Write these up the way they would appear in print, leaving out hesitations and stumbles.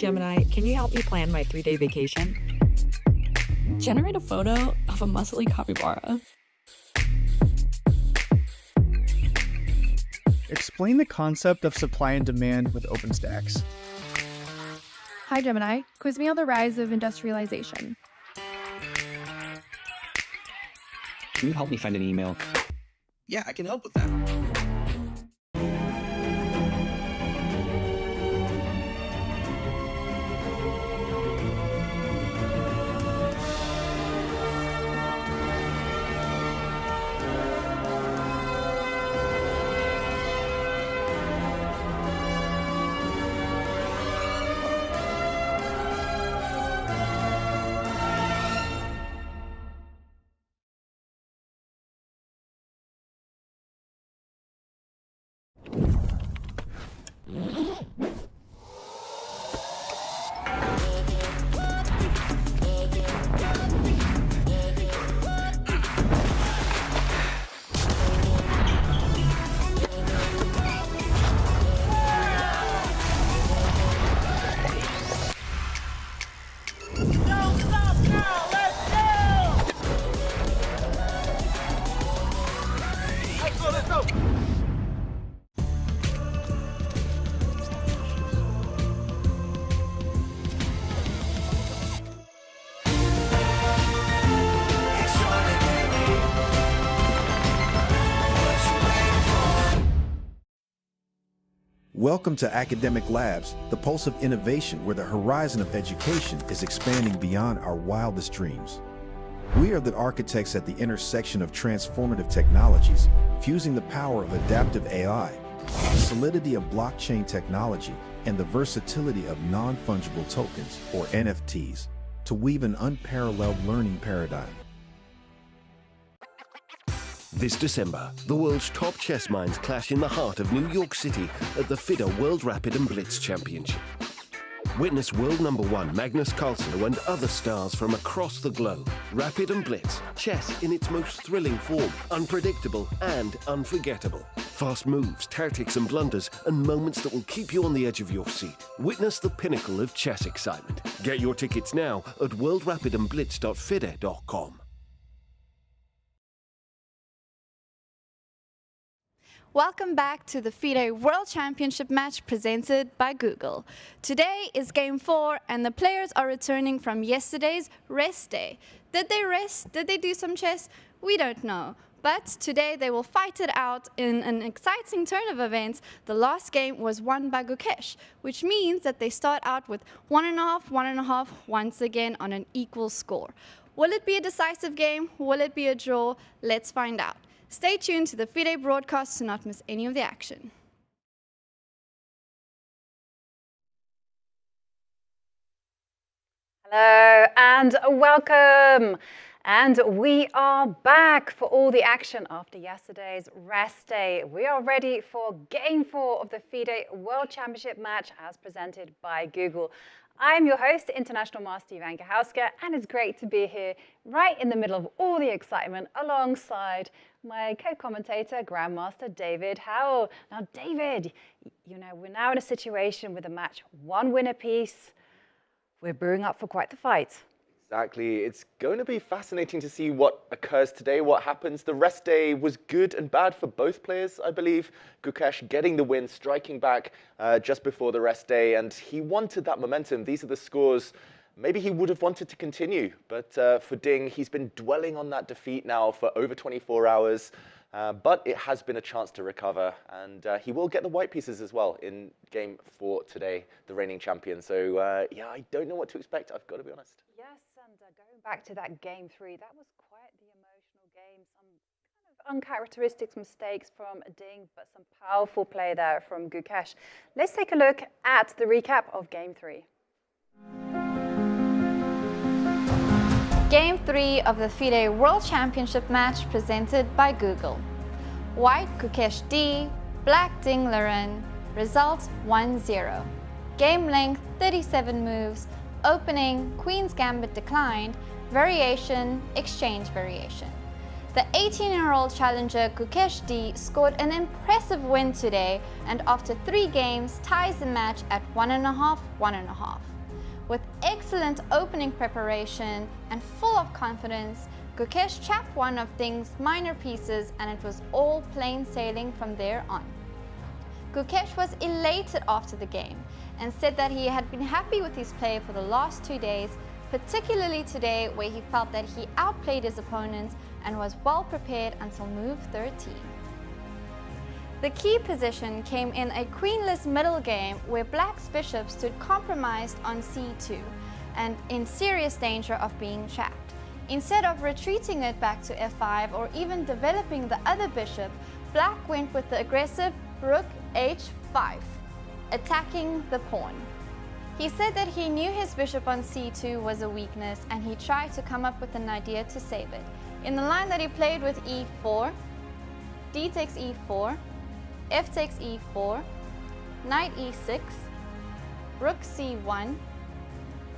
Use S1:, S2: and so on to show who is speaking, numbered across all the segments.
S1: Gemini, can you help me plan my 3-day vacation?
S2: Generate a photo of a muscly capybara.
S3: Explain the concept of supply and demand with OpenStax.
S4: Hi Gemini, quiz me on the rise of industrialization.
S5: Can you help me find an email?
S6: Yeah, I can help with that.
S7: Welcome to Academic Labs, the pulse of innovation where the horizon of education is expanding beyond our wildest dreams. We are the architects at the intersection of transformative technologies, fusing the power of adaptive AI, the solidity of blockchain technology, and the versatility of non-fungible tokens, or NFTs, to weave an unparalleled learning paradigm.
S8: This December, the world's top chess minds clash in the heart of New York City at the FIDE World Rapid and Blitz Championship. Witness world number 1 Magnus Carlsen and other stars from across the globe. Rapid and Blitz, chess in its most thrilling form, unpredictable and unforgettable. Fast moves, tactics and blunders, and moments that will keep you on the edge of your seat. Witness the pinnacle of chess excitement. Get your tickets now at worldrapidandblitz.fide.com.
S9: Welcome back to the FIDE World Championship Match presented by Google. Today is Game 4 and the players are returning from yesterday's rest day. Did they rest? Did they do some chess? We don't know. But today they will fight it out in an exciting turn of events. The last game was won by Gukesh, which means that they start out with 1.5, 1.5 once again on an equal score. Will it be a decisive game? Will it be a draw? Let's find out. Stay tuned to the FIDE broadcast to not miss any of the action.
S10: Hello and welcome. And we are back for all the action after yesterday's rest day. We are ready for Game 4 of the FIDE World Championship Match as presented by Google. I'm your host, International Master Jovanka Houska, and it's great to be here right in the middle of all the excitement alongside my co-commentator, Grandmaster David Howell. Now, David, you know, we're now in a situation with a match, one win apiece. We're brewing up for quite the fight.
S11: Exactly. It's going to be fascinating to see what occurs today, what happens. The rest day was good and bad for both players, I believe. Gukesh getting the win, striking back just before the rest day, and he wanted that momentum. These are the scores maybe he would have wanted to continue, but for Ding, he's been dwelling on that defeat now for over 24 hours, but it has been a chance to recover, and he will get the white pieces as well in Game 4 today, the reigning champion. So yeah, I don't know what to expect, I've got to be honest.
S10: Yes, and going back to that Game 3, that was quite the emotional game. Some kind of uncharacteristic mistakes from Ding, but some powerful play there from Gukesh. Let's take a look at the recap of Game 3.
S9: Game 3 of the FIDE World Championship Match presented by Google. White Gukesh D, Black Ding Liren. Result 1-0. Game length 37 moves. Opening Queen's Gambit declined. Variation, exchange variation. The 18-year-old challenger Gukesh D scored an impressive win today and after 3 games ties the match at 1.5, 1.5. With excellent opening preparation and full of confidence, Gukesh chapped one of Ding's minor pieces and it was all plain sailing from there on. Gukesh was elated after the game and said that he had been happy with his play for the last 2 days, particularly today where he felt that he outplayed his opponent and was well prepared until move 13. The key position came in a queenless middle game where Black's bishop stood compromised on c2 and in serious danger of being chapped. Instead of retreating it back to f5 or even developing the other bishop, Black went with the aggressive rook h5, attacking the pawn. He said that he knew his bishop on c2 was a weakness and he tried to come up with an idea to save it. In the line that he played with e4, d takes e4, f takes e4, knight e6, rook c1,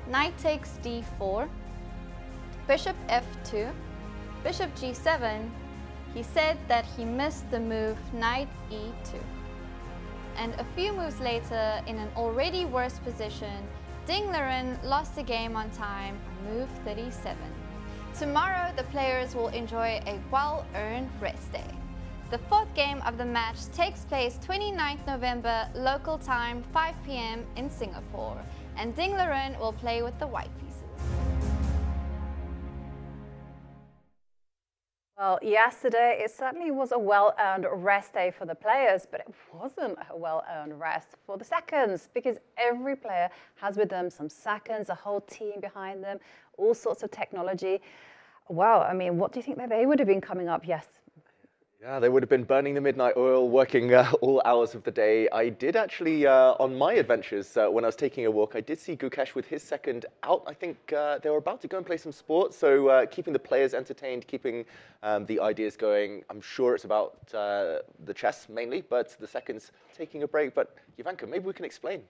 S9: knight takes d4, bishop f2, bishop g7, he said that he missed the move knight e2. And a few moves later, in an already worse position, Ding Liren lost the game on time on move 37. Tomorrow, the players will enjoy a well-earned rest day. The 4th game of the match takes place 29th November local time, 5 p.m. in Singapore, and Ding Liren will play with the white pieces.
S10: Well, yesterday it certainly was a well-earned rest day for the players, but it wasn't a well-earned rest for the seconds because every player has with them some seconds, a whole team behind them, all sorts of technology. Wow, I mean, what do you think that they would have been coming up? Yes.
S11: Yeah, they would have been burning the midnight oil, working all hours of the day. I did actually, on my adventures, when I was taking a walk, I did see Gukesh with his second out. I think they were about to go and play some sport, so keeping the players entertained, keeping the ideas going. I'm sure it's about the chess mainly, but the seconds taking a break. But Jovanka, maybe we can explain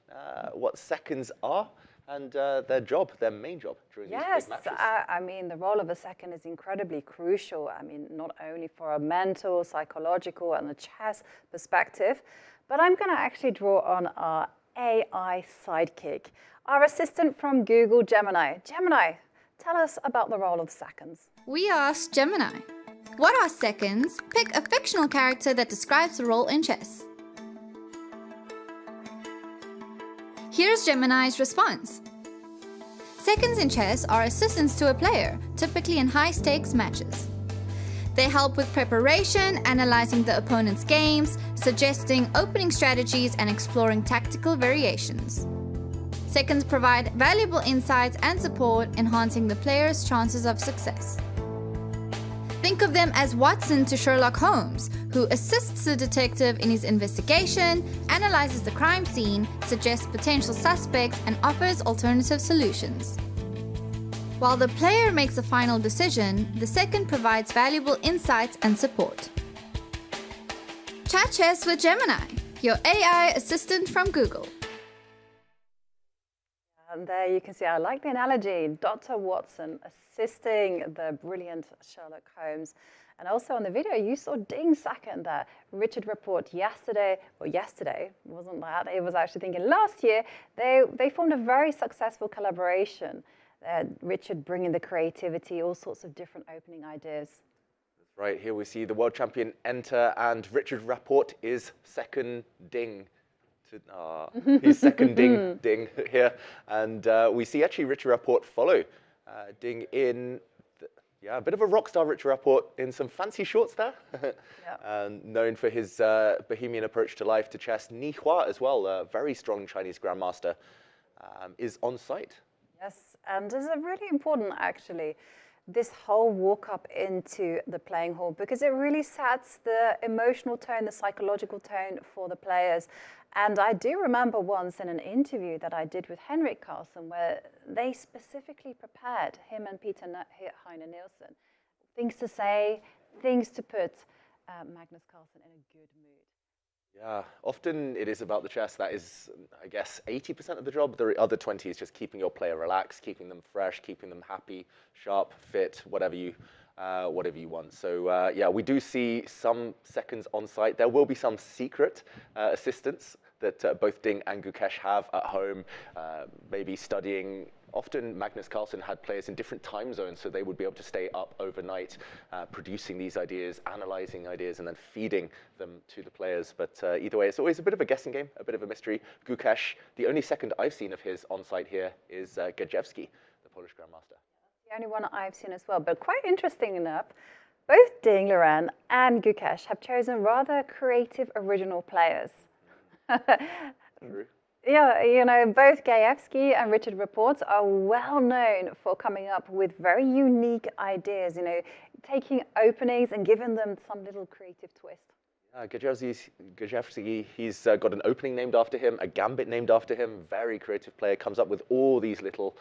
S11: what seconds are and their job, their main job during these big matches.
S10: Yes, I mean, the role of a second is incredibly crucial. I mean, not only for a mental, psychological, and a chess perspective, but I'm going to actually draw on our AI sidekick, our assistant from Google, Gemini. Gemini, tell us about the role of seconds.
S12: We asked Gemini, what are seconds? Pick a fictional character that describes the role in chess. Here's Gemini's response. Seconds in chess are assistants to a player, typically in high-stakes matches. They help with preparation, analyzing the opponent's games, suggesting opening strategies, and exploring tactical variations. Seconds provide valuable insights and support, enhancing the player's chances of success. Think of them as Watson to Sherlock Holmes, who assists the detective in his investigation, analyzes the crime scene, suggests potential suspects, and offers alternative solutions. While the player makes a final decision, the second provides valuable insights and support. Chat Chess with Gemini, your AI assistant from Google.
S10: And there you can see, I like the analogy, Dr. Watson assisting the brilliant Sherlock Holmes. And also on the video, you saw Ding second there. Richard Rapport yesterday, wasn't that? It was actually thinking last year, they formed a very successful collaboration. Richard bringing the creativity, all sorts of different opening ideas.
S11: That's right, here we see the world champion enter, and Richard Rapport is second Ding. He's second Ding here. And we see actually Richard Rapport follow Ding in, a bit of a rock star, Richard Rapport, in some fancy shorts there. Known for his bohemian approach to life, to chess. Ni Hua as well, a very strong Chinese grandmaster, is on site.
S10: Yes, and this is really important, actually, this whole walk up into the playing hall, because it really sets the emotional tone, the psychological tone for the players. And I do remember once in an interview that I did with Henrik Carlsen, where they specifically prepared him and Peter Heine Nielsen, things to say, things to put Magnus Carlsen in a good mood.
S11: Yeah, often it is about the chess. That is, I guess, 80% of the job. The other 20 is just keeping your player relaxed, keeping them fresh, keeping them happy, sharp, fit, whatever you whatever you want. So yeah, we do see some seconds on site. There will be some secret assistants that both Ding and Gukesh have at home, maybe studying. Often Magnus Carlsen had players in different time zones, so they would be able to stay up overnight, producing these ideas, analyzing ideas, and then feeding them to the players. But either way, it's always a bit of a guessing game, a bit of a mystery. Gukesh, the only second I've seen of his on site here is Gajewski, the Polish Grandmaster.
S10: The only one I've seen as well, but quite interesting enough, both Ding Liren and Gukesh have chosen rather creative, original players.
S11: True.
S10: Yeah, you know, both Gajewski and Richard Reports are well known for coming up with very unique ideas, you know, taking openings and giving them some little creative twist.
S11: Gajewski, he's got an opening named after him, a gambit named after him, very creative player, comes up with all these little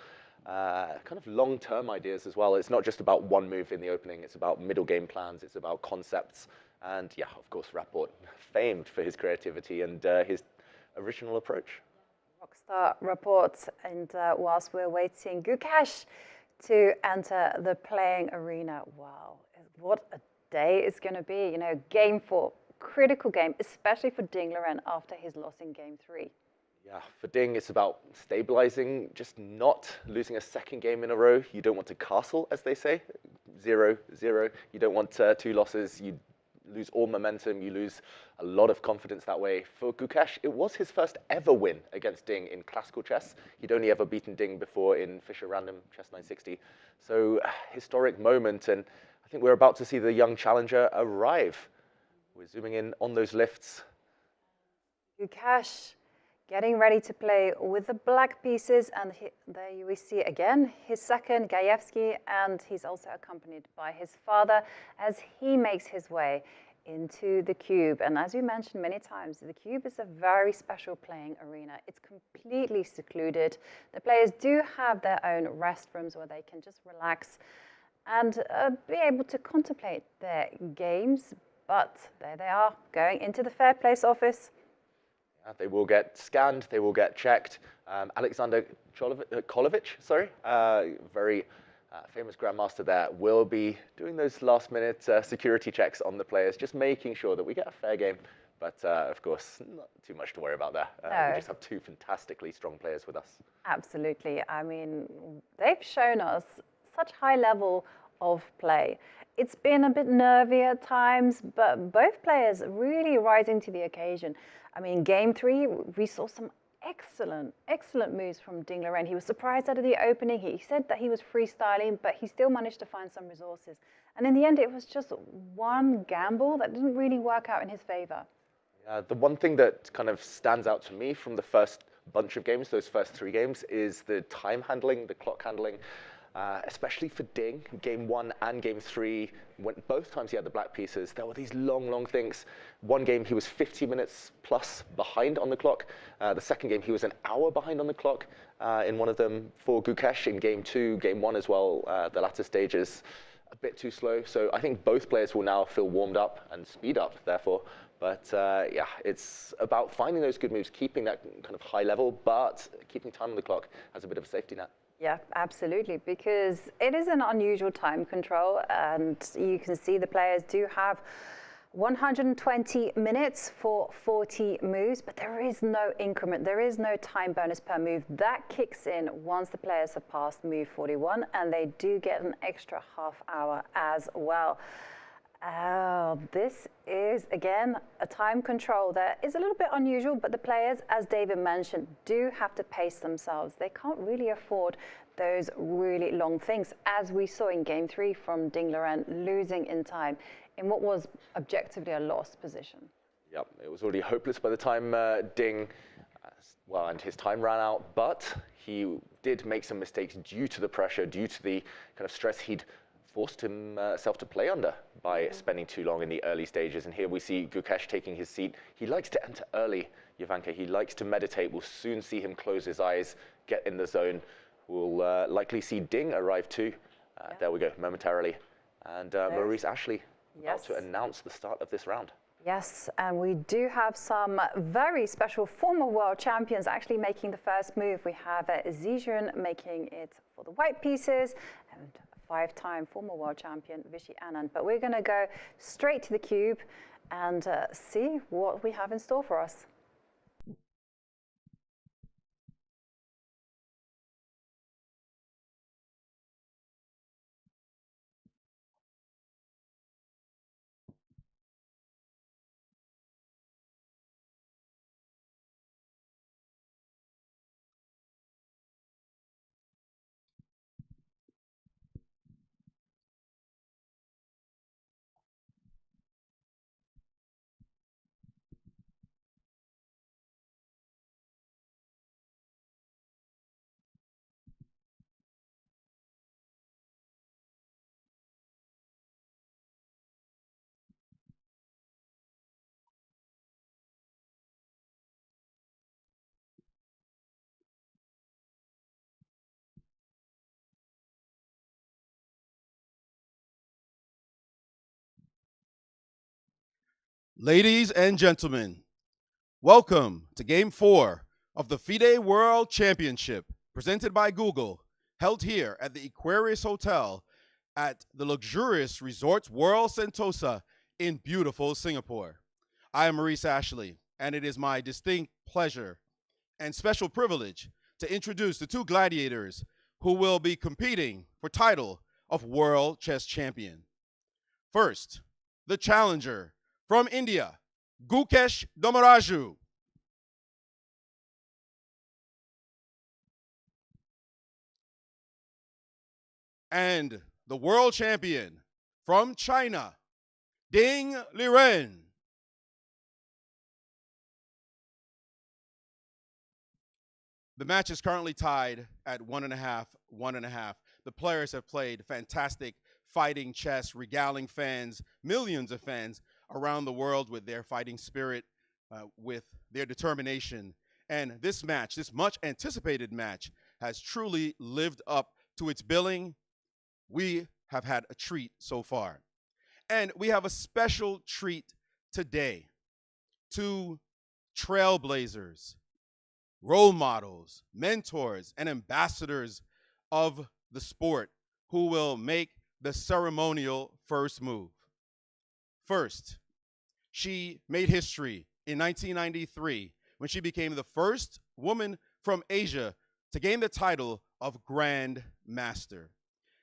S11: kind of long-term ideas as well. It's not just about one move in the opening, it's about middle game plans, it's about concepts, and yeah, of course, Rapport, famed for his creativity and his original approach.
S10: Rockstar Reports, and whilst we're waiting, Gukesh to enter the playing arena. Wow, what a day it's going to be. You know, game 4, critical game, especially for Ding Liren after his loss in game 3.
S11: Yeah, for Ding, it's about stabilizing, just not losing a second game in a row. You don't want to castle, as they say, 0-0. You don't want 2 losses. You lose all momentum. You lose a lot of confidence that way. For Gukesh, it was his first ever win against Ding in classical chess. He'd only ever beaten Ding before in Fischer Random Chess 960. So, historic moment, and I think we're about to see the young challenger arrive. We're zooming in on those lifts.
S10: Gukesh getting ready to play with the black pieces, and there we see again his second, Gajewski, and he's also accompanied by his father as he makes his way into the cube. And as we mentioned many times, the cube is a very special playing arena. It's completely secluded. The players do have their own restrooms where they can just relax and be able to contemplate their games. But there they are, going into the Fair Place office.
S11: They will get scanned, they will get checked. Alexander Kolovich, very famous grandmaster there, will be doing those last-minute security checks on the players, just making sure that we get a fair game. But of course, not too much to worry about there.
S10: No.
S11: We just have 2 fantastically strong players with us.
S10: Absolutely. I mean, they've shown us such high level of play. It's been a bit nervy at times, but both players really rising to the occasion. I mean, game 3, we saw some excellent moves from Ding Liren. He was surprised out of the opening. He said that he was freestyling, but he still managed to find some resources. And in the end, it was just one gamble that didn't really work out in his favor.
S11: The one thing that kind of stands out to me from the first bunch of games, those first 3 games, is the time handling, the clock handling. Especially for Ding, game 1 and game 3, when both times he had the black pieces, there were these long things. One game he was 50 minutes plus behind on the clock. The second game he was an hour behind on the clock in one of them. For Gukesh in game 2, game 1 as well, the latter stages a bit too slow. So I think both players will now feel warmed up and speed up, therefore. But yeah, it's about finding those good moves, keeping that kind of high level, but keeping time on the clock as a bit of a safety net.
S10: Yeah, absolutely, because it is an unusual time control, and you can see the players do have 120 minutes for 40 moves, but there is no increment, there is no time bonus per move. That kicks in once the players have passed move 41, and they do get an extra half hour as well. This is, again, a time control that is a little bit unusual, but the players, as David mentioned, do have to pace themselves. They can't really afford those really long things, as we saw in game 3 from Ding Liren, losing in time in what was objectively a lost position.
S11: Yep, it was already hopeless by the time Ding, and his time ran out, but he did make some mistakes due to the pressure, due to the kind of stress he'd forced himself to play under by spending too long in the early stages. And here we see Gukesh taking his seat. He likes to enter early, Jovanka. He likes to meditate. We'll soon see him close his eyes, get in the zone. We'll likely see Ding arrive too. There we go, momentarily. And Maurice Ashley about to announce the start of this round.
S10: Yes, and we do have some very special former world champions actually making the first move. We have Zijun making it for the white pieces, and 5-time former world champion Vishy Anand. But we're going to go straight to the cube and see what we have in store for us.
S13: Ladies and gentlemen, welcome to Game 4 of the FIDE World Championship, presented by Google, held here at the Aquarius Hotel at the luxurious Resorts World Sentosa in beautiful Singapore. I am Maurice Ashley, and it is my distinct pleasure and special privilege to introduce the two gladiators who will be competing for title of World Chess Champion. First, the challenger from India, Gukesh Dommaraju. And the world champion from China, Ding Liren. The match is currently tied at 1.5, 1.5. The players have played fantastic fighting chess, regaling fans, millions of fans around the world with their fighting spirit, with their determination. And this match, this much anticipated match, has truly lived up to its billing. We have had a treat so far. And we have a special treat today. Two trailblazers, role models, mentors, and ambassadors of the sport who will make the ceremonial first move. First, she made history in 1993 when she became the first woman from Asia to gain the title of Grand Master.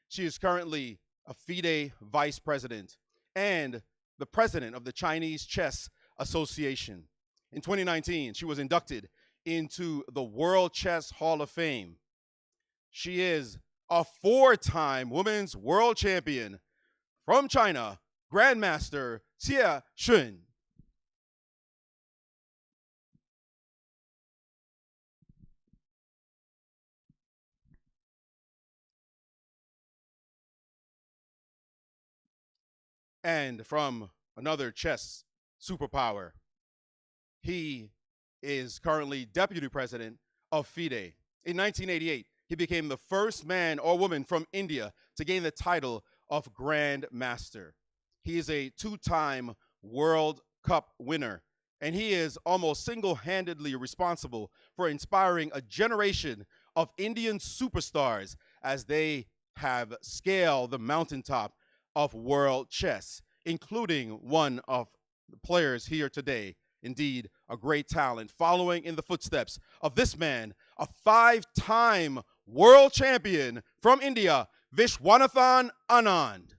S13: She is currently a FIDE vice president and the president of the Chinese Chess Association. In 2019, she was inducted into the World Chess Hall of Fame. She is a 4-time women's world champion from China, Grandmaster Xie Xun. And from another chess superpower, he is currently deputy president of FIDE. In 1988, he became the first man or woman from India to gain the title of Grand Master. He is a 2-time World Cup winner, and he is almost single-handedly responsible for inspiring a generation of Indian superstars as they have scaled the mountaintop of world chess, including one of the players here today. Indeed, a great talent, following in the footsteps of this man, a 5-time world champion from India, Vishwanathan Anand.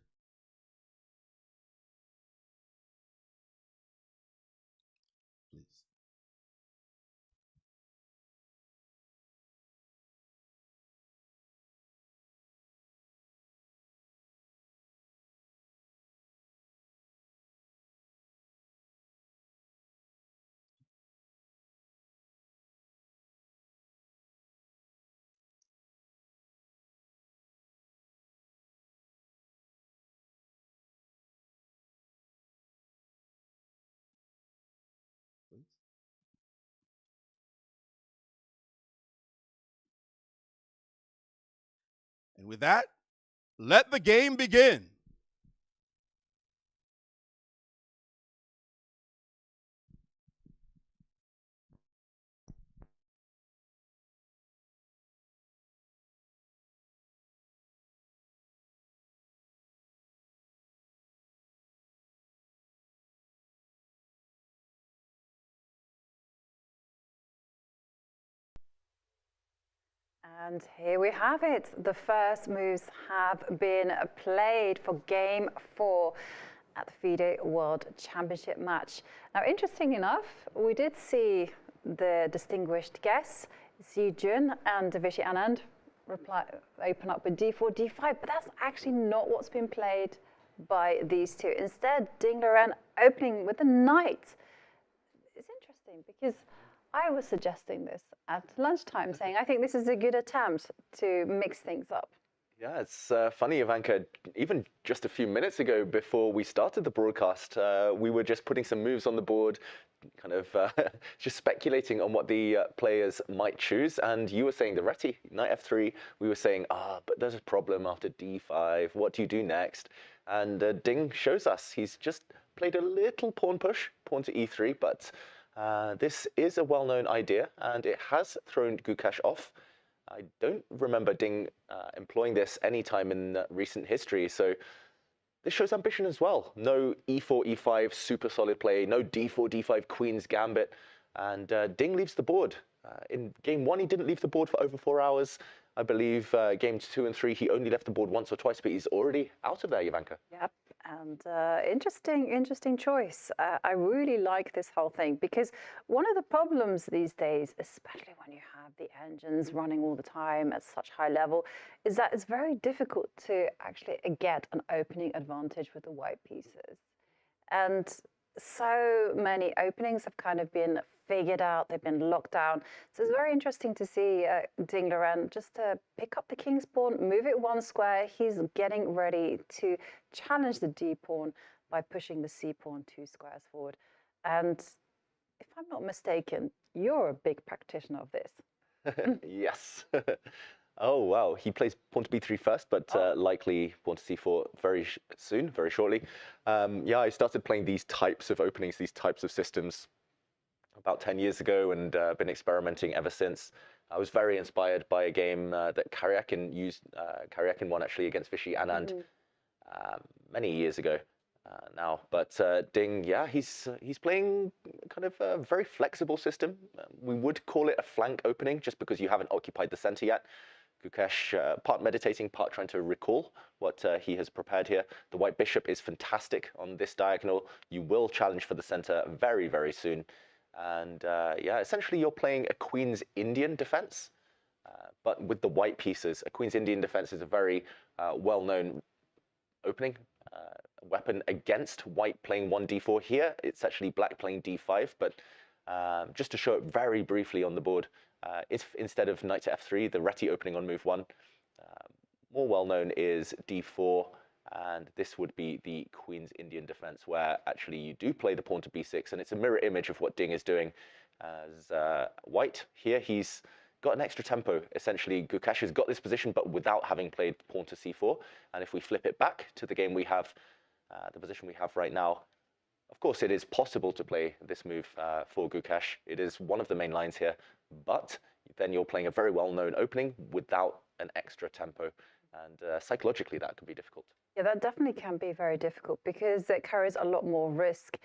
S13: And with that, let the game begin.
S10: And here we have it. The first moves have been played for Game 4 at the FIDE World Championship Match. Now, interesting enough, we did see the distinguished guests, Jun and Vishy Anand, open up with d4, d5, but that's actually not what's been played by these two. Instead, Ding Liren opening with the knight. It's interesting because I was suggesting this at lunchtime, saying I think this is a good attempt to mix things up.
S11: Yeah, it's funny, Jovanka. Even just a few minutes ago, before we started the broadcast, we were just putting some moves on the board, kind of just speculating on what the players might choose. And you were saying the Reti, knight f3. We were saying, but there's a problem after d5. What do you do next? And Ding shows us he's just played a little pawn push, pawn to e3, but this is a well-known idea, and it has thrown Gukesh off. I don't remember Ding employing this any time in recent history, so this shows ambition as well. No e4, e5, super solid play, no d4, d5, queen's gambit, and Ding leaves the board. In game 1, he didn't leave the board for over 4 hours. I believe games 2 and 3, he only left the board once or twice, but he's already out of there, Jovanka.
S10: Yep, and interesting choice. I really like this whole thing because one of the problems these days, especially when you have the engines running all the time at such high level, is that it's very difficult to actually get an opening advantage with the white pieces. And so many openings have kind of been figured out, they've been locked down. So it's very interesting to see Ding Liren just pick up the king's pawn, move it 1 square. He's getting ready to challenge the d pawn by pushing the c pawn 2 squares forward. And if I'm not mistaken, you're a big practitioner of this.
S11: Yes. Oh, wow. He plays pawn to b3 first, but likely pawn to c4 very shortly. Yeah, I started playing these types of openings, these types of systems about 10 years ago, and been experimenting ever since. I was very inspired by a game that Karyakin used. Karyakin won actually against Vishy Anand many years ago now. But Ding, yeah, he's playing kind of a very flexible system. We would call it a flank opening just because you haven't occupied the center yet. Gukesh, part meditating, part trying to recall what he has prepared here. The white bishop is fantastic on this diagonal. You will challenge for the center very, very soon. And yeah, essentially you're playing a Queen's Indian defense, but with the white pieces. A Queen's Indian defense is a very well-known opening weapon against white playing 1d4. Here, it's actually black playing d5, but just to show it very briefly on the board, if instead of knight to f3, the Reti opening on move 1, more well-known is d4, and this would be the Queen's Indian defense, where actually you do play the pawn to b6, and it's a mirror image of what Ding is doing as white. Here he's got an extra tempo. Essentially, Gukesh has got this position, but without having played pawn to c4. And if we flip it back to the game we have, the position we have right now, of course, it is possible to play this move for Gukesh. It is one of the main lines here, but then you're playing a very well-known opening without an extra tempo. And psychologically, that can be difficult.
S10: Yeah, that definitely can be very difficult because it carries a lot more risk.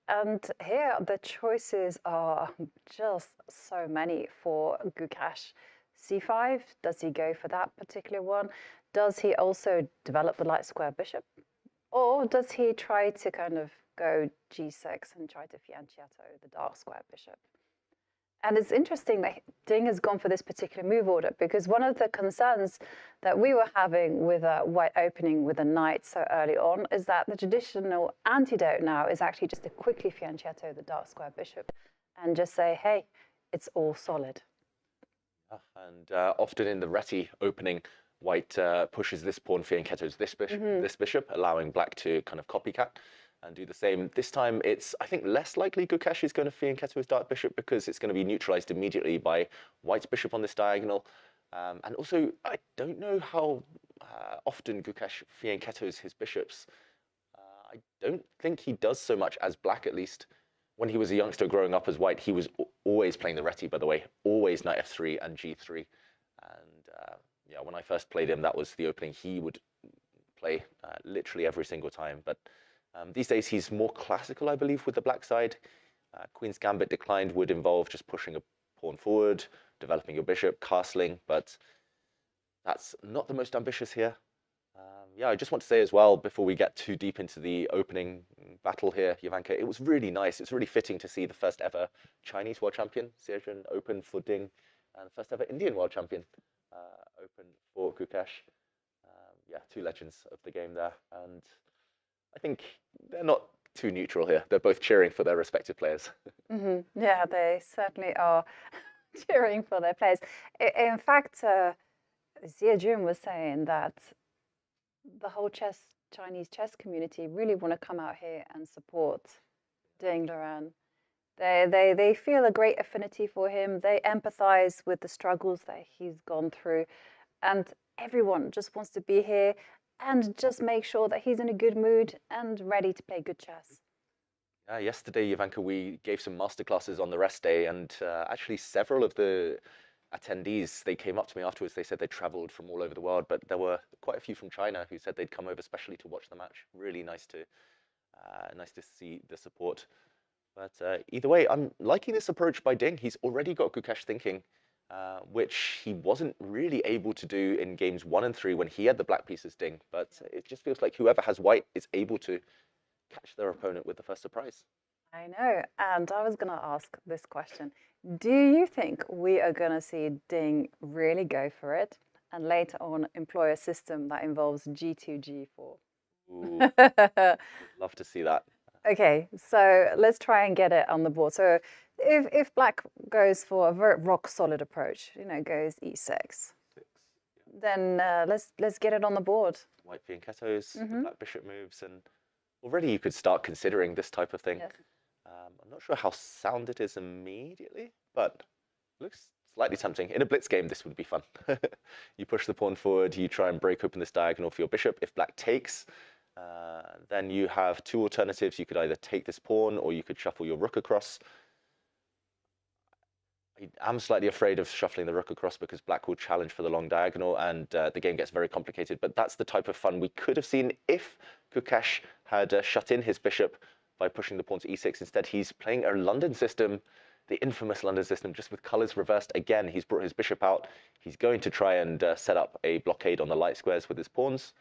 S10: And here, the choices are just so many for Gukesh. c5, does he go for that particular one? Does he also develop the light square bishop? Or does he try to kind of go g6 and try to fianchetto the dark square bishop? And it's interesting that Ding has gone for this particular move order because one of the concerns that we were having with a white opening with a knight so early on is that the traditional antidote now is actually just to quickly fianchetto the dark square bishop and just say, hey, it's all solid.
S11: And often in the Reti opening, white pushes this pawn, fianchettos this bishop, allowing black to kind of copycat and do the same. This time it's, I think, less likely Gukesh is going to fianchetto his dark bishop because it's going to be neutralized immediately by white's bishop on this diagonal. And also, I don't know how often Gukesh fianchettos his bishops. I don't think he does so much as black, at least. When he was a youngster growing up as white, he was always playing the Reti, by the way, always knight f3 and g3. And yeah, when I first played him, that was the opening he would play literally every single time. But these days, he's more classical, I believe, with the black side. Queen's Gambit declined would involve just pushing a pawn forward, developing your bishop, castling. But That's not the most ambitious here. Yeah, I just want to say as well, before we get too deep into the opening battle here, Jovanka, it was really nice. It's really fitting to see the first ever Chinese world champion, Zhejian, open for Ding, and the first ever Indian world champion, open for Gukesh. Yeah, two legends of the game there. And I think they're not too neutral here. They're both cheering for their respective players.
S10: Yeah, they certainly are cheering for their players. In fact, Zhejian was saying that the whole Chinese chess community really want to come out here and support Ding Liren. They feel a great affinity for him. They empathize with the struggles that he's gone through. And everyone just wants to be here and just make sure that he's in a good mood and ready to play good chess.
S11: Yesterday, Jovanka, we gave some masterclasses on the rest day, and actually several of the attendees, they came up to me afterwards. They said they traveled from all over the world, but there were quite a few from China who said they'd come over especially to watch the match. Really nice to see the support. But either way, I'm liking this approach by Ding. He's already got Gukesh thinking, which he wasn't really able to do in games 1 and 3 when he had the black pieces Ding. But it just feels like whoever has white is able to catch their opponent with the first surprise.
S10: I know, and I was going to ask this question. Do you think we are going to see Ding really go for it and later on employ a system that involves G2, G4?
S11: Ooh, love to see that.
S10: Okay, so let's try and get it on the board. So if black goes for a very rock solid approach, goes E6, then let's get it on the board.
S11: White fianchettos, the black bishop moves, and already you could start considering this type of thing. Yes. I'm not sure how sound it is immediately, but looks slightly tempting. In a blitz game, this would be fun. You push the pawn forward, you try and break open this diagonal for your bishop. If black takes, then you have two alternatives. You could either take this pawn or you could shuffle your rook across. I'm slightly afraid of shuffling the rook across because black will challenge for the long diagonal and the game gets very complicated. But that's the type of fun we could have seen if Gukesh had shut in his bishop by pushing the pawn to e6. Instead, he's playing a London system, the infamous London system, just with colors reversed again. He's brought his bishop out. He's going to try and set up a blockade on the light squares with his pawns.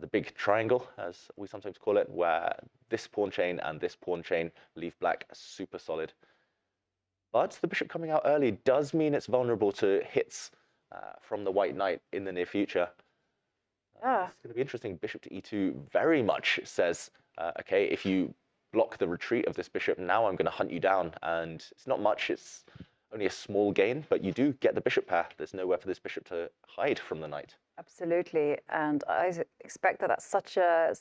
S11: The big triangle, as we sometimes call it, where this pawn chain and this pawn chain leave black super solid. But the bishop coming out early does mean it's vulnerable to hits from the white knight in the near future. It's going to be interesting. Bishop to e2 very much says, okay, if you block the retreat of this bishop, now I'm going to hunt you down. And it's not much. It's only a small gain, but you do get the bishop pair. There's nowhere for this bishop to hide from the knight.
S10: Absolutely. And I expect that that's such a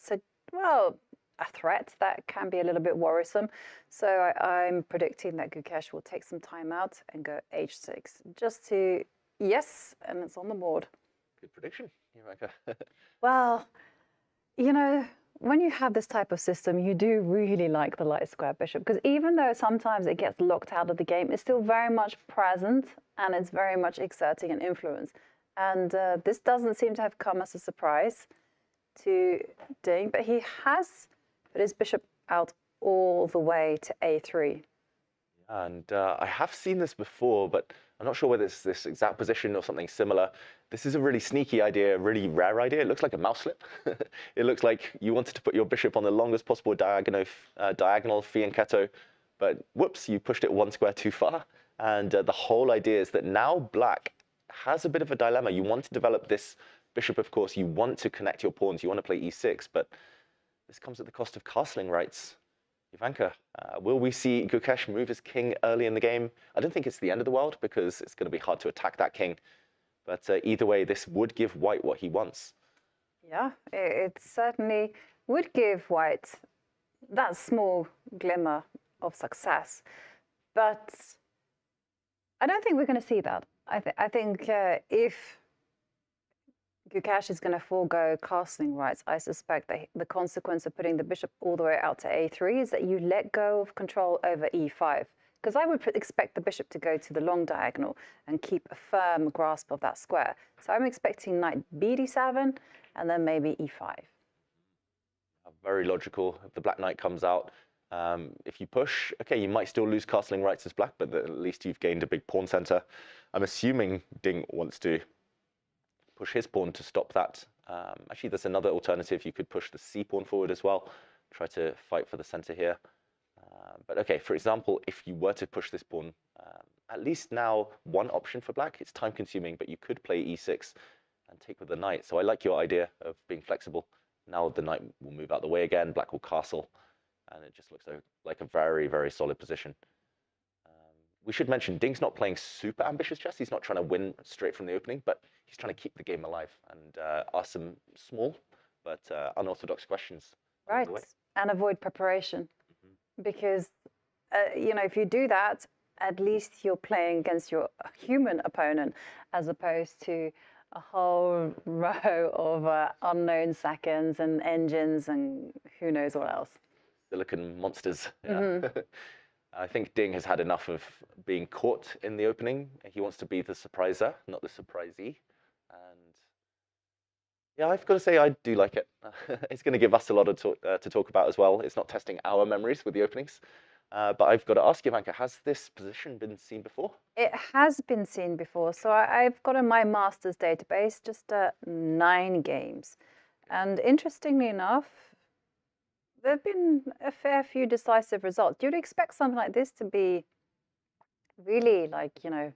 S10: threat that can be a little bit worrisome. So I'm predicting that Gukesh will take some time out and go h6 just to, yes, and it's on the board.
S11: Good prediction, Jovanka.
S10: Well, when you have this type of system, you do really like the light square bishop because even though sometimes it gets locked out of the game, it's still very much present and it's very much exerting an influence. And this doesn't seem to have come as a surprise to Ding, but he has put his bishop out all the way to a3.
S11: And I have seen this before, but I'm not sure whether it's this exact position or something similar. This is a really sneaky idea, a really rare idea. It looks like a mouse slip. It looks like you wanted to put your bishop on the longest possible diagonal fianchetto, but whoops, you pushed it one square too far. And the whole idea is that now black has a bit of a dilemma. You want to develop this bishop, of course. You want to connect your pawns. You want to play e6, but this comes at the cost of castling rights. Jovanka, will we see Gukesh move his king early in the game? I don't think it's the end of the world because it's going to be hard to attack that king. But either way, this would give white what he wants.
S10: Yeah, it certainly would give white that small glimmer of success. But I don't think we're going to see that. I think if Gukesh is going to forego castling rights, I suspect that the consequence of putting the bishop all the way out to a3 is that you let go of control over e5. Because I would expect the bishop to go to the long diagonal and keep a firm grasp of that square. So I'm expecting knight bd7 and then maybe e5.
S11: Very logical. If the black knight comes out, if you push, okay, you might still lose castling rights as black, but at least you've gained a big pawn center. I'm assuming Ding wants to push his pawn to stop that. Actually, there's another alternative. You could push the c pawn forward as well, try to fight for the center here. But okay, for example, if you were to push this pawn, at least now one option for black. It's time consuming, but you could play e6 and take with the knight. So I like your idea of being flexible. Now the knight will move out the way again, black will castle, and it just looks like a very, very solid position. We should mention Ding's not playing super ambitious chess. He's not trying to win straight from the opening, but he's trying to keep the game alive and ask some small but unorthodox questions.
S10: Right, and avoid preparation. Because, you know, if you do that, at least you're playing against your human opponent as opposed to a whole row of unknown seconds and engines and who knows what else.
S11: Silicon monsters. Yeah. I think Ding has had enough of being caught in the opening. He wants to be the surpriser, not the surprisee. And yeah, I've got to say I do like it. It's going to give us a lot to talk about as well. It's not testing our memories with the openings. But I've got to ask you, Jovanka, has this position been seen before?
S10: It has been seen before. So I've got in my master's database just 9 games. And interestingly enough, there have been a fair few decisive results. You'd expect something like this to be really like, you know,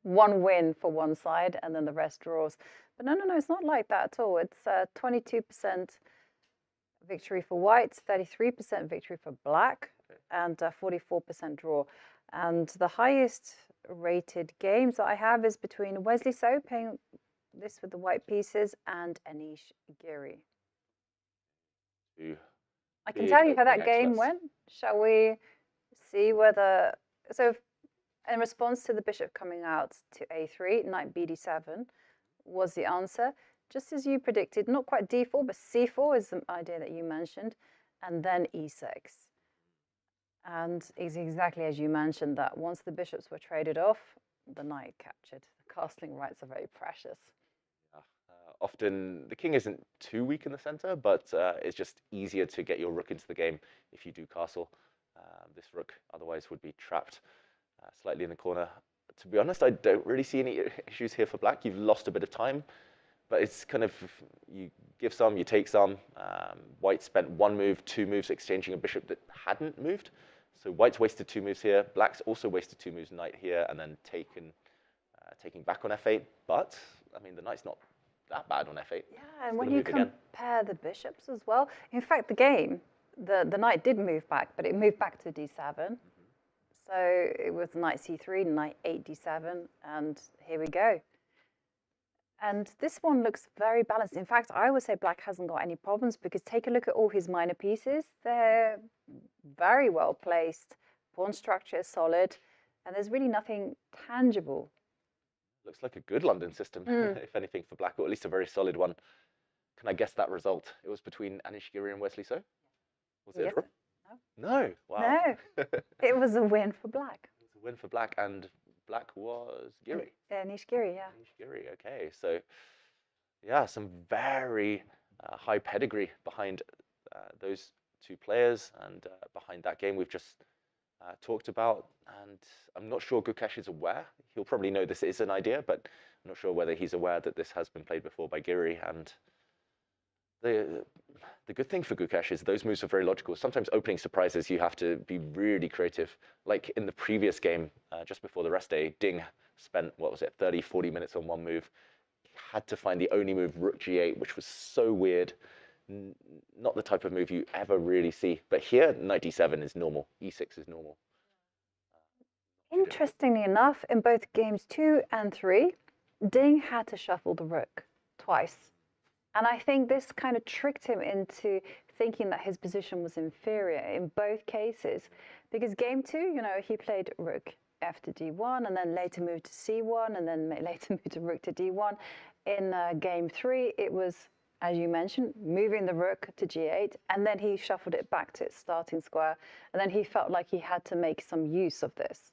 S10: one win for one side and then the rest draws. But no, it's not like that at all. It's 22% victory for white, 33% victory for black, and 44% draw. And the highest rated games that I have is between Wesley So, playing this with the white pieces, and Anish Giri. I can tell you how that game went. Shall we see whether... So in response to the bishop coming out to a3, knight bd7 was the answer. Just as you predicted, not quite d4, but c4 is the idea that you mentioned, and then e6. And it's exactly as you mentioned, that once the bishops were traded off, the knight captured. The castling rights are very precious.
S11: Often the king isn't too weak in the center, but it's just easier to get your rook into the game if you do castle. This rook otherwise would be trapped slightly in the corner. To be honest, I don't really see any issues here for black. You've lost a bit of time, but it's kind of, you give some, you take some. White spent 1 move, 2 moves exchanging a bishop that hadn't moved. So white's wasted 2 moves here. Black's also wasted 2 moves, knight here, and then taking back on f8. But, I mean, the knight's not that bad on f8.
S10: Yeah, and when you compare the bishops as well, in fact, the game, the knight did move back, but it moved back to d7. So it was knight c3, knight 8 d7, and here we go. And this one looks very balanced. In fact, I would say black hasn't got any problems, because take a look at all his minor pieces. They're very well placed. Pawn structure is solid, and there's really nothing tangible.
S11: Looks like a good London system, if anything, for black, or at least a very solid one. Can I guess that result? It was between Anish Giri and Wesley So? Was it a draw? No. Wow.
S10: No, it was a win for black.
S11: It was a win for black, and black was Giri.
S10: Yeah, Anish Giri, yeah.
S11: Anish Giri, okay. So, yeah, some very high pedigree behind those 2 players and behind that game we've just talked about. And I'm not sure Gukesh is aware. He'll probably know this is an idea, but I'm not sure whether he's aware that this has been played before by Giri. And the good thing for Gukesh is those moves are very logical. Sometimes opening surprises, you have to be really creative. Like in the previous game, just before the rest day, Ding spent, 30, 40 minutes on 1 move. He had to find the only move, rook g8, which was so weird. Not the type of move you ever really see. But here, knight d7 is normal. e6 is normal.
S10: Interestingly enough, in both games 2 and 3, Ding had to shuffle the rook twice. And I think this kind of tricked him into thinking that his position was inferior in both cases. Because game 2, you know, he played rook f to d1, and then later moved to c1, and then later moved to rook to d1. In game 3, it was, as you mentioned, moving the rook to g8, and then he shuffled it back to its starting square. And then he felt like he had to make some use of this.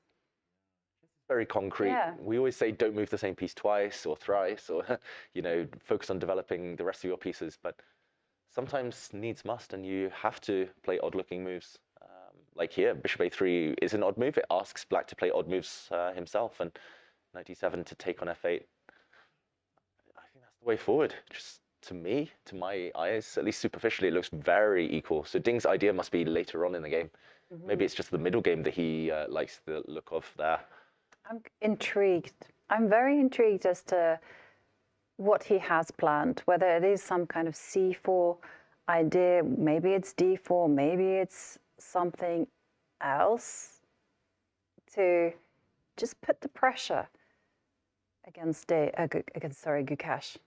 S11: Very concrete.
S10: Yeah.
S11: We always say don't move the same piece twice or thrice, or you know, focus on developing the rest of your pieces. But sometimes needs must, and you have to play odd-looking moves. Like here, bishop a3 is an odd move. It asks black to plplay odd moves himself, and knight d7 to take on f8. I way forward. Just to me, to my eyes, at least superficially, it looks very equal. So Ding's idea must be later on in the game. Maybe it's just the middle game that he likes the look of there.
S10: I'm intrigued. I'm very intrigued as to what he has planned, whether it is some kind of C4 idea, maybe it's D4, maybe it's something else to just put the pressure against Gukesh.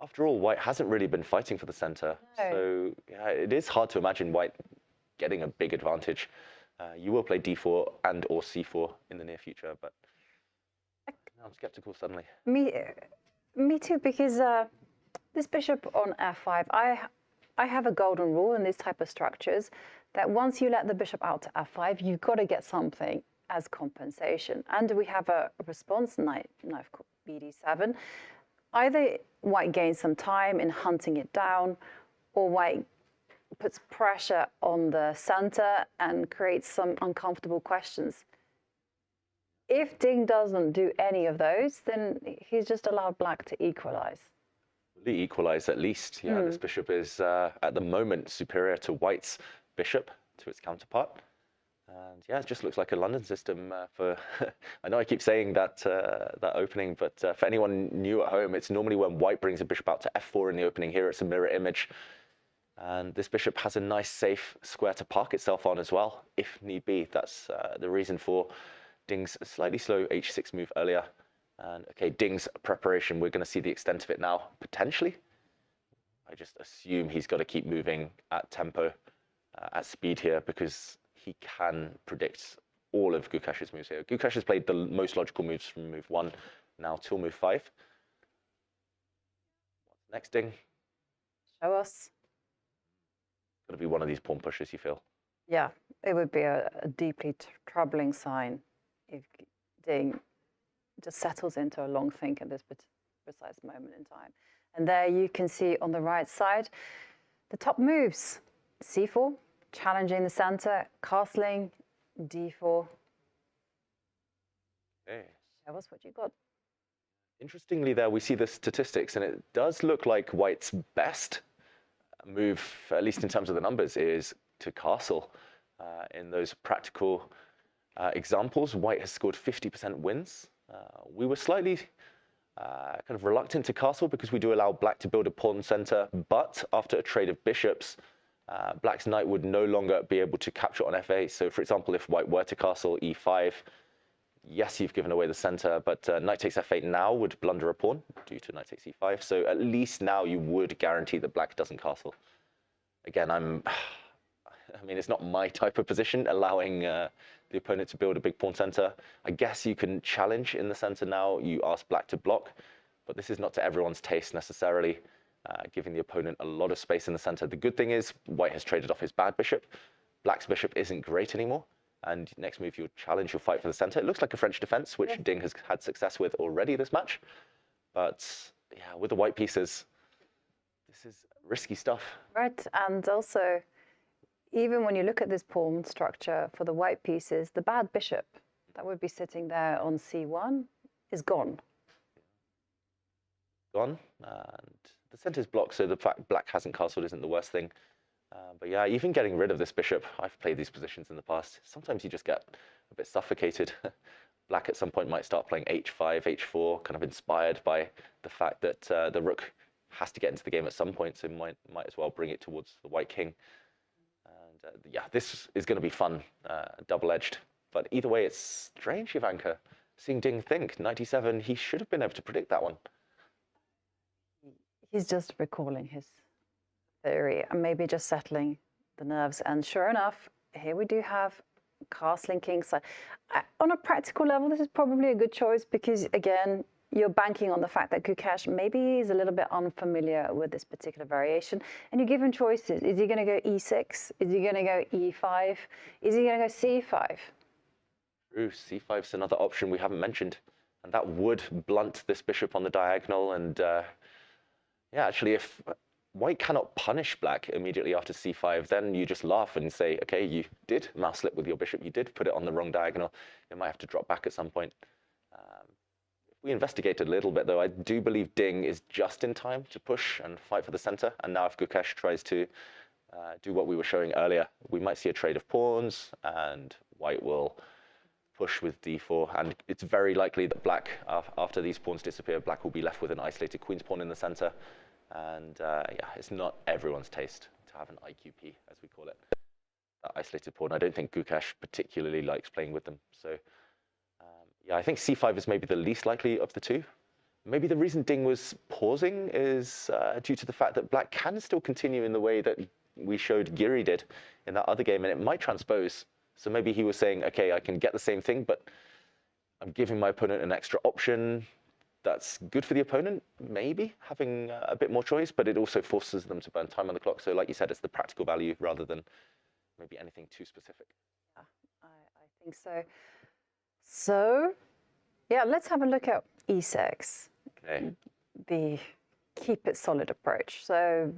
S11: After all, White hasn't really been fighting for the center, so yeah, it is hard to imagine White getting a big advantage. You will play D4 and or C4 in the near future, but I'm skeptical suddenly.
S10: Me too, because this bishop on F5, I have a golden rule in these type of structures that once you let the bishop out to F5, you've got to get something as compensation. And we have a response, knight BD7. Either White gains some time in hunting it down, or White puts pressure on the center and creates some uncomfortable questions. If Ding doesn't do any of those, then he's just allowed Black to equalize.
S11: Equalize at least. Yeah, this bishop is at the moment superior to White's bishop, to its counterpart. And yeah, it just looks like a London system for, I know I keep saying that that opening, but for anyone new at home, it's normally when White brings a bishop out to F4 in the opening. Here it's a mirror image. And this bishop has a nice safe square to park itself on as well, if need be. That's the reason for Ding's slightly slow H6 move earlier. And okay, Ding's preparation, we're going to see the extent of it now, potentially. I just assume he's got to keep moving at tempo, at speed here, because he can predict all of Gukesh's moves here. Gukesh has played the most logical moves from move 1 now till move 5. What's next, Ding?
S10: Show us.
S11: Got to be one of these pawn pushes, you feel?
S10: Yeah, it would be a deeply troubling sign if Ding just settles into a long think at this precise moment in time. And there you can see on the right side the top moves. C4, challenging the center, castling, D4.
S11: Okay.
S10: Show us what you got.
S11: Interestingly there, we see the statistics, and it does look like White's best move, at least in terms of the numbers, is to castle. In those practical examples, White has scored 50% wins. We were slightly kind of reluctant to castle because we do allow Black to build a pawn center, but after a trade of bishops, Black's knight would no longer be able to capture on F8. So for example, if White were to castle E5, yes, you've given away the center, but knight takes F8 now would blunder a pawn due to knight takes E5. So at least now you would guarantee that Black doesn't castle. Again, I mean, it's not my type of position, allowing the opponent to build a big pawn center. I guess you can challenge in the center now. You ask Black to block, but this is not to everyone's taste necessarily, giving the opponent a lot of space in the center. The good thing is White has traded off his bad bishop. Black's bishop isn't great anymore. And next move, you'll challenge, you'll fight for the center. It looks like a French defense, which Ding has had success with already this match. But yeah, with the white pieces, this is risky stuff.
S10: Right, and also, even when you look at this pawn structure for the white pieces, the bad bishop that would be sitting there on C1 is gone.
S11: Gone, and the center's blocked, so the fact Black hasn't castled isn't the worst thing. But yeah, even getting rid of this bishop, I've played these positions in the past. Sometimes you just get a bit suffocated. Black at some point might start playing H5, H4, kind of inspired by the fact that the rook has to get into the game at some point, so might as well bring it towards the white king. And yeah, this is going to be fun, double-edged. But either way, it's strange, Jovanka. Seeing Ding think, 97, he should have been able to predict that one.
S10: He's just recalling his theory and maybe just settling the nerves. And sure enough, here we do have castling kingside. On a practical level, this is probably a good choice because, again, you're banking on the fact that Gukesh maybe is a little bit unfamiliar with this particular variation. And you give him choices. Is he going to go E6? Is he going to go E5? Is he going to go C5?
S11: True, C5 is another option we haven't mentioned. And that would blunt this bishop on the diagonal. And yeah, actually, if White cannot punish Black immediately after C5, then you just laugh and say, okay, you did mouse slip with your bishop. You did put it on the wrong diagonal. It might have to drop back at some point. We investigated a little bit, though. I do believe Ding is just in time to push and fight for the center. And now if Gukesh tries to do what we were showing earlier, we might see a trade of pawns, and white will push with d4. And it's very likely that black, after these pawns disappear, black will be left with an isolated queen's pawn in the center. And yeah, it's not everyone's taste to have an IQP, as we call it. That isolated pawn. I don't think Gukesh particularly likes playing with them. So yeah, I think c5 is maybe the least likely of the two. Maybe the reason Ding was pausing is due to the fact that black can still continue in the way that we showed Giri did in that other game, and it might transpose. So maybe he was saying, okay, I can get the same thing, but I'm giving my opponent an extra option. That's good for the opponent, maybe, having a bit more choice, but it also forces them to burn time on the clock. So like you said, it's the practical value rather than maybe anything too specific.
S10: Yeah, I think so. So, yeah, let's have a look at e6.
S11: Okay.
S10: The keep it solid approach. So,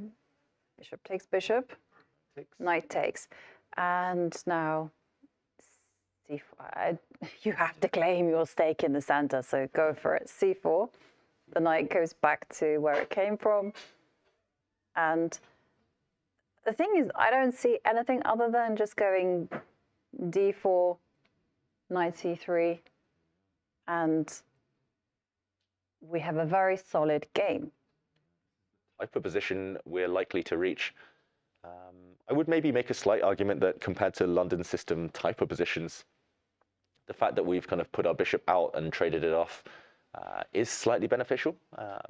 S10: bishop takes bishop, knight takes, and now c4. You have to claim your stake in the center, so go for it. c4. The knight goes back to where it came from, and the thing is, I don't see anything other than just going d4, knight c3, and we have a very solid game.
S11: Type of position we're likely to reach. I would maybe make a slight argument that compared to London system type of positions, the fact that we've kind of put our bishop out and traded it off is slightly beneficial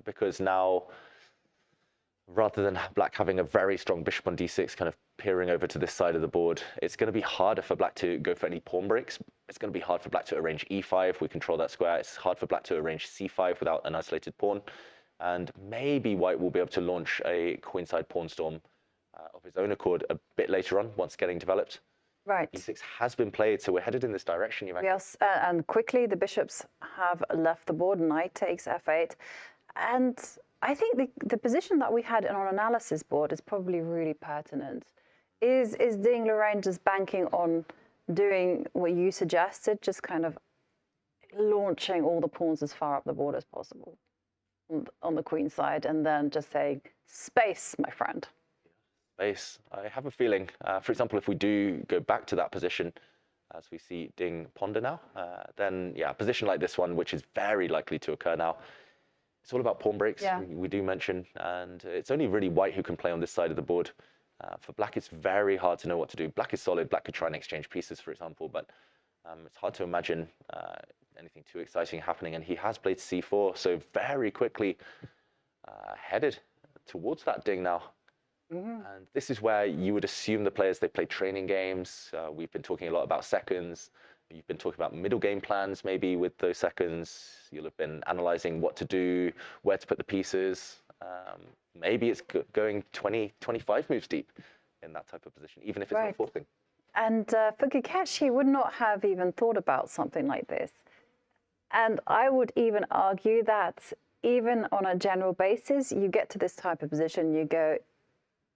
S11: because now, rather than black having a very strong bishop on d6 kind of peering over to this side of the board, it's going to be harder for black to go for any pawn breaks. It's going to be hard for black to arrange e5. We control that square. It's hard for black to arrange c5 without an isolated pawn. And maybe white will be able to launch a queenside pawn storm of his own accord a bit later on, once getting developed.
S10: Right.
S11: e6 has been played, so we're headed in this direction.
S10: Yes, and quickly the bishops have left the board. Knight takes f8. And I think the position that we had in our analysis board is probably really pertinent. Is Ding Liren just banking on doing what you suggested, just kind of launching all the pawns as far up the board as possible on the queen side, and then just saying, space, my friend?
S11: Space. I have a feeling, for example, if we do go back to that position, as we see Ding ponder now, then yeah, a position like this one, which is very likely to occur now, it's all about pawn breaks,
S10: yeah.
S11: we do mention, and it's only really white who can play on this side of the board. For black, it's very hard to know what to do. Black is solid. Black could try and exchange pieces, for example, but it's hard to imagine anything too exciting happening. And he has played c4, so very quickly headed towards that Ding now. Mm-hmm. And this is where you would assume the players, they play training games. We've been talking a lot about seconds. You've been talking about middle game plans, maybe with those seconds. You'll have been analyzing what to do, where to put the pieces. Maybe it's going 20, 25 moves deep in that type of position, even if it's not forcing.
S10: And for Gukesh, he would not have even thought about something like this. And I would even argue that even on a general basis, you get to this type of position, you go,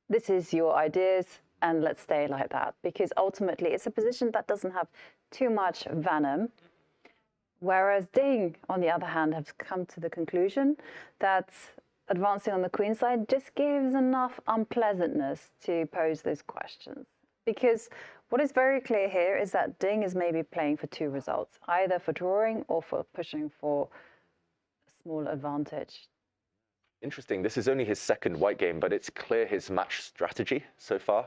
S10: this is your ideas, and let's stay like that. Because ultimately, it's a position that doesn't have too much venom. Whereas Ding, on the other hand, has come to the conclusion that advancing on the queen side just gives enough unpleasantness to pose those questions. Because what is very clear here is that Ding is maybe playing for two results, either for drawing or for pushing for a small advantage.
S11: Interesting. This is only his second white game, but it's clear his match strategy so far.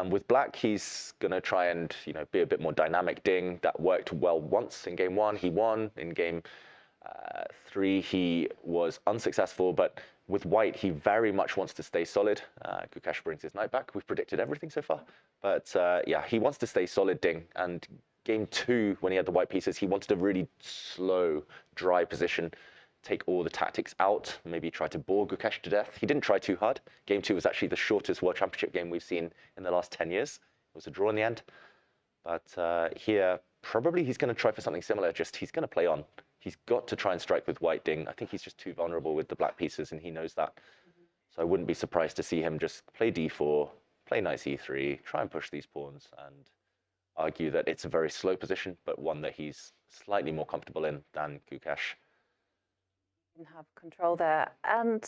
S11: With black, he's going to try and be a bit more dynamic. Ding, that worked well once in game one. He won. In game 3, he was unsuccessful. But with white, he very much wants to stay solid. Gukesh brings his knight back. We've predicted everything so far. But yeah, he wants to stay solid, Ding. And game 2, when he had the white pieces, he wanted a really slow, dry position. Take all the tactics out, maybe try to bore Gukesh to death. He didn't try too hard. Game 2 was actually the shortest World Championship game we've seen in the last 10 years. It was a draw in the end. But here, probably he's going to try for something similar, just he's going to play on. He's got to try and strike with white Ding. I think he's just too vulnerable with the black pieces, and he knows that. So I wouldn't be surprised to see him just play d4, play knight c3, try and push these pawns, and argue that it's a very slow position, but one that he's slightly more comfortable in than Gukesh.
S10: didn't have control there. And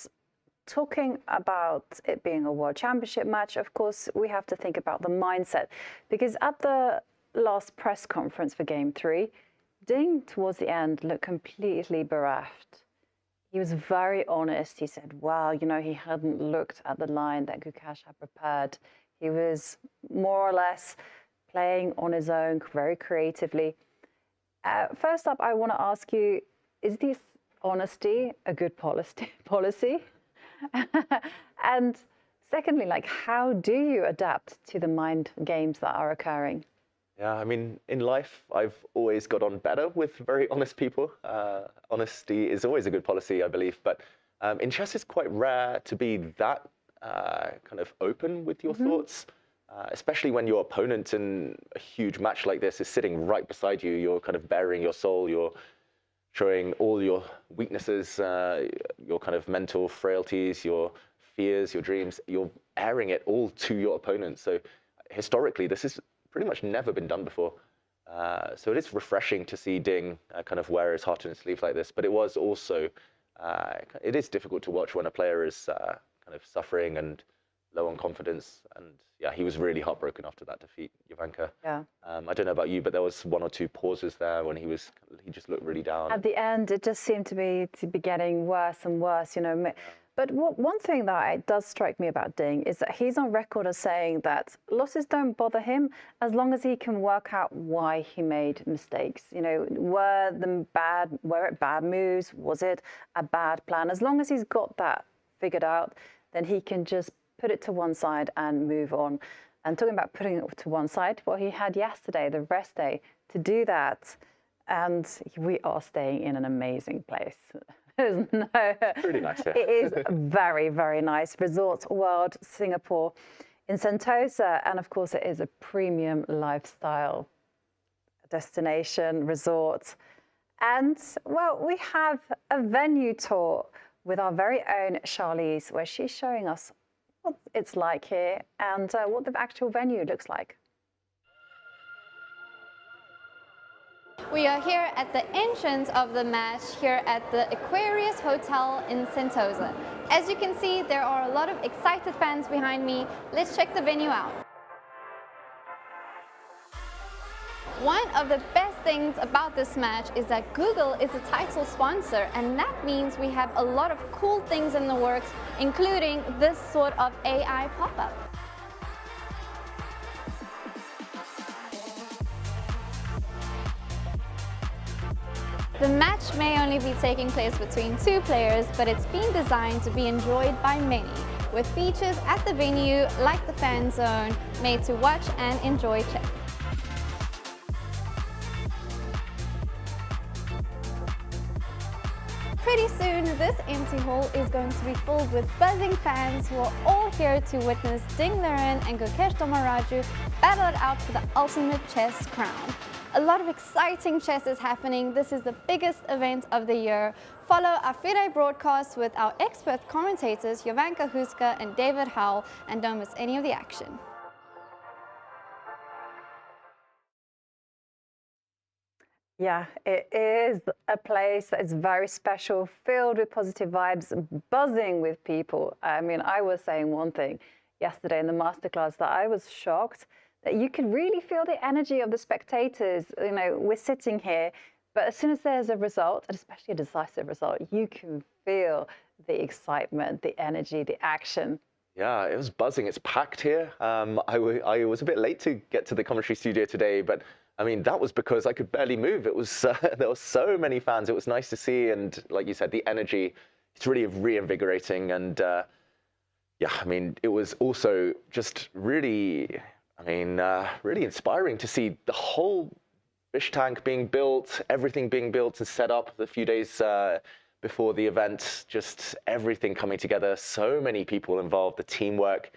S10: talking about it being a World Championship match, of course, we have to think about the mindset. Because at the last press conference for Game 3, Ding, towards the end, looked completely bereft. He was very honest. He said, wow, you know, he hadn't looked at the line that Gukesh had prepared. He was more or less playing on his own, very creatively. First up, I want to ask you, is this honesty a good policy? And secondly, like, how do you adapt to the mind games that are occurring?
S11: Yeah, I mean, in life, I've always got on better with very honest people. Honesty is always a good policy, I believe. But in chess, it's quite rare to be that kind of open with your thoughts, especially when your opponent in a huge match like this is sitting right beside you. You're kind of bearing your soul. You're showing all your weaknesses, your kind of mental frailties, your fears, your dreams. You're airing it all to your opponent. So historically, this is pretty much never been done before. So it is refreshing to see Ding kind of wear his heart on his sleeve like this. But it was also, it is difficult to watch when a player is kind of suffering and low on confidence. And yeah, he was really heartbroken after that defeat, Jovanka.
S10: Yeah.
S11: I don't know about you, but there was 1 or 2 pauses there when he just looked really down.
S10: At the end, it just seemed to be getting worse and worse, you know. But one thing that does strike me about Ding is that he's on record as saying that losses don't bother him as long as he can work out why he made mistakes. You know, were it bad moves? Was it a bad plan? As long as he's got that figured out, then he can just put it to one side and move on. And talking about putting it to one side, well, he had yesterday, the rest day, to do that. And we are staying in an amazing place.
S11: Pretty nice, yeah.
S10: It is very, very nice. Resorts World Singapore in Sentosa. And of course, it is a premium lifestyle destination, resort. And, well, we have a venue tour with our very own Charlize, where she's showing us what it's like here and what the actual venue looks like.
S9: We are here at the entrance of the match here at the Aquarius Hotel in Sentosa. As you can see, there are a lot of excited fans behind me. Let's check the venue out. One of the best things about this match is that Google is a title sponsor, and that means we have a lot of cool things in the works, including this sort of AI pop-up. The match may only be taking place between 2 players, but it's been designed to be enjoyed by many, with features at the venue like the fan zone, made to watch and enjoy chess. Pretty soon, this empty hall is going to be filled with buzzing fans who are all here to witness Ding Liren and Gukesh Dommaraju battle it out for the ultimate chess crown. A lot of exciting chess is happening. This is the biggest event of the year. Follow our FIDE broadcast with our expert commentators Jovanka Houska and David Howell, and don't miss any of the action.
S10: Yeah, it is a place that is very special, filled with positive vibes, buzzing with people. I mean, I was saying one thing yesterday in the masterclass that I was shocked that you could really feel the energy of the spectators. You know, we're sitting here, but as soon as there's a result, and especially a decisive result, you can feel the excitement, the energy, the action.
S11: Yeah, it was buzzing. It's packed here. I was a bit late to get to the commentary studio today, but I mean, that was because I could barely move. It was there were so many fans. It was nice to see, and like you said, the energy, it's really reinvigorating. And yeah, I mean, it was also just really, really inspiring to see the whole fish tank being built, everything being built and set up a few days before the event, just everything coming together. So many people involved, the teamwork,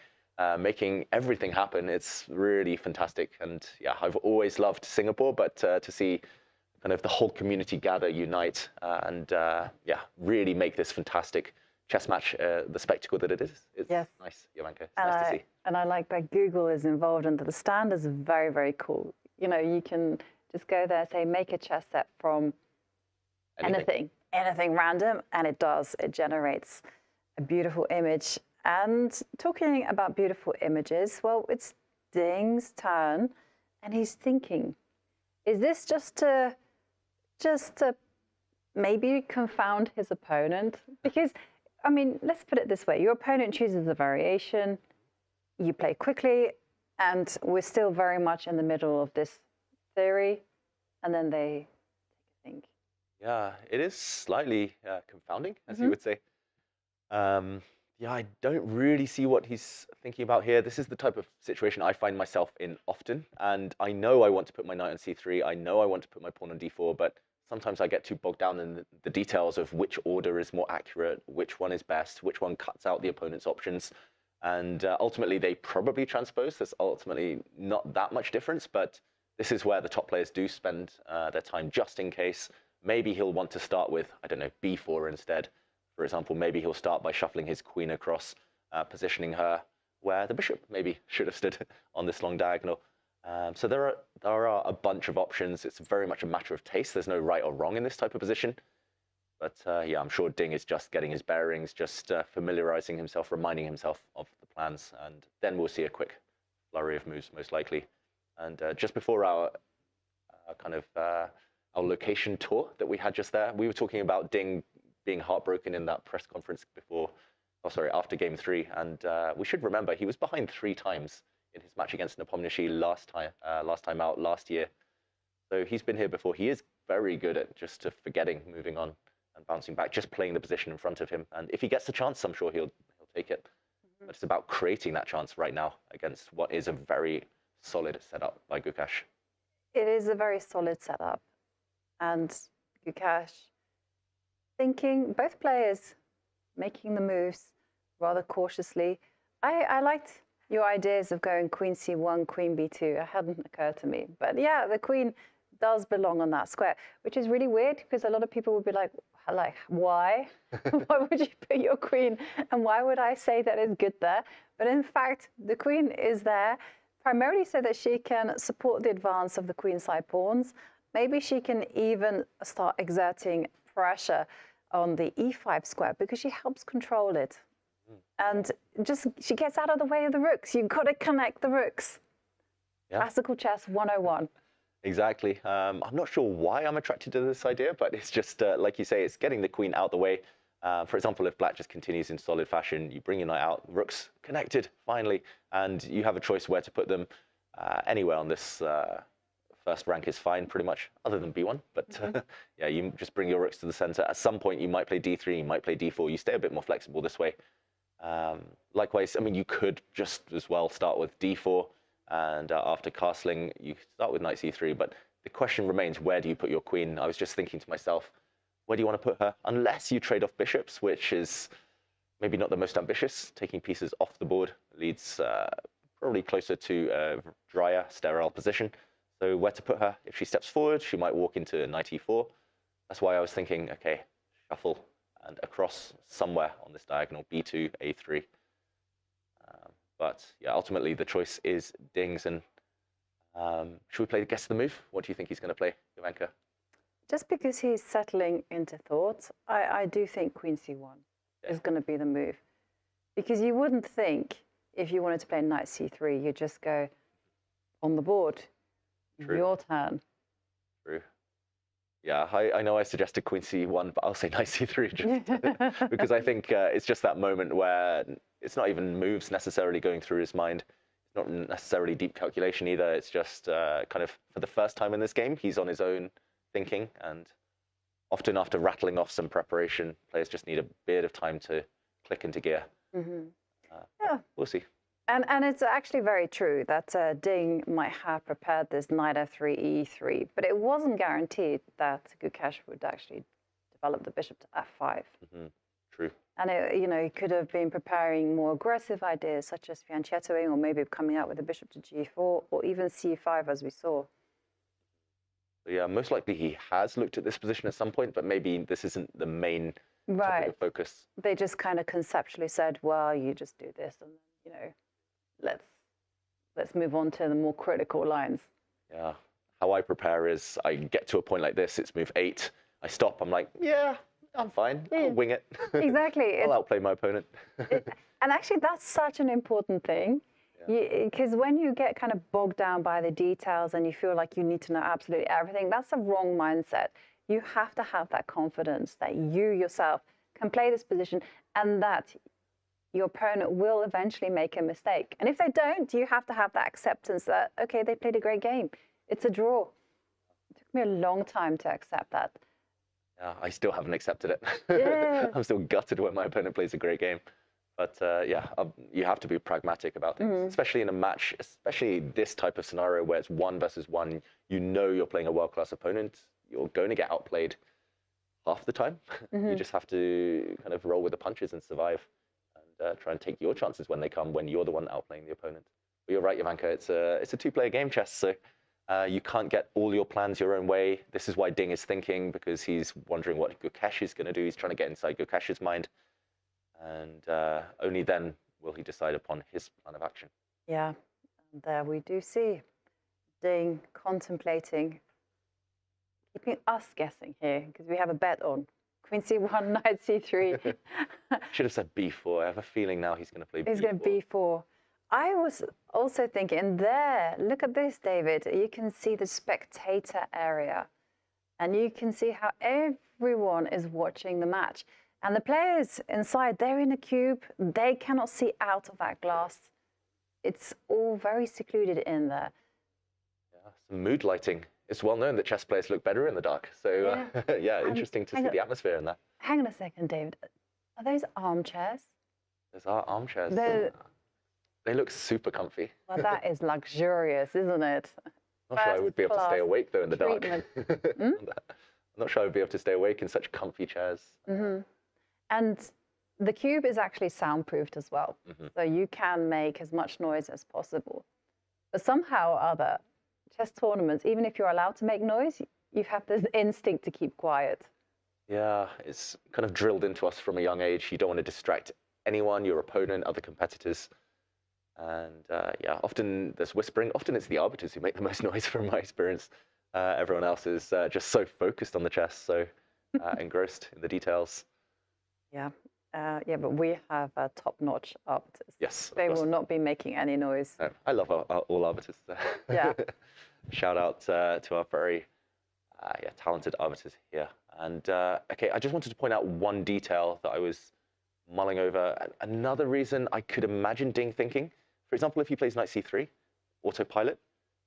S11: making everything happen. It's really fantastic. And yeah, I've always loved Singapore, but to see kind of the whole community gather, unite, and yeah, really make this fantastic chess match the spectacle that it is. It's nice, Jovanka. It's nice to see.
S10: And I like that Google is involved, and the stand is very, very cool. You know, you can just go there and say, make a chess set from anything. anything random, and it does. It generates a beautiful image. And talking about beautiful images, well, it's Ding's turn, and he's thinking, is this just to maybe confound his opponent? Because, I mean, let's put it this way. Your opponent chooses a variation, you play quickly, and we're still very much in the middle of this theory, and then they think.
S11: Yeah, it is slightly confounding, as you would say. Yeah, I don't really see what he's thinking about here. This is the type of situation I find myself in often, and I know I want to put my knight on c3, I know I want to put my pawn on d4, but sometimes I get too bogged down in the details of which order is more accurate, which one is best, which one cuts out the opponent's options, and ultimately they probably transpose. There's ultimately not that much difference, but this is where the top players do spend their time just in case. Maybe he'll want to start with, I don't know, b4 instead. For example, maybe he'll start by shuffling his queen across, positioning her where the bishop maybe should have stood on this long diagonal. So there are a bunch of options. It's very much a matter of taste. There's no right or wrong in this type of position. But yeah, I'm sure Ding is just getting his bearings, just familiarizing himself, reminding himself of the plans. And then we'll see a quick flurry of moves, most likely. And just before our our location tour that we had just there, we were talking about Ding being heartbroken in that press conference after game 3. And we should remember he was behind 3 times in his match against Nepomniachtchi last time out last year. So he's been here before. He is very good at just forgetting, moving on and bouncing back, just playing the position in front of him. And if he gets the chance, I'm sure he'll take it. But it's about creating that chance right now against what is a very solid setup by Gukesh.
S10: It is a very solid setup. And Gukesh thinking, both players making the moves rather cautiously. I liked your ideas of going queen c1, queen b2. It hadn't occurred to me. But yeah, the queen does belong on that square, which is really weird because a lot of people would be like why? Why would you put your queen? And why would I say that it's good there? But in fact, the queen is there primarily so that she can support the advance of the queenside pawns. Maybe she can even start exerting pressure on the e5 square because she helps control it. And just she gets out of the way of the rooks. You've got to connect the rooks. Yeah. Classical chess 101.
S11: Exactly. I'm not sure why I'm attracted to this idea, but it's just, like you say, it's getting the queen out the way. For example, if black just continues in solid fashion, you bring your knight out, rooks connected, finally, and you have a choice where to put them. Anywhere on this first rank is fine, pretty much, other than b1. But yeah, you just bring your rooks to the center. At some point, you might play d3, you might play d4. You stay a bit more flexible this way. Likewise, I mean, you could just as well start with d4, and after castling, you start with knight c3. But the question remains, where do you put your queen? I was just thinking to myself, where do you want to put her? Unless you trade off bishops, which is maybe not the most ambitious. Taking pieces off the board leads probably closer to a drier, sterile position. So where to put her? If she steps forward, she might walk into knight e4. That's why I was thinking, okay, shuffle and across somewhere on this diagonal, b2, a3. But yeah, ultimately the choice is Ding's. And should we play guess the move? What do you think he's going to play, Jovanka?
S10: Just because he's settling into thoughts, I do think queen c1 is going to be the move. Because you wouldn't think, if you wanted to play knight c3, you'd just go on the board. True. Your turn.
S11: True. Yeah, I know I suggested queen c1, but I'll say knight c3 just because I think it's just that moment where it's not even moves necessarily going through his mind. It's not necessarily deep calculation either. It's just kind of for the first time in this game, he's on his own thinking. And often after rattling off some preparation, players just need a bit of time to click into gear. Yeah. We'll see.
S10: And it's actually very true that Ding might have prepared this knight f3, e3, but it wasn't guaranteed that Gukesh would actually develop the bishop to f5.
S11: True.
S10: And he could have been preparing more aggressive ideas, such as fianchettoing, or maybe coming out with the bishop to g4, or even c5, as we saw.
S11: Yeah, most likely he has looked at this position at some point, but maybe this isn't the main topic of focus.
S10: They just kind of conceptually said, well, you just do this, and let's move on to the more critical lines.
S11: Yeah, how I prepare is I get to a point like this, it's move 8, I stop, I'm like, yeah, I'm fine. I'll wing it.
S10: Exactly.
S11: I'll outplay my opponent.
S10: And actually, that's such an important thing. Because when you get kind of bogged down by the details and you feel like you need to know absolutely everything, that's a wrong mindset. You have to have that confidence that you yourself can play this position and that your opponent will eventually make a mistake. And if they don't, you have to have that acceptance that, okay, they played a great game. It's a draw. It took me a long time to accept that.
S11: Yeah, I still haven't accepted it.
S10: Yeah.
S11: I'm still gutted when my opponent plays a great game. But yeah, you have to be pragmatic about things, especially in a match, especially this type of scenario where it's 1 versus 1. You know you're playing a world-class opponent. You're going to get outplayed half the time. You just have to kind of roll with the punches and survive and try and take your chances when they come, when you're the one outplaying the opponent. But you're right, Jovanka, it's a two-player game, chess, so you can't get all your plans your own way. This is why Ding is thinking, because he's wondering what Gukesh is going to do. He's trying to get inside Gukesh's mind. And only then will he decide upon his plan of action.
S10: Yeah, and there we do see Ding contemplating, keeping us guessing here, because we have a bet on Queen C1, Knight C3.
S11: Should have said B4. I have a feeling now he's going to play B4.
S10: He's going to B4. I was also thinking, there, look at this, David. You can see the spectator area, and you can see how everyone is watching the match. And the players inside, they're in a cube. They cannot see out of that glass. It's all very secluded in there.
S11: Yeah, some mood lighting. It's well known that chess players look better in the dark. So yeah, interesting to see the atmosphere in that.
S10: Hang on a second, David. Are those armchairs?
S11: Those are armchairs. They look super comfy.
S10: Well, that is luxurious, isn't it?
S11: I'm not sure I would be able to stay awake, though, in the dark. I'm not sure I would be able to stay awake in such comfy chairs.
S10: And the cube is actually soundproofed as well. So you can make as much noise as possible. But somehow or other, chess tournaments, even if you're allowed to make noise, you have this instinct to keep quiet.
S11: Yeah, it's kind of drilled into us from a young age. You don't want to distract anyone, your opponent, other competitors. And yeah, often there's whispering. Often it's the arbiters who make the most noise from my experience. Everyone else is just so focused on the chess, so engrossed in the details.
S10: Yeah, yeah, but we have top-notch arbiters.
S11: Yes,
S10: they will not be making any noise.
S11: No, I love all arbiters.
S10: Yeah.
S11: Shout out to our very talented arbiters here. And okay, I just wanted to point out one detail that I was mulling over. Another reason I could imagine Ding thinking, for example, if he plays Knight C3, autopilot,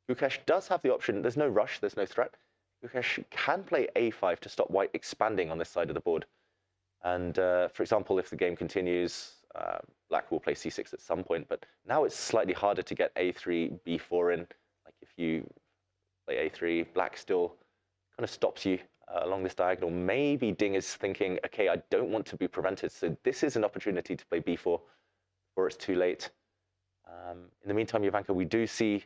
S11: Gukesh does have the option. There's no rush. There's no threat. Gukesh can play A5 to stop white expanding on this side of the board. And for example, if the game continues, black will play C6 at some point, but now it's slightly harder to get A3, B4 in. Like if you play A3, black still kind of stops you along this diagonal. Maybe Ding is thinking, okay, I don't want to be prevented, so this is an opportunity to play B4 before it's too late. In the meantime, Jovanka, we do see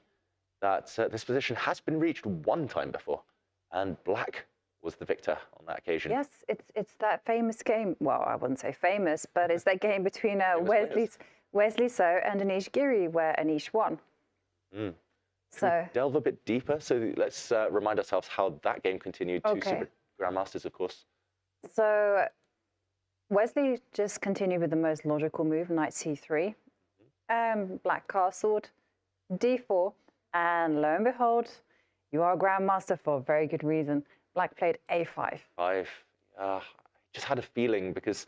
S11: that this position has been reached one time before, and black was the victor on that occasion.
S10: Yes, it's that famous game. Well, I wouldn't say famous, but it's that game between Wesley So and Anish Giri, where Anish won. So
S11: delve a bit deeper. So let's remind ourselves how that game continued. Two super grandmasters, of course.
S10: So Wesley just continued with the most logical move, Knight C3. Black castled, D4, and lo and behold, you are a grandmaster for a very good reason. Black played A5.
S11: Just had a feeling, because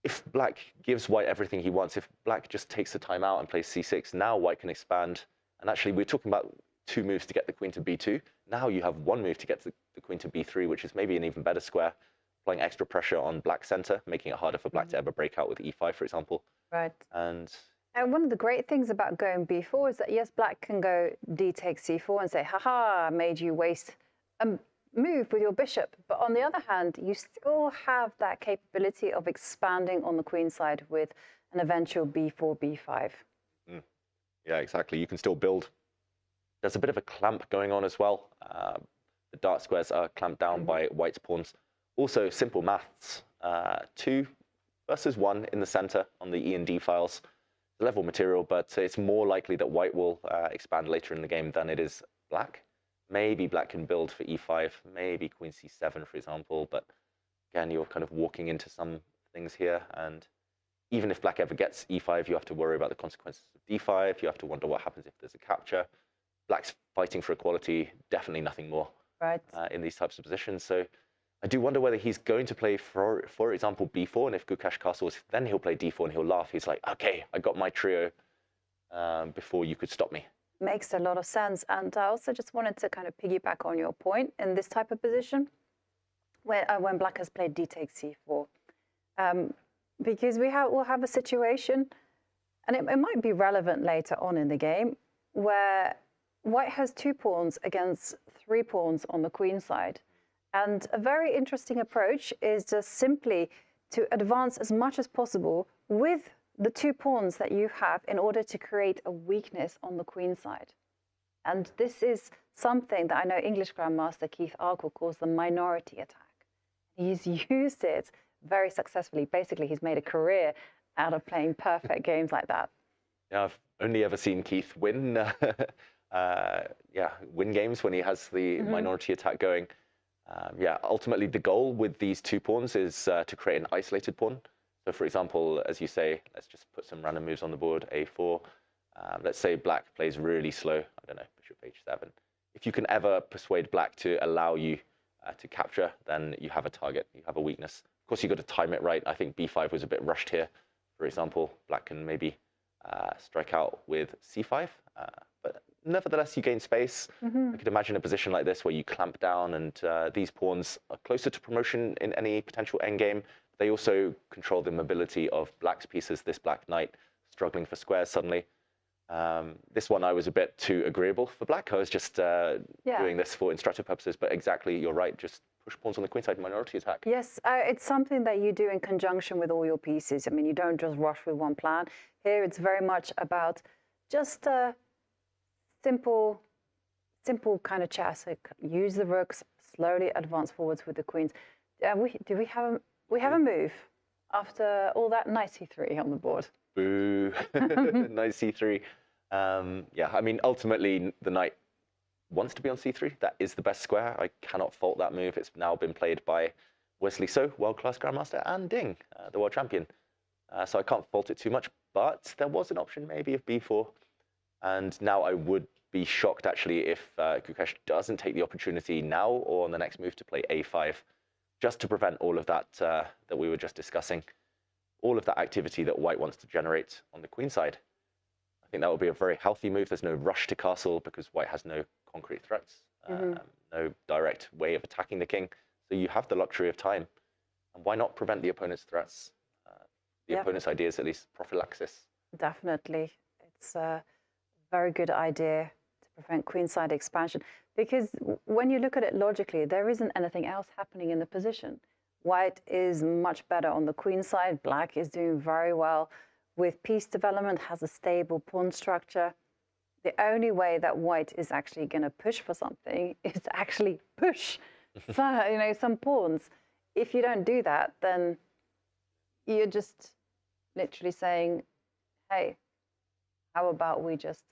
S11: if black gives white everything he wants, if black just takes the time out and plays C6, now white can expand. And actually, we're talking about 2 moves to get the queen to B2. Now you have 1 move to get the queen to B3, which is maybe an even better square, applying extra pressure on black's center, making it harder for black to ever break out with E5, for example.
S10: Right.
S11: And
S10: one of the great things about going B4 is that, yes, black can go D takes C4 and say, haha, I made you waste a move with your bishop. But on the other hand, you still have that capability of expanding on the queen side with an eventual B4, B5.
S11: Yeah, exactly. You can still build. There's a bit of a clamp going on as well. The dark squares are clamped down by white's pawns. Also, simple maths. 2 versus 1 in the center on the E and D files. Level material, but it's more likely that white will expand later in the game than it is black. Maybe black can build for E5, maybe queen C7, for example, but Again, you're kind of walking into some things here, and even if black ever gets e5, you have to worry about the consequences of d5. You have to wonder what happens if there's a capture. Black's fighting for equality, definitely nothing more in these types of positions. So I do wonder whether he's going to play, for example, b4, and if Gukesh castles, then he'll play d4 and he'll laugh. He's like, okay, I got my trio before you could stop me.
S10: Makes a lot of sense. And I also just wanted to kind of piggyback on your point in this type of position, where when black has played d takes c4. Because we'll have a situation, and it might be relevant later on in the game, where white has 2 pawns against 3 pawns on the queen side. And a very interesting approach is just simply to advance as much as possible with the 2 pawns that you have in order to create a weakness on the queen side. And this is something that I know English Grandmaster Keith Arkle calls the minority attack. He's used it very successfully. Basically, he's made a career out of playing perfect games like that.
S11: Yeah, I've only ever seen Keith win, win games when he has the minority attack going. Ultimately, the goal with these 2 pawns is to create an isolated pawn. So, for example, as you say, let's just put some random moves on the board, a4. Let's say black plays really slow, I don't know, bishop h7. If you can ever persuade black to allow you to capture, then you have a target, you have a weakness. Of course, you've got to time it right. I think b5 was a bit rushed here. For example, black can maybe strike out with c5, but nevertheless, you gain space. I could imagine a position like this where you clamp down, and these pawns are closer to promotion in any potential endgame. They also control the mobility of black's pieces. This black knight struggling for squares suddenly. This one I was a bit too agreeable for black. I was just doing this for instructive purposes, but exactly, you're right, just push pawns on the queen side, minority attack.
S10: Yes, it's something that you do in conjunction with all your pieces. I mean, you don't just rush with one plan. Here, it's very much about just simple kind of chess. So use the rooks, slowly advance forwards with the queens. We have a move after all that knight c3 on the board.
S11: Boo, knight c3. I mean, ultimately, the knight wants to be on c3. That is the best square. I cannot fault that move. It's now been played by Wesley So, world-class Grandmaster, and Ding, the world champion. So I can't fault it too much, but there was an option maybe of b4. And now I would be shocked, actually, if Gukesh doesn't take the opportunity now or on the next move to play a5, just to prevent all of that that we were just discussing, all of that activity that white wants to generate on the queen side. I think that would be a very healthy move. There's no rush to castle because white has no concrete threats, no direct way of attacking the king. So you have the luxury of time. And why not prevent the opponent's threats? The opponent's ideas, at least prophylaxis.
S10: Definitely. It's a very good idea to prevent queenside expansion, because when you look at it logically, there isn't anything else happening in the position. White is much better on the queen side. Black is doing very well with piece development, has a stable pawn structure. The only way that white is actually going to push for something is to actually push some pawns. If you don't do that, then you're just literally saying, hey, how about we just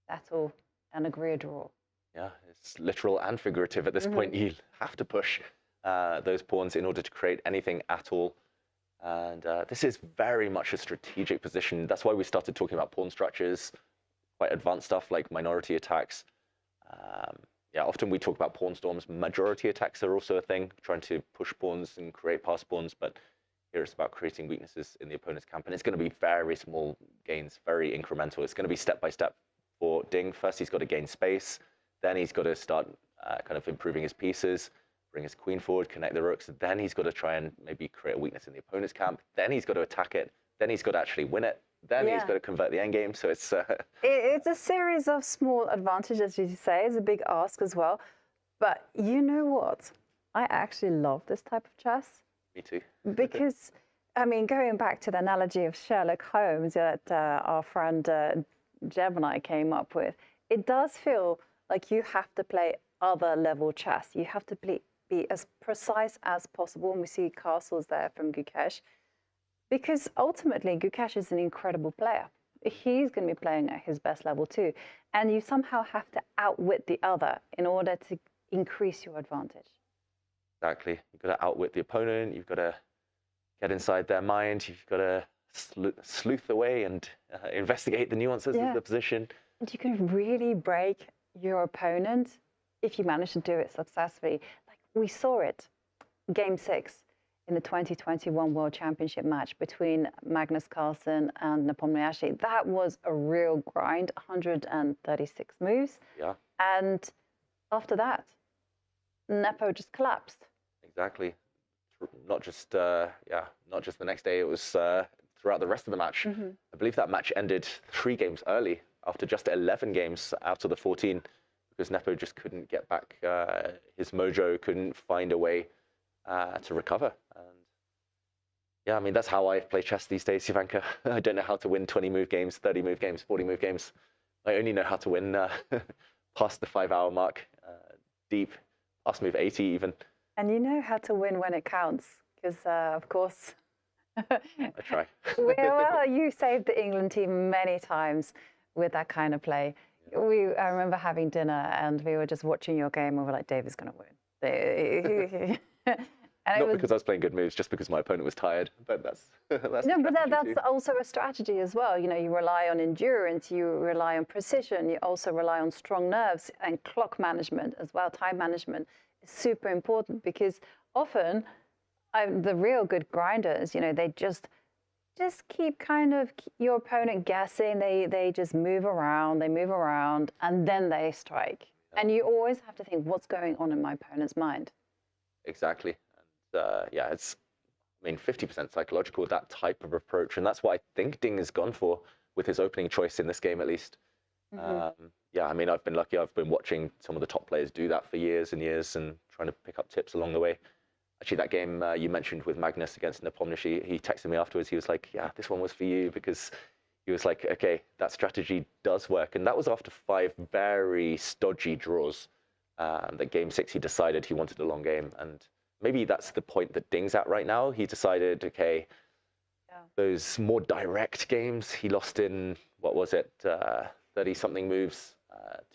S10: settle and agree a draw?
S11: Yeah, it's literal and figurative at this point. You have to push those pawns in order to create anything at all. And this is very much a strategic position. That's why we started talking about pawn structures, quite advanced stuff like minority attacks. Often we talk about pawn storms. Majority attacks are also a thing, trying to push pawns and create pass pawns. But here it's about creating weaknesses in the opponent's camp. And it's going to be very small gains, very incremental. It's going to be step by step for Ding. First, he's got to gain space. Then he's got to start kind of improving his pieces, bring his queen forward, connect the rooks. Then he's got to try and maybe create a weakness in the opponent's camp. Then he's got to attack it. Then he's got to actually win it. Then he's got to convert the endgame. So it's...
S10: It's a series of small advantages, as you say. It's a big ask as well. But you know what? I actually love this type of chess.
S11: Me too.
S10: Because, I mean, going back to the analogy of Sherlock Holmes that our friend Jeb and I came up with, it does feel like you have to play other level chess. You have to be as precise as possible. And we see castles there from Gukesh. Because ultimately, Gukesh is an incredible player. He's going to be playing at his best level too. And you somehow have to outwit the other in order to increase your advantage.
S11: Exactly. You've got to outwit the opponent. You've got to get inside their mind. You've got to sleuth away and investigate the nuances of the position.
S10: And you can really break your opponent if you manage to do it successfully. Like we saw it, Game 6 in the 2021 World Championship match between Magnus Carlsen and Dommaraju. That was a real grind, 136 moves.
S11: Yeah.
S10: And after that, Nepo just collapsed.
S11: Exactly. Not just not just the next day. It was throughout the rest of the match. I believe that match ended 3 games early after just 11 games out of the 14, because Nepo just couldn't get back his mojo, couldn't find a way to recover. And yeah, I mean, that's how I play chess these days, Jovanka. I don't know how to win 20-move games, 30-move games, 40-move games. I only know how to win past the 5-hour mark, deep, past move 80 even.
S10: And you know how to win when it counts, because of course...
S11: I try.
S10: Well, you saved the England team many times with that kind of play. I remember having dinner and we were just watching your game and we were like, David's going to win.
S11: Not because I was playing good moves, just because my opponent was tired. But that's
S10: that's also a strategy as well. You know, you rely on endurance, you rely on precision, you also rely on strong nerves and clock management as well. Time management is super important because often the real good grinders, you know, they just keep kind of your opponent guessing. They just move around, and then they strike. Yeah. And you always have to think, what's going on in my opponent's mind?
S11: Exactly. And yeah, it's, I mean, 50% psychological, that type of approach. And that's what I think Ding has gone for with his opening choice in this game, at least. Yeah, I mean, I've been lucky. I've been watching some of the top players do that for years and years and trying to pick up tips along the way. Actually, that game you mentioned with Magnus against Nepomniachtchi, he texted me afterwards. He was like, yeah, this one was for you, because he was like, okay, that strategy does work. And that was after 5 very stodgy draws. That Game 6, he decided he wanted a long game. And maybe that's the point that Ding's at right now. He decided, okay, those more direct games, he lost in, what was it, 30-something moves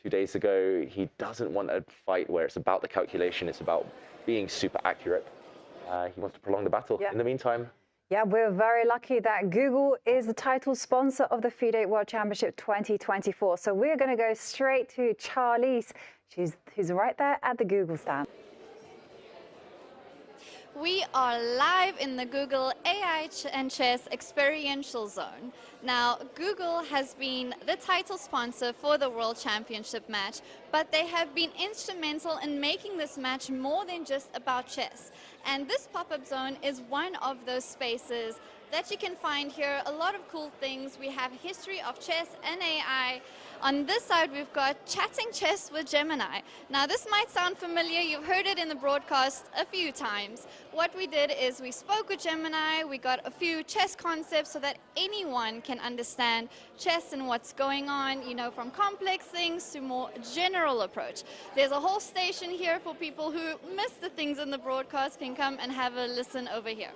S11: 2 days ago. He doesn't want a fight where it's about the calculation, it's about being super accurate. He wants to prolong the battle. In the meantime...
S10: Yeah, we're very lucky that Google is the title sponsor of the FIDE World Championship 2024. So we're going to go straight to Charlize, who's right there at the Google stand.
S9: We are live in the Google AI and Chess Experiential Zone. Now, Google has been the title sponsor for the World Championship match, but they have been instrumental in making this match more than just about chess. And this pop-up zone is one of those spaces that you can find here. A lot of cool things. We have history of chess and AI. On this side, we've got Chatting Chess with Gemini. Now, this might sound familiar. You've heard it in the broadcast a few times. What we did is we spoke with Gemini. We got a few chess concepts so that anyone can understand chess and what's going on, you know, from complex things to more general approach. There's a whole station here for people who miss the things in the broadcast can come and have a listen over here.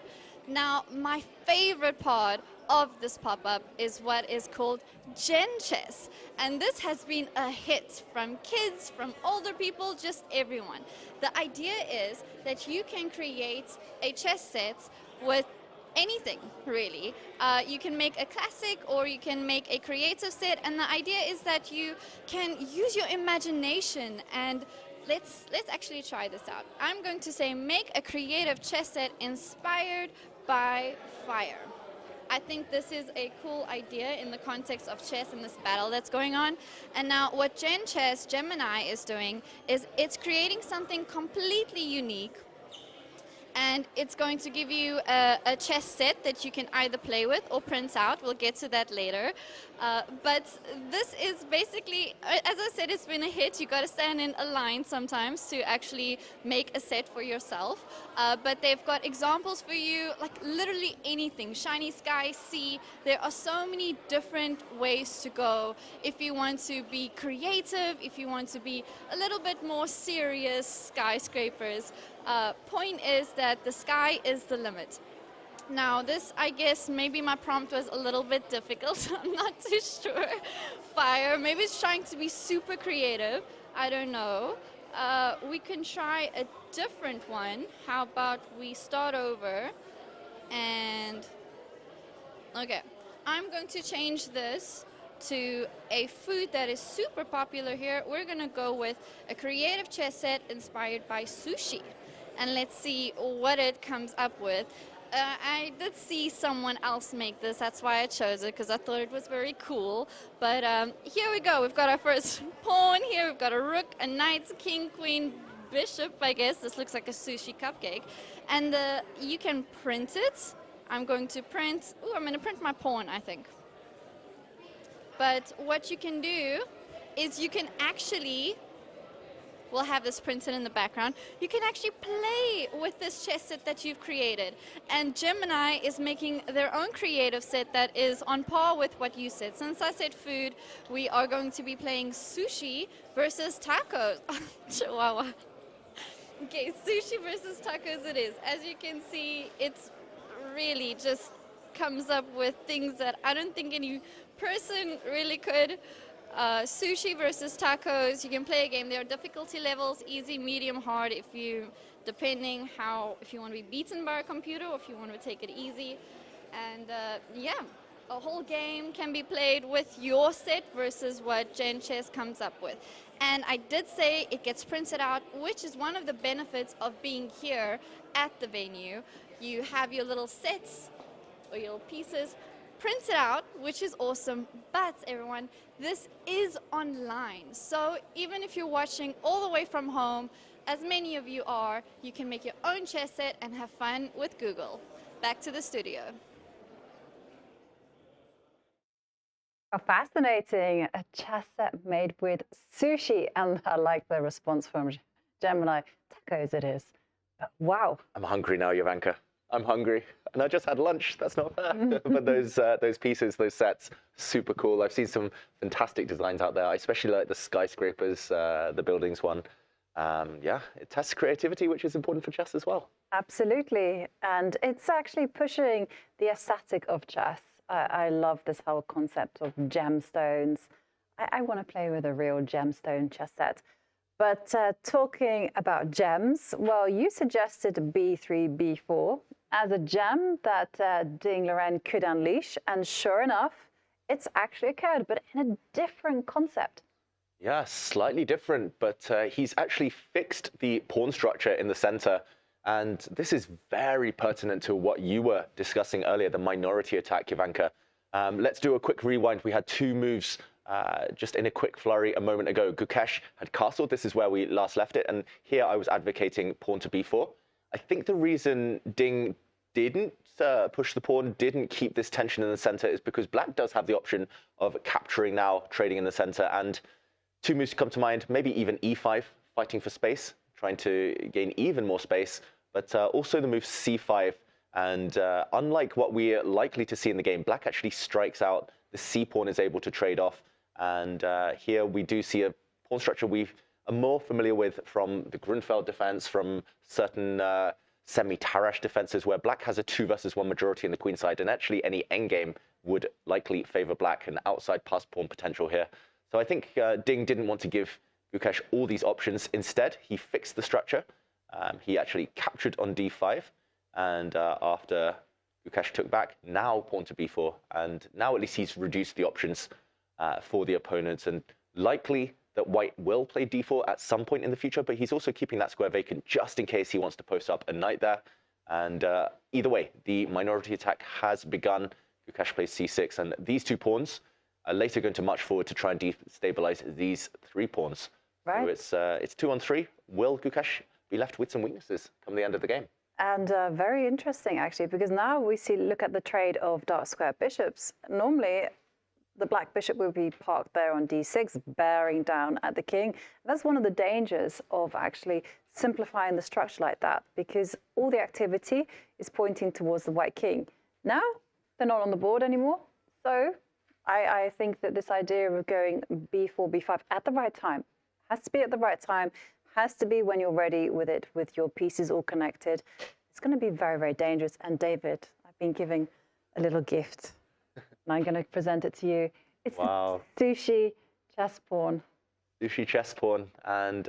S9: Now, my favorite part of this pop-up is what is called Gen Chess. And this has been a hit from kids, from older people, just everyone. The idea is that you can create a chess set with anything, really. You can make a classic or you can make a creative set, and the idea is that you can use your imagination. And let's actually try this out. I'm going to say make a creative chess set inspired by fire. I think this is a cool idea in the context of chess and this battle that's going on. And now what Gen Chess Gemini is doing is it's creating something completely unique. And it's going to give you a chess set that you can either play with or print out. We'll get to that later. But this is basically, as I said, it's been a hit. You got to stand in a line sometimes to actually make a set for yourself. But they've got examples for you, like literally anything. Shiny sky, sea. There are so many different ways to go. If you want to be creative, if you want to be a little bit more serious, skyscrapers. Point is that the sky is the limit. Now this, I guess, maybe my prompt was a little bit difficult. I'm not too sure. Fire, maybe it's trying to be super creative. I don't know. We can try a different one. How about we start over and, okay, I'm going to change this to a food that is super popular here. We're gonna go with a creative chess set inspired by sushi. And let's see what it comes up with. I did see someone else make this, that's why I chose it, because I thought it was very cool. But here we go, we've got our first pawn here, we've got a rook, a knight, king, queen, bishop, I guess. This looks like a sushi cupcake. And you can print it. I'm going to print my pawn, I think. But what you can do is you can actually, we'll have this printed in the background, you can actually play with this chess set that you've created. And Gemini is making their own creative set that is on par with what you said. Since I said food, we are going to be playing sushi versus tacos. Chihuahua. Okay, sushi versus tacos it is. As you can see, it's really just comes up with things that I don't think any person really could. Sushi versus tacos, you can play a game. There are difficulty levels, easy, medium, hard, if you want to be beaten by a computer or if you want to take it easy. And yeah, a whole game can be played with your set versus what Gen Chess comes up with. And I did say it gets printed out, which is one of the benefits of being here at the venue. You have your little sets or your little pieces printed out, which is awesome. But everyone, this is online. So even if you're watching all the way from home, as many of you are, you can make your own chess set and have fun with Google. Back to the studio.
S10: Fascinating, a chess set made with sushi, and I like the response from Gemini. Tacos it is. But wow.
S11: I'm hungry now, Jovanka. I'm hungry, and I just had lunch. That's not fair. But those pieces, those sets, super cool. I've seen some fantastic designs out there. I especially like the skyscrapers, the buildings one. Yeah, it tests creativity, which is important for chess as well.
S10: Absolutely, and it's actually pushing the aesthetic of chess. I love this whole concept of gemstones. I want to play with a real gemstone chess set. But talking about gems, well, you suggested B3, B4 as a gem that Ding Liren could unleash. And sure enough, it's actually occurred, but in a different concept.
S11: Yeah, slightly different, but he's actually fixed the pawn structure in the center. And this is very pertinent to what you were discussing earlier, the minority attack, Jovanka. Let's do a quick rewind. We had two moves just in a quick flurry a moment ago. Gukesh had castled. This is where we last left it. And here I was advocating pawn to b4. I think the reason Ding didn't push the pawn, didn't keep this tension in the center, is because black does have the option of capturing now, trading in the center. And two moves come to mind, maybe even e5, fighting for space, trying to gain even more space, but also the move c5. And unlike what we're likely to see in the game, black actually strikes out. The c-pawn is able to trade off. And here we do see a pawn structure we are more familiar with from the Grunfeld defense, from certain semi-Tarrasch defenses, where black has a 2 versus 1 majority in the queen side. And actually any endgame would likely favor black, an outside pass pawn potential here. So I think Ding didn't want to give Gukesh all these options. Instead, he fixed the structure. He actually captured on d5. And after Gukesh took back, now pawn to b4. And now at least he's reduced the options for the opponents. And likely that white will play d4 at some point in the future, but he's also keeping that square vacant just in case he wants to post up a knight there. And either way, the minority attack has begun. Gukesh plays c6. And these two pawns are later going to march forward to try and destabilize these 3 pawns.
S10: Right.
S11: So it's 2-on-3. Will Gukesh be left with some weaknesses come the end of the game?
S10: And very interesting, actually, because now we look at the trade of dark square bishops. Normally, the black bishop will be parked there on d6, bearing down at the king. That's one of the dangers of actually simplifying the structure like that, because all the activity is pointing towards the white king. Now, they're not on the board anymore. So I think that this idea of going b4, b5 at the right time, has to be at the right time, has to be when you're ready with it, with your pieces all connected. It's going to be very, very dangerous. And David, I've been giving a little gift, and I'm going to present it to you. It's
S11: wow.
S10: a sushi chess pawn.
S11: Sushi chess pawn. And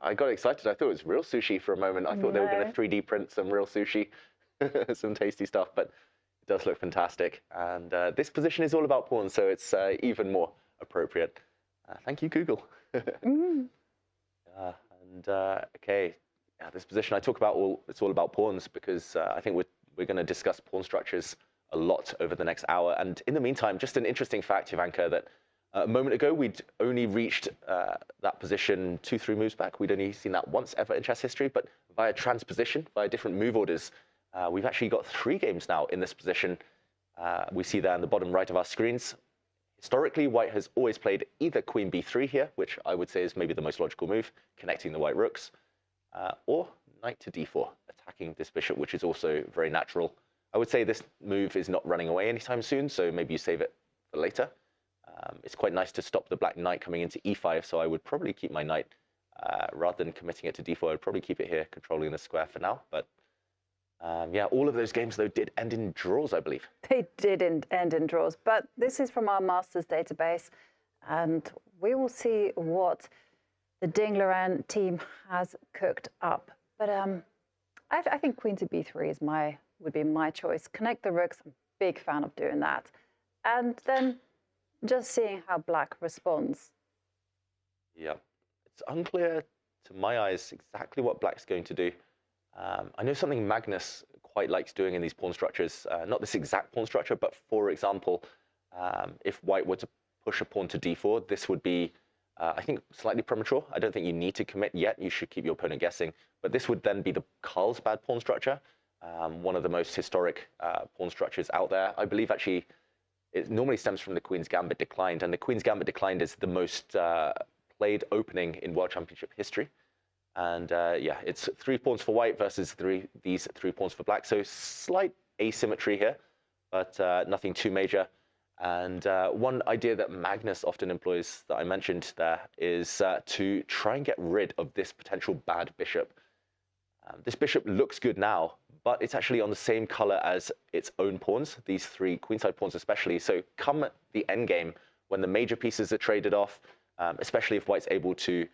S11: I got excited. I thought it was real sushi for a moment. I thought they were going to 3D print some real sushi, some tasty stuff, but it does look fantastic. And this position is all about pawns, so it's even more appropriate. Thank you, Google. Okay, this position I talk about, it's all about pawns because I think we're going to discuss pawn structures a lot over the next hour. And in the meantime, just an interesting fact, Jovanka, that a moment ago, we'd only reached that position 2-3 moves back. We'd only seen that once ever in chess history, but via transposition, via different move orders, we've actually got 3 games now in this position. We see there in the bottom right of our screens. Historically, white has always played either queen b3 here, which I would say is maybe the most logical move, connecting the white rooks, or knight to d4, attacking this bishop, which is also very natural. I would say this move is not running away anytime soon, so maybe you save it for later. It's quite nice to stop the black knight coming into e5, so I would probably keep my knight, rather than committing it to d4, I would probably keep it here, controlling the square for now. But yeah, all of those games, though, did end in draws, I believe.
S10: They did end in draws, but this is from our Masters database, and we will see what the Ding Liren team has cooked up. But I think queen to b3 would be my choice. Connect the rooks, I'm a big fan of doing that. And then just seeing how black responds.
S11: Yeah, it's unclear to my eyes exactly what black's going to do. I know something Magnus quite likes doing in these pawn structures, not this exact pawn structure, but for example, if white were to push a pawn to d4, this would be, I think, slightly premature. I don't think you need to commit yet. You should keep your opponent guessing. But this would then be the Carlsbad pawn structure, one of the most historic pawn structures out there. I believe actually it normally stems from the Queen's Gambit Declined, and the Queen's Gambit Declined is the most played opening in World Championship history. And yeah, it's 3 pawns for white versus these 3 pawns for black. So slight asymmetry here, but nothing too major. And one idea that Magnus often employs that I mentioned there is to try and get rid of this potential bad bishop. This bishop looks good now, but it's actually on the same color as its own pawns, these 3 queenside pawns especially. So come the endgame, when the major pieces are traded off, especially if white's able to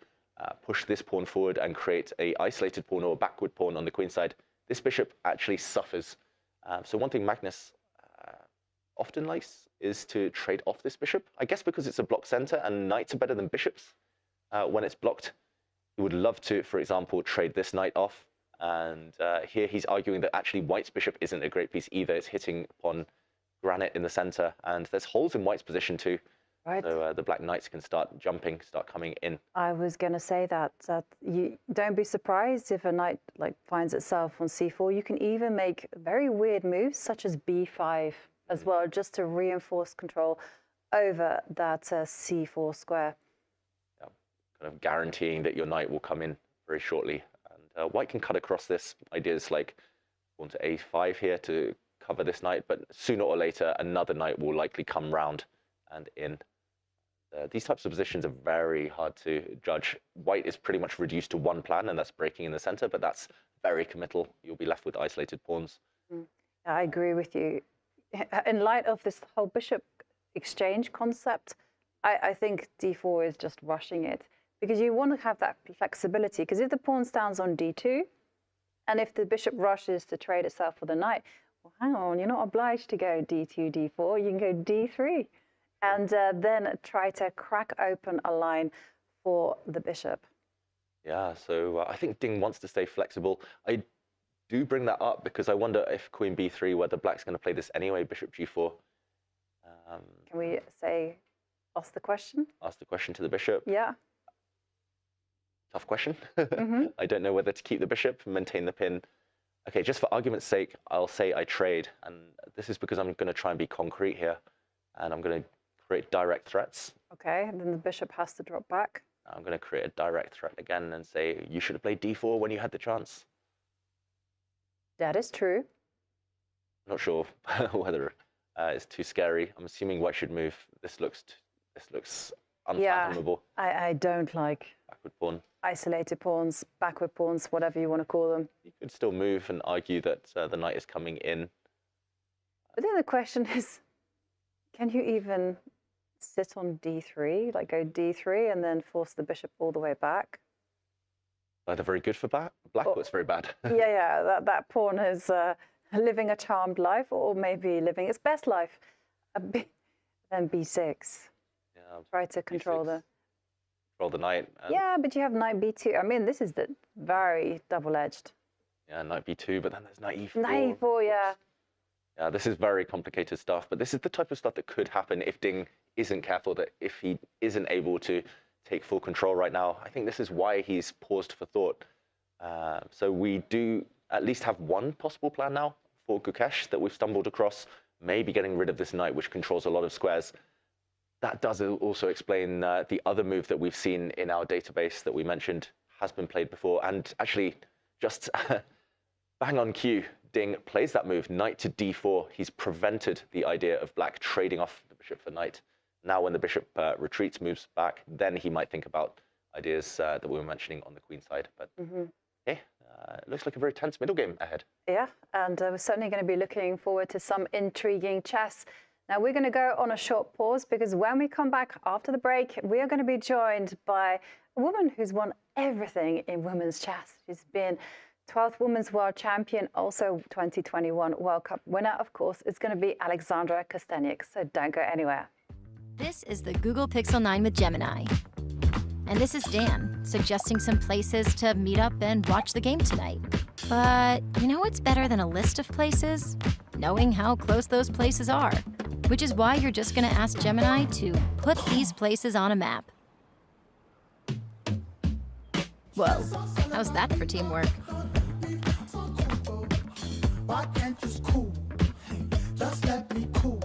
S11: push this pawn forward and create a isolated pawn or a backward pawn on the queenside, this bishop actually suffers. So one thing Magnus often likes is to trade off this bishop. I guess because it's a block center and knights are better than bishops when it's blocked. He would love to, for example, trade this knight off. And here he's arguing that actually white's bishop isn't a great piece either. It's hitting upon granite in the center, and there's holes in white's position too. Right. So the black knights can start jumping, start coming in.
S10: I was going to say that you don't be surprised if a knight finds itself on c4. You can even make very weird moves such as b5 as well, just to reinforce control over that c4 square.
S11: Yeah, kind of guaranteeing that your knight will come in very shortly. And white can cut across this. Ideas like pawn to a5 here to cover this knight, but sooner or later another knight will likely come round and in. These types of positions are very hard to judge. White is pretty much reduced to one plan, and that's breaking in the center, but that's very committal. You'll be left with isolated pawns.
S10: I agree with you. In light of this whole bishop exchange concept, I think d4 is just rushing it, because you want to have that flexibility, because if the pawn stands on d2, and if the bishop rushes to trade itself for the knight, well, hang on, you're not obliged to go d2, d4, you can go d3. And then try to crack open a line for the bishop.
S11: Yeah, so I think Ding wants to stay flexible. I do bring that up because I wonder if queen b3, whether black's going to play this anyway, bishop g4.
S10: Can we say, ask the question?
S11: Ask the question to the bishop.
S10: Yeah.
S11: Tough question. I don't know whether to keep the bishop and maintain the pin. Okay, just for argument's sake, I'll say I trade. And this is because I'm going to try and be concrete here. And I'm going to create direct threats.
S10: Okay, and then the bishop has to drop back.
S11: I'm going to create a direct threat again and say, you should have played d4 when you had the chance.
S10: That is true.
S11: I'm not sure whether it's too scary. I'm assuming white should move. This looks unfathomable.
S10: Yeah, I don't like
S11: backward pawn.
S10: Isolated pawns, backward pawns, whatever you want to call them.
S11: You could still move and argue that the knight is coming in.
S10: But then the question is, can you even sit on d3, like go d3 and then force the bishop all the way back?
S11: Either very good for black or it's very bad.
S10: Yeah, that pawn is living a charmed life, or maybe living its best life. Then b6.
S11: Yeah,
S10: try to control
S11: B6. Control the knight.
S10: Yeah, but you have knight b2. I mean, this is the very double-edged.
S11: Yeah, knight b2, but then there's knight e4.
S10: Knight e4, yeah.
S11: Yeah, this is very complicated stuff, but this is the type of stuff that could happen if Ding isn't careful, that if he isn't able to take full control right now. I think this is why he's paused for thought. So we do at least have one possible plan now for Gukesh that we've stumbled across, maybe getting rid of this knight, which controls a lot of squares. That does also explain the other move that we've seen in our database that we mentioned has been played before. And actually, just bang on cue, Ding plays that move, knight to d4. He's prevented the idea of black trading off the bishop for knight. Now when the bishop retreats, moves back, then he might think about ideas that we were mentioning on the queen side. But it looks like a very tense middle game ahead.
S10: Yeah, and we're certainly going to be looking forward to some intriguing chess. Now we're going to go on a short pause, because when we come back after the break, we are going to be joined by a woman who's won everything in women's chess. She's been 12th Women's World Champion, also 2021 World Cup winner, of course. It's going to be Alexandra Kosteniuk, so don't go anywhere.
S14: This is the Google Pixel 9 with Gemini. And this is Dan, suggesting some places to meet up and watch the game tonight. But you know what's better than a list of places? Knowing how close those places are. Which is why you're just gonna ask Gemini to put these places on a map. Whoa, how's that for teamwork?
S15: Why can't you just cool? Just let me cool.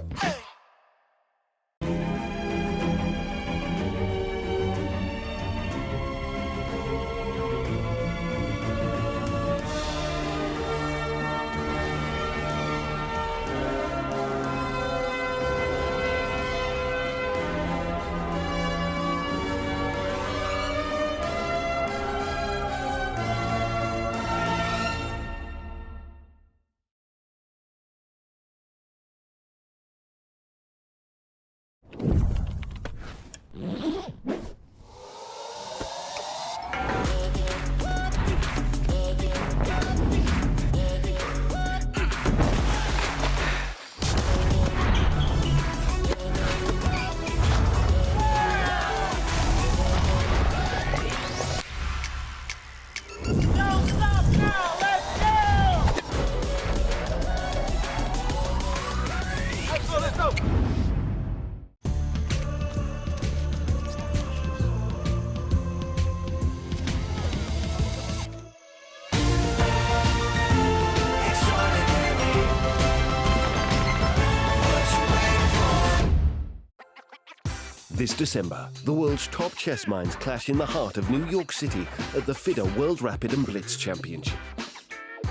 S8: This December, the world's top chess minds clash in the heart of New York City at the FIDE World Rapid and Blitz Championship.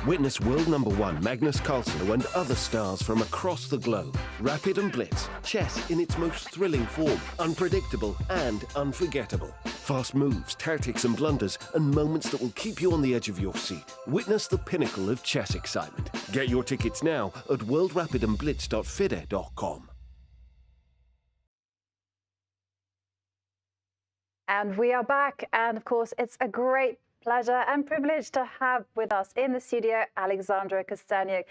S8: Witness world #1 Magnus Carlsen and other stars from across the globe. Rapid and Blitz, chess in its most thrilling form, unpredictable and unforgettable. Fast moves, tactics and blunders, and moments that will keep you on the edge of your seat. Witness the pinnacle of chess excitement. Get your tickets now at worldrapidandblitz.fide.com.
S10: And we are back, and of course it's a great pleasure and privilege to have with us in the studio Alexandra Kosteniuk.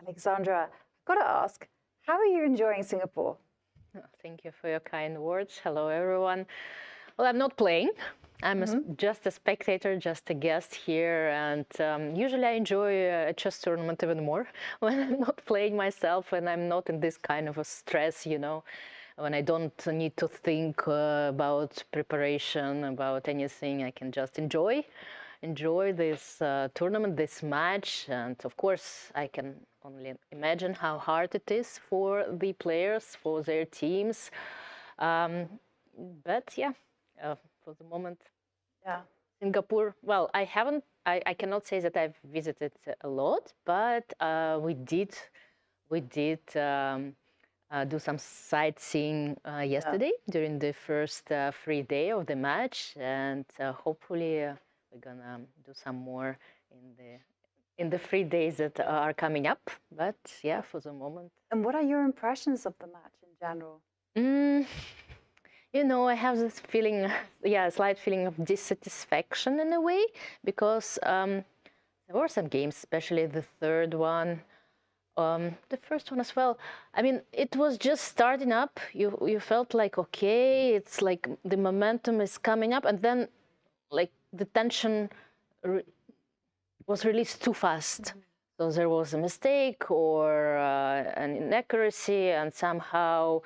S10: Alexandra, I've got to ask, how are you enjoying Singapore?
S16: Oh, thank you for your kind words. Hello everyone. Well, I'm not playing. I'm just a spectator, just a guest here, and usually I enjoy a chess tournament even more when I'm not playing myself, and I'm not in this kind of a stress, you know, when I don't need to think about preparation, about anything. I can just enjoy this tournament, this match, and of course I can only imagine how hard it is for the players, for their teams. But yeah, for the moment,
S10: yeah,
S16: Singapore. Well, I cannot say that I've visited a lot, but we did do some sightseeing yesterday during the first free day of the match, and hopefully we're gonna do some more in the 3 days that are coming up. But yeah, for the moment.
S10: And what are your impressions of the match in general?
S16: You know, I have this feeling, yeah, a slight feeling of dissatisfaction in a way, because there were some games, especially the third one, the first one as well. I mean, it was just starting up. You felt like, okay, it's like the momentum is coming up, and then like the tension was released too fast. So there was a mistake or an inaccuracy, and somehow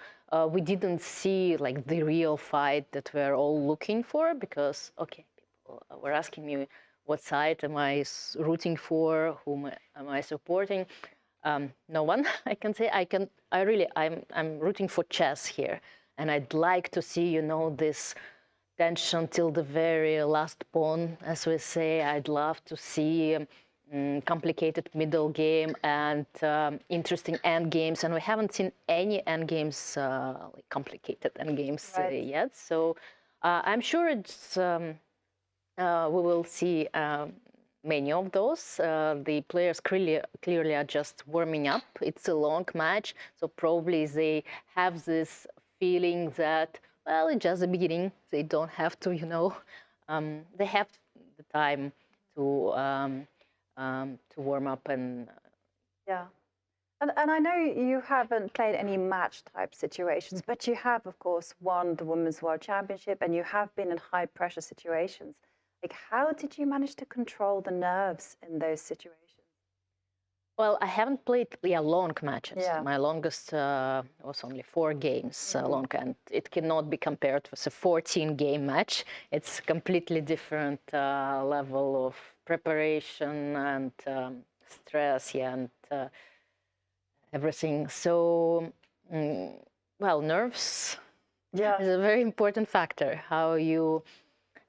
S16: we didn't see like the real fight that we're all looking for, because, okay, people were asking me what side am I rooting for, whom am I supporting. No one, I can say. I'm rooting for chess here, and I'd like to see, you know, this tension till the very last pawn, as we say. I'd love to see complicated middle game and interesting end games, and we haven't seen any end games, like complicated end games yet. So I'm sure it's we will see many of those. The players clearly are just warming up. It's a long match, so probably they have this feeling that, well, it's just the beginning. They don't have to, you know, they have the time to warm up and.
S10: Yeah. And I know you haven't played any match type situations, but you have, of course, won the Women's World Championship, and you have been in high pressure situations. Like, how did you manage to control the nerves in those situations?
S16: Well, I haven't played long matches. Yeah. My longest was only 4 games long, and it cannot be compared with a 14-game match. It's a completely different level of preparation and stress, yeah, and everything. So, well, nerves is a very important factor. How you,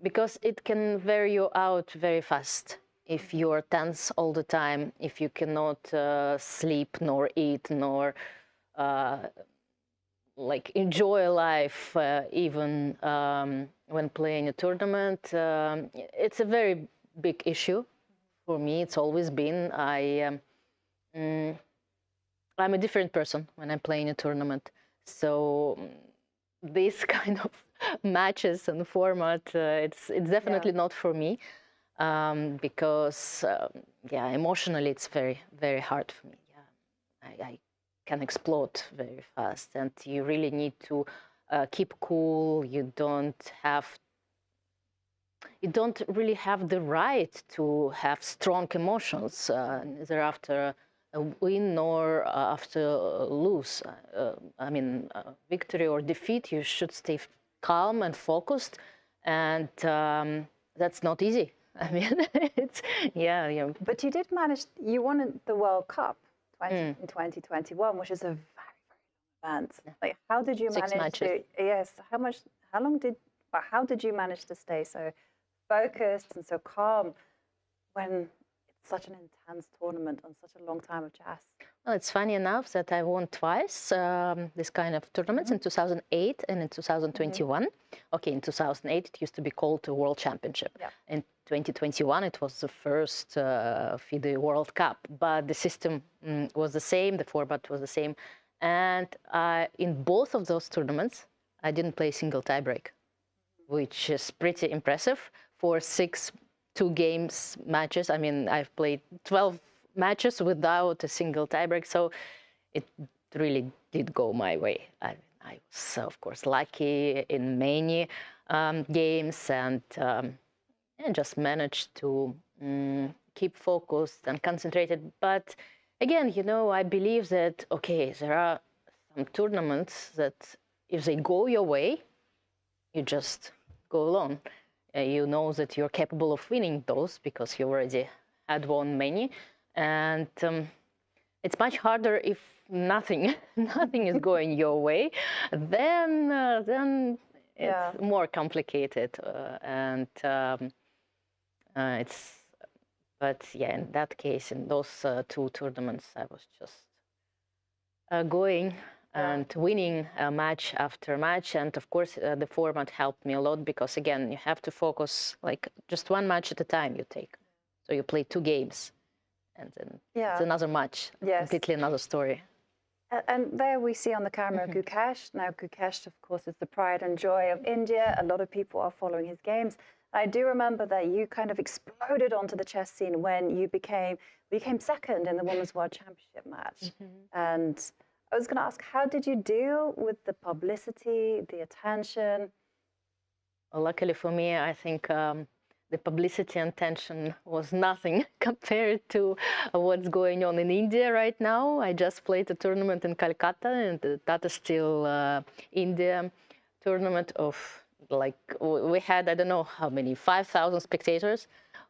S16: because it can wear you out very fast. If you're tense all the time, if you cannot sleep, nor eat, nor like enjoy life, even when playing a tournament, it's a very big issue for me. It's always been. I'm a different person when I'm playing a tournament. So this kind of matches and format, it's definitely not for me. Because yeah, emotionally it's very, very hard for me. Yeah, I can explode very fast, and you really need to keep cool. You don't really have the right to have strong emotions, neither after a win nor after a lose. I mean, victory or defeat, you should stay calm and focused, and that's not easy. I mean, it's, yeah.
S10: But you did manage, you won the World Cup in 2021, which is a very, very long event. Like, how did you manage to, how did you manage to stay so focused and so calm when it's such an intense tournament on such a long time of chess?
S16: Well, it's funny enough that I won twice this kind of tournaments, in 2008 and in 2021. Okay, in 2008 it used to be called the World Championship. Yeah. In 2021 it was the first FIDE World Cup, but the system was the same, the format was the same, and in both of those tournaments I didn't play a single tiebreak, which is pretty impressive for 6 2-games matches. I mean, I've played 12 matches without a single tiebreak, so it really did go my way. I was, of course, lucky in many games, and just managed to keep focused and concentrated. But again, you know, I believe that, okay, there are some tournaments that if they go your way, you just go along. You know that you're capable of winning those because you already had won many. And it's much harder if nothing is going your way. Then it's more complicated, but yeah, in that case, in those 2 tournaments, I was just going and winning match after match. And of course, the format helped me a lot because, again, you have to focus like just 1 match at a time you take. So you play 2 games. And then it's another match, completely another story.
S10: And there we see on the camera Gukesh. Now Gukesh, of course, is the pride and joy of India. A lot of people are following his games. I do remember that you kind of exploded onto the chess scene when you became second in the Women's World Championship match. And I was going to ask, how did you deal with the publicity, the attention?
S16: Well, luckily for me, I think the publicity and attention was nothing compared to what's going on in India right now. I just played a tournament in Calcutta, and that is still India tournament of, like, we had, I don't know how many, 5,000 spectators.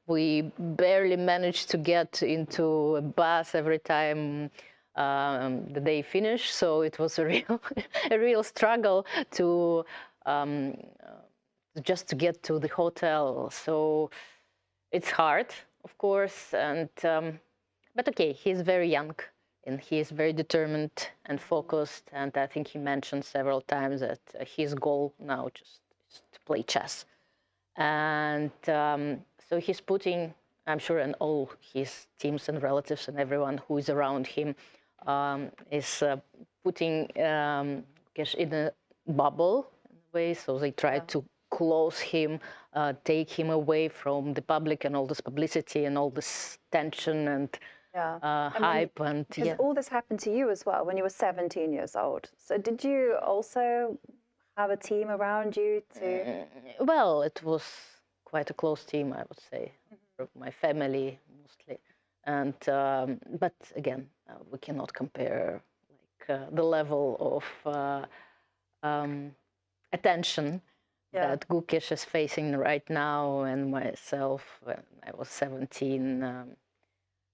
S16: We barely managed to get into a bus every time the day finished, so it was a real struggle to just to get to the hotel. So it's hard, of course, and but okay, he's very young and he is very determined and focused, and I think he mentioned several times that his goal now just is to play chess. And so he's putting, I'm sure, and all his teams and relatives and everyone who is around him is putting Gukesh in a bubble in a way, so they try to close him, take him away from the public and all this publicity and all this tension and hype. And
S10: all this happened to you as well when you were 17 years old. So did you also have a team around you to?
S16: Well, it was quite a close team, I would say, my family mostly. And but again, we cannot compare like the level of attention that Gukesh is facing right now, and myself when I was 17,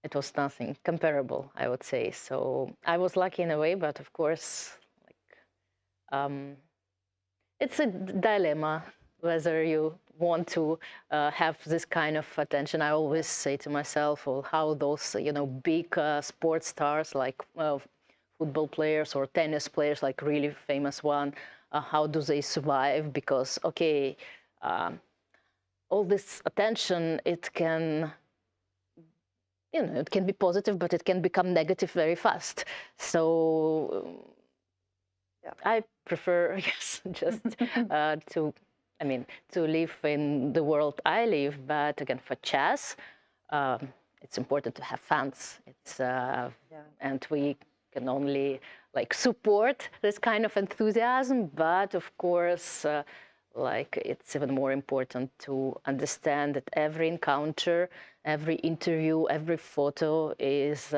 S16: it was nothing comparable, I would say. So I was lucky in a way, but of course, like it's a dilemma whether you want to have this kind of attention. I always say to myself, well, how those big sports stars like football players or tennis players, like really famous one, how do they survive? Because okay, all this attention, it can it can be positive, but it can become negative very fast. So I prefer, yes, just to live in the world I live. But again, for chess, it's important to have fans. It's and we can only like support this kind of enthusiasm, but of course, like it's even more important to understand that every encounter, every interview, every photo is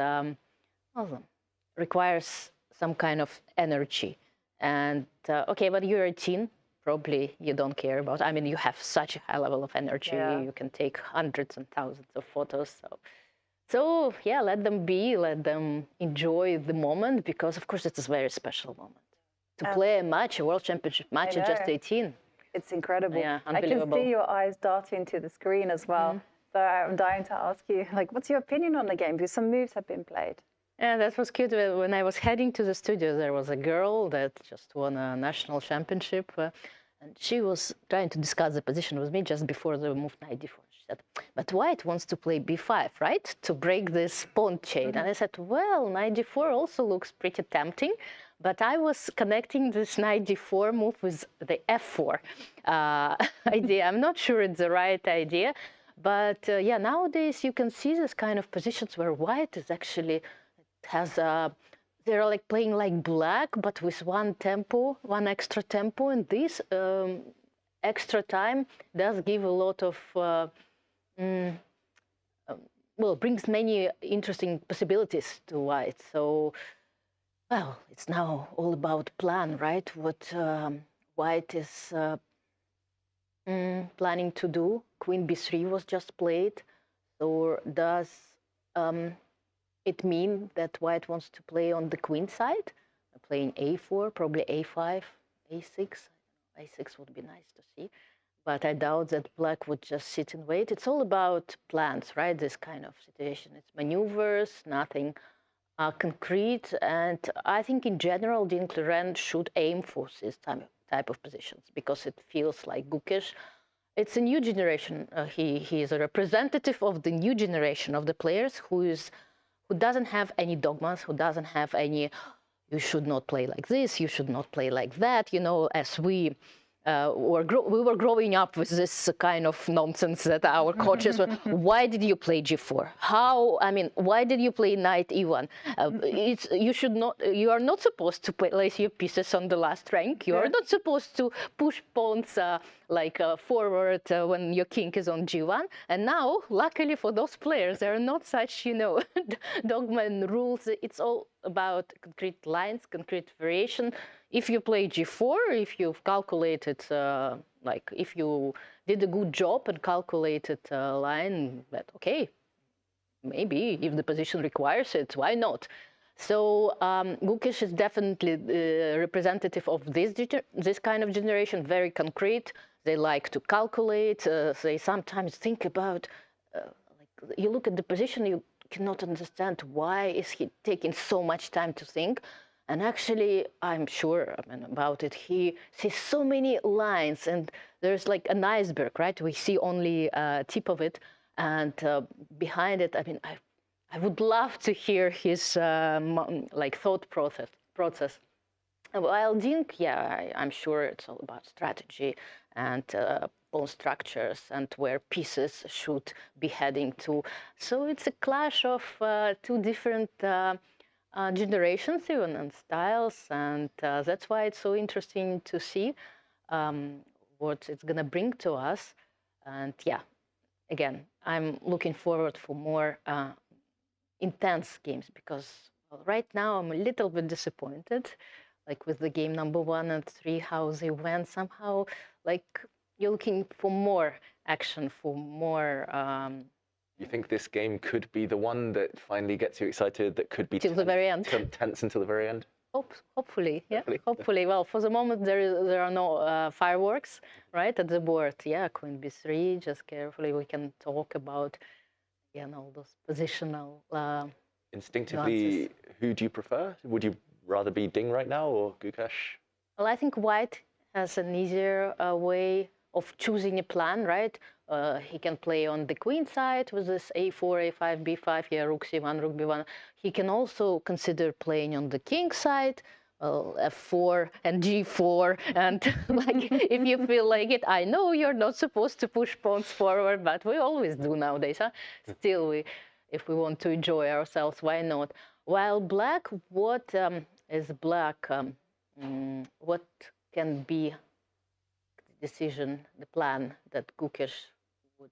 S16: requires some kind of energy. And okay, but you're a teen, probably you don't care about. I mean, you have such a high level of energy. You can take hundreds and thousands of photos. So yeah, let them be, let them enjoy the moment, because of course it's a very special moment. To play a match, a World Championship match at just 18.
S10: It's incredible.
S16: Yeah,
S10: I can see your eyes darting to the screen as well. So I'm dying to ask you, like, what's your opinion on the game? Because some moves have been played.
S16: Yeah, that was cute. When I was heading to the studio, there was a girl that just won a national championship, and she was trying to discuss the position with me just before the move knight d4. She said, but white wants to play b5, right? To break this pawn chain. And I said, well, knight d4 also looks pretty tempting, but I was connecting this knight d4 move with the f4 idea. I'm not sure it's the right idea, but yeah, nowadays you can see this kind of positions where white is actually has they're like playing like black, but with one extra tempo, and this extra time does give a lot of well, brings many interesting possibilities to white. So well, it's now all about plan, right? What white is planning to do. Queen b3 was just played, so does it mean that white wants to play on the queen side, playing a4, probably a5, a6. A6 would be nice to see, but I doubt that black would just sit and wait. It's all about plans, right? This kind of situation. It's maneuvers, nothing concrete. And I think in general, Ding Liren should aim for this type of positions, because it feels like Gukesh. It's a new generation. He is a representative of the new generation of the players who doesn't have any dogmas, who doesn't have any you should not play like this, you should not play like that, you know, as we were growing up with this kind of nonsense that our coaches were, why did you play g4? How, I mean, why did you play knight e1? You are not supposed to place your pieces on the last rank. You are not supposed to push pawns forward when your king is on g1. And now, luckily for those players, there are not such, you know, dogma and rules. It's all about concrete lines, concrete variation. If you play g4, if you've calculated, if you did a good job and calculated a line, that okay, maybe if the position requires it, why not? So Gukesh is definitely representative of this kind of generation, very concrete. They like to calculate. They sometimes think about, you look at the position, you cannot understand why is he taking so much time to think. And actually, I'm sure about it. He sees so many lines, and there's like an iceberg, right? We see only tip of it, and behind it, I mean, I would love to hear his thought process. While Ding, yeah, I'm sure it's all about strategy and pawn structures and where pieces should be heading to. So it's a clash of two different generations even and styles, and that's why it's so interesting to see what it's gonna bring to us. And yeah, again, I'm looking forward for more intense games, because right now I'm a little bit disappointed, like with the game number 1 and 3, how they went. Somehow, like, you're looking for more action, for more.
S11: You think this game could be the one that finally gets you excited, that could be
S16: till the very end,
S11: tense until the very end?
S16: Hopefully, yeah, hopefully. Well, for the moment, there are no fireworks, right, at the board. Yeah, queen b3, just carefully we can talk about, all those positional
S11: Instinctively, nuances. Who do you prefer? Would you rather be Ding right now or Gukesh?
S16: Well, I think white has an easier way of choosing a plan, right? He can play on the queen side with this a4, a5, b5, yeah, rook c1, rook b1. He can also consider playing on the king side, f4 and g4, and like, if you feel like it, I know you're not supposed to push pawns forward, but we always do nowadays, huh? Still, if we want to enjoy ourselves, why not? While black, what is black? What can be the decision, the plan that Gukesh would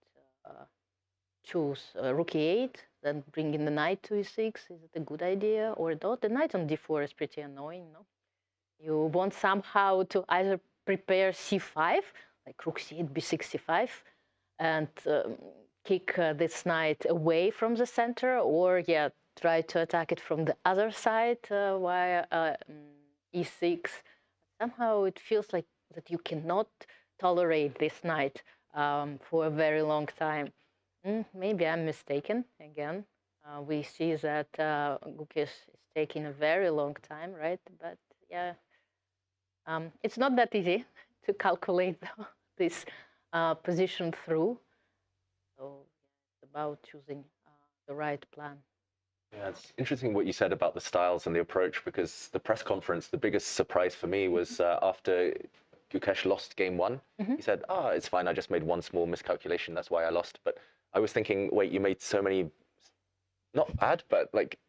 S16: choose? Rook e8, then bring in the knight to e6. Is it a good idea or not? The knight on d4 is pretty annoying, no? You want somehow to either prepare c5, like rook c8, b6, c5, and kick this knight away from the center, or yeah, try to attack it from the other side via e6. Somehow it feels like that you cannot tolerate this knight for a very long time. Maybe I'm mistaken again. We see that Gukesh is taking a very long time, right? But yeah, it's not that easy to calculate this position through. So it's about choosing the right plan.
S11: Yeah, it's interesting what you said about the styles and the approach, because the press conference, the biggest surprise for me was after Gukesh lost game 1. He said, it's fine, I just made one small miscalculation, that's why I lost. But I was thinking, wait, you made so many, not bad, but like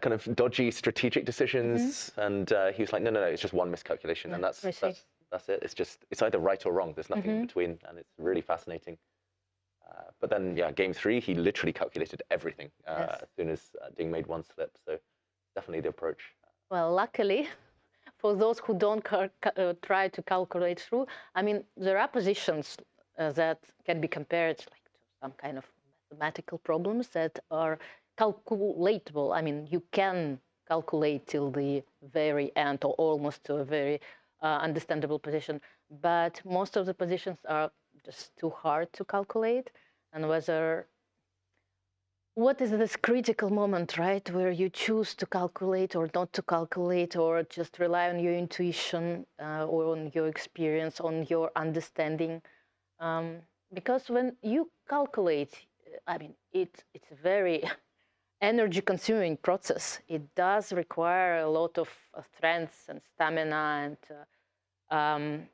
S11: kind of dodgy strategic decisions. And he was like, no, it's just one miscalculation. And that's it. It's either right or wrong. There's nothing in between. And it's really fascinating. But then, yeah, game 3, he literally calculated everything as soon as Ding made one slip. So definitely the approach.
S16: Well, luckily, for those who don't try to calculate through, I mean, there are positions that can be compared like to some kind of mathematical problems that are calculatable. I mean, you can calculate till the very end or almost to a very understandable position. But most of the positions are just too hard to calculate. And what is this critical moment, right, where you choose to calculate or not to calculate, or just rely on your intuition or on your experience, on your understanding? Because when you calculate, I mean, it's very energy-consuming process. It does require a lot of strength and stamina and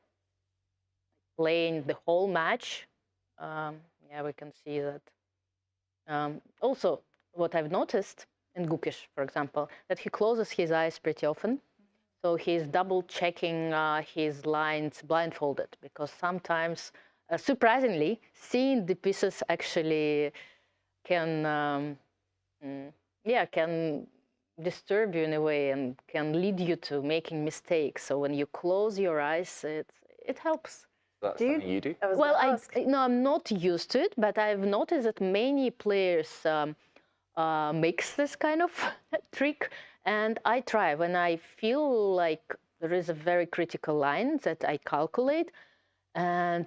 S16: playing the whole match. Yeah, we can see that. Also, what I've noticed in Gukesh, for example, that he closes his eyes pretty often. So he's double checking his lines blindfolded, because sometimes, surprisingly, seeing the pieces actually can, can disturb you in a way and can lead you to making mistakes. So when you close your eyes, it helps.
S11: That's something you do?
S16: Well, I'm not used to it, but I've noticed that many players makes this kind of trick, and I try when I feel like there is a very critical line that I calculate. And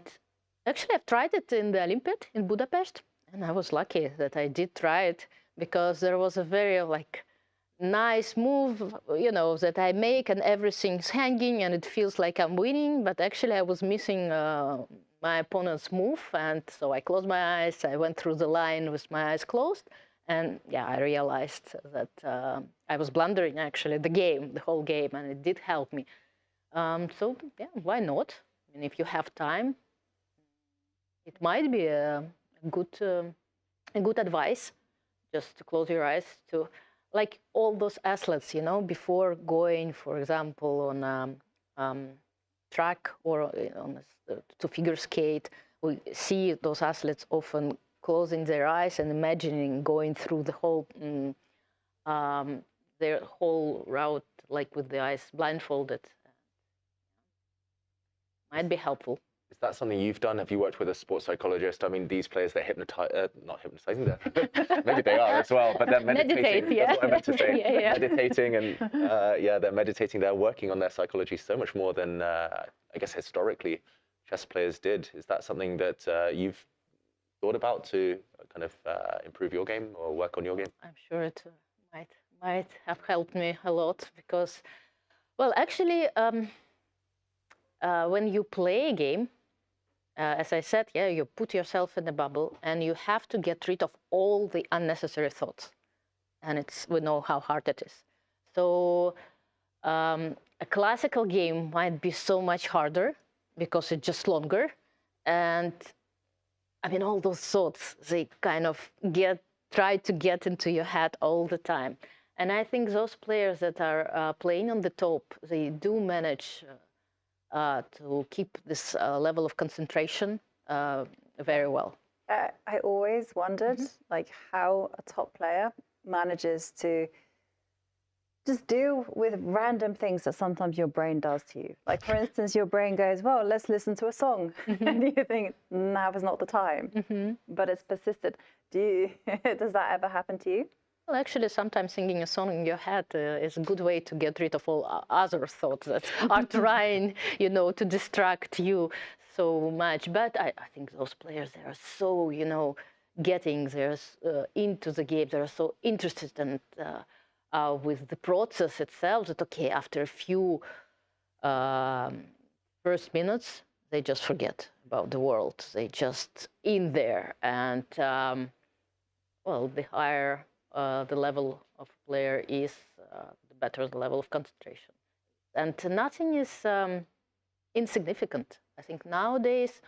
S16: actually, I've tried it in the Olympiad in Budapest, and I was lucky that I did try it, because there was a very nice move, you know, that I make, and everything's hanging, and it feels like I'm winning, but actually I was missing my opponent's move, and so I closed my eyes. I went through the line with my eyes closed. And yeah, I realized that I was blundering actually the whole game, and it did help me. So yeah, why not? I mean, if you have time, it might be a good advice, just to close your eyes to, like all those athletes, you know, before going, for example, on track or to figure skate, we see those athletes often closing their eyes and imagining going through the whole their whole route, like with the eyes blindfolded. Might be helpful.
S11: Is that something you've done? Have you worked with a sports psychologist? I mean, these players, they're not hypnotizing, maybe they are as well, but they're meditating.
S16: Meditate, yeah.
S11: That's what I meant to say.
S16: Yeah.
S11: Meditating, and they're meditating. They're working on their psychology so much more than, I guess, historically chess players did. Is that something that you've thought about to kind of improve your game or work on your game?
S16: I'm sure it might have helped me a lot, because, well, actually, when you play a game, as I said, yeah, you put yourself in a bubble, and you have to get rid of all the unnecessary thoughts, and we know how hard it is. So a classical game might be so much harder because it's just longer, and I mean, all those thoughts, they kind of try to get into your head all the time. And I think those players that are playing on the top, they do manage to keep this level of concentration very well.
S10: I always wondered, like, how a top player manages to just deal with random things that sometimes your brain does to you. Like, for instance, your brain goes, well, let's listen to a song. And you think, now is not the time. But it's persisted. Does that ever happen to you?
S16: Well, actually, sometimes singing a song in your head is a good way to get rid of all other thoughts that are trying, you know, to distract you so much. But I think those players, they are so, you know, getting into the game. They are so interested in with the process itself, that okay, after a few first minutes, they just forget about the world. They just in there, and well, the higher the level of player is, the better the level of concentration. And nothing is insignificant. I think nowadays,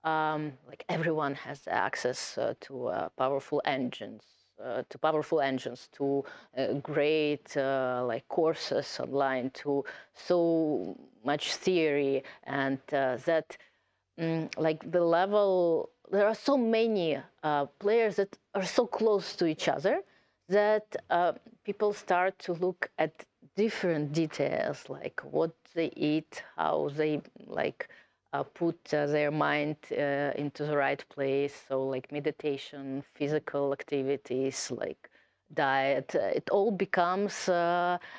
S16: like everyone has access to powerful engines. To great like courses online, to so much theory, and that like the level, there are so many players that are so close to each other that people start to look at different details, like what they eat, how they like put their mind into the right place. So like meditation, physical activities, like diet, it all becomes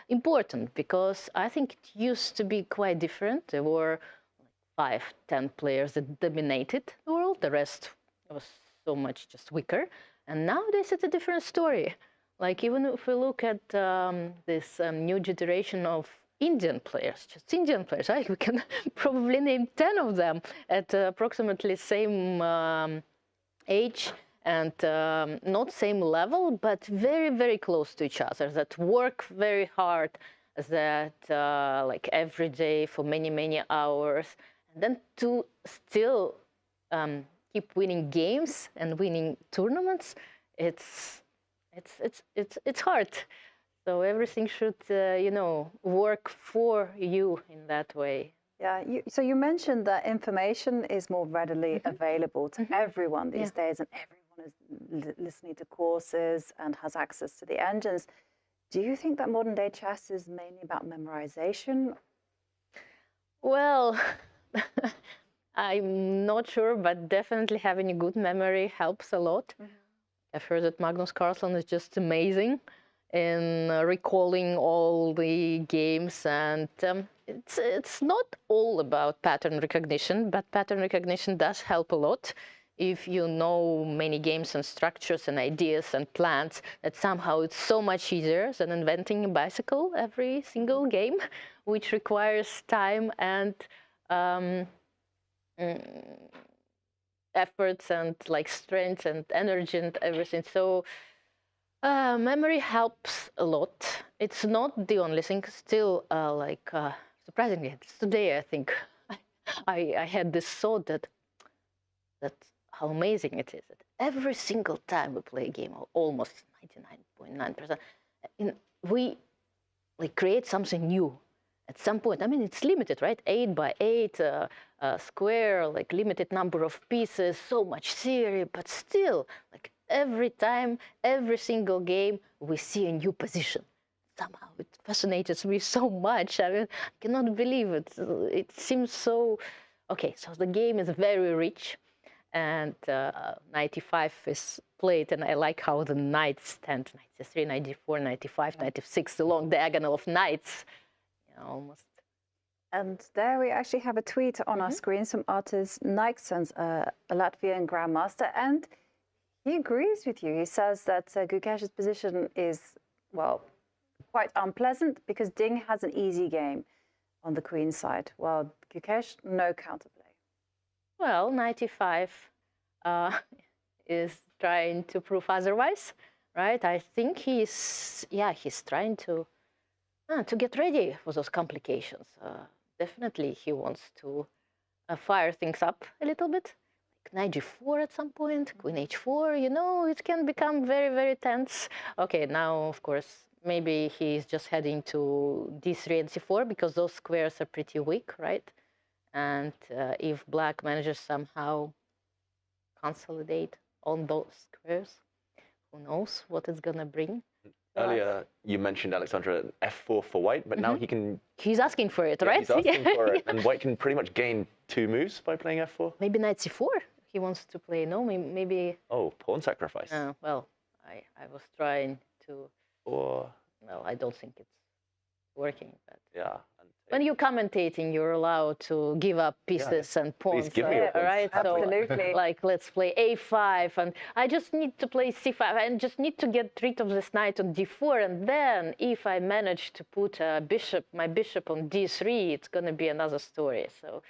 S16: important, because I think it used to be quite different. There were 5-10 players that dominated the world. The rest was so much just weaker. And nowadays it's a different story. Like even if we look at this new generation of Indian players, just Indian players, right? We can probably name 10 of them at approximately same age, and not same level, but very, very close to each other, that work very hard, that like every day for many, many hours, and then to still keep winning games and winning tournaments, it's hard. So everything should, you know, work for you in that way.
S10: Yeah, so you mentioned that information is more readily available to everyone these days, and everyone is listening to courses and has access to the engines. Do you think that modern day chess is mainly about memorization?
S16: Well, I'm not sure, but definitely having a good memory helps a lot. I've heard that Magnus Carlsen is just amazing in recalling all the games, and it's not all about pattern recognition, but pattern recognition does help a lot if you know many games and structures and ideas and plans, that somehow it's so much easier than inventing a bicycle every single game, which requires time and efforts and like strength and energy and everything. So memory helps a lot. It's not the only thing. Still, surprisingly, today I think I had this thought that how amazing it is that every single time we play a game, almost 99.9%, we like create something new. At some point, I mean, it's limited, right? 8 by 8 square, like limited number of pieces, so much theory, but still, like every time, every single game, we see a new position. Somehow it fascinates me so much. I mean, I cannot believe it. It seems so... Okay, so the game is very rich, and 95 is played, and I like how the knights stand, 93, 94, 95, 96, the long diagonal of knights. Almost.
S10: And there we actually have a tweet on our screens from Artis Nykstens, a Latvian grandmaster, and he agrees with you. He says that Gukesh's position is, well, quite unpleasant because Ding has an easy game on the queen side, while Gukesh, no counterplay.
S16: Well, 95 is trying to prove otherwise, right? I think he's trying to get ready for those complications. Definitely he wants to fire things up a little bit. Like knight g4 at some point, queen h4, you know, it can become very, very tense. Okay, now, of course, maybe he's just heading to d3 and c4 because those squares are pretty weak, right? And if black manages somehow consolidate on those squares, who knows what it's gonna bring.
S11: Earlier, you mentioned, Alexandra, f4 for white, but now
S16: he's asking for it, right?
S11: He's asking for it, and white can pretty much gain 2 moves by playing f4.
S16: Maybe knight c4 he wants to play. No, maybe...
S11: Oh, pawn sacrifice.
S16: Well, I was trying to...
S11: Or...
S16: Well, I don't think it's working, but...
S11: Yeah.
S16: When you're commentating, you're allowed to give up pieces and pawns.
S11: Please give me your pawns.
S16: Right?
S10: Absolutely.
S16: So, like, let's play a5, and I just need to play c5, and just need to get rid of this knight on d4, and then if I manage to put my bishop on d3, it's going to be another story. So,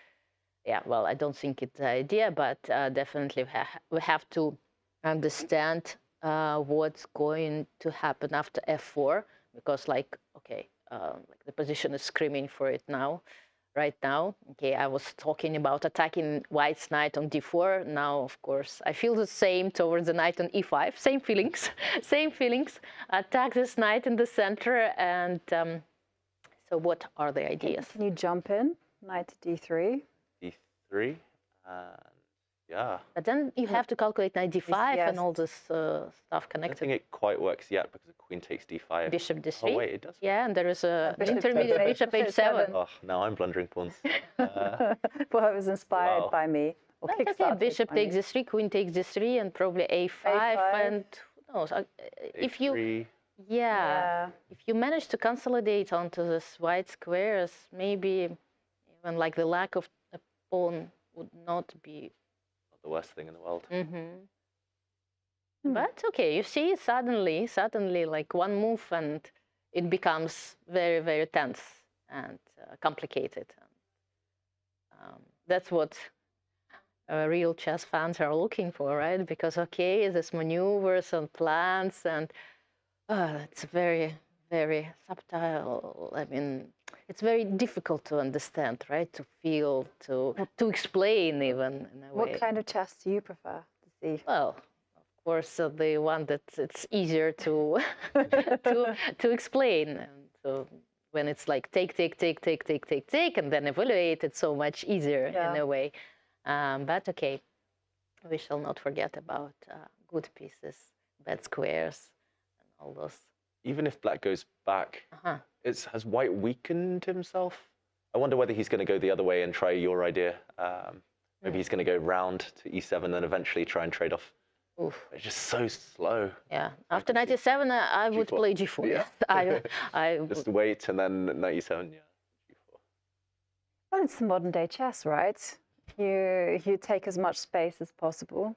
S16: yeah, well, I don't think it's the idea, but definitely we have to understand what's going to happen after f4, because, like, okay, like the position is screaming for it now, right now. Okay, I was talking about attacking white's knight on d4. Now, of course, I feel the same towards the knight on e5. Same feelings, same feelings. Attack this knight in the center, and so what are the ideas?
S10: Can you jump in? Knight d3.
S11: d3, yeah.
S16: But then you have to calculate knight d5 and all this stuff connected.
S11: I don't think it quite works yet because the queen takes d5.
S16: Bishop d3.
S11: Oh wait, it does.
S16: Yeah, and there is a intermediate bishop h7.
S11: Oh, now I'm blundering pawns.
S10: Well, it was inspired by me. Or
S16: okay, bishop takes d3, queen takes d3, and probably a5, and who knows? If you, if you manage to consolidate onto this white squares, maybe even like the lack of a pawn would not be
S11: the worst thing in the world.
S16: But okay, you see, suddenly, like one move, and it becomes very, very tense and complicated. That's what real chess fans are looking for, right? Because, okay, there's maneuvers and plans, and it's very, very subtle. I mean, it's very difficult to understand, right? To feel, to explain even in a way.
S10: What kind of chess do you prefer to see?
S16: Well, of course, the one that it's easier to to explain. And so when it's like take, and then evaluate, it's so much easier in a way. But okay, we shall not forget about good pieces, bad squares, and all those.
S11: Even if black goes back, has white weakened himself? I wonder whether he's going to go the other way and try your idea. Maybe he's going to go round to e7 and then eventually try and trade off.
S16: Oof.
S11: It's just so slow.
S16: Yeah, after 97, I would play g4.
S11: Yeah.
S16: I
S11: just wait and then 97. Yeah, g4.
S10: Well, it's the modern day chess, right? You take as much space as possible.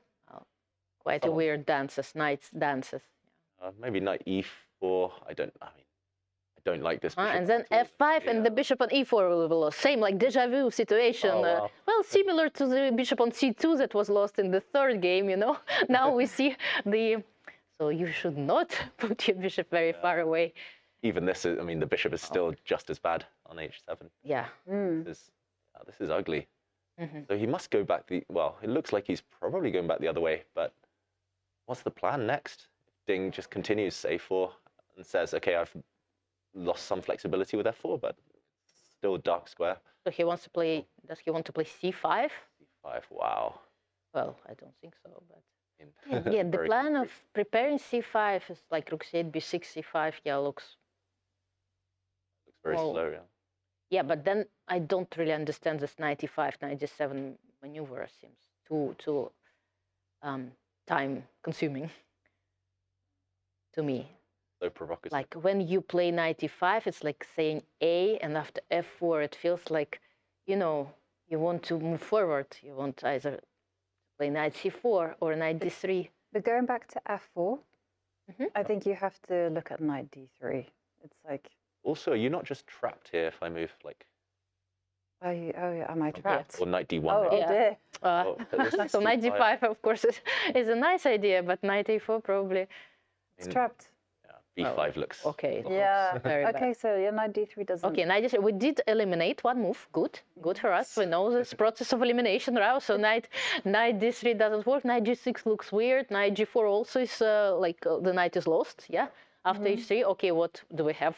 S16: Quite a weird dances, knights dances.
S11: Maybe knight e4. I don't like this.
S16: And then f5 and the bishop on e4 will be lost. Same like deja vu situation.
S11: Wow.
S16: Well, similar to the bishop on c2 that was lost in the third game, you know. Now we see the... So you should not put your bishop very far away.
S11: Even this is, I mean, the bishop is still just as bad on h7.
S16: Yeah.
S11: This is ugly. So he must go back well, it looks like he's probably going back the other way, but what's the plan next? Ding just continues a4 and says, okay, I've lost some flexibility with f4, but still a dark square.
S16: So he wants to play, does he want to play c5?
S11: c5, wow.
S16: Well, I don't think so, but... Yeah, the plan of preparing c5 is like rook c8, b6, c5, yeah, looks
S11: very slow, yeah.
S16: Yeah, but then I don't really understand this 95, 97 maneuver. Seems too time-consuming to me.
S11: So provocative.
S16: Like when you play 95, it's like saying A, and after f4, it feels like, you know, you want to move forward. You want either play knight c4 or knight d3.
S10: But going back to f4, I think you have to look at knight d3. It's like...
S11: Also, you're not just trapped here if I move like...
S10: Oh, am I trapped?
S11: Or knight d1.
S10: Oh, dear.
S16: So knight d5, of course, is a nice idea, but knight a4 probably...
S10: It's trapped.
S11: Yeah, b5 looks...
S16: Okay.
S10: Yeah.
S16: Very bad.
S10: Okay, so your knight d3 doesn't...
S16: Okay, knight d3. We did eliminate one move. Good for us. We know this process of elimination now. So knight d3 doesn't work. Knight g6 looks weird. Knight g4 also is like the knight is lost. Yeah. After h3, okay, what do we have?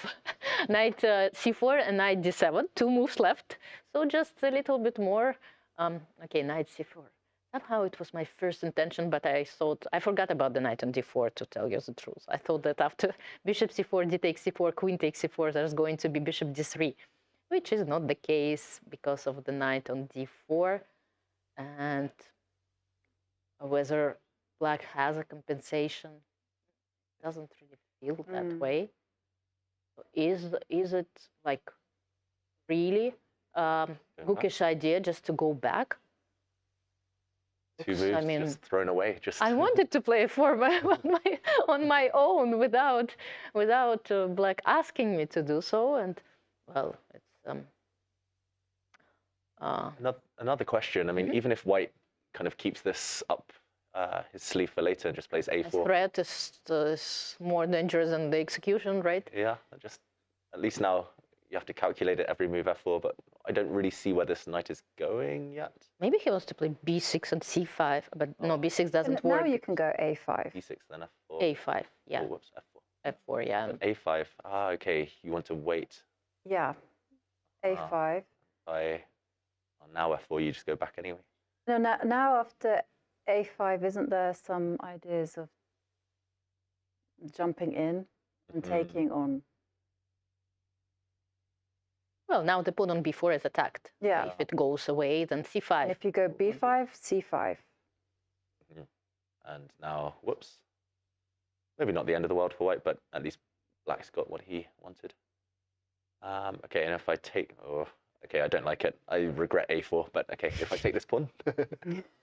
S16: Knight c4 and knight d7, 2 moves left. So just a little bit more. Okay, knight c4. Somehow it was my first intention, but I forgot about the knight on d4, to tell you the truth. I thought that after bishop c4, d takes c4, queen takes c4, there's going to be bishop d3, which is not the case because of the knight on d4. And whether black has a compensation, doesn't really feel that way. So is it like really Gukesh idea just to go back?
S11: 2 moves,
S16: I mean,
S11: just thrown away.
S16: I wanted to play on my own without black asking me to do so, and well, it's
S11: another question. I mean, even if white kind of keeps this up his sleeve for later and just plays a4.
S16: The threat is more dangerous than the execution, right?
S11: Yeah, just at least now you have to calculate it every move f4, but I don't really see where this knight is going yet.
S16: Maybe he wants to play b6 and c5, but no, b6 doesn't work.
S10: Now you can go a5.
S11: b6, then f4.
S16: a5, yeah.
S11: Oh, whoops, f4.
S16: f4, yeah.
S11: But a5, okay, you want to wait.
S10: Yeah, a5.
S11: Now f4, you just go back anyway.
S10: No, now after a5, isn't there some ideas of jumping in and taking on?
S16: Well, now the pawn on b4 is attacked.
S10: Yeah.
S16: If it goes away, then c5.
S10: And if you go b5, c5.
S11: And now, whoops. Maybe not the end of the world for white, but at least black's got what he wanted. Okay, and if I take... Oh, okay, I don't like it. I regret a4, but okay, if I take this pawn.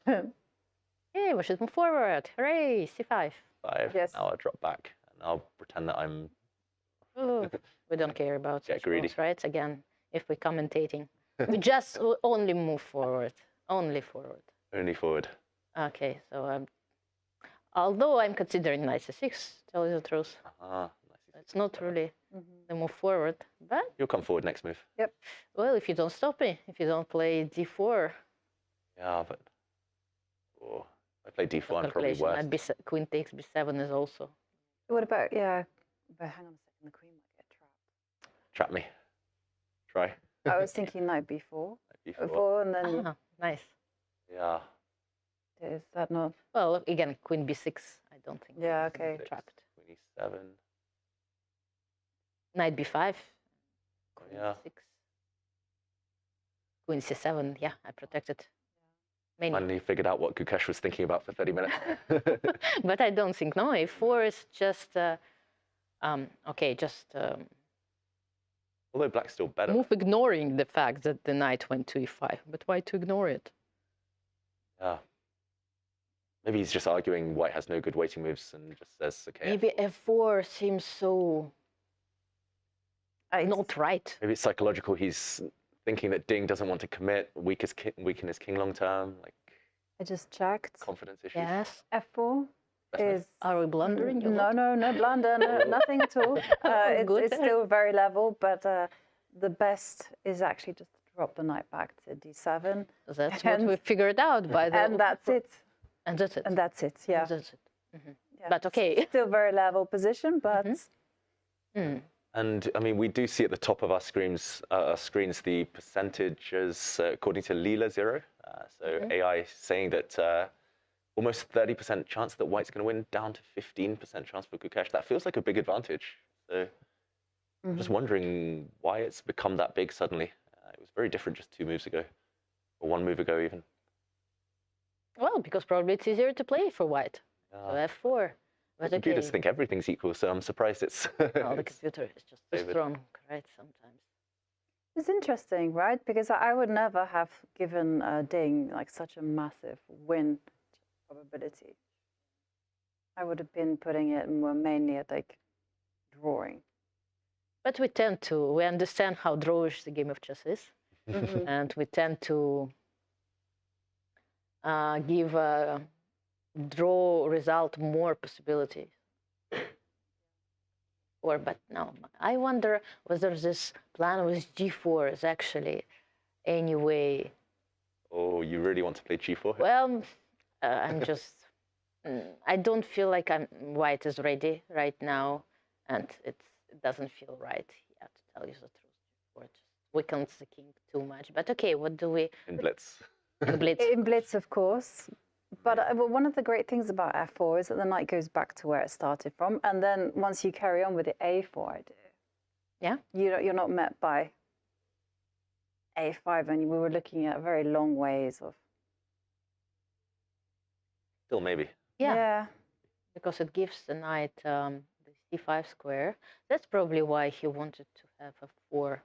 S16: Hey, we should move forward. Hooray, c5.
S11: 5.
S10: Yes.
S11: Now I'll drop back, and I'll pretend that I'm...
S16: Oh, we don't care about
S11: Get greedy.
S16: moves, right? Again, if we're commentating, we just only move forward. Only forward.
S11: Only forward.
S16: Okay, so although I'm considering knight c6, tell you the truth. It's not really the move forward, but
S11: You'll come forward next move.
S10: Yep.
S16: Well, if you don't stop me, if you don't play d4.
S11: Yeah, but I play d4, I'm probably worse.
S16: Queen takes b7 is also.
S10: What about, yeah, but hang on a second, the queen might get trapped.
S11: Trap me. Try.
S10: I was thinking knight b4.
S11: Knight b4.
S10: Before, and then
S16: Nice.
S11: Yeah.
S10: Is that not?
S16: Well, again, queen b6, I don't think.
S10: Yeah, okay.
S16: Trapped.
S11: Queen e7.
S16: Knight b5. Queen
S11: Yeah.
S16: b6. Queen c7, yeah, I protected. Mainly.
S11: Finally figured out what Gukesh was thinking about for 30 minutes.
S16: But I don't think, no, a4 is just, okay, just...
S11: Although black's still better.
S16: Move ignoring the fact that the knight went to e5, but why to ignore it?
S11: Yeah. Maybe he's just arguing white has no good waiting moves and just says, okay.
S16: Maybe f4 seems so not right.
S11: Maybe it's psychological. He's thinking that Ding doesn't want to commit, weaken his king long term. Like
S10: I just checked.
S11: Confidence issues.
S16: Yes.
S10: f4 is.
S16: Are we blundering?
S10: No, no blunder, no, nothing at all. It's still very level, but the best is actually just to drop the knight back to d7.
S16: That's what we figured out by the.
S10: And that's it.
S16: And that's it.
S10: And that's it. Yeah.
S16: And that's it. Yeah. But okay.
S10: Still very level position, but.
S11: And I mean, we do see at the top of our screens the percentages according to Lila 0. So AI saying that almost 30% chance that white's going to win, down to 15% chance for Gukesh. That feels like a big advantage. So I'm just wondering why it's become that big suddenly. It was very different just 2 moves ago, or 1 move ago even.
S16: Well, because probably it's easier to play for white. So f4. But
S11: computers think everything's equal, so I'm surprised it's...
S16: Well, the computer is just too strong, right, sometimes.
S10: It's interesting, right? Because I would never have given Ding like such a massive win probability. I would have been putting it more mainly at like drawing.
S16: But we understand how drawish the game of chess is. And we tend to give a draw result more possibilities. But no, I wonder whether this plan with g4 is actually any way.
S11: Oh, you really want to play g4?
S16: Well, I'm just, I don't feel like white is ready right now, and it doesn't feel right yet, to tell you the truth. Or just weakens the king too much. But okay, what do we...
S11: In blitz.
S16: In blitz.
S10: In blitz, of course. But one of the great things about f4 is that the knight goes back to where it started from, and then once you carry on with the a4 idea, you're not met by a5, and we were looking at very long ways of.
S11: Still maybe.
S16: Yeah. Because it gives the knight the c5 square. That's probably why he wanted to have f4.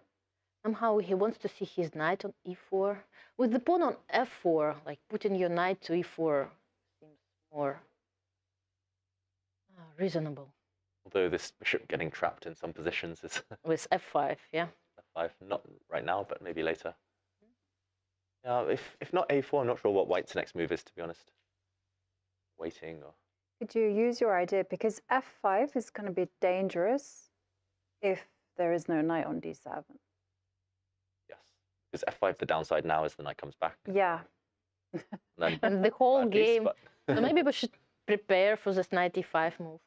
S16: Somehow he wants to see his knight on e4. With the pawn on f4, like putting your knight to e4 seems more reasonable.
S11: Although this bishop getting trapped in some positions is...
S16: With f5, yeah.
S11: f5, not right now, but maybe later. If not a4, I'm not sure what white's next move is, to be honest. Waiting or...
S10: Could you use your idea? Because f5 is going to be dangerous if there is no knight on d7.
S11: Because f5, the downside now is the knight comes back.
S10: Yeah.
S16: And the whole game. So maybe we should prepare for this knight e5 move,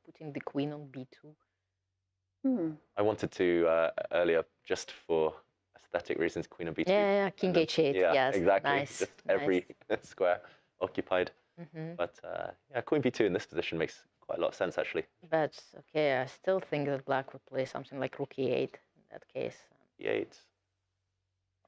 S16: putting the queen on b2.
S11: I wanted to earlier, just for aesthetic reasons, queen on b2.
S16: Yeah, king h8.
S11: Yeah,
S16: yes,
S11: exactly.
S16: Nice.
S11: Just every square occupied. But yeah, queen b2 in this position makes quite a lot of sense, actually.
S16: But okay, I still think that black would play something like rook e8 in that case.
S11: e8.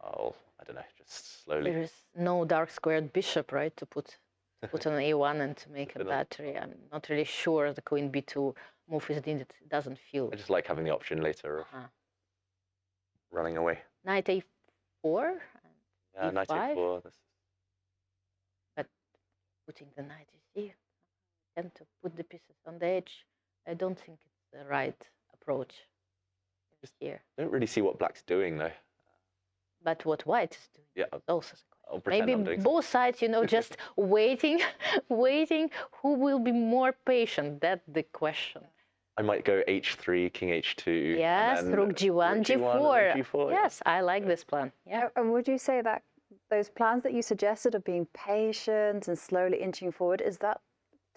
S11: Oh, I don't know, just slowly.
S16: There is no dark squared bishop, right, to put on a1 and to make a battery. I'm not really sure the queen b2 move is needed. It doesn't feel.
S11: I just like having the option later of running away.
S16: Knight a4?
S11: Yeah, knight a4.
S16: But putting the knight, you see, I tend to put the pieces on the edge. I don't think it's the right approach here.
S11: I don't really see what black's doing, though.
S16: But what white is doing
S11: is
S16: also.
S11: I'll pretend
S16: maybe
S11: I'm doing
S16: both sides, you know, just waiting, waiting. Who will be more patient? That's the question.
S11: I might go h3, king h2.
S16: Yes,
S11: and then
S16: rook g1,
S11: rook
S16: g4.
S11: and g4.
S16: Yes, I like this plan. Yeah.
S10: And would you say that those plans that you suggested of being patient and slowly inching forward, is that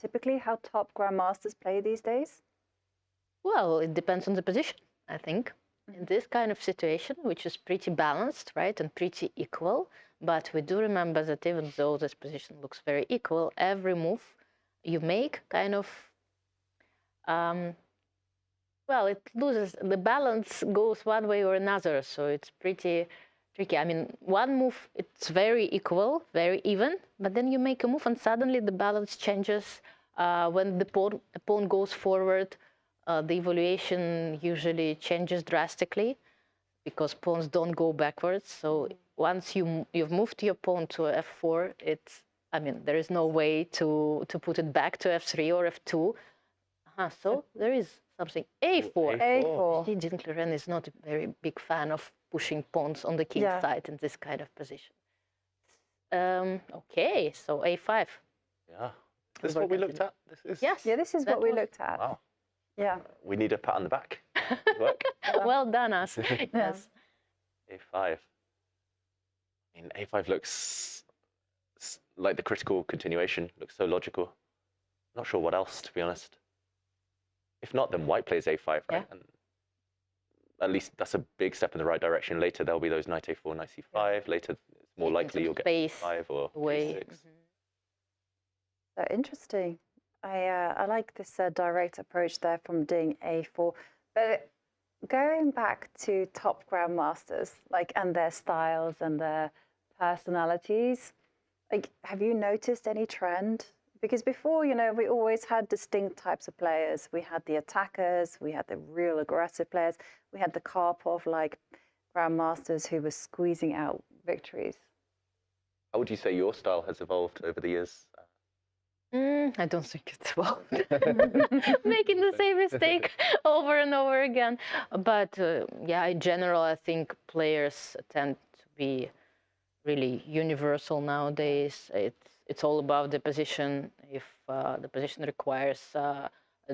S10: typically how top grandmasters play these days?
S16: Well, it depends on the position, I think. In this kind of situation, which is pretty balanced, right, and pretty equal, but we do remember that even though this position looks very equal, every move you make kind of, well, it loses, the balance goes one way or another, so it's pretty tricky. I mean, one move, it's very equal, very even, but then you make a move and suddenly the balance changes when the pawn goes forward. The evaluation usually changes drastically because pawns don't go backwards. So once you've moved your pawn to f4, it's, I mean, there is no way to put it back to f3 or f2. So there is something. a4.
S10: a4.
S16: Ding Liren is not a very big fan of pushing pawns on the king side in this kind of position. Okay, so a5.
S11: Yeah. This is what we looked at? This is...
S16: Yes.
S10: Yeah, this is what we looked at.
S11: Wow.
S10: Yeah.
S11: We need a pat on the back. Good work.
S16: Well done, us. Yes.
S11: a5. I mean, a5 looks like the critical continuation. Looks so logical. Not sure what else, to be honest. If not, then white plays a5, right?
S16: Yeah.
S11: And at least that's a big step in the right direction. Later, there'll be those knight a4, knight c5. Later, it's more likely you'll get a5 or a6.
S10: So interesting. I like this direct approach there from Ding a4. But going back to top grandmasters, like, and their styles and their personalities, like, have you noticed any trend? Because before, you know, we always had distinct types of players. We had the attackers, we had the real aggressive players, we had the Karpov-like grandmasters who were squeezing out victories.
S11: How would you say your style has evolved over the years?
S16: I don't think it's evolved. Making the same mistake over and over again. But yeah, in general, I think players tend to be really universal nowadays. It's all about the position. If the position requires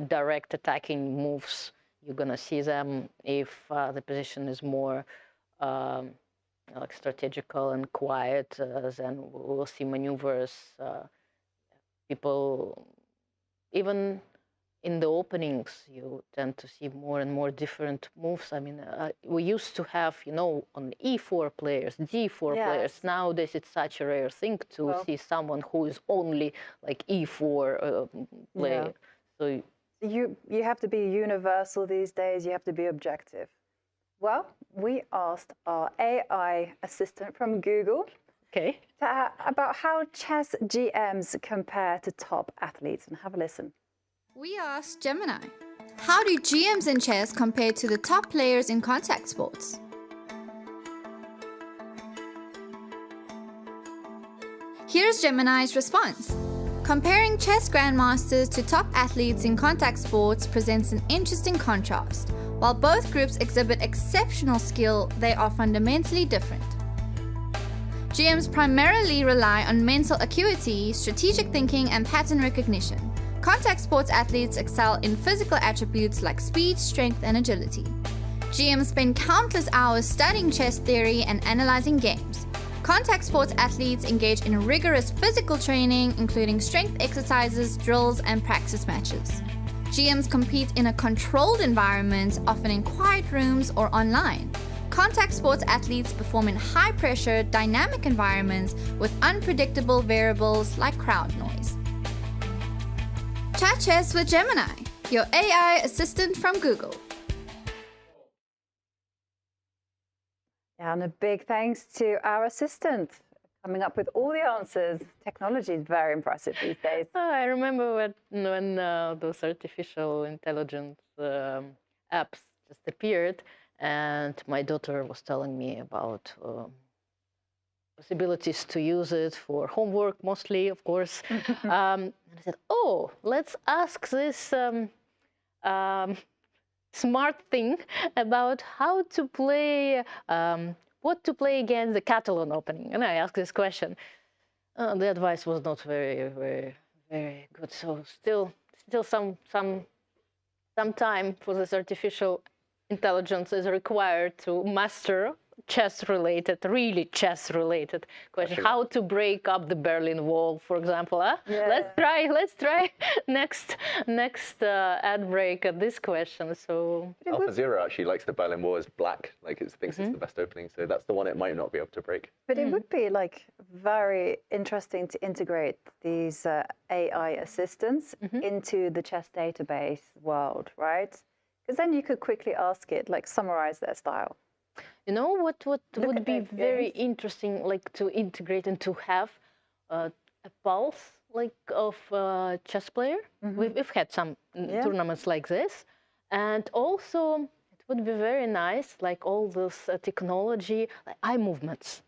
S16: direct attacking moves, you're gonna see them. If the position is more like strategical and quiet, then we'll see maneuvers. People, even in the openings, you tend to see more and more different moves. I mean, we used to have, you know, on E4 players, D4 players. Nowadays, it's such a rare thing to see someone who is only like E4 player. So
S10: you have to be universal these days. You have to be objective. Well, we asked our AI assistant from Google about how chess GMs compare to top athletes, and have a listen.
S12: We asked Gemini, how do GMs in chess compare to the top players in contact sports? Here's Gemini's response. Comparing chess grandmasters to top athletes in contact sports presents an interesting contrast. While both groups exhibit exceptional skill, they are fundamentally different. GMs primarily rely on mental acuity, strategic thinking, and pattern recognition. Contact sports athletes excel in physical attributes like speed, strength, and agility. GMs spend countless hours studying chess theory and analyzing games. Contact sports athletes engage in rigorous physical training, including strength exercises, drills, and practice matches. GMs compete in a controlled environment, often in quiet rooms or online. Contact sports athletes perform in high-pressure, dynamic environments with unpredictable variables like crowd noise. Chat Chess with Gemini, your AI assistant from Google.
S10: Yeah, and a big thanks to our assistant coming up with all the answers. Technology is very impressive these days.
S16: I remember when those artificial intelligence apps just appeared, and my daughter was telling me about possibilities to use it for homework, mostly, of course. And I said, oh, let's ask this smart thing about how to play what to play against the Catalan opening. And I asked this question. The advice was not very good. So still some time for this artificial intelligence is required to master really chess-related question. How to break up the Berlin Wall, for example. Huh?
S10: Yeah.
S16: Let's try next ad break at this question. So
S11: AlphaZero actually likes the Berlin Wall as black, like it thinks it's the best opening. So that's the one it might not be able to break.
S10: But it would be like very interesting to integrate these AI assistants into the chess database world, right? Because then you could quickly ask it, like, summarize their style.
S16: You know what would be very interesting, like to integrate and to have a pulse like of a chess player. We've had some tournaments like this, and also it would be very nice, like all this technology, like eye movements.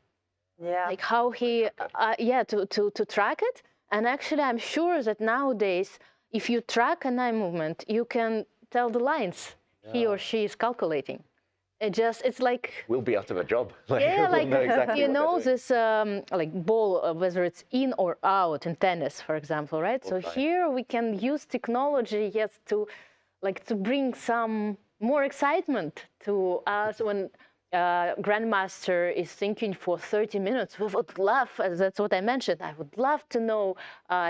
S10: Yeah.
S16: Like how he, to track it. And actually, I'm sure that nowadays, if you track an eye movement, you can tell the lines he or she is calculating. It's like
S11: we'll be out of a job.
S16: Like
S11: know exactly
S16: you know this like ball, whether it's in or out in tennis, for example, right? So here we can use technology, yes, to bring some more excitement to us when grandmaster is thinking for 30 minutes. We would love, that's what I mentioned. I would love to know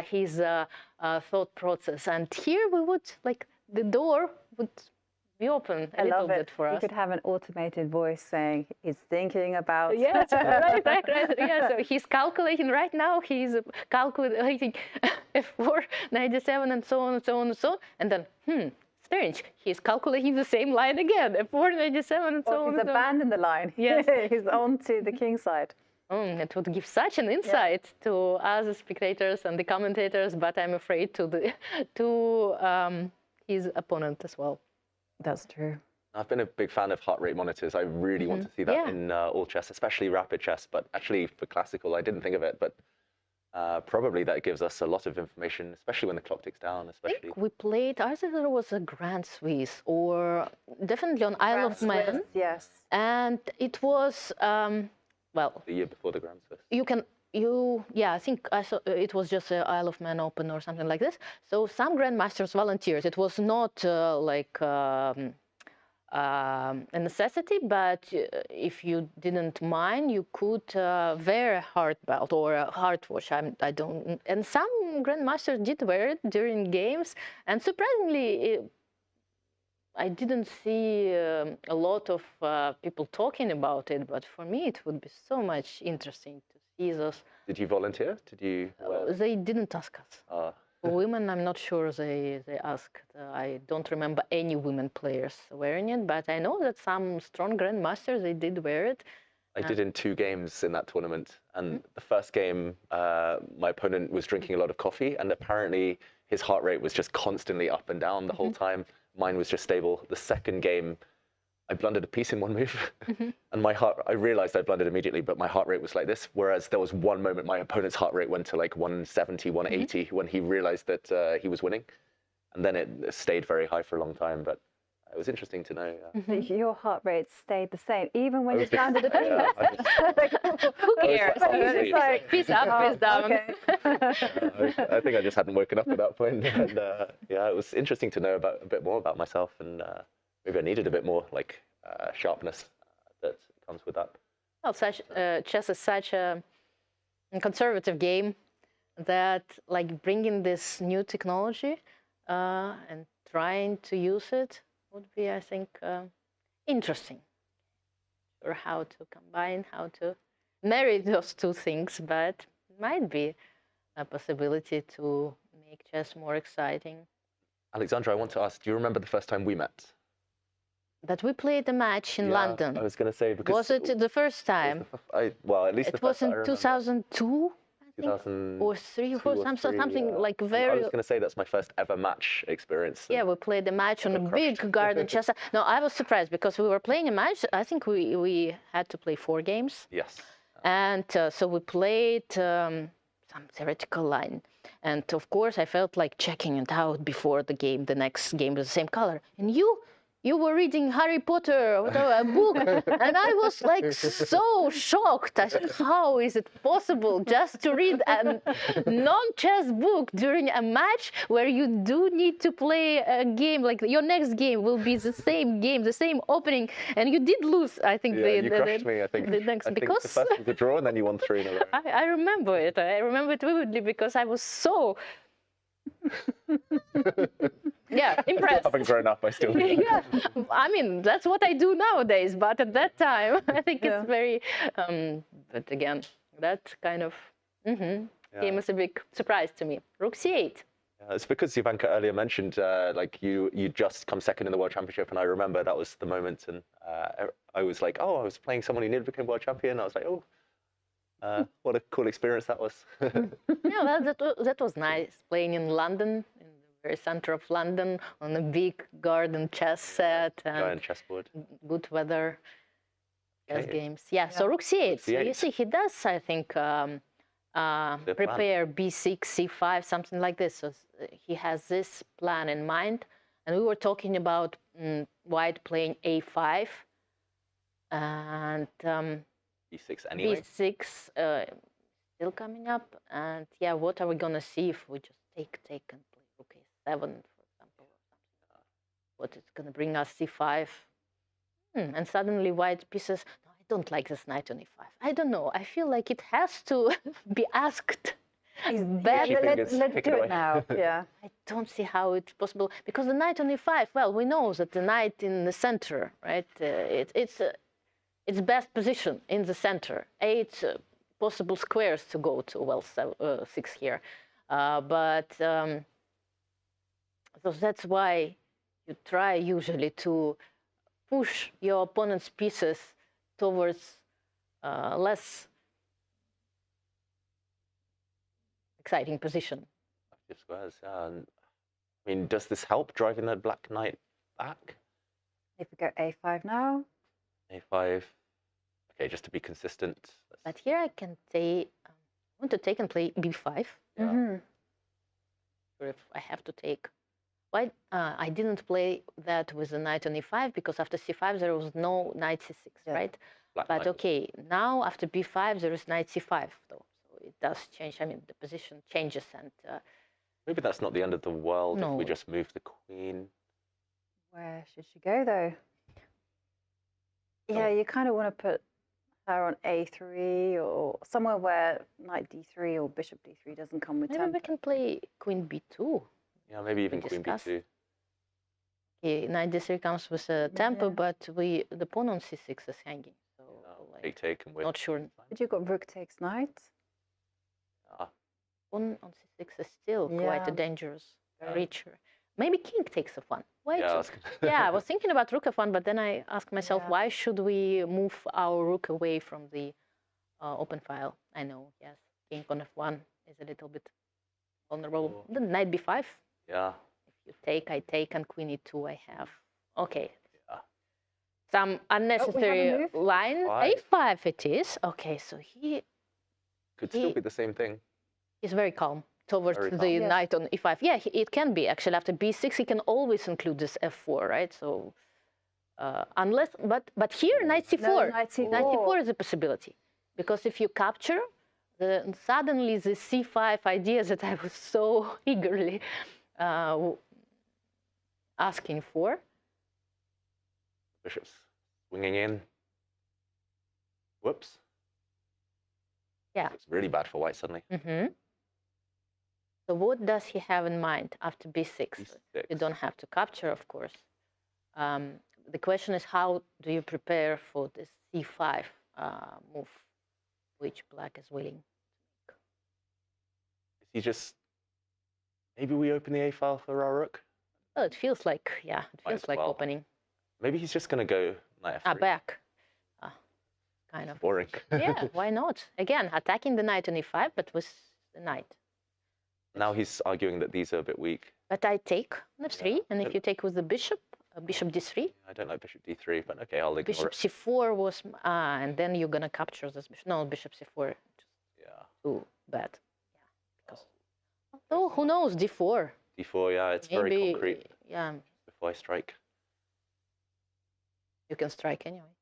S16: his thought process, and here we would the door would be open a little bit for us.
S10: You could have an automated voice saying he's thinking about.
S16: Yes, right. Yeah, so he's calculating right now. He's calculating F4, 97, and so on and so on and so on. And then, strange. He's calculating the same line again. F4, 97, and so on.
S10: He's abandoned the line.
S16: Yes,
S10: he's on to the king side.
S16: It would give such an insight to us as spectators and the commentators, but I'm afraid to his opponent as well.
S10: That's true.
S11: I've been a big fan of heart rate monitors. I really want to see that in all chess, especially rapid chess. But actually for classical, I didn't think of it. But probably that gives us a lot of information, especially when the clock ticks down. Especially.
S16: I think we played, I think there was a Grand Swiss, or definitely on Isle of Man.
S10: Yes.
S16: And it was, well,
S11: the year before the Grand Swiss.
S16: I think I saw it was just a Isle of Man Open or something like this. So some grandmasters volunteered. It was not a necessity, but if you didn't mind, you could wear a heart belt or a heart watch. I don't. And some grandmasters did wear it during games, and surprisingly, I didn't see a lot of people talking about it. But for me, it would be so much interesting to see those.
S11: Did you volunteer? Did you?
S16: They didn't ask us. For women, I'm not sure they asked. I don't remember any women players wearing it, but I know that some strong grandmasters, they did wear it.
S11: I did in 2 games in that tournament. And the first game, my opponent was drinking a lot of coffee, and apparently his heart rate was just constantly up and down the whole time. Mine was just stable. The second game, I blundered a piece in one move, and I realized I blundered immediately, but my heart rate was like this. Whereas there was one moment my opponent's heart rate went to like 170, 180 when he realized that he was winning. And then it stayed very high for a long time, but it was interesting to know.
S10: Your heart rate stayed the same, even when you blundered a piece.
S16: Who cares? Peace up, peace down.
S10: Okay.
S11: I think I just hadn't woken up at that point. And it was interesting to know a bit more about myself, and maybe I needed a bit more sharpness that comes with that.
S16: Well, chess is such a conservative game that bringing this new technology and trying to use it would be, I think, interesting. Or how to combine, how to marry those two things, but it might be a possibility to make chess more exciting.
S11: Alexandra, I want to ask, do you remember the first time we met?
S16: That we played a match in London.
S11: I was going to say, because...
S16: Was it the first time?
S11: Well, at least
S16: it was in 2002, I think,
S11: 2000
S16: or 3 or something like very...
S11: I was going to say that's my first ever match experience.
S16: Yeah, we played a match on a big garden chess. No, I was surprised because we were playing a match. I think we had to play 4 games.
S11: Yes.
S16: And so we played some theoretical line. And of course, I felt like checking it out before the game. The next game was the same color. And you you were reading Harry Potter, a book, and I was like so shocked. I said, how is it possible just to read a non-chess book during a match where you do need to play a game, like your next game will be the same game, the same opening, and you did lose, I think.
S11: Yeah, you crushed me, I think.
S16: Because
S11: the first was a draw, and then you won 3 in a row.
S16: I remember it. I remember it vividly because I was so... Yeah, impressed.
S11: I haven't grown up, I still.
S16: Yeah, I mean, that's what I do nowadays, but at that time, I think it's very, but again, that kind of came as a big surprise to me. Rook c8.
S11: It's because Jovanka earlier mentioned, like, you just come second in the World Championship, and I remember that was the moment, and I was like, oh, I was playing someone who nearly became World Champion. I was like, oh, what a cool experience that was.
S16: Yeah, well, that was nice, playing in London, in the very center of London, on a big garden chess set. And
S11: giant chessboard.
S16: Good weather, chess games. Yeah, so Rook c8. So you see, he does, I think, prepare b6, c5, something like this. So he has this plan in mind. And we were talking about white playing a5 and
S11: b6 anyway.
S16: b6 still coming up. And yeah, what are we gonna see if we just take and play rook a7, for example, or something? What is gonna bring us c5? And suddenly white pieces. No, I don't like this knight on e5. I don't know. I feel like it has to be asked.
S10: Let's do it now. Yeah.
S16: I don't see how it's possible because the knight on e5. Well, we know that the knight in the center, right? It's best position in the center. 8 possible squares to go to. Well, 6 here, so that's why you try usually to push your opponent's pieces towards less exciting position.
S11: Squares. I mean, does this help driving that black knight back?
S10: If we go a5 now.
S11: a5. Okay, just to be consistent.
S16: But here I can say, I want to take and play b5.
S11: Yeah.
S16: Or if I have to take. Why I didn't play that with the knight on e5 because after c5 there was no knight c6, right? But okay, now after b5 there is knight c5 though. It does change. I mean, the position changes, and
S11: maybe that's not the end of the world if we just move the queen.
S10: Where should she go, though? Yeah, you kind of want to put her on a3 or somewhere where knight d3 or bishop d3 doesn't come with tempo.
S16: Maybe we can play queen b2.
S11: Yeah, maybe even queen b2.
S16: Okay, knight d3 comes with a tempo, but the pawn on c6 is hanging. So
S11: take and win.
S16: Not sure.
S10: But you've got rook takes knight.
S16: Pawn on c6 is still quite a dangerous creature. Maybe king takes f1. Why? I was thinking about rook f1, but then I asked myself, why should we move our rook away from the open file? I know, yes, king on f1 is a little bit vulnerable. The knight b5.
S11: Yeah.
S16: If you take, I take, and queen e2 I have. Okay. Yeah. Some unnecessary line. a5 it is. Okay, so he
S11: could still be the same thing.
S16: He's very calm towards the knight on e5. Yeah, it can be actually. After b6, he can always include this f4, right? So unless, but here knight c4.
S10: No, knight c4.
S16: Knight c4 is a possibility because if you capture, suddenly the c5 idea that I was so eagerly asking for.
S11: Bishop's swinging in. Whoops.
S16: Yeah.
S11: It's really bad for white suddenly.
S16: So what does he have in mind after b6? You don't have to capture, of course. The question is, how do you prepare for this c5 move, which black is willing to make?
S11: Is he just... Maybe we open the a file for our rook?
S16: Oh, it feels like, it feels like opening.
S11: Maybe he's just going to go knight f3.
S16: Back. Kind of.
S11: Boring.
S16: Yeah, why not? Again, attacking the knight on e5, but with the knight.
S11: Now he's arguing that these are a bit weak.
S16: But I take on f3, and if you take with the bishop, bishop d3.
S11: I don't like bishop d3, but okay, I'll ignore
S16: it. Bishop c4 was, and then you're going to capture this bishop. No, bishop c4. Too bad. Yeah, because, although, who knows, d4.
S11: d4, yeah, it's very concrete.
S16: Yeah.
S11: Before I strike.
S16: You can strike anyway.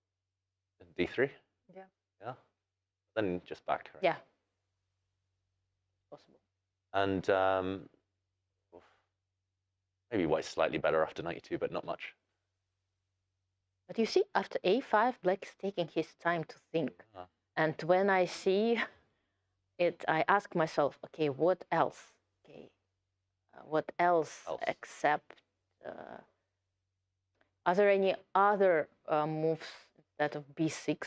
S11: D3?
S10: Yeah.
S11: Yeah. Then just back. Right?
S16: Yeah. Possible.
S11: And maybe white's slightly better after 92, but not much.
S16: But you see, after A5, black is taking his time to think. And when I see it, I ask myself, okay, what else? Okay, what else except? Are there any other moves instead of B6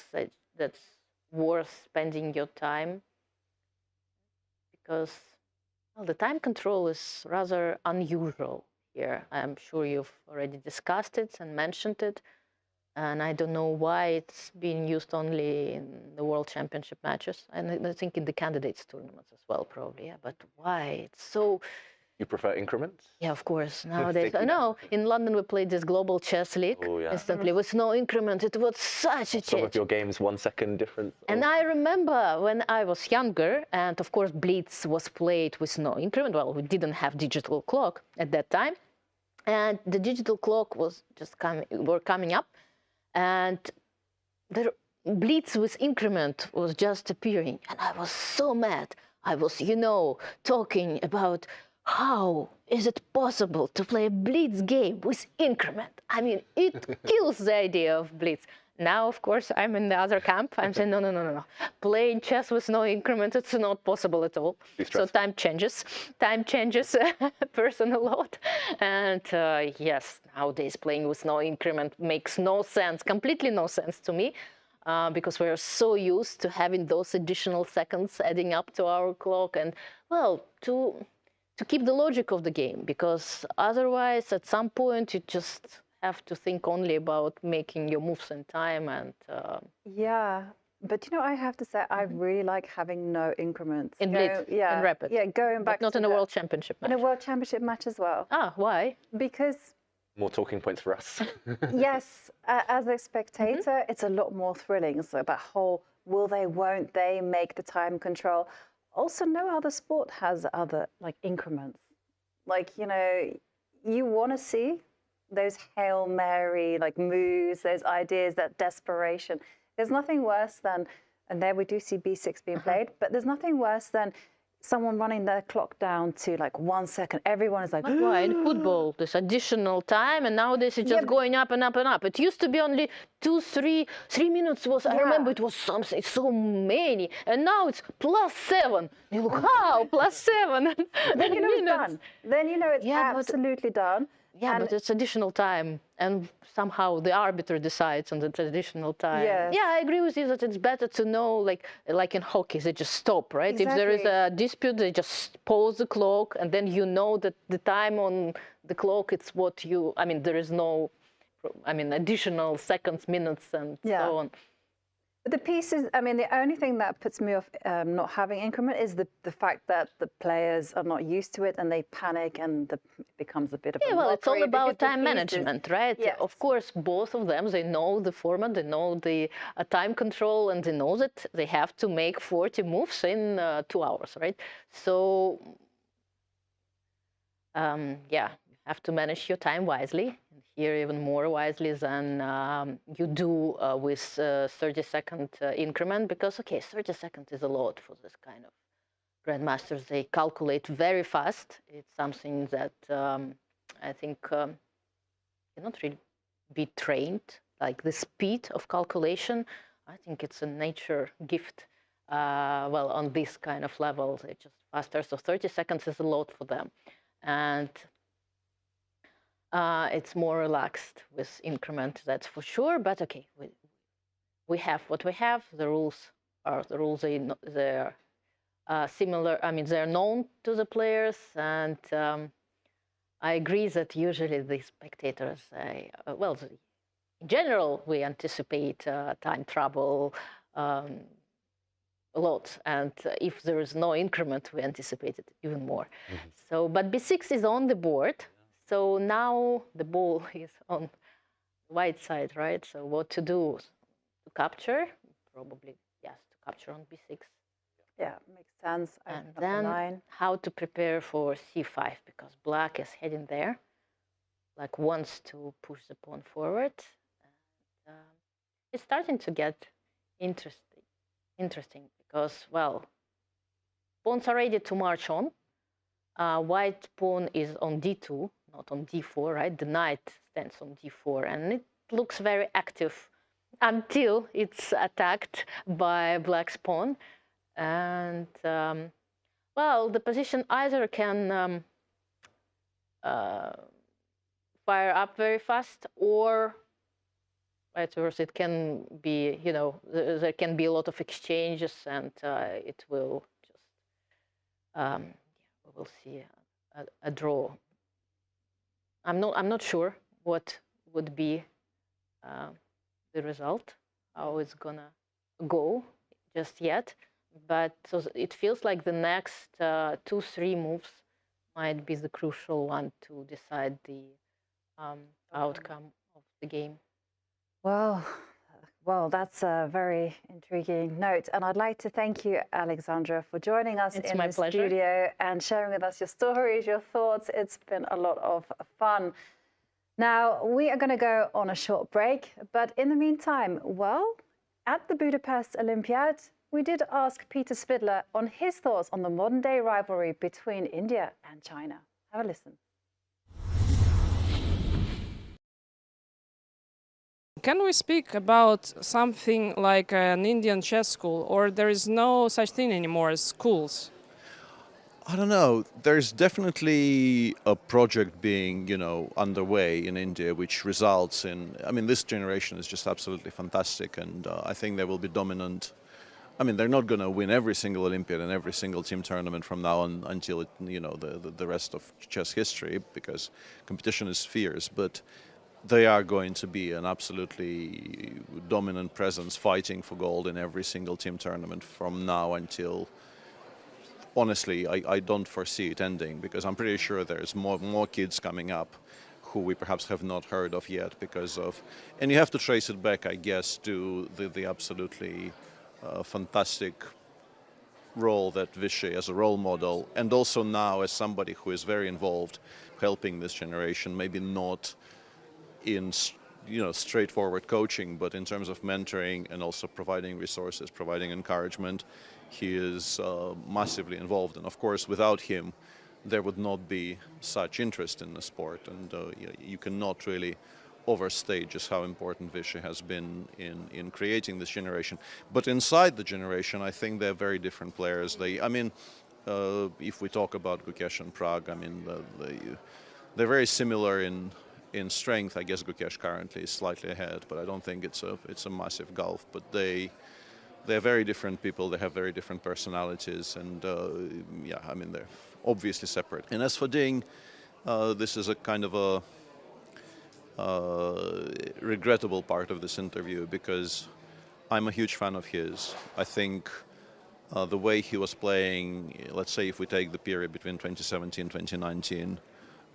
S16: that's worth spending your time? Because well, the time control is rather unusual here. I'm sure you've already discussed it and mentioned it. And I don't know why it's being used only in the World Championship matches. And I think in the candidates tournaments as well, probably. Yeah. But why? It's so...
S11: You prefer increments?
S16: Yeah, of course. Nowadays, no. In London, we played this Global Chess League instantly with no increment. It was such a change.
S11: Some of your games 1 second difference.
S16: And I remember when I was younger, and of course, Blitz was played with no increment. Well, we didn't have digital clock at that time, and the digital clock was just coming up, and the Blitz with increment was just appearing, and I was so mad. I was, talking about. How is it possible to play a Blitz game with increment? I mean, it kills the idea of Blitz. Now, of course, I'm in the other camp. I'm saying, no. Playing chess with no increment, it's not possible at all. So time changes. Time changes a person a lot. And yes, nowadays playing with no increment makes no sense, completely no sense to me. Because we're so used to having those additional seconds adding up to our clock. And, well, to keep the logic of the game, because otherwise, at some point, you just have to think only about making your moves in time. And
S10: yeah, but I have to say, I really like having no increments.
S16: In Blitz, in Rapid.
S10: Yeah, going back.
S16: But not in a World Championship match.
S10: In a World Championship match as well.
S16: Ah, why?
S10: Because
S11: more talking points for us.
S10: Yes, as a spectator, it's a lot more thrilling. So that whole will they, won't they make the time control. Also, no other sport has other increments. You want to see those Hail Mary moves, those ideas, that desperation. There's nothing worse than, and there we do see B6 being played, but there's nothing worse than someone running their clock down to 1 second. Everyone is like,
S16: that's why in football there's additional time, and nowadays it's just going up and up and up. It used to be only 3 minutes was. I remember it was something so many, and now it's +7. You look, how +7?
S10: Then it's done. Then it's absolutely done.
S16: Yeah, but it's additional time, and somehow the arbiter decides on the additional time.
S10: Yes.
S16: Yeah, I agree with you that it's better to know, like in hockey, they just stop, right?
S10: Exactly.
S16: If there is a dispute, they just pause the clock, and then you know that the time on the clock, it's what you, there is no, additional seconds, minutes, and so on.
S10: The pieces, the only thing that puts me off not having increment is the fact that the players are not used to it and they panic and it becomes a bit of a
S16: well, it's all about time
S10: pieces,
S16: management, right?
S10: Yes.
S16: Of course, both of them, they know the format, they know the time control, and they know that they have to make 40 moves in 2 hours, right? So, yeah, you have to manage your time wisely. Here even more wisely than you do with 30-second increment, because, 30 seconds is a lot for this kind of grandmasters. They calculate very fast. It's something that I think cannot really be trained, like the speed of calculation. I think it's a nature gift. Well, on this kind of level, they're just faster. So 30 seconds is a lot for them. And it's more relaxed with increment, that's for sure. But we have what we have. The rules are the rules. They're similar. They're known to the players, and I agree that usually the spectators, in general, we anticipate time trouble a lot, and if there is no increment, we anticipate it even more. So, but B6 is on the board. So now the ball is on the white side, right? So what to do? To capture? Probably, yes, to capture on B6.
S10: Yeah, makes sense.
S16: And then how to prepare for C5, because black is heading there, wants to push the pawn forward. And, it's starting to get interesting because, well, pawns are ready to march on. White pawn is on d2, not on d4, right? The knight stands on d4, and it looks very active until it's attacked by black's pawn. And, well, the position either can fire up very fast, or vice versa. It can be, you know, there can be a lot of exchanges, and it will just, we'll see a draw. I'm not sure what would be the result, how it's gonna go just yet, but so it feels like the next 2-3 moves might be the crucial one to decide the outcome of the game.
S10: Well, that's a very intriguing note. And I'd like to thank you, Alexandra, for joining us in the studio and sharing with us your stories, your thoughts. It's been a lot of fun. Now, we are going to go on a short break. But in the meantime, well, at the Budapest Olympiad, we did ask Peter Spidler on his thoughts on the modern-day rivalry between India and China. Have a listen.
S17: Can we speak about something like an Indian chess school, or there is no such thing anymore as schools?
S18: I don't know. There's definitely a project being, you know, underway in India, which results in, I mean, this generation is just absolutely fantastic, and I think they will be dominant. I mean, they're not going to win every single Olympiad and every single team tournament from now on until, it, you know, the rest of chess history, because competition is fierce, but they are going to be an absolutely dominant presence fighting for gold in every single team tournament from now until, honestly, I don't foresee it ending, because I'm pretty sure there's more kids coming up who we perhaps have not heard of yet because of, and you have to trace it back, I guess, to the absolutely fantastic role that Vishy as a role model, and also now as somebody who is very involved helping this generation, maybe not in, you know, straightforward coaching, but in terms of mentoring and also providing resources, providing encouragement, he is massively involved. And of course, without him, there would not be such interest in the sport. And you cannot really overstate just how important Vishy has been in creating this generation. But inside the generation, I think they're very different players. I mean, if we talk about Gukesh and Prague, I mean, they're very similar in strength. I guess Gukesh currently is slightly ahead, but I don't think it's a massive gulf. But they're very different people. They have very different personalities, and yeah, I mean, they're obviously separate. And as for Ding, this is a kind of a regrettable part of this interview, because I'm a huge fan of his. I think the way he was playing, let's say if we take the period between 2017 and 2019,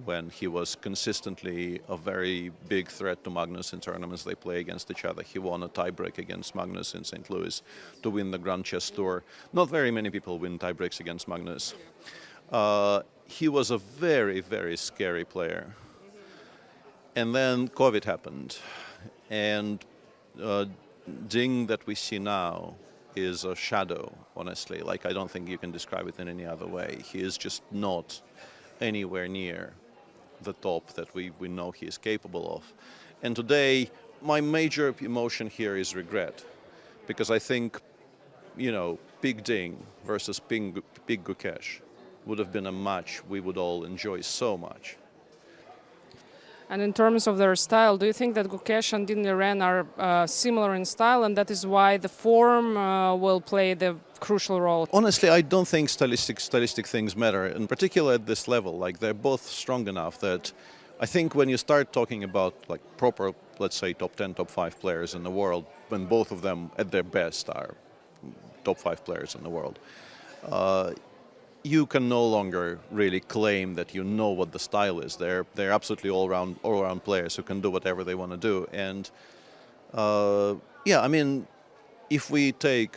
S18: when he was consistently a very big threat to Magnus in tournaments they play against each other. He won a tiebreak against Magnus in St. Louis to win the Grand Chess Tour. Not very many people win tiebreaks against Magnus. He was a very, very scary player. And then COVID happened. And Ding that we see now is a shadow, honestly. Like, I don't think you can describe it in any other way. He is just not anywhere near the top that we know he is capable of. And today, my major emotion here is regret, because I think, you know, Big Ding versus Big Gukesh would have been a match we would all enjoy so much.
S17: And in terms of their style, do you think that Gukesh and Ding Liren are similar in style, and that is why the form will play the crucial role?
S18: Honestly, I don't think stylistic things matter, in particular at this level. Like, they're both strong enough that I think when you start talking about like proper, let's say, top 10, top 5 players in the world, when both of them at their best are top 5 players in the world, you can no longer really claim that you know what the style is. They're absolutely all-round players who can do whatever they want to do. And yeah, I mean, if we take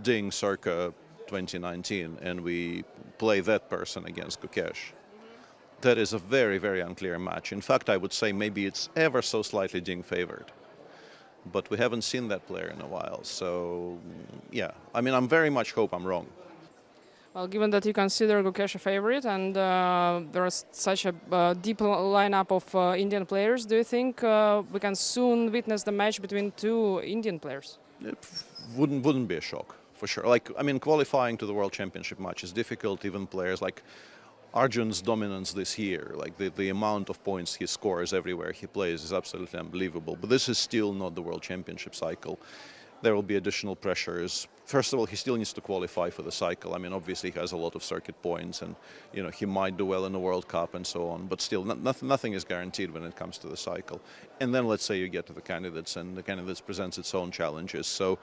S18: Ding circa 2019 and we play that person against Gukesh, that is a very, very unclear match. In fact, I would say maybe it's ever so slightly Ding favored. but we haven't seen that player in a while. So, yeah, I mean, I'm very much hope I'm wrong.
S17: Well, given that you consider Gukesh a favorite and there is such a deep lineup of Indian players, do you think we can soon witness the match between two Indian players?
S18: It wouldn't be a shock, for sure. Like, I mean, qualifying to the World Championship match is difficult. Even players like Arjun's dominance this year, like the amount of points he scores everywhere he plays is absolutely unbelievable. But this is still not the World Championship cycle. There will be additional pressures. First of all, he still needs to qualify for the cycle. I mean, obviously he has a lot of circuit points and, you know, he might do well in the World Cup and so on, but still nothing is guaranteed when it comes to the cycle. And then let's say you get to the candidates and the candidates presents its own challenges. So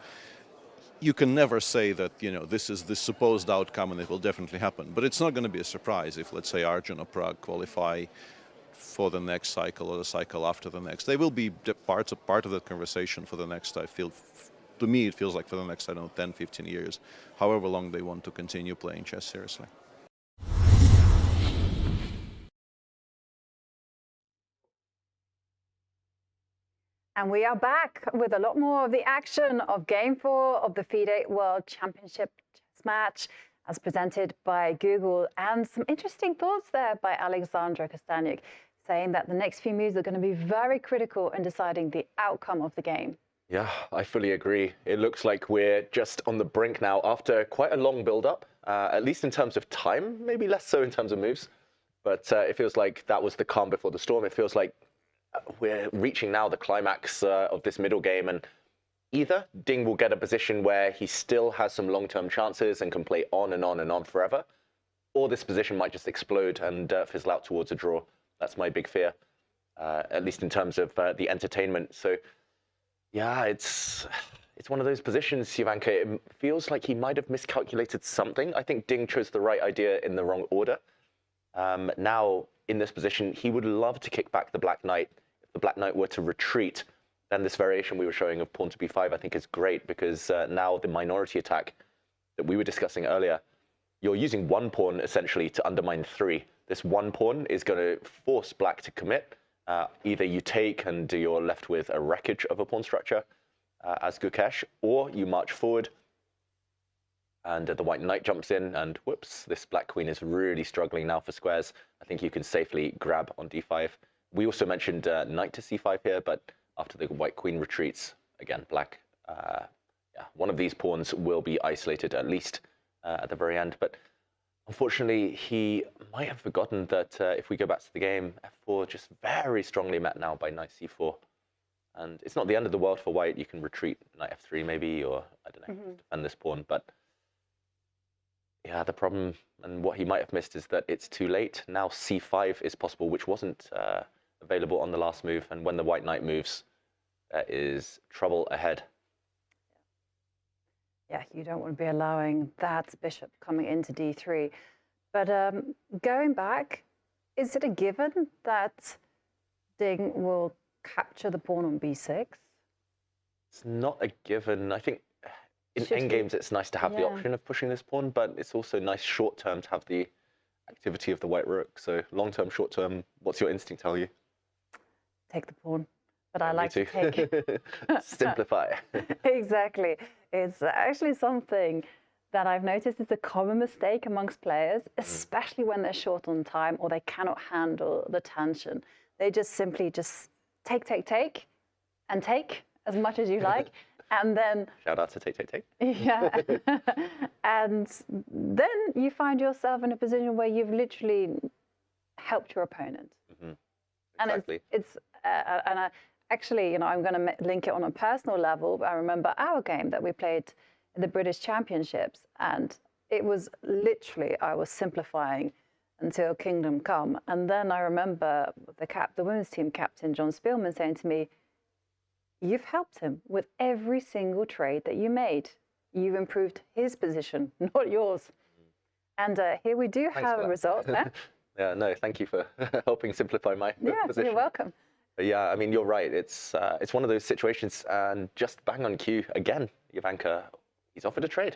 S18: you can never say that, you know, this is the supposed outcome and it will definitely happen. But it's not going to be a surprise if, let's say, Arjun or Prag qualify for the next cycle or the cycle after the next. They will be part of that conversation for the next, I feel. To me, it feels like for the next, I don't know, 10, 15 years, however long they want to continue playing chess seriously.
S10: And we are back with a lot more of the action of Game 4 of the FIDE World Championship Chess Match, as presented by Google, and some interesting thoughts there by Alexandra Kostaniuk, saying that the next few moves are going to be very critical in deciding the outcome of the game.
S11: Yeah, I fully agree. It looks like we're just on the brink now after quite a long build-up, at least in terms of time, maybe less so in terms of moves. But it feels like that was the calm before the storm. It feels like we're reaching now the climax of this middle game, and either Ding will get a position where he still has some long-term chances and can play on and on and on forever, or this position might just explode and fizzle out towards a draw. That's my big fear, at least in terms of the entertainment. So. Yeah, it's one of those positions, Jovanka. It feels like he might have miscalculated something. I think Ding chose the right idea in the wrong order. Now, in this position, he would love to kick back the Black Knight. If the Black Knight were to retreat, then this variation we were showing of pawn to b5, I think, is great, because now the minority attack that we were discussing earlier, you're using one pawn, essentially, to undermine three. This one pawn is going to force Black to commit. Either you take and you're left with a wreckage of a pawn structure as Gukesh, or you march forward and the white knight jumps in and whoops, this black queen is really struggling now for squares. I think you can safely grab on d5. We also mentioned knight to c5 here, but after the white queen retreats, again, black, one of these pawns will be isolated at least at the very end. But unfortunately, he might have forgotten that if we go back to the game, f4 just very strongly met now by knight c4. And it's not the end of the world for white. You can retreat knight f3 maybe, or I don't know, defend this pawn. But yeah, the problem and what he might have missed is that it's too late. Now c5 is possible, which wasn't available on the last move. And when the white knight moves, there is trouble ahead.
S10: Yeah, you don't want to be allowing that bishop coming into d3. But going back, is it a given that Ding will capture the pawn on b6?
S11: It's not a given. I think in endgames it's nice to have the option of pushing this pawn, but it's also nice short term to have the activity of the white rook. So long term, short term, what's your instinct tell you?
S10: Take the pawn. But I like to take
S11: simplify.
S10: Exactly. It's actually something that I've noticed is a common mistake amongst players, especially when they're short on time or they cannot handle the tension. They just simply take as much as you like, and then
S11: shout out to take.
S10: Yeah. And then you find yourself in a position where you've literally helped your opponent.
S11: Exactly.
S10: And actually, you know, I'm going to link it on a personal level. But I remember our game that we played in the British Championships, and it was literally, I was simplifying until Kingdom Come. And then I remember the women's team captain, John Spielman, saying to me, "You've helped him with every single trade that you made. You've improved his position, not yours." And here we do have a result there.
S11: Yeah, no, thank you for helping simplify my position.
S10: You're welcome.
S11: But yeah, I mean, you're right. It's one of those situations, and just bang on cue again, Jovanka, he's offered a trade.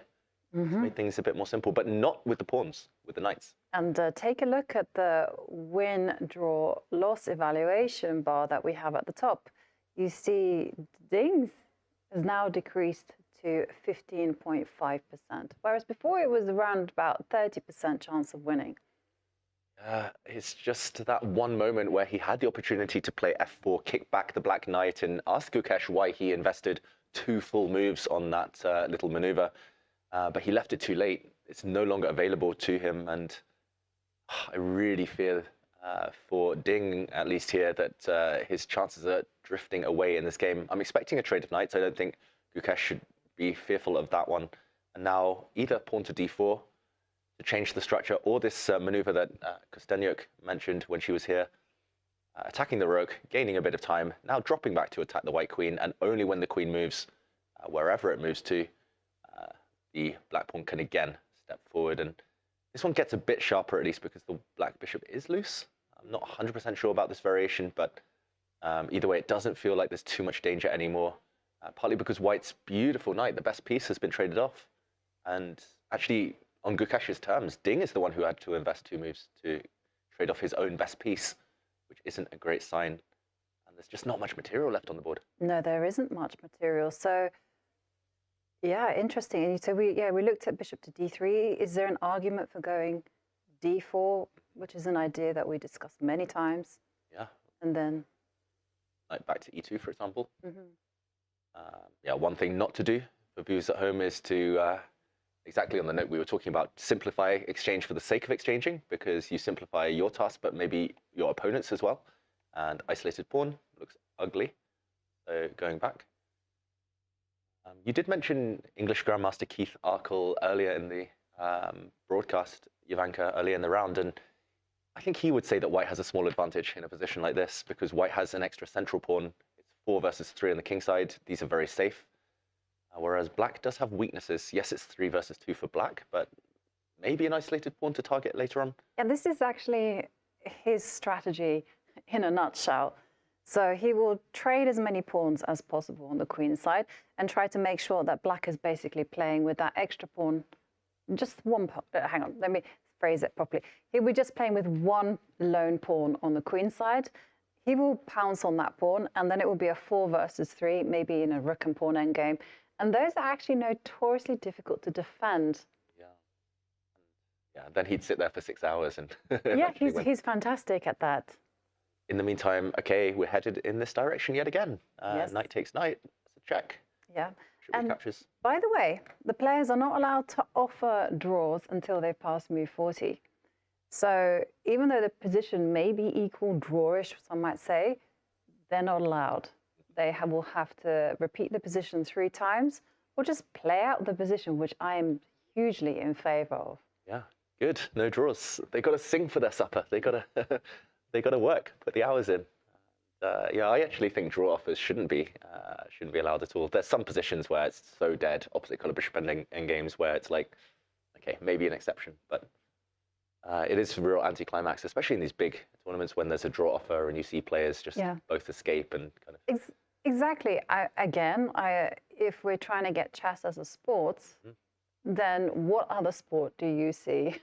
S11: He's made things a bit more simple, but not with the pawns, with the knights.
S10: And take a look at the win, draw, loss evaluation bar that we have at the top. you see Ding's has now decreased to 15.5%, whereas before it was around about 30% chance of winning.
S11: It's just that one moment where he had the opportunity to play f4, kick back the black knight, and ask Gukesh why he invested 2 full moves on that little maneuver. But he left it too late. It's no longer available to him, and I really fear for Ding, at least here, that his chances are drifting away in this game. I'm expecting a trade of knights. I don't think Gukesh should be fearful of that one. And now either pawn to d4 to change the structure, or this maneuver that Kostenyuk mentioned when she was here, attacking the rook, gaining a bit of time, now dropping back to attack the white queen, and only when the queen moves wherever it moves to, the black pawn can again step forward. And this one gets a bit sharper, at least because the black bishop is loose. I'm not 100% sure about this variation, but either way, it doesn't feel like there's too much danger anymore. Partly because white's beautiful knight, the best piece, has been traded off. And actually, on Gukesh's terms, Ding is the one who had to invest 2 moves to trade off his own best piece, which isn't a great sign. And there's just not much material left on the board.
S10: No, there isn't much material. So, yeah, interesting. And so we looked at bishop to d3. Is there an argument for going d4, which is an idea that we discussed many times?
S11: Yeah.
S10: And then,
S11: like back to e2, for example.
S10: Mm-hmm.
S11: Yeah, one thing not to do for viewers at home is to, exactly on the note we were talking about, simplify exchange for the sake of exchanging, because you simplify your task, but maybe your opponent's as well. And isolated pawn looks ugly. So going back. You did mention English Grandmaster Keith Arkle earlier in the broadcast, Jovanka, earlier in the round, and I think he would say that white has a small advantage in a position like this, because white has an extra central pawn. It's 4 versus 3 on the king side. These are very safe. Whereas black does have weaknesses. Yes, it's 3 versus 2 for black, but maybe an isolated pawn to target later on.
S10: Yeah, this is actually his strategy in a nutshell. So he will trade as many pawns as possible on the queen side and try to make sure that black is basically playing with that extra pawn. Just one pawn. Hang on, let me phrase it properly. He'll be just playing with one lone pawn on the queen side. He will pounce on that pawn, and then it will be a 4 versus 3, maybe in a rook and pawn endgame. And those are actually notoriously difficult to defend.
S11: Yeah, then he'd sit there for 6 hours and
S10: yeah, he's fantastic at that.
S11: In the meantime, okay, we're headed in this direction yet again.
S10: Yes.
S11: Knight takes knight. It's a check.
S10: Yeah.
S11: And captures.
S10: By the way, the players are not allowed to offer draws until they've passed move 40. So even though the position may be equal drawish, some might say, they're not allowed. They will have to repeat the position 3 times or just play out the position, which I am hugely in favor of.
S11: Yeah, good. No draws. They got to sing for their supper. They got to they got to work, put the hours in. Yeah, I actually think draw offers shouldn't be allowed at all. There's some positions where it's so dead, opposite color bishop ending games, where it's like, okay, maybe an exception, but it is a real anticlimax, especially in these big tournaments when there's a draw offer and you see players just both escape and kind of.
S10: Exactly. If we're trying to get chess as a sport, then what other sport do you see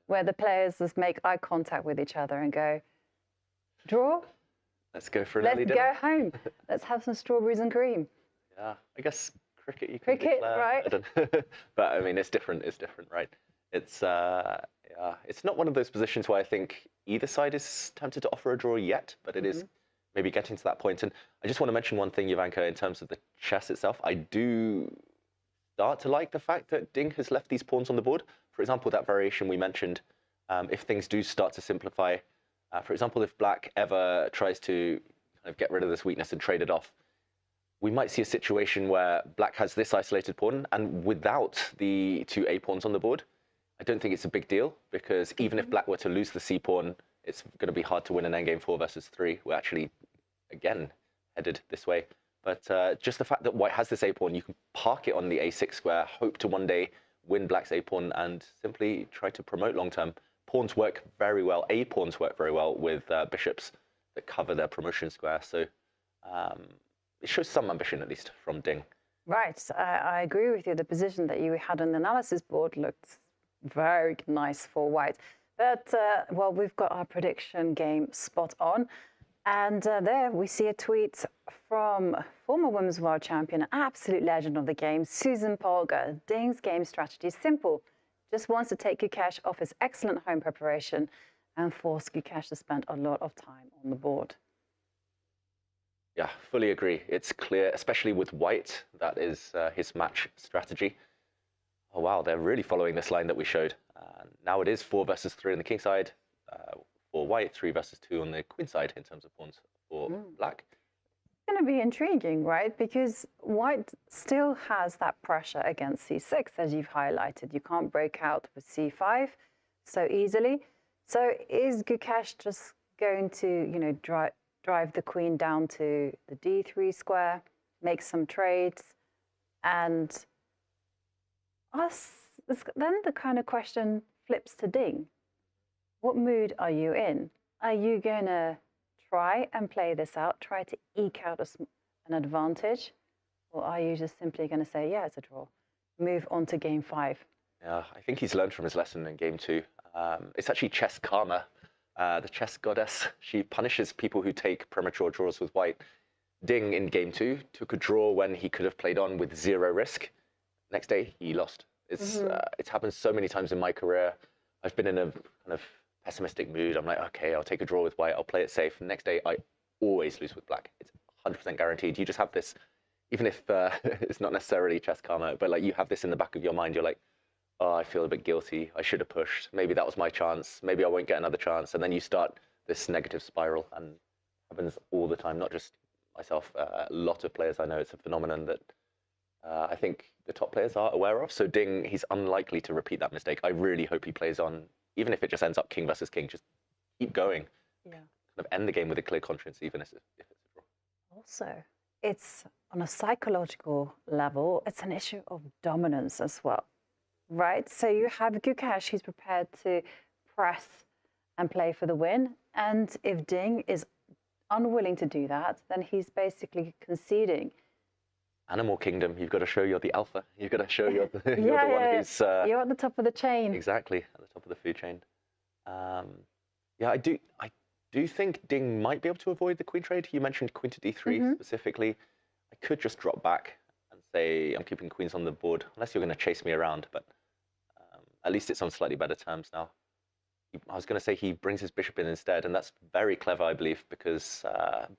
S10: where the players just make eye contact with each other and go, draw?
S11: Let's go for an early dinner.
S10: Let's go home. Let's have some strawberries and cream.
S11: Yeah, I guess cricket you can
S10: declare,
S11: right? I don't know. But I mean, it's different. It's different, right? It's it's not one of those positions where I think either side is tempted to offer a draw yet, but it is maybe getting to that point. And I just want to mention one thing, Jovanka, in terms of the chess itself. I do start to like the fact that Ding has left these pawns on the board. For example, that variation we mentioned, if things do start to simplify, for example, if black ever tries to kind of get rid of this weakness and trade it off, we might see a situation where black has this isolated pawn, and without the 2 A pawns on the board, I don't think it's a big deal, because even if black were to lose the C pawn, it's going to be hard to win an endgame 4 versus 3. We're actually, again, headed this way. But just the fact that white has this A pawn, you can park it on the A6 square, hope to one day win black's A pawn, and simply try to promote long term. Pawns work very well. A pawns work very well with bishops that cover their promotion square. So it shows some ambition, at least, from Ding.
S10: Right. I agree with you. The position that you had on the analysis board looked very nice for white. But, well, we've got our prediction game spot on. And there we see a tweet from former Women's World Champion, absolute legend of the game, Susan Polgar. Ding's game strategy is simple. Just wants to take Gukesh off his excellent home preparation and force Gukesh to spend a lot of time on the board.
S11: Yeah, fully agree. It's clear, especially with White, that is his match strategy. Oh, wow, they're really following this line that we showed. Now it is 4 versus 3 on the king side for White, 3 versus 2 on the queen side in terms of pawns for Black.
S10: It's going to be intriguing, right? Because White still has that pressure against c6, as you've highlighted. You can't break out with c5 so easily. So is Gukesh just going to, you know, drive the queen down to the d3 square, make some trades, and then the kind of question flips to Ding. What mood are you in? Are you going to try and play this out, try to eke out an advantage? Or are you just simply going to say, yeah, it's a draw, move on to game 5?
S11: Yeah, I think he's learned from his lesson in game 2. It's actually chess karma. The chess goddess, she punishes people who take premature draws with White. Ding in game 2 took a draw when he could have played on with 0 risk. Next day, he lost. It's happened so many times in my career. I've been in a kind of pessimistic mood. I'm like, okay, I'll take a draw with White. I'll play it safe. The next day, I always lose with Black. It's 100% guaranteed. You just have this, even if it's not necessarily chess karma, but like you have this in the back of your mind. You're like, oh, I feel a bit guilty. I should have pushed. Maybe that was my chance. Maybe I won't get another chance. And then you start this negative spiral, and it happens all the time, not just myself. A lot of players I know, it's a phenomenon that I think the top players are aware of. So Ding, he's unlikely to repeat that mistake. I really hope he plays on, even if it just ends up king versus king, just keep going. Yeah. Kind of end the game with a clear conscience, even if it's a draw.
S10: Also, it's on a psychological level, it's an issue of dominance as well, right? So you have Gukesh, who's prepared to press and play for the win. And if Ding is unwilling to do that, then he's basically conceding.
S11: Animal Kingdom, you've got to show you're the alpha. You've got to show you're the, you're the one who's...
S10: you're at the top of the chain.
S11: Exactly, at the top of the food chain. Yeah, I do think Ding might be able to avoid the queen trade. You mentioned queen to d3 specifically. I could just drop back and say I'm keeping queens on the board, unless you're going to chase me around, but at least it's on slightly better terms now. I was going to say he brings his bishop in instead, and that's very clever, I believe, because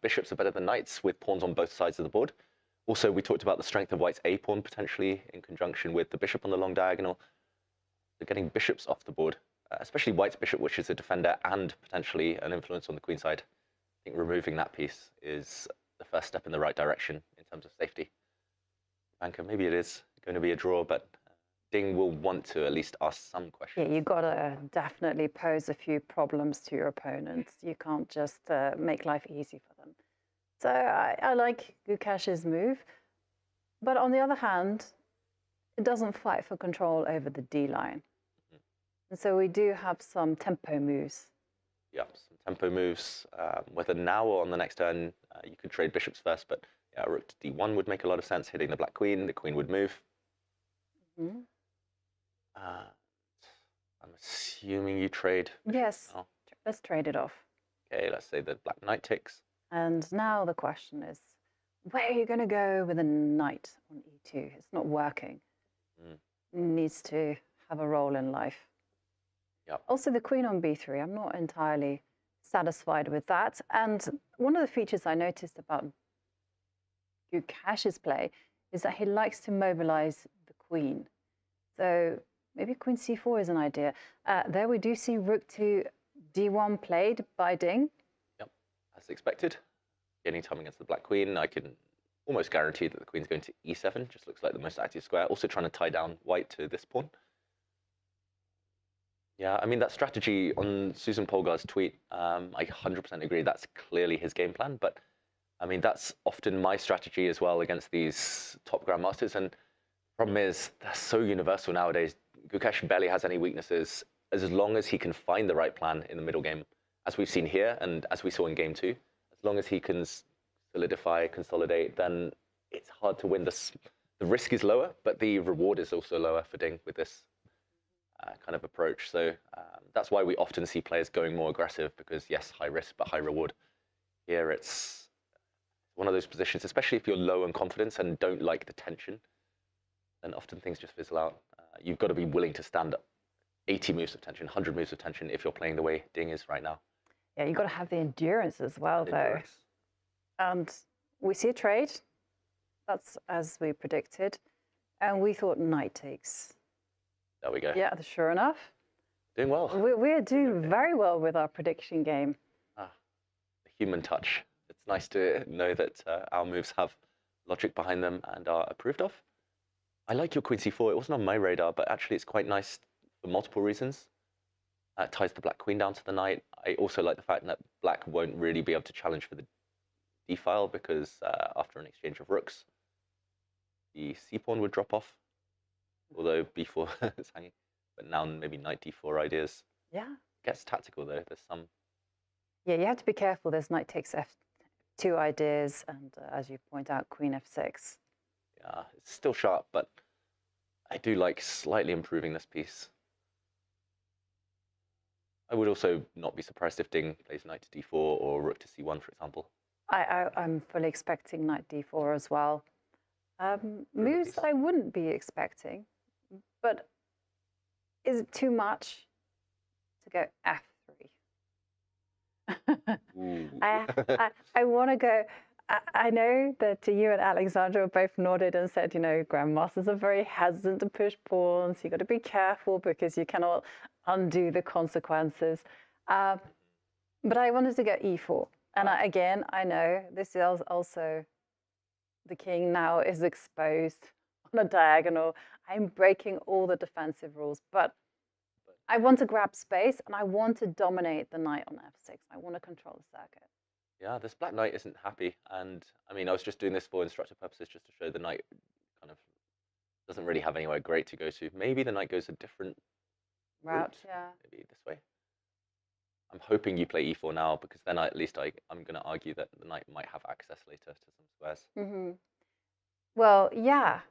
S11: bishops are better than knights with pawns on both sides of the board. Also, we talked about the strength of White's a-pawn potentially in conjunction with the bishop on the long diagonal. So getting bishops off the board, especially White's bishop, which is a defender and potentially an influence on the queen side. I think removing that piece is the first step in the right direction in terms of safety. Jovanka, maybe it is going to be a draw, but Ding will want to at least ask some questions.
S10: Yeah, you've got to definitely pose a few problems to your opponents. You can't just make life easy for them. So I like Gukesh's move, but on the other hand, it doesn't fight for control over the D line. And so we do have some tempo moves.
S11: Yeah, some tempo moves. Whether now or on the next turn, you could trade bishops first, but yeah, rook to d1 would make a lot of sense, hitting the black queen. The queen would move. I'm assuming you trade.
S10: Yes, let's trade it off.
S11: Okay, let's say the black knight takes.
S10: And now the question is, where are you going to go with a knight on e2? It's not working. It needs to have a role in life.
S11: Yep.
S10: Also, the queen on b3, I'm not entirely satisfied with that. And one of the features I noticed about Gukesh's play is that he likes to mobilize the queen. So maybe queen c4 is an idea. There we do see rook to d1 played by Ding.
S11: Yep, as expected. Any time against the black queen, I can almost guarantee that the queen's going to e7. Just looks like the most active square. Also trying to tie down white to this pawn. Yeah, I mean, that strategy on Susan Polgar's tweet, I 100% agree. That's clearly his game plan. But, I mean, that's often my strategy as well against these top grandmasters. And the problem is, they're so universal nowadays. Gukesh barely has any weaknesses as long as he can find the right plan in the middle game, as we've seen here and as we saw in game 2. As long as he can solidify, consolidate, then it's hard to win. The risk is lower, but the reward is also lower for Ding with this kind of approach. So that's why we often see players going more aggressive, because yes, high risk, but high reward. Here it's one of those positions, especially if you're low on confidence and don't like the tension, then often things just fizzle out. You've got to be willing to stand up 80 moves of tension, 100 moves of tension if you're playing the way Ding is right now.
S10: Yeah, you've got to have the endurance as well, though. And we see a trade. That's as we predicted. And we thought knight takes.
S11: There we go.
S10: Yeah, sure enough.
S11: Doing well.
S10: We're doing very well with our prediction game.
S11: The human touch. It's nice to know that our moves have logic behind them and are approved of. I like your queen c4. It wasn't on my radar, but actually it's quite nice for multiple reasons. It ties the black queen down to the knight. I also like the fact that black won't really be able to challenge for the d file because after an exchange of rooks, the c pawn would drop off, although b4 is hanging. But now maybe knight d4 ideas.
S10: Yeah.
S11: Gets tactical though. There's some.
S10: Yeah, you have to be careful. There's knight takes f2 ideas, and as you point out, queen f6.
S11: Yeah, it's still sharp, but I do like slightly improving this piece. I would also not be surprised if Ding plays knight to d4 or rook to c1, for example.
S10: I'm fully expecting knight d4 as well. Moves that I wouldn't be expecting, but is it too much to go f3? I want to go. I know that you and Alexandra both nodded and said, you know, grandmasters are very hesitant to push pawns. You've got to be careful because you cannot undo the consequences. But I wanted to go e4. And again, I know this is also the king now is exposed on a diagonal. I'm breaking all the defensive rules, but I want to grab space and I want to dominate the knight on f6. I want to control the circuit.
S11: Yeah, this black knight isn't happy. And I mean, I was just doing this for instructive purposes just to show the knight kind of doesn't really have anywhere great to go to. Maybe the knight goes a different route.
S10: Yeah.
S11: Maybe this way. I'm hoping you play e4 now because then at least I'm going to argue that the knight might have access later to some squares.
S10: Mm-hmm. Well, yeah.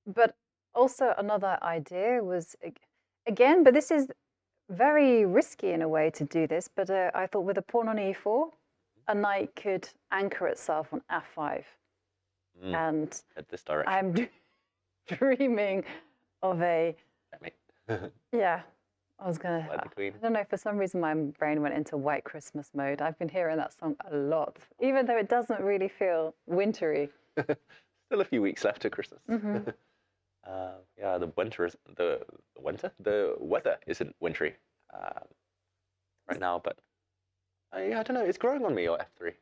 S10: But also another idea was, again, but this is very risky in a way to do this, but I thought with a pawn on e4, a knight could anchor itself on f5. And
S11: at this direction.
S10: I'm dreaming of a... yeah. I was going to, I don't know, for some reason my brain went into White Christmas mode. I've been hearing that song a lot, even though it doesn't really feel wintry.
S11: Still a few weeks left to Christmas.
S10: Mm-hmm.
S11: Yeah, the weather isn't wintry right now, but I don't know, it's growing on me on f3.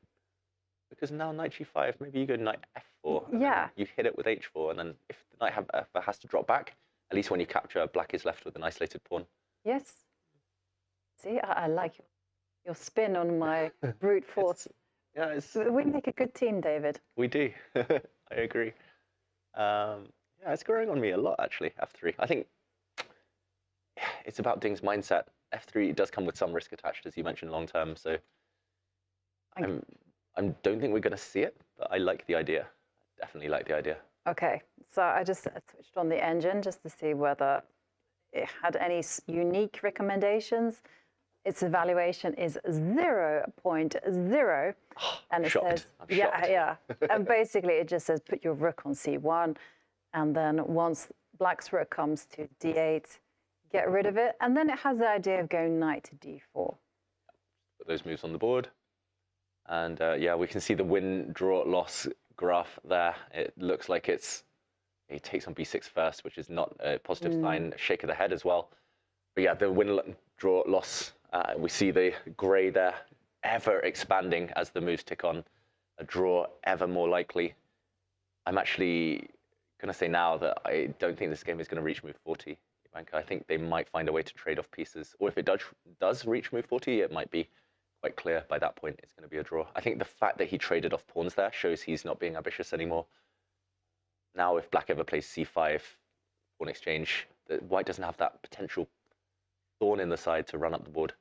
S11: Because now knight g5, maybe you go knight f4.
S10: Yeah.
S11: You hit it with h4, and then if the knight has to drop back, at least when you capture, black is left with an isolated pawn.
S10: Yes. See, I like your spin on my brute force. We make a good team, David.
S11: We do. I agree. Yeah, it's growing on me a lot, actually, f3. I think it's about Ding's mindset. f3 does come with some risk attached, as you mentioned, long term. So I don't think we're going to see it, but I like the idea. Definitely like the idea.
S10: Okay, so I just switched on the engine just to see whether it had any unique recommendations. Its evaluation is 0.0, and it says, yeah. And basically, it just says put your rook on c1, and then once black's rook comes to d8, get rid of it, and then it has the idea of going knight to d4.
S11: Put those moves on the board, and yeah, we can see the win, draw, loss graph there. It looks like he takes on b6 first, which is not a positive sign. Shake of the head as well. But yeah, the win, draw, loss. We see the grey there ever expanding as the moves tick on. A draw ever more likely. I'm actually going to say now that I don't think this game is going to reach move 40. Jovanka. I think they might find a way to trade off pieces. Or if it does reach move 40, it might be quite clear by that point it's going to be a draw. I think the fact that he traded off pawns there shows he's not being ambitious anymore. Now, if black ever plays c5, pawn exchange, white doesn't have that potential thorn in the side to run up the board.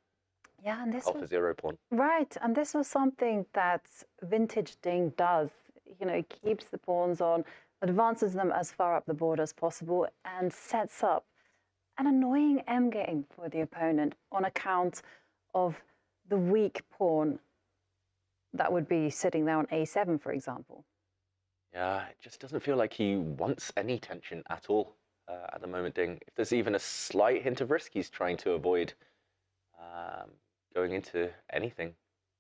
S10: Yeah, and this
S11: Alpha zero pawn.
S10: Right, and this was something that vintage Ding does. You know, he keeps the pawns on, advances them as far up the board as possible, and sets up an annoying endgame for the opponent on account of the weak pawn that would be sitting there on a7, for example.
S11: Yeah, it just doesn't feel like he wants any tension at all at the moment, Ding. If there's even a slight hint of risk, he's trying to avoid going into anything.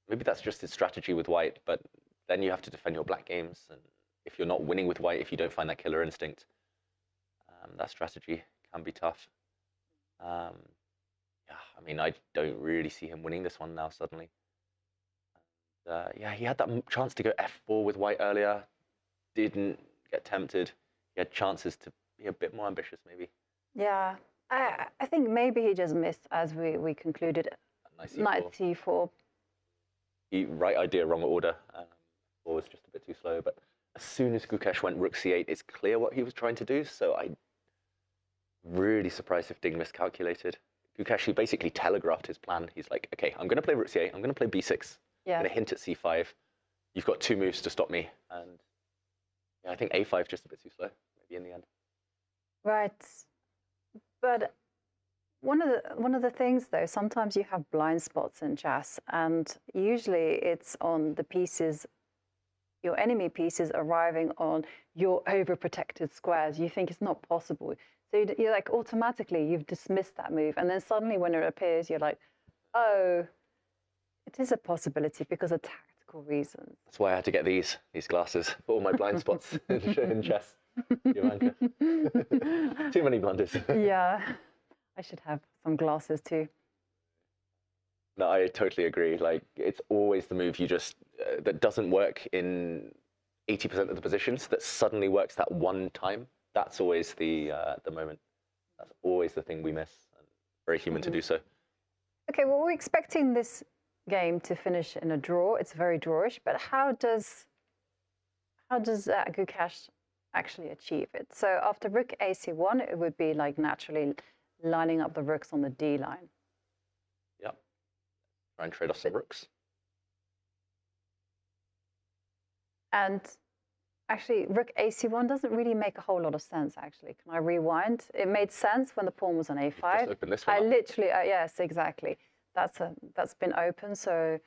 S11: Maybe that's just his strategy with white, but then you have to defend your black games. And if you're not winning with white, if you don't find that killer instinct, that strategy can be tough. Yeah, I mean, I don't really see him winning this one now suddenly. Yeah, he had that chance to go f4 with white earlier. Didn't get tempted. He had chances to be a bit more ambitious, maybe.
S10: Yeah, I think maybe he just missed, as we concluded, knight c4.
S11: Right idea, wrong order. Or was just a bit too slow. But as soon as Gukesh went rook c8, it's clear what he was trying to do. So I'm really surprised if Ding miscalculated. Gukesh, he basically telegraphed his plan. He's like, okay, I'm going to play rook c8. I'm going to play b6.
S10: Yeah.
S11: I'm going to hint at c5. You've got 2 moves to stop me. And yeah, I think a5 is just a bit too slow, maybe in the end.
S10: Right. But one of the things, though, sometimes you have blind spots in chess, and usually it's on the pieces, your enemy pieces arriving on your overprotected squares. You think it's not possible. So you're like, automatically, you've dismissed that move. And then suddenly when it appears, you're like, oh, it is a possibility because of tactical reasons.
S11: That's why I had to get these glasses for all my blind spots in chess. Jovanka. Too many blunders.
S10: Yeah, I should have some glasses too.
S11: No, I totally agree. Like, it's always the move you just that doesn't work in 80% of the positions that suddenly works that one time. That's always the moment. That's always the thing we miss. And very human to do so.
S10: Okay, well, we're expecting this game to finish in a draw. It's very drawish, but how does Gukesh actually achieve it? So after rook ac1, it would be like naturally lining up the rooks on the d line.
S11: Yep. Try and trade off some rooks.
S10: And actually, rook ac1 doesn't really make a whole lot of sense, actually. Can I rewind? It made sense when the pawn was on a5.
S11: Just open this one up.
S10: Literally, yes, exactly. That's been open, so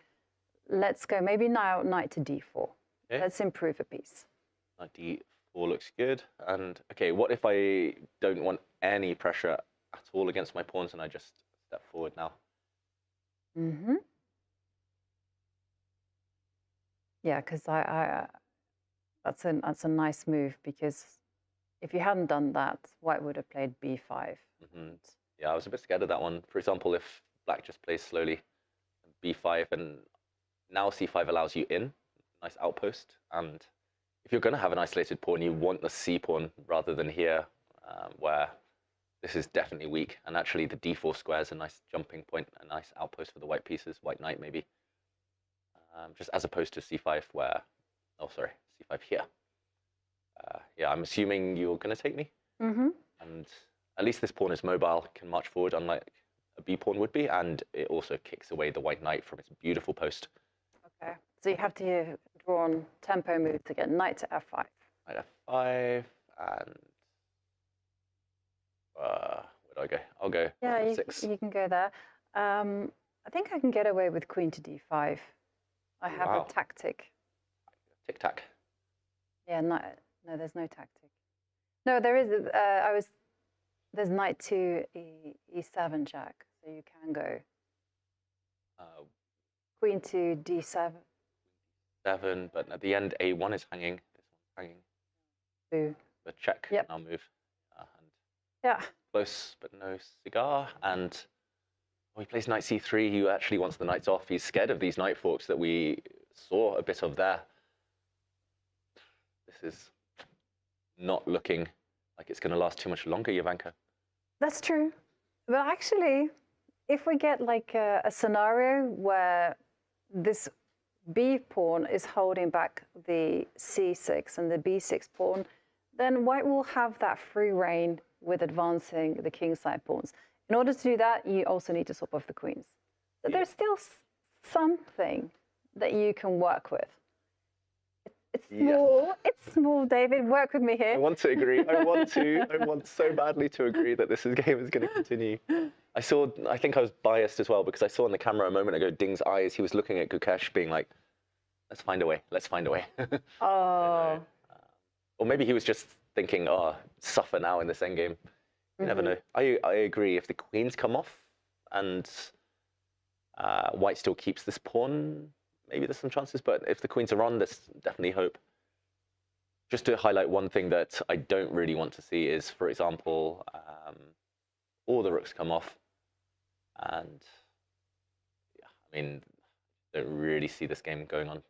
S10: let's go maybe now knight to d4. Okay. Let's improve a piece.
S11: Knight d4 looks good. And okay, what if I don't want any pressure at all against my pawns and I just step forward now?
S10: Mm-hmm. Yeah, because that's a nice move, because if you hadn't done that, white would have played b5.
S11: Mm-hmm. Yeah, I was a bit scared of that one. For example, if black just plays slowly, b5, and now c5 allows you in, nice outpost. And if you're going to have an isolated pawn, you want the c pawn rather than here, where this is definitely weak. And actually, the d4 square is a nice jumping point, a nice outpost for the white pieces, white knight maybe. Just as opposed to c5, where, oh, sorry, c5 here. Yeah, I'm assuming you're going to take me.
S10: Mm-hmm.
S11: And at least this pawn is mobile, can march forward, unlike a b pawn would be, and it also kicks away the white knight from its beautiful post.
S10: Okay, so you have to draw on tempo move to get knight to f5.
S11: Knight f5, and where do I go? I'll go
S10: f6. You can go there. I think I can get away with queen to d5. I have a tactic.
S11: Tic-tac.
S10: Yeah, no, there's no tactic. No, there is. There's knight to e7 jack, so you can go. Queen to d7.
S11: 7, but at the end, a1 is hanging. This one's hanging.
S10: Boo.
S11: The check.
S10: Yep.
S11: I'll move. And
S10: yeah.
S11: Close, but no cigar. And he plays knight c3. He actually wants the knights off. He's scared of these knight forks that we saw a bit of there. This is not looking like it's going to last too much longer, Jovanka.
S10: That's true. But actually, if we get like a scenario where this b pawn is holding back the c6 and the b6 pawn, then white will have that free rein with advancing the kingside pawns. In order to do that, you also need to swap off the queens. So there's still something that you can work with. It's small. Yeah. It's small, David. Work with me here.
S11: I want to agree. I want so badly to agree that this game is going to continue. I think I was biased as well, because I saw on the camera a moment ago Ding's eyes. He was looking at Gukesh being like, let's find a way. Let's find a way.
S10: Oh.
S11: Or maybe he was just thinking, oh, suffer now in this endgame. You never know. I agree. If the queens come off and white still keeps this pawn, maybe there's some chances. But if the queens are on, there's definitely hope. Just to highlight one thing that I don't really want to see is, for example, all the rooks come off. And yeah, I mean, I don't really see this game going on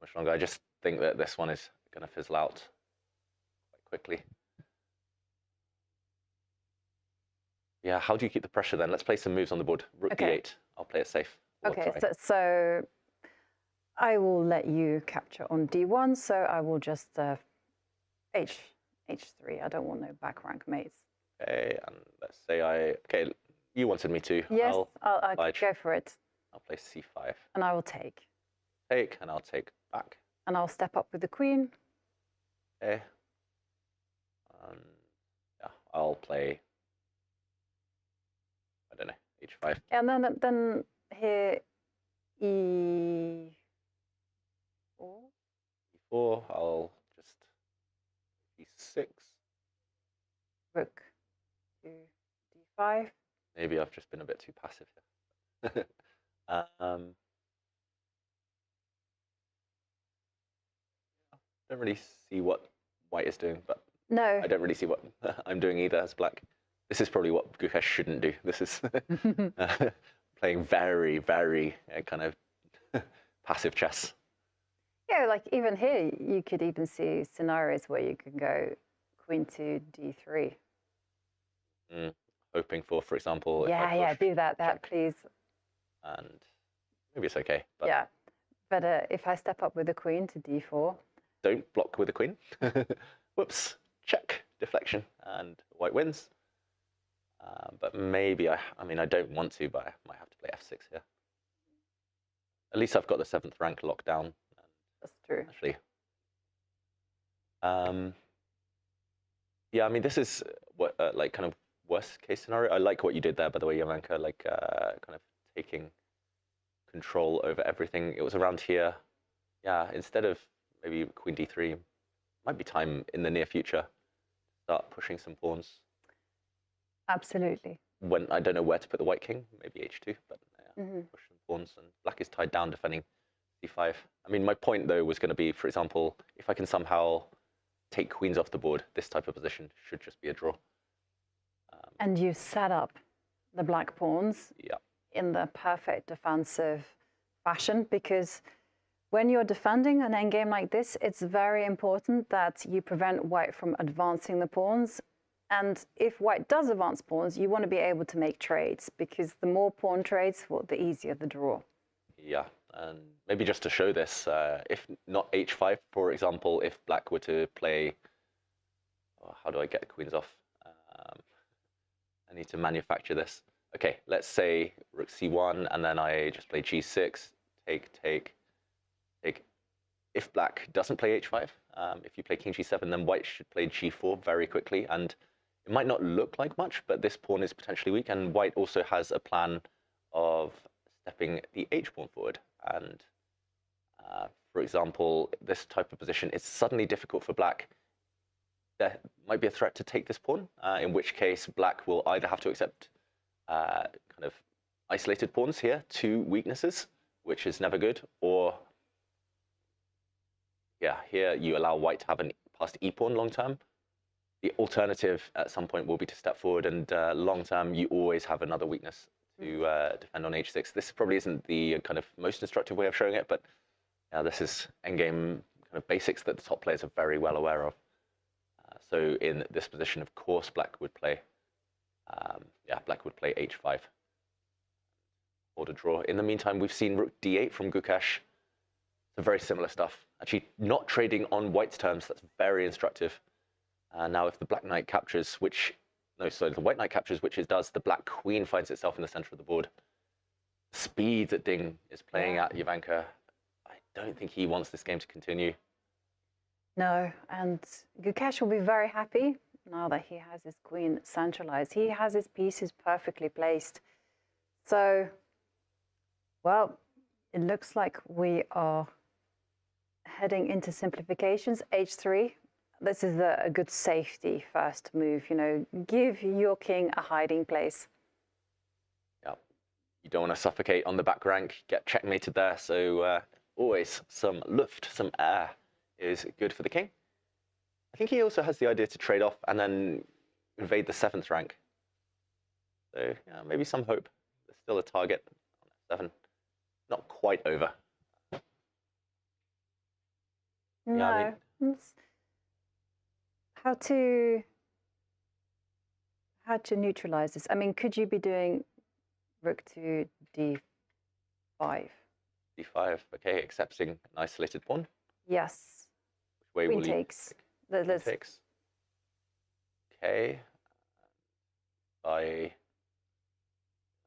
S11: much longer. I just think that this one is going to fizzle out quite quickly. Yeah, how do you keep the pressure then? Let's play some moves on the board. Rook d8. I'll play it safe.
S10: Okay, so I will let you capture on d1, so I will just h3. I don't want no back rank mates.
S11: Okay, and let's say okay, you wanted me to.
S10: Yes, I'll go for it.
S11: I'll play c5.
S10: And I will take.
S11: Take, and I'll take back.
S10: And I'll step up with the queen.
S11: Okay. Yeah, I'll play, I don't know, h5.
S10: And then here, e4.
S11: e4, I'll just e6.
S10: Rook to d5.
S11: Maybe I've just been a bit too passive here. Don't really see what white is doing, but
S10: no,
S11: I don't really see what I'm doing either as black. This is probably what Gukesh shouldn't do. This is playing very, very kind of passive chess.
S10: Yeah, like even here, you could even see scenarios where you can go queen to d3.
S11: Hoping for example,
S10: Yeah, do that, please.
S11: And maybe it's okay. But
S10: yeah, but if I step up with the queen to d4.
S11: Don't block with the queen. Whoops, check, deflection, and white wins. But maybe, I mean, I don't want to, but I might have to play f6 here. At least I've got the 7th rank locked down.
S10: That's true.
S11: Actually. Yeah, I mean, this is what like kind of worst case scenario. I like what you did there, by the way, Jovanka, like kind of taking control over everything. It was around here. Yeah, instead of maybe queen d3, might be time in the near future to start pushing some pawns.
S10: Absolutely.
S11: When I don't know where to put the white king, maybe h2, but yeah, push some pawns. And black is tied down defending c5. I mean, my point, though, was going to be, for example, if I can somehow take queens off the board, this type of position should just be a draw.
S10: And you set up the black pawns in the perfect defensive fashion, because when you're defending an endgame like this, it's very important that you prevent white from advancing the pawns. And if white does advance pawns, you want to be able to make trades, because the more pawn trades, well, the easier the draw.
S11: Yeah, and maybe just to show this, if not h5, for example, if black were to play, how do I get the queens off? I need to manufacture this. Okay, let's say rook c1, and then I just play g6, take, take, take. If black doesn't play h5, if you play king g7, then white should play g4 very quickly. And it might not look like much, but this pawn is potentially weak. And white also has a plan of stepping the h pawn forward. And for example, this type of position is suddenly difficult for black. There might be a threat to take this pawn, in which case black will either have to accept kind of isolated pawns here, 2 weaknesses, which is never good, or yeah, here you allow white to have a passed e pawn long term. The alternative at some point will be to step forward, and long term you always have another weakness to defend on h6. This probably isn't the kind of most instructive way of showing it, but yeah, this is endgame kind of basics that the top players are very well aware of. So in this position, of course, black would play, black would play h5 or to draw. In the meantime, we've seen rook d8 from Gukesh. So very similar stuff. Actually, not trading on white's terms. That's very instructive. Now, if the black knight captures, the white knight captures, which it does, the black queen finds itself in the center of the board. Speed that Ding is playing at Jovanka. I don't think he wants this game to continue.
S10: No, and Gukesh will be very happy now that he has his queen centralized. He has his pieces perfectly placed. So, well, It looks like we are heading into simplifications. H3. This is a good safety first move. You know, give your king a hiding place.
S11: Yeah, you don't want to suffocate on the back rank, get checkmated there. So always some luft, some air is good for the king. I think he also has the idea to trade off and then invade the 7th rank. So yeah, maybe some hope. There's still a target on 7. Not quite over.
S10: No.
S11: Yeah, I mean,
S10: how to neutralize this? I mean, could you be doing rook to d5?
S11: d5, okay, accepting an isolated pawn.
S10: Yes.
S11: Which way
S10: Queen
S11: will
S10: takes.
S11: Queen takes. Okay.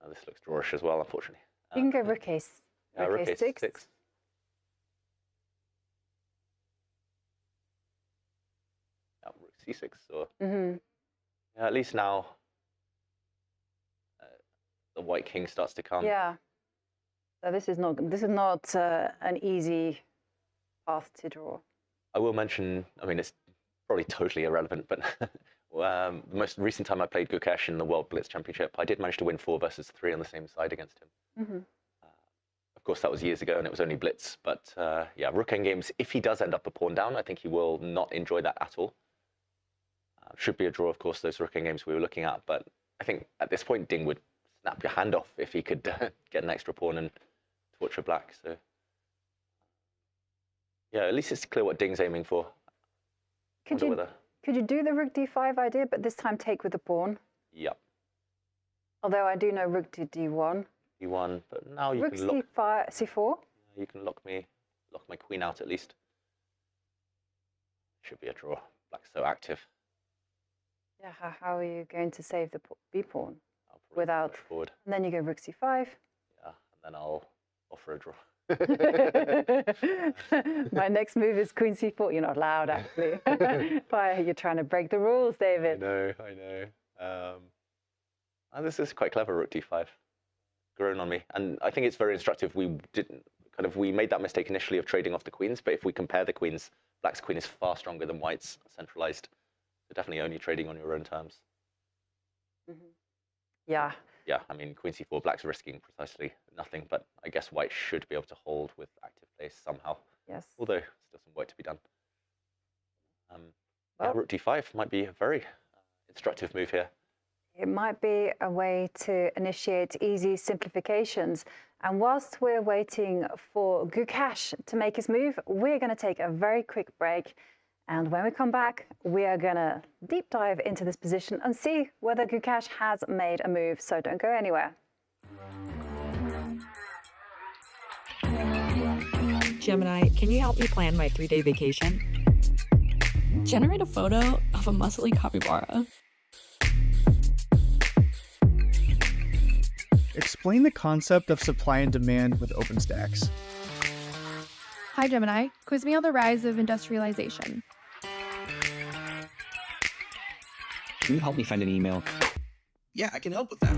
S11: This looks drawish as well, unfortunately.
S10: You can go rook a6.
S11: Yeah, rook a6. Yeah, rook c6. Or yeah, at least now the white king starts to come.
S10: Yeah. So this is not an easy path to draw.
S11: I will mention, I mean, it's probably totally irrelevant, but the most recent time I played Gukesh in the World Blitz Championship, I did manage to win 4 versus 3 on the same side against him. Of course, that was years ago, and it was only Blitz. But yeah, rook endgames, if he does end up a pawn down, I think he will not enjoy that at all. Should be a draw, of course, those rook endgames we were looking at. But I think at this point, Ding would snap your hand off if he could get an extra pawn and torture black. So yeah, at least it's clear what Ding's aiming for.
S10: Could you do the rook d5 idea, but this time take with the pawn?
S11: Yep.
S10: Although I do know rook to d1.
S11: d1, but now you
S10: rook
S11: can lock
S10: c4.
S11: You can lock my queen out at least. Should be a draw. Black's so active.
S10: Yeah, how are you going to save the b pawn without?
S11: Forward.
S10: And then you go rook c5.
S11: Yeah, and then I'll offer a draw.
S10: My next move is queen c4. You're not allowed, actually. Why, you're trying to break the rules, David.
S11: I know. And this is quite clever, rook d5. Grown on me, and I think it's very instructive. We made that mistake initially of trading off the queens, but if we compare the queens, black's queen is far stronger than white's centralized. So definitely only trading on your own terms.
S10: Yeah.
S11: Yeah, I mean, queen c4, black's risking precisely nothing, but I guess white should be able to hold with active place somehow.
S10: Yes.
S11: Although still some work to be done. Yeah, rook d5 might be a very instructive move here.
S10: It might be a way to initiate easy simplifications. And whilst we're waiting for Gukesh to make his move, we're going to take a very quick break. And when we come back, we are going to deep dive into this position and see whether Gukesh has made a move. So don't go anywhere.
S1: Gemini, can you help me plan my 3-day vacation?
S2: Generate a photo of a muscly capybara.
S3: Explain the concept of supply and demand with OpenStax.
S4: Hi, Gemini. Quiz me on the rise of industrialization.
S5: Can you help me find an email?
S6: Yeah, I can help with that.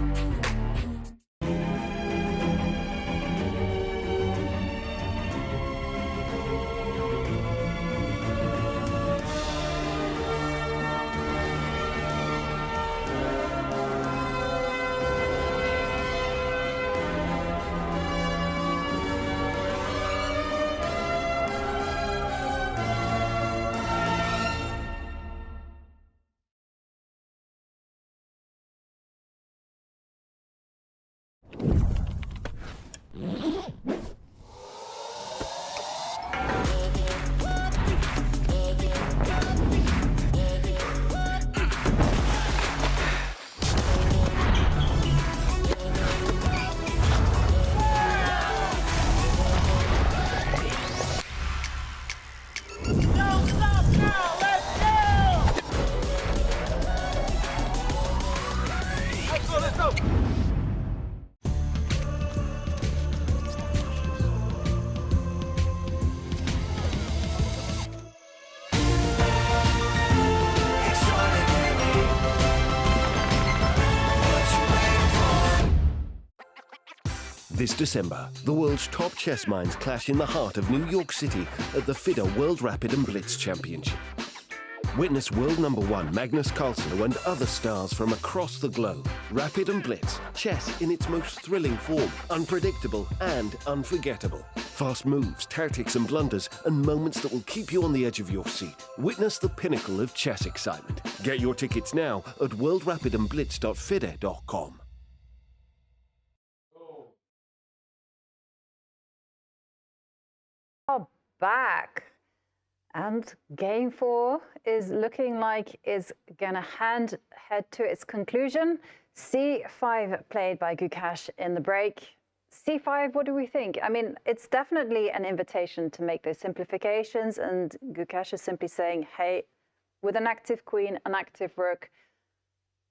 S8: This December, the world's top chess minds clash in the heart of New York City at the FIDE World Rapid and Blitz Championship. Witness world #1 Magnus Carlsen and other stars from across the globe. Rapid and Blitz, chess in its most thrilling form, unpredictable and unforgettable. Fast moves, tactics and blunders, and moments that will keep you on the edge of your seat. Witness the pinnacle of chess excitement. Get your tickets now at worldrapidandblitz.fide.com.
S10: Back. And game 4 is looking like it's going to head to its conclusion. C5 played by Gukesh in the break. C5, what do we think? I mean, it's definitely an invitation to make those simplifications, and Gukesh is simply saying, hey, with an active queen, an active rook,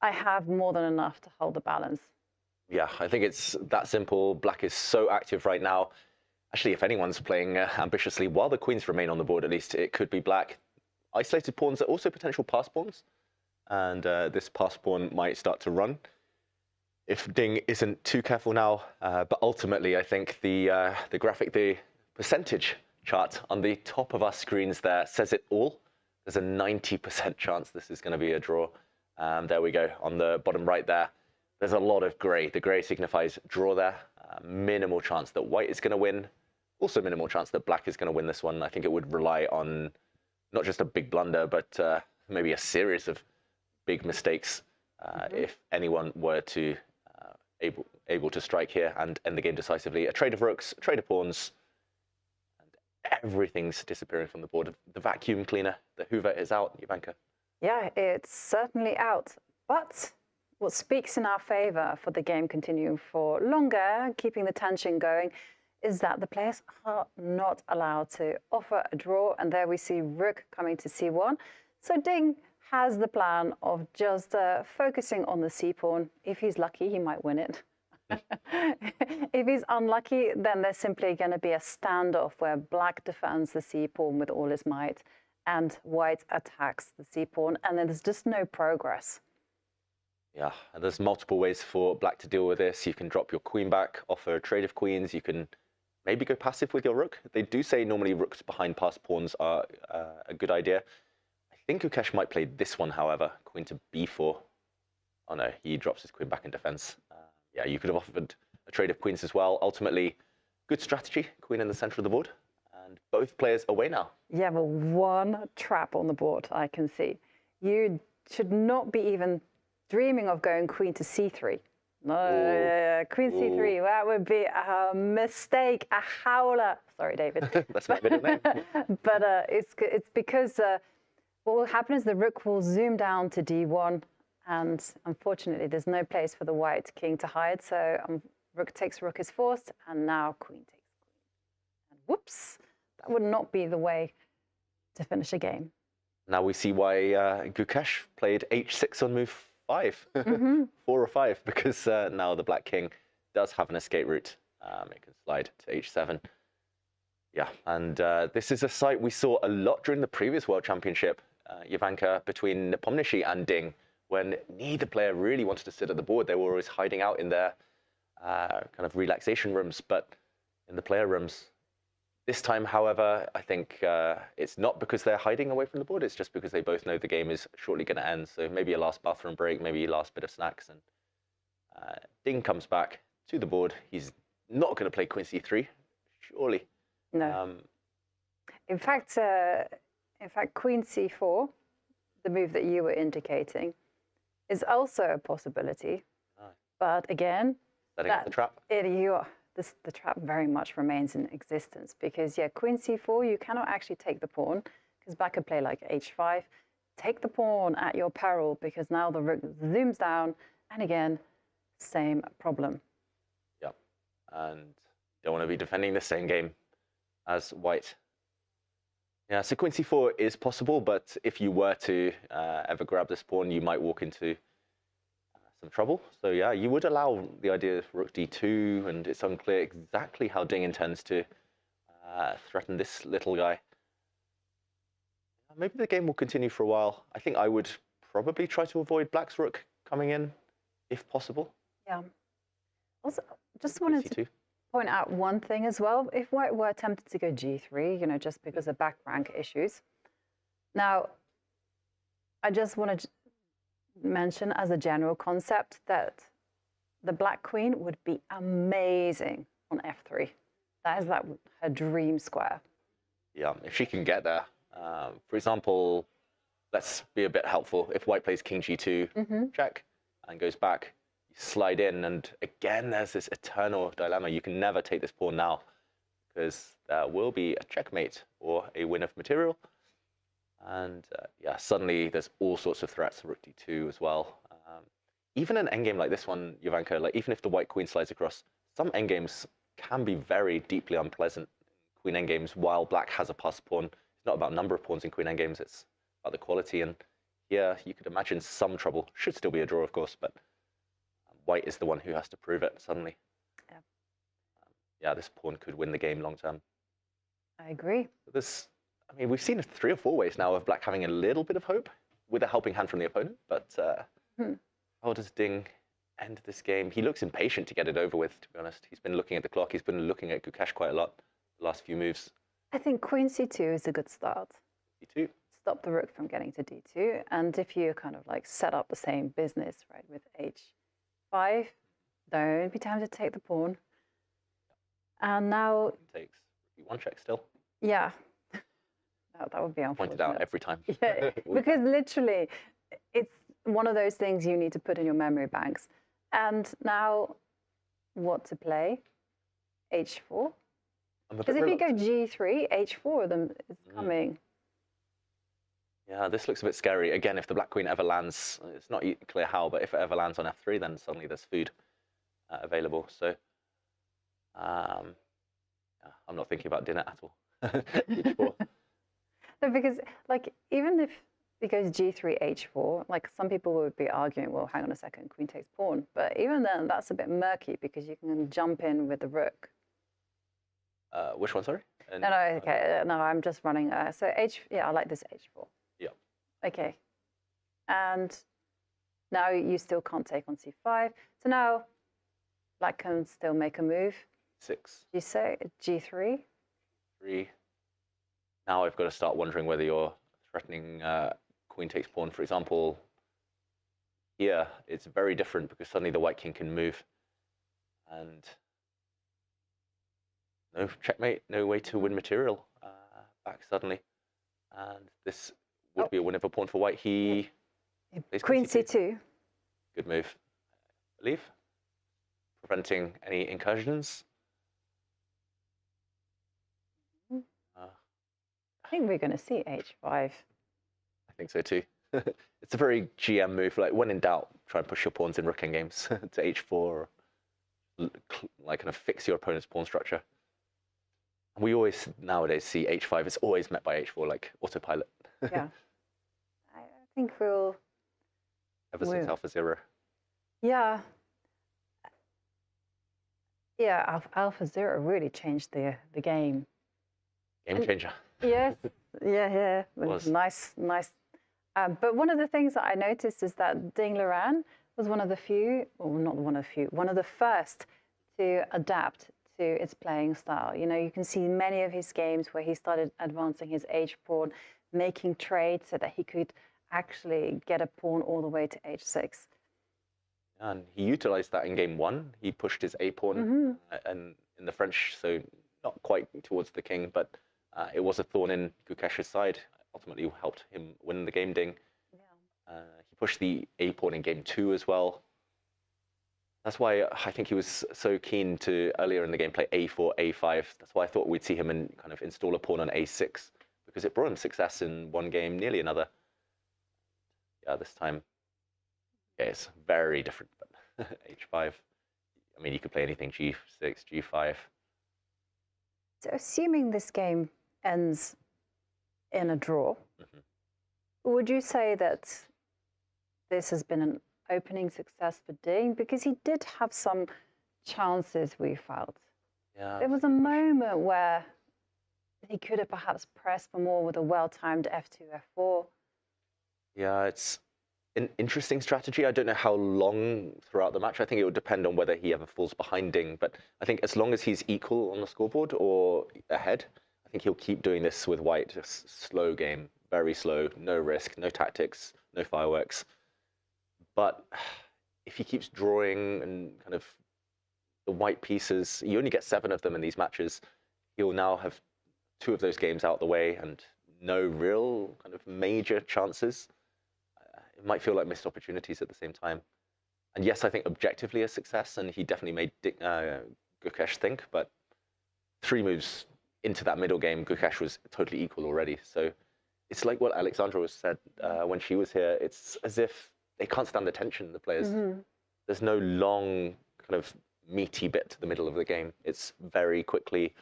S10: I have more than enough to hold the balance.
S11: Yeah, I think it's that simple. Black is so active right now. Actually, if anyone's playing ambitiously, while the queens remain on the board, at least it could be black. Isolated pawns are also potential pass pawns, and this pass pawn might start to run if Ding isn't too careful now. But ultimately, I think the graphic, the percentage chart on the top of our screens there says it all. There's a 90% chance this is going to be a draw. There we go, on the bottom right there. There's a lot of grey. The grey signifies draw there. Minimal chance that white is going to win. Also minimal chance that black is going to win this one. I think it would rely on not just a big blunder, but maybe a series of big mistakes if anyone were to able to strike here and end the game decisively. A trade of rooks, a trade of pawns, and everything's disappearing from the board. The vacuum cleaner, the Hoover is out, Jovanka.
S10: Yeah, it's certainly out. But what speaks in our favour for the game continuing for longer, keeping the tension going, is that the players are not allowed to offer a draw. And there we see rook coming to c1. So Ding has the plan of just focusing on the c-pawn. If he's lucky, he might win it. If he's unlucky, then there's simply going to be a standoff where black defends the c-pawn with all his might and white attacks the c-pawn, and then there's just no progress.
S11: Yeah, and there's multiple ways for black to deal with this. You can drop your queen back, offer a trade of queens. You can maybe go passive with your rook. They do say normally rooks behind passed pawns are a good idea. I think Gukesh might play this one, however, queen to b4. Oh no, he drops his queen back in defense. Yeah, you could have offered a trade of queens as well. Ultimately, good strategy, queen in the center of the board. And both players away now.
S10: Yeah, but one trap on the board, I can see. You should not be even dreaming of going queen to c3. No, queen c3, that would be a mistake, a howler. Sorry, David.
S11: That's my middle name.
S10: But it's because what will happen is the rook will zoom down to d1, and unfortunately there's no place for the white king to hide, so rook takes rook is forced, and now queen takes queen. And whoops, that would not be the way to finish a game.
S11: Now we see why Gukesh played h6 on move 5, 4 or 5, because now the black king does have an escape route. It can slide to h7. Yeah, and this is a sight we saw a lot during the previous World Championship, Jovanka, between Nepomniachtchi and Ding, when neither player really wanted to sit at the board. They were always hiding out in their kind of relaxation rooms, but in the player rooms. This time, however, I think it's not because they're hiding away from the board. It's just because they both know the game is shortly going to end. So maybe a last bathroom break, maybe a last bit of snacks. And Ding comes back to the board. He's not going to play queen c3, surely.
S10: No. In fact, queen c4, the move that you were indicating, is also a possibility. Oh. But again,
S11: setting up the trap.
S10: The trap very much remains in existence because, yeah, queen c4, you cannot actually take the pawn because black could play like h5. Take the pawn at your peril because now the rook zooms down, and again, same problem.
S11: Yeah, and don't want to be defending the same game as white. Yeah, so queen c4 is possible, but if you were to ever grab this pawn, you might walk into some trouble. So yeah, you would allow the idea of rook d2, and it's unclear exactly how Ding intends to threaten this little guy. Maybe the game will continue for a while. I think I would probably try to avoid black's rook coming in, if possible.
S10: Yeah. Also, just wanted to point out one thing as well. If White were tempted to go G3, you know, just because of back rank issues. Now, I just want to mention as a general concept that the Black Queen would be amazing on F3. That is her dream square.
S11: Yeah, if she can get there. For example, let's be a bit helpful. If White plays King G2 check and goes back, you slide in, and again, there's this eternal dilemma. You can never take this pawn now because there will be a checkmate or a win of material. And yeah, suddenly there's all sorts of threats. Rook D2 as well. Even an endgame like this one, Jovanka, like even if the White Queen slides across, some endgames can be very deeply unpleasant. Queen endgames, while Black has a pass pawn, it's not about number of pawns in Queen endgames, it's about the quality. And here you could imagine some trouble. Should still be a draw, of course, but White is the one who has to prove it suddenly.
S10: Yeah,
S11: yeah, this pawn could win the game long term.
S10: I agree.
S11: I mean, we've seen 3 or 4 ways now of Black having a little bit of hope with a helping hand from the opponent, but how does Ding end this game? He looks impatient to get it over with, to be honest. He's been looking at the clock. He's been looking at Gukesh quite a lot the last few moves.
S10: I think Queen C2 is a good start.
S11: D2.
S10: Stop the rook from getting to D2. And if you kind of like set up the same business, right, with H5, don't be tempted to take the pawn. And now...
S11: Takes E1 check still.
S10: Yeah. That would be unfortunate.
S11: Pointed out every time.
S10: Yeah, because literally, it's one of those things you need to put in your memory banks. And now, what to play? H4? Because if you go G3, H4 of them is coming.
S11: Yeah, this looks a bit scary. Again, if the Black Queen ever lands, it's not clear how, but if it ever lands on F3, then suddenly there's food available. So, yeah, I'm not thinking about dinner at all. H4.
S10: No, because like even if it goes G3, H4, like some people would be arguing, well, hang on a second, Queen takes pawn. But even then, that's a bit murky because you can jump in with the rook.
S11: Which one, sorry?
S10: No, okay, no, I'm just running. So yeah, I like this H4.
S11: Yeah.
S10: Okay. And now you still can't take on C5. So now Black can still make a move.
S11: 6.
S10: G3.
S11: 3. Now I've got to start wondering whether you're threatening Queen takes pawn. For example, here it's very different because suddenly the White King can move. And no checkmate, no way to win material back suddenly. And this would be a win of a pawn for White. He plays
S10: Queen C2.
S11: Good move, I believe. Preventing any incursions.
S10: I think we're going to see H5.
S11: I think so too. It's a very GM move. Like when in doubt, try and push your pawns in rook endgames to H4, or like kind of fix your opponent's pawn structure. We always nowadays see H5. It's always met by H4, like autopilot.
S10: Yeah, I think we'll.
S11: Ever since Alpha 0.
S10: Yeah. Yeah, Alpha 0 really changed the game.
S11: Game changer.
S10: Yes, yeah. It was nice. But one of the things that I noticed is that Ding Liren was one of the few, or not one of the few, one of the first to adapt to its playing style. You know, you can see many of his games where he started advancing his H pawn, making trades so that he could actually get a pawn all the way to H6.
S11: And he utilized that in game 1. He pushed his A pawn and in the French, so not quite towards the king, but it was a thorn in Gukesh's side. Ultimately helped him win the game, Ding. Yeah. He pushed the A pawn in game 2 as well. That's why I think he was so keen to, earlier in the game, play A4, A5. That's why I thought we'd see him kind of install a pawn on A6, because it brought him success in one game, nearly another. Yeah, this time, yeah, it's very different, but H5. I mean, you could play anything, G6, G5.
S10: So assuming this game ends in a draw, would you say that this has been an opening success for Ding? Because he did have some chances, we felt.
S11: Yeah.
S10: There was a moment where he could have perhaps pressed for more with a well-timed F2, F4.
S11: Yeah, it's an interesting strategy. I don't know how long throughout the match. I think it would depend on whether he ever falls behind Ding. But I think as long as he's equal on the scoreboard or ahead, I think he'll keep doing this with white. Just slow game, very slow, no risk, no tactics, no fireworks. But if he keeps drawing and kind of the white pieces, you only get 7 of them in these matches. He'll now have 2 of those games out the way and no real kind of major chances. It might feel like missed opportunities at the same time. And yes, I think objectively a success, and he definitely made Gukesh think, but 3 moves into that middle game, Gukesh was totally equal already. So it's like what Alexandra said when she was here. It's as if they can't stand the tension, the players. There's no long kind of meaty bit to the middle of the game. It's very quickly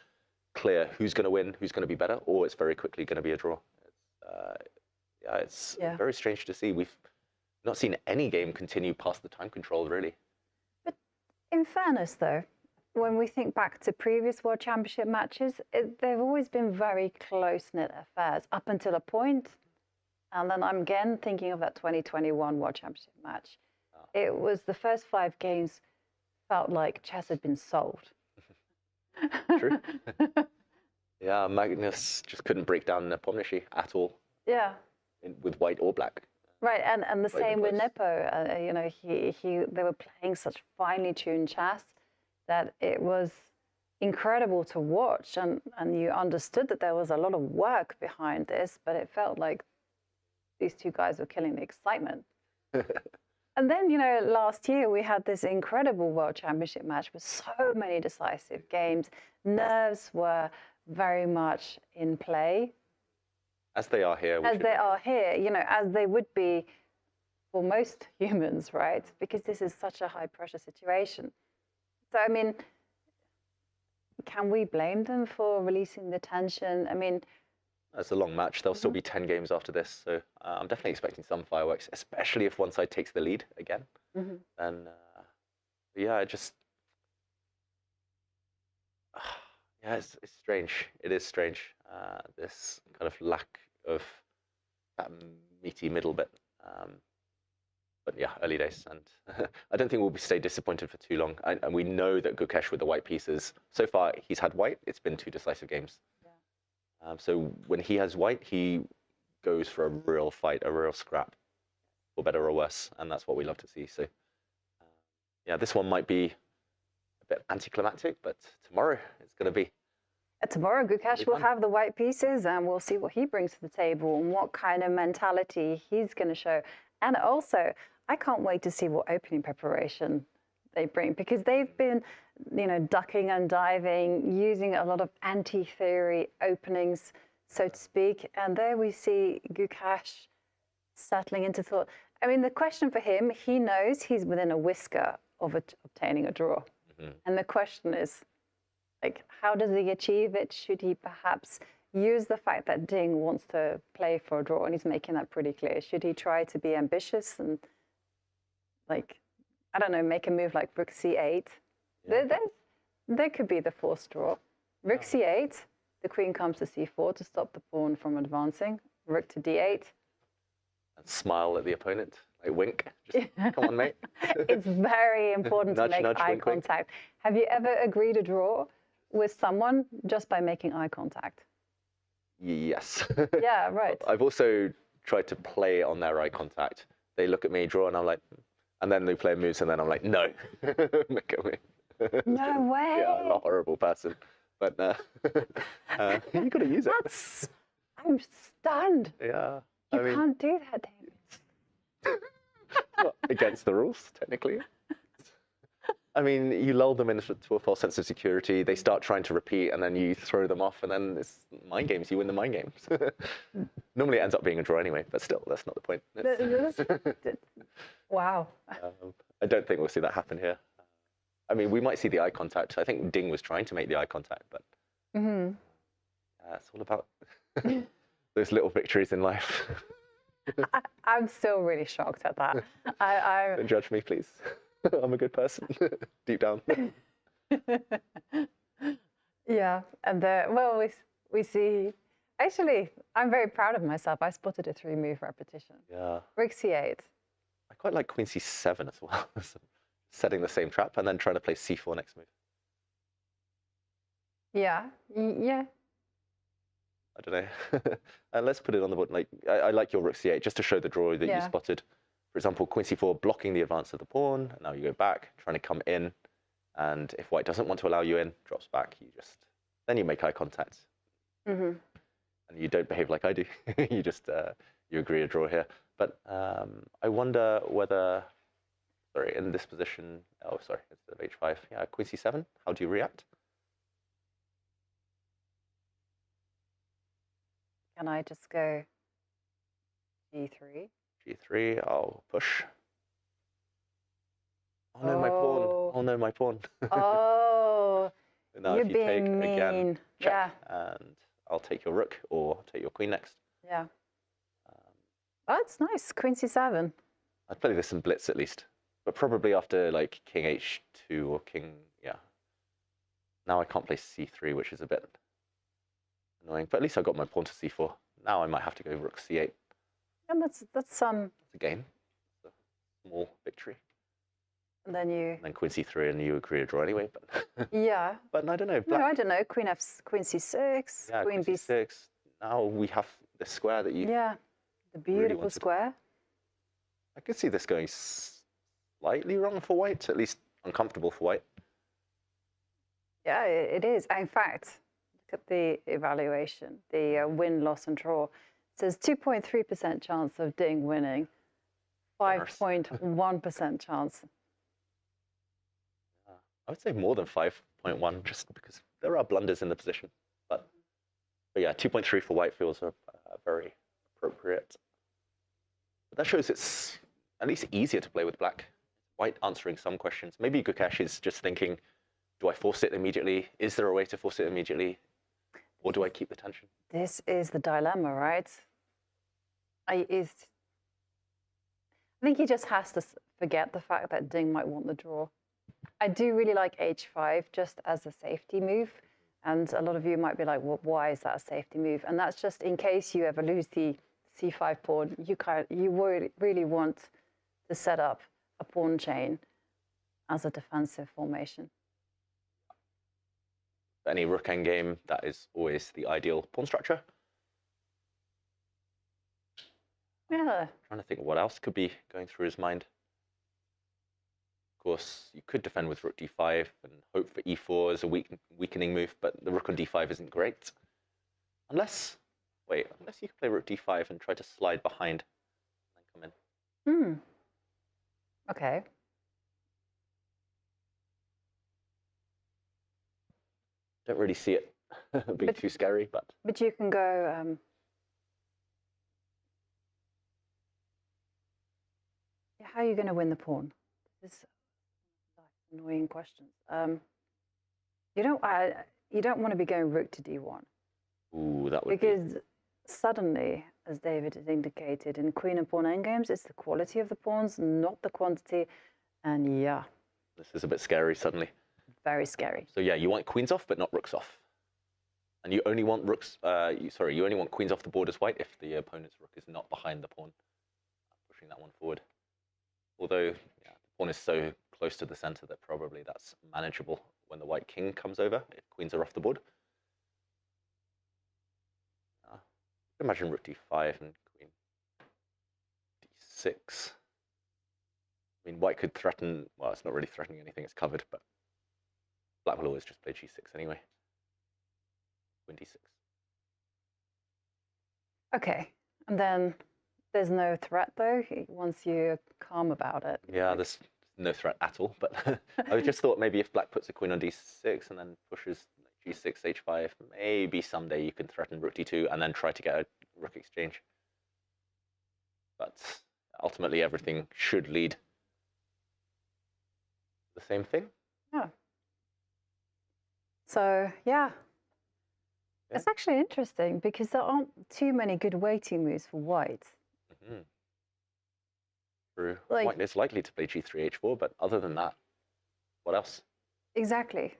S11: clear who's going to win, who's going to be better, or it's very quickly going to be a draw. It's very strange to see. We've not seen any game continue past the time control, really.
S10: But in fairness, though, when we think back to previous World Championship matches, they've always been very close-knit affairs up until a point. And then I'm again thinking of that 2021 World Championship match. It was the first 5 games felt like chess had been solved.
S11: True. Yeah, Magnus just couldn't break down Nepomniachtchi at all.
S10: Yeah.
S11: With white or black.
S10: Right, and the same with Nepo. You know, they were playing such finely tuned chess that it was incredible to watch, and you understood that there was a lot of work behind this, but it felt like these 2 guys were killing the excitement. And then, you know, last year we had this incredible World Championship match with so many decisive games. Nerves were very much in play.
S11: As they are here.
S10: As they are here, you know, as they would be for most humans, right? Because this is such a high pressure situation. So, I mean, can we blame them for releasing the tension? I mean,
S11: it's a long match. There'll still be 10 games after this. So I'm definitely expecting some fireworks, especially if one side takes the lead again. And yeah, it's strange. It is strange. This kind of lack of that meaty middle bit. But yeah, early days. And I don't think we'll stay disappointed for too long. And we know that Gukesh with the white pieces, so far he's had white. It's been 2 decisive games. So when he has white, he goes for a real fight, a real scrap, for better or worse. And that's what we love to see. So yeah, this one might be a bit anticlimactic, but tomorrow it's going to be.
S10: Tomorrow, Gukesh will have the white pieces, and we'll see what he brings to the table and what kind of mentality he's going to show. And also, I can't wait to see what opening preparation they bring, because they've been, you know, ducking and diving, using a lot of anti-theory openings, so to speak. And there we see Gukesh settling into thought. I mean, the question for him, he knows he's within a whisker of obtaining a draw. And the question is, like, how does he achieve it? Should he perhaps use the fact that Ding wants to play for a draw, and he's making that pretty clear? Should he try to be ambitious and, like, I don't know, make a move like rook c8? There could be the forced draw. Rook c8, the queen comes to c4 to stop the pawn from advancing. Rook to d8.
S11: And smile at the opponent, like wink. Just, come on, mate.
S10: It's very important to make eye contact. Have you ever agreed a draw with someone just by making eye contact?
S11: Yes.
S10: Yeah, right.
S11: I've also tried to play on their eye contact. They look at me, draw, and I'm like, and then they play moves, and then I'm like, no. Look at me.
S10: No way.
S11: Yeah, I'm a horrible person. But you got to use it.
S10: I'm stunned.
S11: Yeah.
S10: You can't do that, David.
S11: Not against the rules, technically. I mean, you lull them into a false sense of security. They start trying to repeat, and then you throw them off, and then it's mind games. You win the mind games. Normally, it ends up being a draw anyway, but still, that's not the point.
S10: Wow.
S11: I don't think we'll see that happen here. I mean, we might see the eye contact. I think Ding was trying to make the eye contact, but it's all about those little victories in life.
S10: I'm still really shocked at that.
S11: Don't judge me, please. I'm a good person, deep down.
S10: Yeah, and well, we see. Actually, I'm very proud of myself. I spotted a 3-move repetition.
S11: Yeah.
S10: Rook c8.
S11: quite like queen c7 as well. So setting the same trap and then trying to play c4 next move.
S10: Yeah, yeah.
S11: I don't know. And let's put it on the board. Like I like your rook c8 just to show the draw that you spotted. For example, queen c4 blocking the advance of the pawn. And now you go back, trying to come in. And if white doesn't want to allow you in, drops back, then you make eye contact. And you don't behave like I do. You just, you agree a draw here. But I wonder whether, sorry, in this position, oh, sorry, instead of h5, yeah, queen c7, how do you react?
S10: Can I just go g3?
S11: G3, I'll push. Oh no, my pawn. Oh no, my pawn.
S10: Oh,
S11: now
S10: you're
S11: if you
S10: being
S11: take
S10: mean.
S11: again, check, and I'll take your rook or take your queen next.
S10: Yeah. That's nice. Queen c7.
S11: I'd play this in blitz at least, but probably after like king h2 or king, yeah. Now I can't play c3, which is a bit annoying, but at least I got my pawn to c4. Now I might have to go rook c8.
S10: And that's
S11: It's a gain. It's a small victory.
S10: And then you.
S11: And then queen c3, and you agree a draw anyway. But
S10: Yeah.
S11: But I don't know.
S10: No, I don't know. Queen c6.
S11: Yeah, queen b6. Now we have the square that you.
S10: Yeah, the beautiful square.
S11: I could see this going slightly wrong for white, at least uncomfortable for white.
S10: Yeah, it is. In fact, look at the evaluation, the win, loss, and draw. It says 2.3% chance of Ding winning, 5.1% chance.
S11: I would say more than 5.1, just because there are blunders in the position. But yeah, 2.3 for white feels very appropriate. But that shows it's at least easier to play with black. White answering some questions. Maybe Gukesh is just thinking, do I force it immediately? Is there a way to force it immediately? Or do I keep the tension?
S10: This is the dilemma, right? I think he just has to forget the fact that Ding might want the draw. I do really like h5 just as a safety move. And a lot of you might be like, well, why is that a safety move? And that's just in case you ever lose the c5 pawn, you really want to set up a pawn chain as a defensive formation.
S11: Any rook endgame, that is always the ideal pawn structure.
S10: Yeah.
S11: Trying to think what else could be going through his mind. Of course, you could defend with rook d5 and hope for e4 as a weakening move, but the rook on d5 isn't great. Unless you could play rook d5 and try to slide behind and then come in.
S10: Okay.
S11: Don't really see it being too scary, but...
S10: But you can go... how are you going to win the pawn? This is annoying questions. You don't want to be going rook to d1.
S11: Ooh, that would
S10: because suddenly, as David has indicated, in queen and pawn endgames, it's the quality of the pawns, not the quantity. And yeah.
S11: This is a bit scary suddenly.
S10: Very scary.
S11: So yeah, you want queens off, but not rooks off. And you only want rooks, you only want queens off the board as white if the opponent's rook is not behind the pawn. Pushing that one forward. Although, yeah, the pawn is so close to the center that probably that's manageable when the white king comes over, if queens are off the board. Imagine rook d5 and queen d6. I mean, white could threaten, well, it's not really threatening anything, it's covered, but black will always just play g6 anyway. Queen d6.
S10: Okay, and then there's no threat though, once you're calm about it.
S11: Yeah, there's no threat at all, but I just thought maybe if black puts a queen on d6 and then pushes g6, h5, maybe someday you can threaten rook d2 and then try to get a rook exchange. But ultimately everything should lead the same thing.
S10: Yeah. So, yeah. It's actually interesting because there aren't too many good waiting moves for white.
S11: True. White is likely to play g3, h4, but other than that, what else?
S10: Exactly.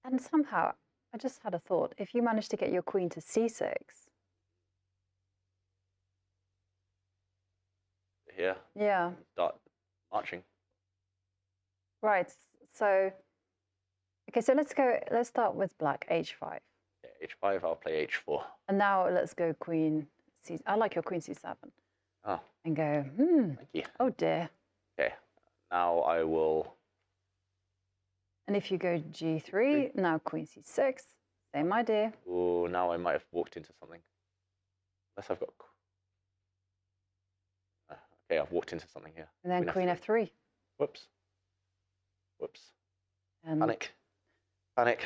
S10: And somehow, I just had a thought. If you manage to get your queen to c6,
S11: here.
S10: Yeah.
S11: Start marching.
S10: Right. So, okay, so let's start with black, h5.
S11: Okay, h5, I'll play h4.
S10: And now let's go queen c. I like your queen c7.
S11: Oh.
S10: And go,
S11: Thank you.
S10: oh dear.
S11: Okay, now I will...
S10: And if you go g3, now queen c6, same idea.
S11: Oh, now I might have walked into something. Unless I've got... Okay, I've walked into something here.
S10: And then queen f3.
S11: Whoops. Whoops.
S10: And
S11: Panic. Panic.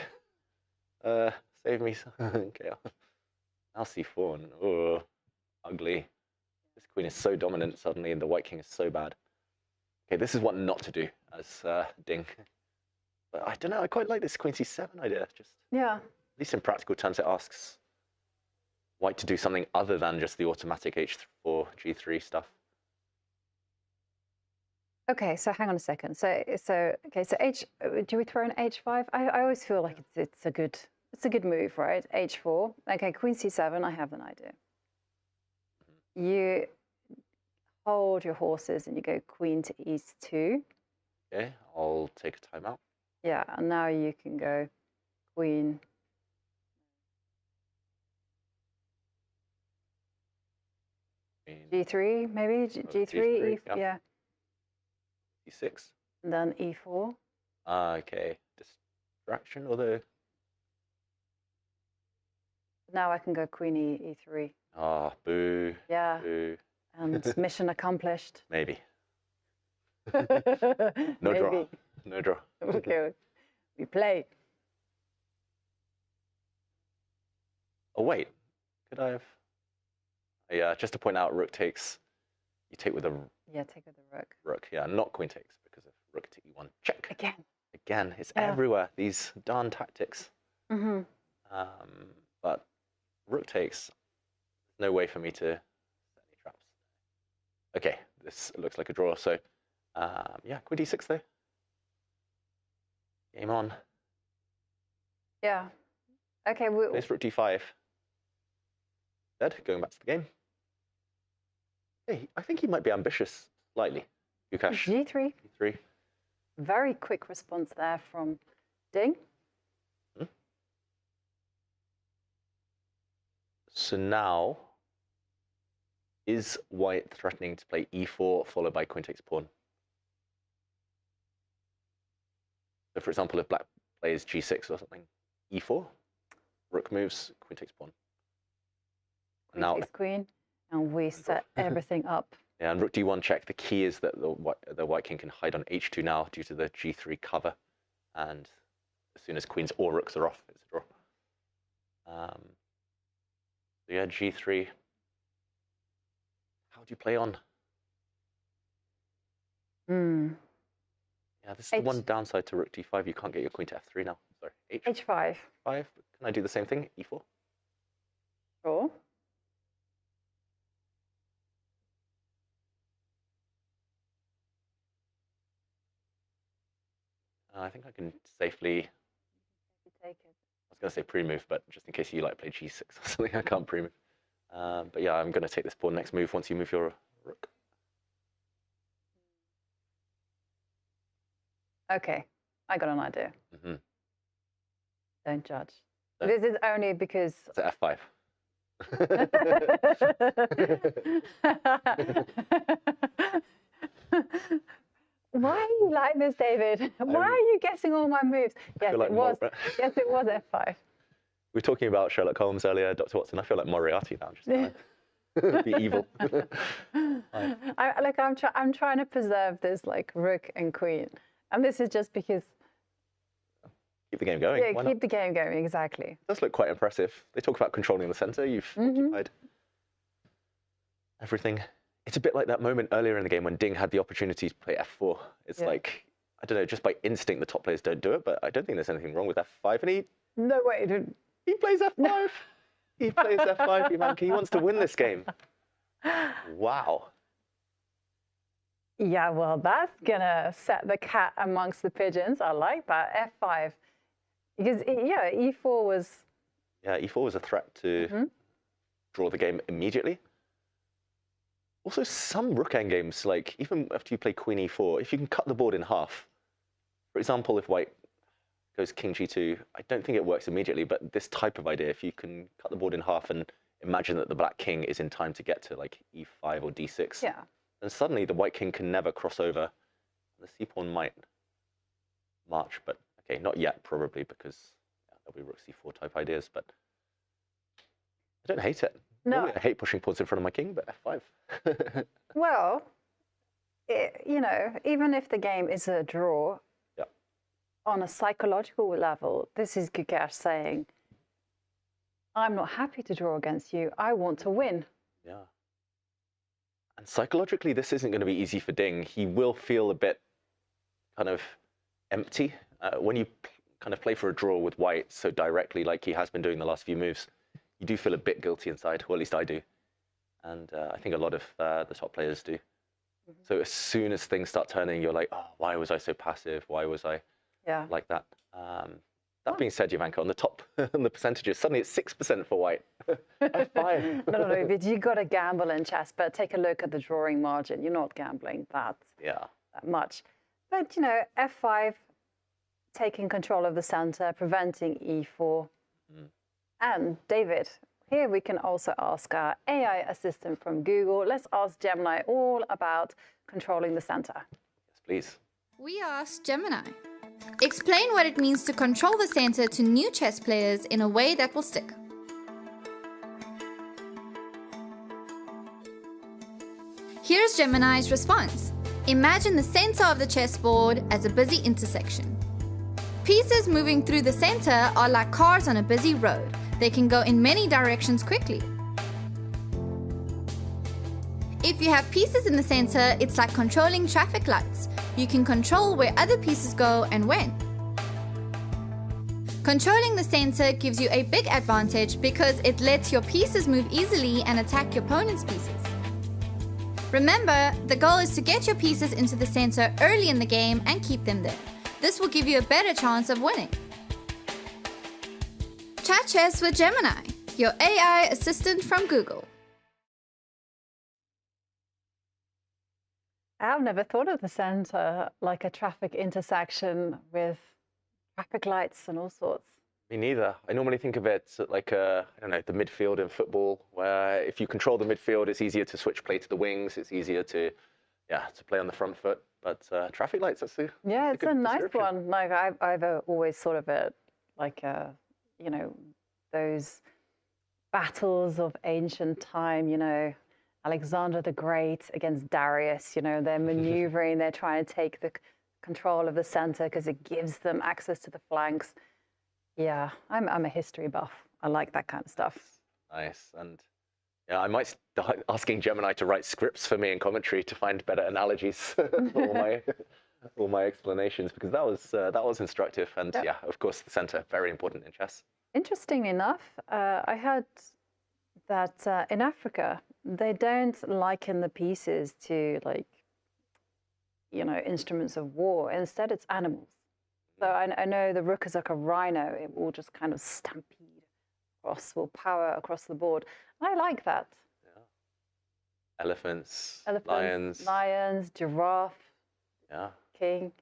S11: Save me. Okay. Now c4. And, oh, ugly. This queen is so dominant suddenly, and the white king is so bad. Okay, this is what not to do as Ding. But I don't know. I quite like this queen c7 idea. Just
S10: yeah.
S11: At least in practical terms, it asks white to do something other than just the automatic h4, g3 stuff.
S10: Okay, so hang on a second. So do we throw an h5? I always feel like it's a good move, right? h4. Okay, queen c7. I have an idea. You hold your horses and you go queen to e2.
S11: Okay, I'll take a timeout.
S10: Yeah, and now you can go queen. G3, maybe? G3, yeah.
S11: E6.
S10: And then E4.
S11: Okay, distraction, although...
S10: Now I can go queen E3.
S11: Ah, boo.
S10: Yeah.
S11: Boo.
S10: And mission accomplished.
S11: Maybe.
S10: No
S11: draw. No draw.
S10: Okay, we play.
S11: Oh, wait. Could I have... Yeah, just to point out, rook takes... You take with a...
S10: Yeah, take with the rook.
S11: Rook, yeah, not queen takes, because of rook to e1. Check.
S10: Again.
S11: Again, it's everywhere, these darn tactics.
S10: Mm-hmm.
S11: But rook takes, no way for me to set any traps. Okay, this looks like a draw, so yeah, queen d6 though. Game on.
S10: Yeah. Okay,
S11: Plays rook d5. Dead, going back to the game. Hey, I think he might be ambitious slightly. Gukesh.
S10: G3.
S11: G3.
S10: Very quick response there from Ding.
S11: So now, is white threatening to play e4 followed by queen takes pawn? So for example, if black plays g6 or something, e4, rook moves, queen takes pawn.
S10: Queen takes queen, and we set everything up.
S11: Yeah, and rook d1 check. The key is that the white king can hide on h2 now due to the g3 cover. And as soon as queens or rooks are off, it's a draw. So yeah, g3. How do you play on? Yeah, this is the one downside to rook d5. You can't get your queen to f3 now. Sorry,
S10: h5.
S11: Can I do the same thing? e4?
S10: Sure.
S11: I think I can safely...
S10: Take it.
S11: I was going to say pre-move, but just in case you like play g6 or something, I can't pre-move. But yeah, I'm going to take this pawn next move once you move your rook.
S10: Okay, I got an idea.
S11: Mm-hmm.
S10: Don't judge.
S11: No.
S10: This is only because...
S11: That's at f5.
S10: Why are you like this, David? Why are you guessing all my moves? Yes,
S11: like
S10: it was. Yes, it was f5.
S11: We were talking about Sherlock Holmes earlier, Dr. Watson. I feel like Moriarty now. Just be evil.
S10: I'm trying to preserve this like rook and queen, and this is just because.
S11: Keep the game going.
S10: Yeah, keep the game going. Exactly.
S11: It does look quite impressive. They talk about controlling the center. You've occupied everything. It's a bit like that moment earlier in the game when Ding had the opportunity to play f4. It's like, I don't know, just by instinct the top players don't do it, but I don't think there's anything wrong with f5. And
S10: no way,
S11: he plays f5. He plays f5, Jovanka. He wants to win this game. Wow.
S10: Yeah, well, that's gonna set the cat amongst the pigeons. I like that, f5. Because, yeah, e4 was...
S11: Yeah, e4 was a threat to draw the game immediately. Also, some rook endgames, like even after you play queen e4, if you can cut the board in half, for example, if white goes king g2, I don't think it works immediately, but this type of idea, if you can cut the board in half and imagine that the black king is in time to get to like e5 or d6, then suddenly the white king can never cross over. The c-pawn might march, but okay, not yet probably, because there'll be rook c4 type ideas, but I don't hate it.
S10: No.
S11: Normally I hate pushing pawns in front of my king, but f5.
S10: Well, you know, even if the game is a draw, on a psychological level, this is Gukesh saying, I'm not happy to draw against you. I want to win.
S11: Yeah. And psychologically, this isn't going to be easy for Ding. He will feel a bit kind of empty when you kind of play for a draw with white so directly like he has been doing the last few moves. You do feel a bit guilty inside, or at least I do. And I think a lot of the top players do. So as soon as things start turning, you're like, oh, why was I so passive? Why was I like that? That being said, Jovanka, on the top, on the percentages, suddenly it's 6% for white. F5.
S10: No, but you got to gamble in chess, but take a look at the drawing margin. You're not gambling that much. But, you know, F5, taking control of the center, preventing E4. And David, here we can also ask our AI assistant from Google. Let's ask Gemini all about controlling the center.
S11: Yes, please.
S12: We asked Gemini, explain what it means to control the center to new chess players in a way that will stick. Here's Gemini's response. Imagine the center of the chessboard as a busy intersection. Pieces moving through the center are like cars on a busy road. They can go in many directions quickly. If you have pieces in the center, it's like controlling traffic lights. You can control where other pieces go and when. Controlling the center gives you a big advantage because it lets your pieces move easily and attack your opponent's pieces. Remember, the goal is to get your pieces into the center early in the game and keep them there. This will give you a better chance of winning. Chat Chess with Gemini, your AI assistant from Google.
S10: I've never thought of the center like a traffic intersection with traffic lights and all sorts.
S11: Me neither. I normally think of it like, I don't know, the midfield in football, where if you control the midfield, it's easier to switch play to the wings. It's easier to play on the front foot. But traffic lights, that's it's
S10: a nice one. Like I've always thought of it like, you know, those battles of ancient time, you know, Alexander the Great against Darius, you know, they're maneuvering, they're trying to take the control of the center because it gives them access to the flanks. Yeah, I'm a history buff. I like that kind of stuff.
S11: Nice. And yeah, I might start asking Gemini to write scripts for me in commentary to find better analogies for all my explanations, because that was instructive. And yeah, of course, the center, very important in chess.
S10: Interestingly enough, I heard that in Africa, they don't liken the pieces to, like, you know, instruments of war. Instead, it's animals. So I know the rook is like a rhino. It will just kind of stampede across, will power across the board. I like that.
S11: Yeah. Elephants,
S10: lions, giraffe, king.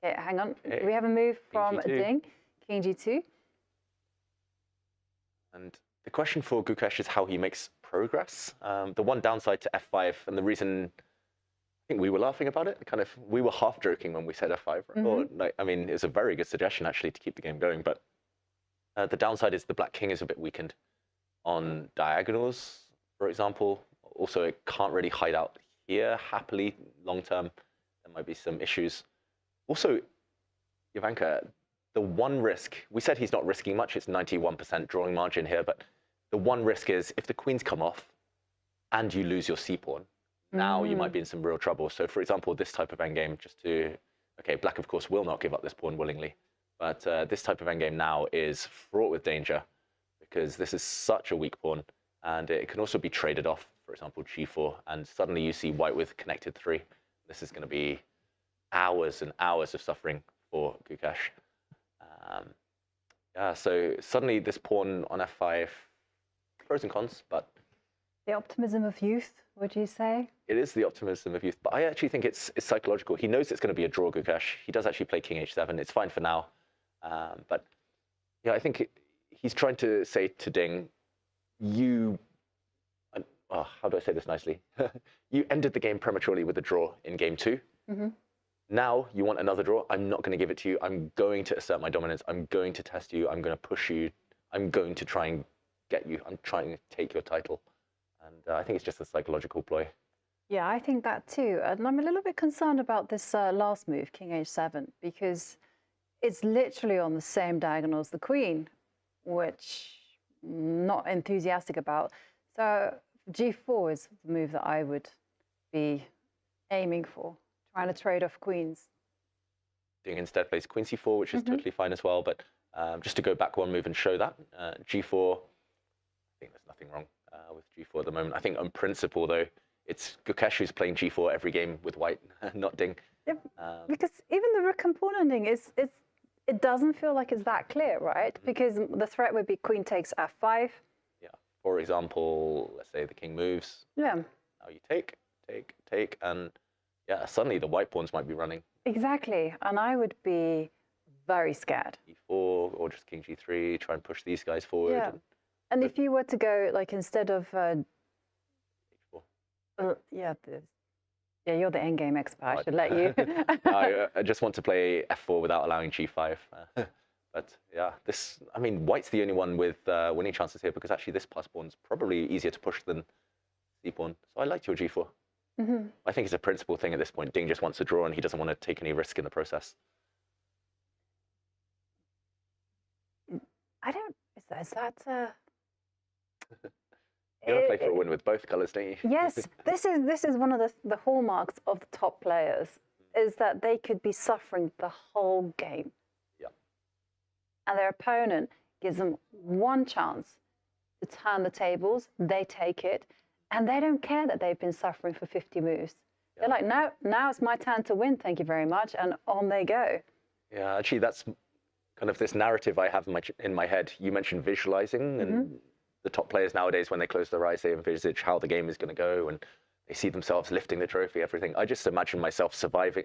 S10: Okay, hang on. Okay. We have a move from Ding, king g2.
S11: And the question for Gukesh is how he makes progress. The one downside to f5, and the reason I think we were laughing about it, we were half joking when we said f5. Right? Or, like, I mean, it's a very good suggestion actually to keep the game going, but the downside is the black king is a bit weakened on diagonals, for example. Also, it can't really hide out here happily long term. There might be some issues. Also, Jovanka, the one risk, we said he's not risking much, it's 91% drawing margin here, but the one risk is if the queens come off and you lose your c-pawn, now you might be in some real trouble. So for example, this type of endgame, okay, black of course will not give up this pawn willingly, but this type of endgame now is fraught with danger because this is such a weak pawn and it can also be traded off, for example, g4, and suddenly you see white with connected 3. This is going to be hours and hours of suffering for Gukesh. Yeah, so suddenly this pawn on f5, pros and cons, but
S10: The optimism of youth, would you say?
S11: It is the optimism of youth, but I actually think it's psychological. He knows it's going to be a draw, Gukesh. He does actually play King H7. It's fine for now. But yeah, I think he's trying to say to Ding, how do I say this nicely? You ended the game prematurely with a draw in game 2.
S10: Mm-hmm.
S11: Now you want another draw. I'm not going to give it to you. I'm going to assert my dominance. I'm going to test you. I'm going to push you. I'm going to try and get you. I'm trying to take your title. And I think it's just a psychological ploy.
S10: Yeah, I think that too. And I'm a little bit concerned about this last move, King H7, because it's literally on the same diagonal as the Queen, which I'm not enthusiastic about. So G4 is the move that I would be aiming for, trying to trade off queens.
S11: Ding instead plays Queen C4, which is totally fine as well. But just to go back one move and show that, G4, I think there's nothing wrong with G4 at the moment. I think on principle, though, it's Gukesh who's playing G4 every game with white, not Ding.
S10: Yep. Because even the rook and pawn ending, it doesn't feel like it's that clear, right? Because the threat would be queen takes F5.
S11: Yeah. For example, let's say the king moves.
S10: Yeah.
S11: Now you take, and yeah, suddenly the white pawns might be running.
S10: Exactly. And I would be very scared.
S11: E4 or just King G3, try and push these guys forward.
S10: Yeah. And if you were to go, like, instead of... yeah, you're the endgame expert. I should let you.
S11: I just want to play F4 without allowing G5. But yeah, white's the only one with winning chances here, because actually this pass pawn's probably easier to push than C pawn. So I liked your G4.
S10: Mm-hmm.
S11: I think it's a principal thing at this point. Ding just wants to draw, and he doesn't want to take any risk in the process.
S10: I don't... Is that...
S11: You want to play for a win with both colours, don't you?
S10: Yes, this is one of the hallmarks of the top players, is that they could be suffering the whole game.
S11: Yeah.
S10: And their opponent gives them one chance to turn the tables, they take it, and they don't care that they've been suffering for 50 moves. Yeah. They're like, now it's my turn to win, thank you very much, and on they go.
S11: Yeah, actually that's kind of this narrative I have in my head. You mentioned visualizing, and the top players nowadays, when they close their eyes, they envisage how the game is going to go, and they see themselves lifting the trophy, everything. I just imagine myself surviving.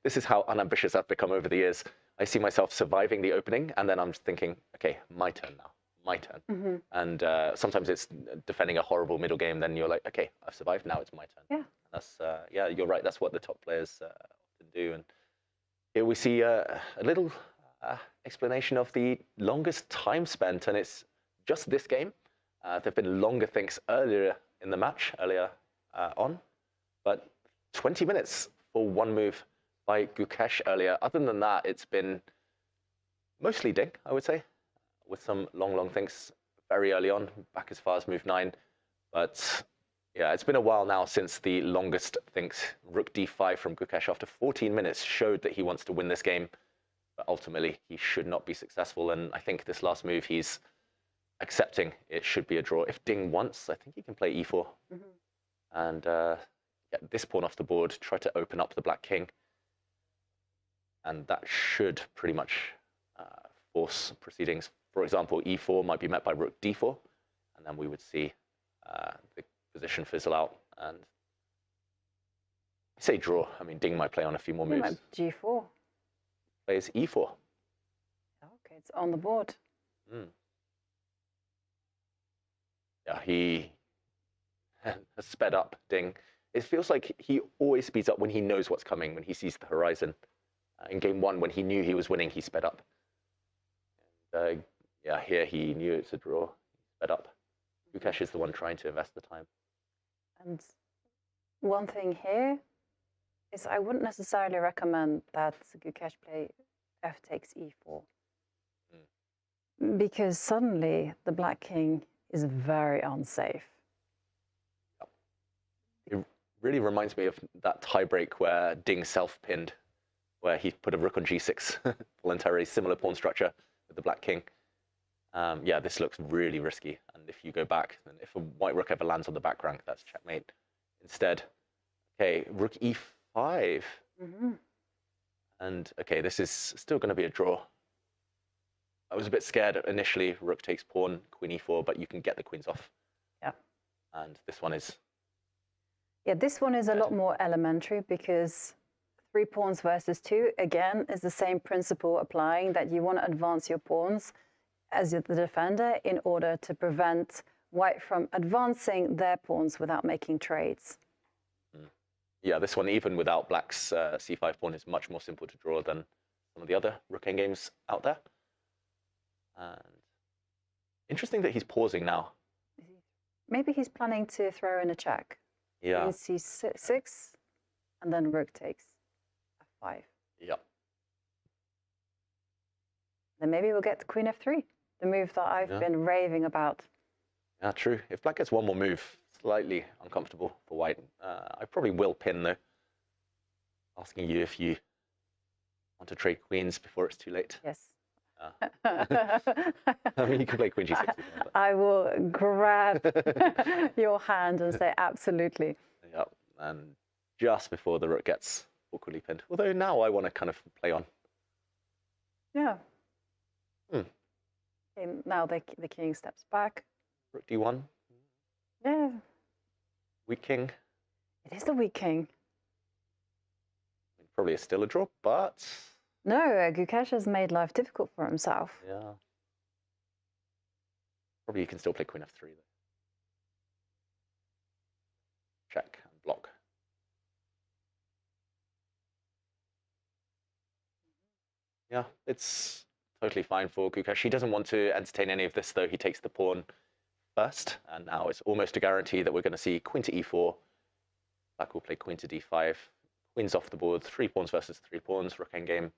S11: This is how unambitious I've become over the years. I see myself surviving the opening, and then I'm just thinking, okay, my turn now, my turn. And sometimes it's defending a horrible middle game, then you're like, okay, I've survived, now it's my turn.
S10: Yeah.
S11: That's, yeah, you're right, that's what the top players often do. And here we see a little explanation of the longest time spent, and it's just this game. There have been longer thinks earlier in the match, on, but 20 minutes for one move by Gukesh earlier. Other than that, it's been mostly Ding, I would say, with some long thinks very early on, back as far as move 9. But yeah, it's been a while now since the longest thinks. Rook d5 from Gukesh after 14 minutes showed that he wants to win this game, but ultimately he should not be successful. And I think this last move, he's accepting it should be a draw. If Ding wants, I think he can play e4 and get this pawn off the board, try to open up the black king. And that should pretty much force proceedings. For example, e4 might be met by rook d4, and then we would see the position fizzle out. And I say draw. I mean, Ding might play on a few more moves.
S10: G4.
S11: Plays e4.
S10: Okay, it's on the board.
S11: Yeah, he has sped up, Ding. It feels like he always speeds up when he knows what's coming, when he sees the horizon. In game 1, when he knew he was winning, he sped up. And, yeah, here he knew it's a draw. He sped up. Gukesh is the one trying to invest the time.
S10: And one thing here is I wouldn't necessarily recommend that Gukesh play f takes e4. Because suddenly the black king is very unsafe.
S11: It really reminds me of that tiebreak where Ding self-pinned, where he put a rook on g6, voluntarily similar pawn structure with the black king. Yeah, this looks really risky. And if you go back, then if a white rook ever lands on the back rank, that's checkmate. Instead, okay, rook e5. And okay, this is still going to be a draw. I was a bit scared initially, rook takes pawn, queen e4, but you can get the queens off.
S10: Yeah.
S11: And this one is...
S10: Yeah, this one is a lot more elementary because 3 pawns versus 2, again, is the same principle applying, that you want to advance your pawns as the defender in order to prevent white from advancing their pawns without making trades.
S11: Yeah, this one, even without black's c5 pawn, is much more simple to draw than some of the other rook endgames out there. And interesting that he's pausing now.
S10: Maybe he's planning to throw in a check.
S11: Yeah.
S10: Queen c6, and then rook takes f5.
S11: Yep.
S10: Then maybe we'll get queen f3, the move that I've been raving about.
S11: Yeah, true. If black gets one more move, slightly uncomfortable for white. I probably will pin, though. Asking you if you want to trade queens before it's too late.
S10: Yes.
S11: I mean, you can play queen g6 if you want,
S10: I will grab your hand and say absolutely.
S11: Yep, and just before the rook gets awkwardly pinned. Although now I want to kind of play on.
S10: Yeah. Okay, now the king steps back.
S11: Rook d1.
S10: Yeah.
S11: Weak king.
S10: It is the weak king.
S11: Probably is still a draw, but...
S10: No, Gukesh has made life difficult for himself.
S11: Yeah. Probably you can still play queen f3, though. Check and block. Yeah, it's totally fine for Gukesh. He doesn't want to entertain any of this, though. He takes the pawn first, and now it's almost a guarantee that we're going to see queen to e4. Black will play queen to d5. Queen's off the board, 3 pawns versus 3 pawns, rook endgame.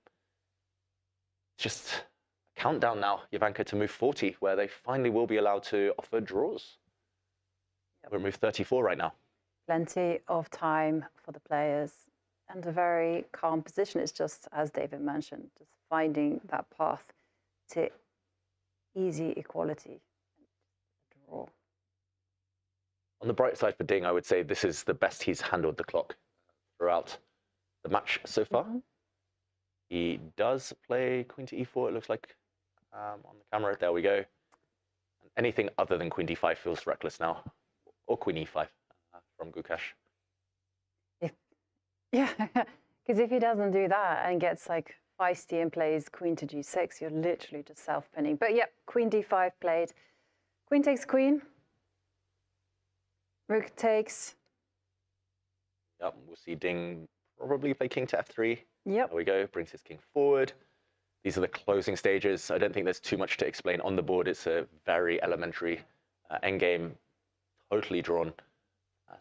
S11: It's just a countdown now, Jovanka, to move 40, where they finally will be allowed to offer draws. We're at move 34 right now.
S10: Plenty of time for the players and a very calm position. It's just, as David mentioned, just finding that path to easy equality. Draw.
S11: On the bright side for Ding, I would say this is the best he's handled the clock throughout the match so far. He does play queen to e4, it looks like, on the camera. There we go. And anything other than queen d5 feels reckless now. Or queen e5 from Gukesh.
S10: Yeah, because if he doesn't do that and gets like feisty and plays queen to g6, you're literally just self-pinning. But yeah, queen d5 played. Queen takes queen. Rook takes.
S11: Yep, we'll see Ding probably play king to f3.
S10: Yep.
S11: There we go, brings his king forward. These are the closing stages. I don't think there's too much to explain on the board. It's a very elementary endgame, totally drawn.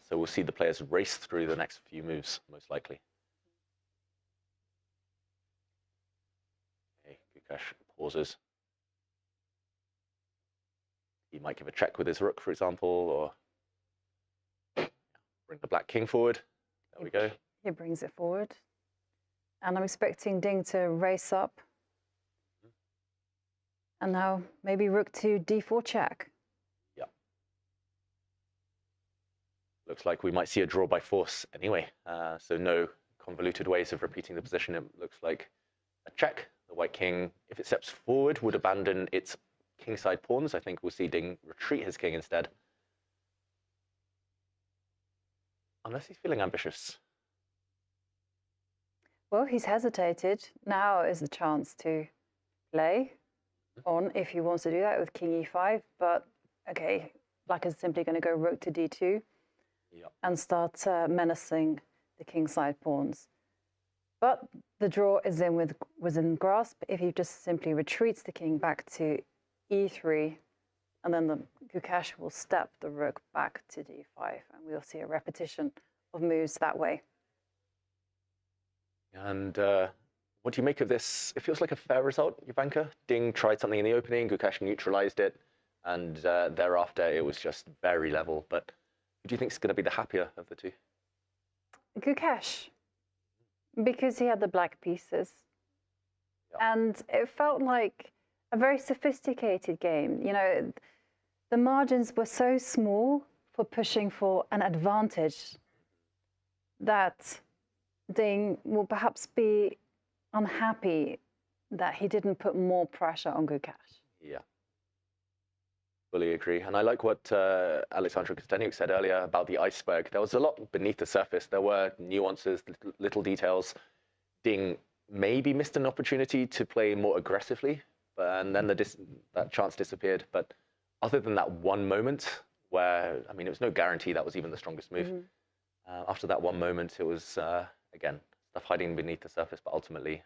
S11: So we'll see the players race through the next few moves, most likely. Okay, Gukesh pauses. He might give a check with his rook, for example, or bring the black king forward. There we go.
S10: He brings it forward. And I'm expecting Ding to race up. And now maybe rook to d4 check.
S11: Yeah. Looks like we might see a draw by force anyway. So no convoluted ways of repeating the position. It looks like a check. The white king, if it steps forward, would abandon its kingside pawns. I think we'll see Ding retreat his king instead. Unless he's feeling ambitious.
S10: Well, he's hesitated. Now is the chance to play on if he wants to do that with king e5. But, okay, black is simply going to go rook to d2 and start menacing the kingside pawns. But the draw is within grasp if he just simply retreats the king back to e3, and then the Gukesh will step the rook back to d5, and we'll see a repetition of moves that way.
S11: And what do you make of this? It feels like a fair result, Jovanka. Ding tried something in the opening, Gukesh neutralized it, and thereafter it was just very level. But who do you think is going to be the happier of the two?
S10: Gukesh, because he had the black pieces. And it felt like a very sophisticated game. You know, the margins were so small for pushing for an advantage that Ding will perhaps be unhappy that he didn't put more pressure on Gukesh.
S11: Yeah. Fully agree. And I like what Alexandra Kosteniuk said earlier about the iceberg. There was a lot beneath the surface. There were nuances, little details. Ding maybe missed an opportunity to play more aggressively, and then that chance disappeared. But other than that one moment where, I mean, it was no guarantee that was even the strongest move. After that one moment, it was, again, stuff hiding beneath the surface, but ultimately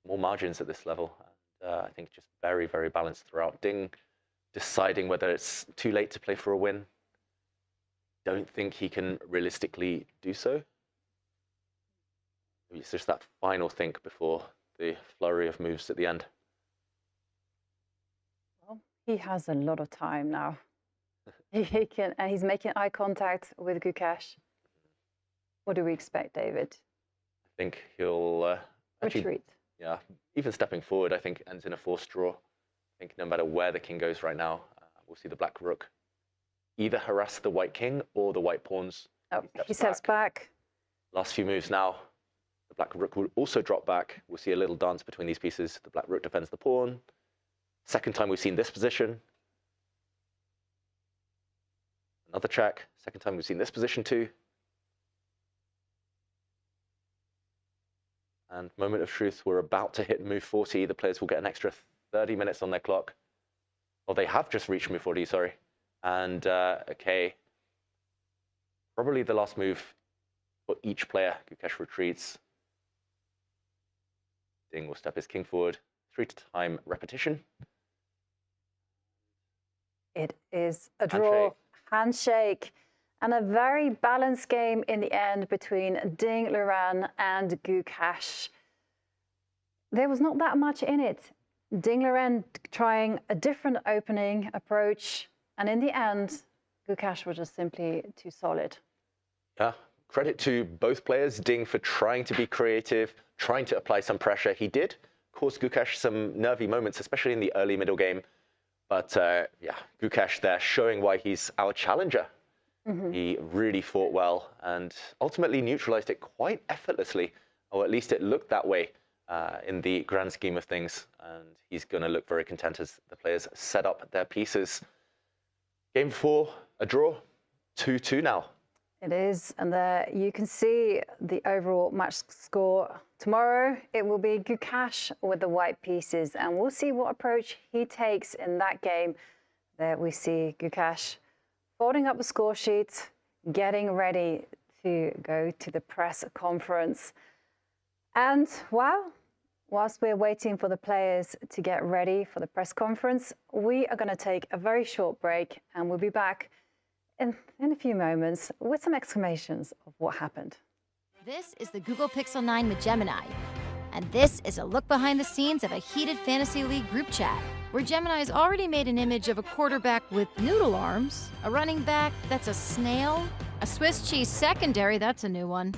S11: more margins at this level. And, I think just very, very balanced throughout. Ding deciding whether it's too late to play for a win. Don't think he can realistically do so. It's just that final think before the flurry of moves at the end.
S10: Well, he has a lot of time now. He can, and he's making eye contact with Gukesh. What do we expect, David?
S11: I think he'll
S10: retreat.
S11: Yeah, even stepping forward, I think ends in a forced draw. I think no matter where the king goes right now, we'll see the black rook either harass the white king or the white pawns.
S10: Oh, he steps back.
S11: Last few moves now. The black rook will also drop back. We'll see a little dance between these pieces. The black rook defends the pawn. Second time we've seen this position. Another check. Second time we've seen this position too. And moment of truth, we're about to hit move 40. The players will get an extra 30 minutes on their clock. Or they have just reached move 40, sorry. And, okay, probably the last move for each player. Gukesh retreats. Ding will step his king forward. 3-time repetition.
S10: It is a draw, handshake, and a very balanced game in the end between Ding Liren and Gukesh. There was not that much in it. Ding Liren trying a different opening approach, and in the end, Gukesh was just simply too solid.
S11: Yeah, credit to both players. Ding for trying to be creative, trying to apply some pressure. He did cause Gukesh some nervy moments, especially in the early middle game. But yeah, Gukesh there showing why he's our challenger. He really fought well and ultimately neutralized it quite effortlessly, or at least it looked that way in the grand scheme of things. And he's going to look very content as the players set up their pieces. Game 4, a draw, 2-2 now.
S10: It is, and there you can see the overall match score. Tomorrow, it will be Gukesh with the white pieces, and we'll see what approach he takes in that game. There we see Gukesh folding up the score sheet, getting ready to go to the press conference. And, well, whilst we're waiting for the players to get ready for the press conference, we are going to take a very short break, and we'll be back in a few moments with some exclamations of what happened.
S14: This is the Google Pixel 9 with Gemini, and this is a look behind the scenes of a heated Fantasy League group chat, where Gemini has already made an image of a quarterback with noodle arms, a running back that's a snail, a Swiss cheese secondary, that's a new one,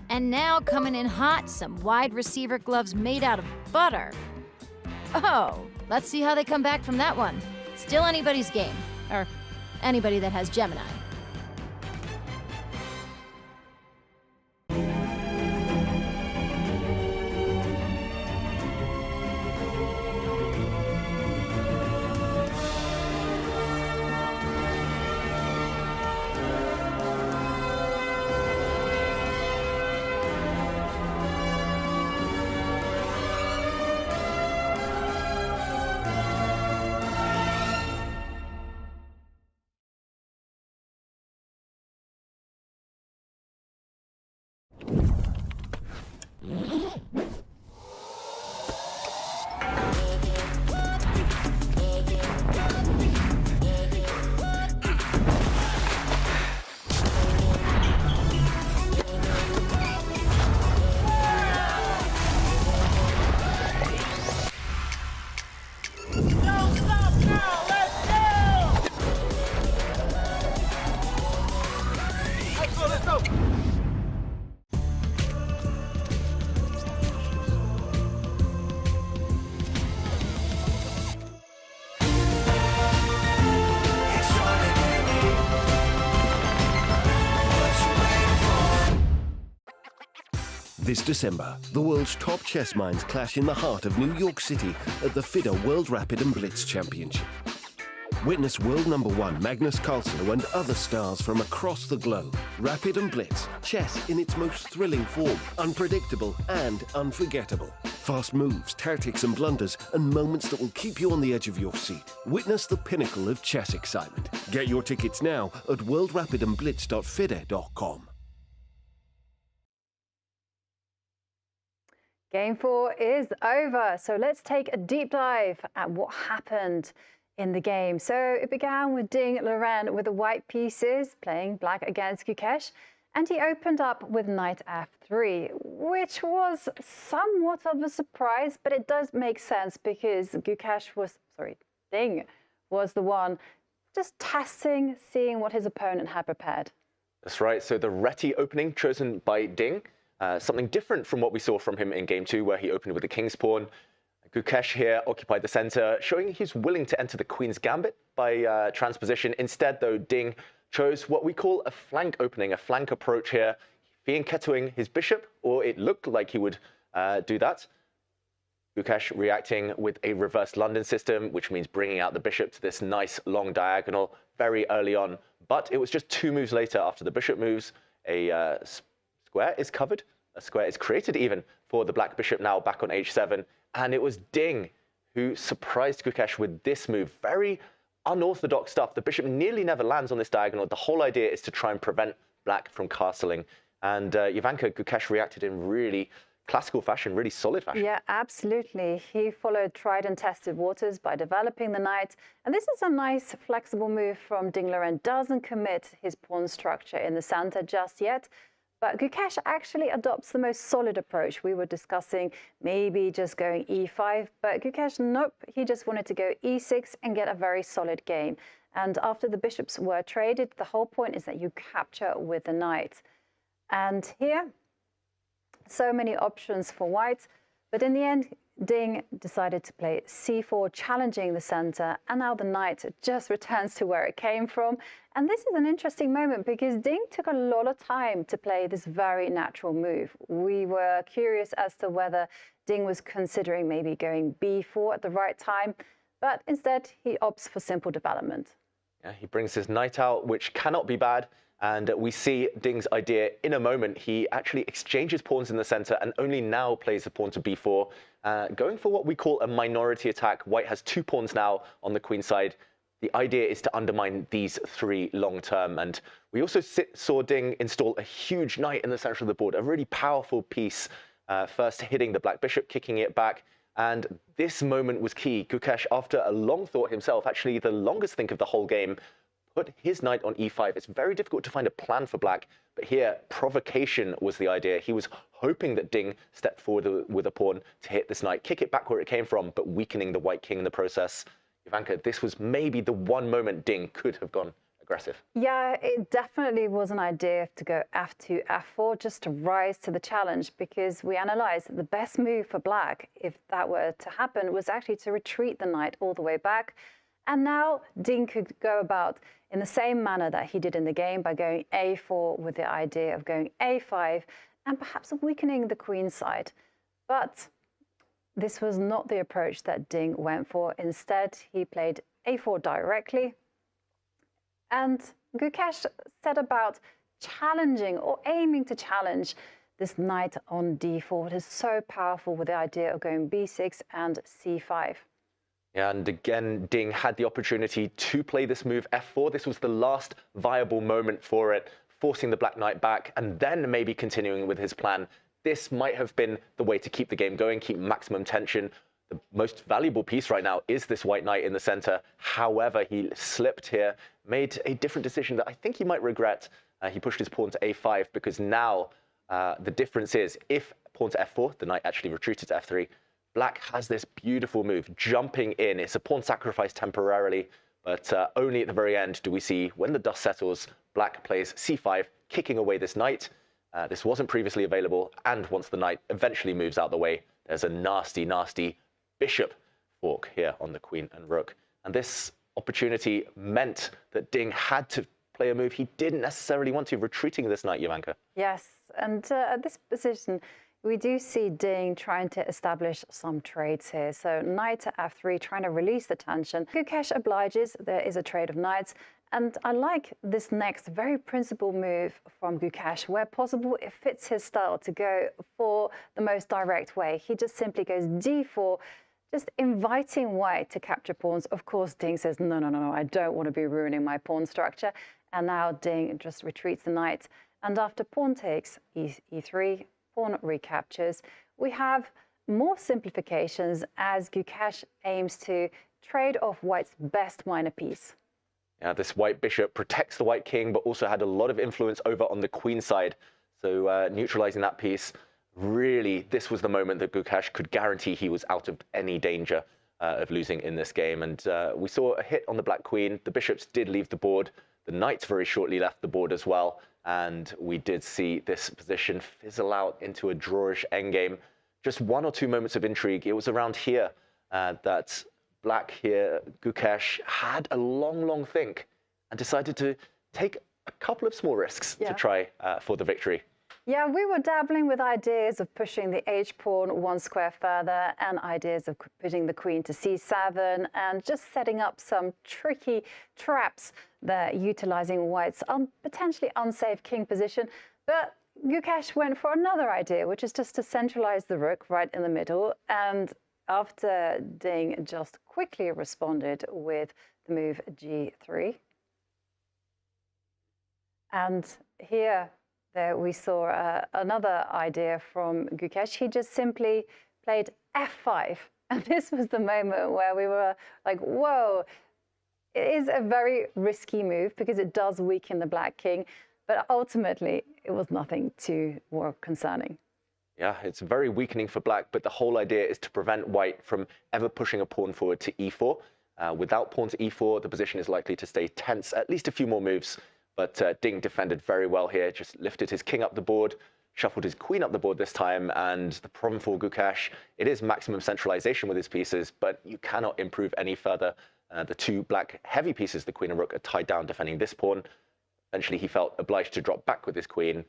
S14: and now coming in hot, some wide receiver gloves made out of butter. Oh, let's see how they come back from that one. Still anybody's game, or anybody that has Gemini.
S8: This December, the world's top chess minds clash in the heart of New York City at the FIDE World Rapid and Blitz Championship. Witness world #1 Magnus Carlsen and other stars from across the globe. Rapid and Blitz, chess in its most thrilling form, unpredictable and unforgettable. Fast moves, tactics and blunders, and moments that will keep you on the edge of your seat. Witness the pinnacle of chess excitement. Get your tickets now at worldrapidandblitz.fide.com.
S10: Game 4 is over, so let's take a deep dive at what happened in the game. So it began with Ding Liren with the white pieces, playing black against Gukesh, and he opened up with knight f3, which was somewhat of a surprise, but it does make sense because Ding was the one just testing, seeing what his opponent had prepared.
S11: That's right, so the Reti opening chosen by Ding, something different from what we saw from him in game 2, where he opened with the king's pawn. Gukesh here occupied the center, showing he's willing to enter the queen's gambit by transposition. Instead, though, Ding chose what we call a flank opening, a flank approach here, fianchettoing his bishop, or it looked like he would do that. Gukesh reacting with a reverse London system, which means bringing out the bishop to this nice long diagonal very early on. But it was just 2 moves later, after the bishop moves, a square is covered, a square is created even for the black bishop now back on h7. And it was Ding who surprised Gukesh with this move. Very unorthodox stuff. The bishop nearly never lands on this diagonal. The whole idea is to try and prevent black from castling. And Jovanka Gukesh reacted in really classical fashion, really solid fashion.
S10: Yeah, absolutely. He followed tried and tested waters by developing the knight. And this is a nice flexible move from Ding Liren. Doesn't commit his pawn structure in the center just yet. But Gukesh actually adopts the most solid approach. We were discussing maybe just going e5, but Gukesh, nope, he just wanted to go e6 and get a very solid game. And after the bishops were traded, the whole point is that you capture with the knight. And here, so many options for white, but in the end, Ding decided to play c4, challenging the center, and now the knight just returns to where it came from. And this is an interesting moment because Ding took a lot of time to play this very natural move. We were curious as to whether Ding was considering maybe going b4 at the right time, but instead he opts for simple development.
S11: Yeah, he brings his knight out, which cannot be bad. And we see Ding's idea in a moment. He actually exchanges pawns in the center and only now plays the pawn to b4, going for what we call a minority attack. White has 2 pawns now on the queen side. The idea is to undermine these 3 long term. And we also saw Ding install a huge knight in the center of the board, a really powerful piece, first hitting the black bishop, kicking it back. And this moment was key. Gukesh, after a long thought himself, actually the longest think of the whole game, put his knight on e5. It's very difficult to find a plan for black, but here provocation was the idea. He was hoping that Ding stepped forward with a pawn to hit this knight, kick it back where it came from, but weakening the white king in the process. Jovanka, this was maybe the one moment Ding could have gone aggressive.
S10: Yeah, it definitely was an idea to go f2, f4, just to rise to the challenge, because we analyzed that the best move for black, if that were to happen, was actually to retreat the knight all the way back. And now Ding could go about in the same manner that he did in the game by going a4 with the idea of going a5 and perhaps weakening the queen side. But this was not the approach that Ding went for. Instead, he played a4 directly. And Gukesh set about challenging or aiming to challenge this knight on d4. It is so powerful with the idea of going b6 and c5.
S11: And again, Ding had the opportunity to play this move f4. This was the last viable moment for it, forcing the black knight back and then maybe continuing with his plan. This might have been the way to keep the game going, keep maximum tension. The most valuable piece right now is this white knight in the center. However, he slipped here, made a different decision that I think he might regret. He pushed his pawn to a5 because now the difference is if pawn to f4, the knight actually retreated to f3, black has this beautiful move, jumping in. It's a pawn sacrifice temporarily, but only at the very end do we see, when the dust settles, black plays c5, kicking away this knight. This wasn't previously available, and once the knight eventually moves out the way, there's a nasty, nasty bishop fork here on the queen and rook. And this opportunity meant that Ding had to play a move he didn't necessarily want to, retreating this knight, Jovanka.
S10: Yes, and at this position, we do see Ding trying to establish some trades here. So knight to f3, trying to release the tension. Gukesh obliges. There is a trade of knights. And I like this next very principled move from Gukesh. Where possible, it fits his style to go for the most direct way. He just simply goes d4, just inviting white to capture pawns. Of course, Ding says, no, no, no, no, I don't want to be ruining my pawn structure. And now Ding just retreats the knight. And after pawn takes e3, pawn recaptures, we have more simplifications as Gukesh aims to trade off white's best minor piece.
S11: Yeah, this white bishop protects the white king, but also had a lot of influence over on the queen side. So neutralizing that piece, really, this was the moment that Gukesh could guarantee he was out of any danger of losing in this game. And we saw a hit on the black queen. The bishops did leave the board. The knights very shortly left the board as well. And we did see this position fizzle out into a drawish endgame. Just 1 or 2 moments of intrigue. It was around here that black here, Gukesh, had a long, long think and decided to take a couple of small risks to try for the victory.
S10: Yeah, we were dabbling with ideas of pushing the h-pawn 1 square further and ideas of putting the queen to c7 and just setting up some tricky traps there, utilizing white's potentially unsafe king position. But Gukesh went for another idea, which is just to centralize the rook right in the middle. And after Ding just quickly responded with the move g3. And here, there we saw another idea from Gukesh. He just simply played f5. And this was the moment where we were like, whoa, it is a very risky move because it does weaken the black king. But ultimately, it was nothing too more concerning.
S11: Yeah, it's very weakening for black, but the whole idea is to prevent white from ever pushing a pawn forward to e4. Without pawn to e4, the position is likely to stay tense at least a few more moves. But Ding defended very well here, just lifted his king up the board, shuffled his queen up the board this time, and the problem for Gukesh, it is maximum centralization with his pieces, but you cannot improve any further. The 2 black heavy pieces, the queen and rook, are tied down defending this pawn. Eventually, he felt obliged to drop back with his queen.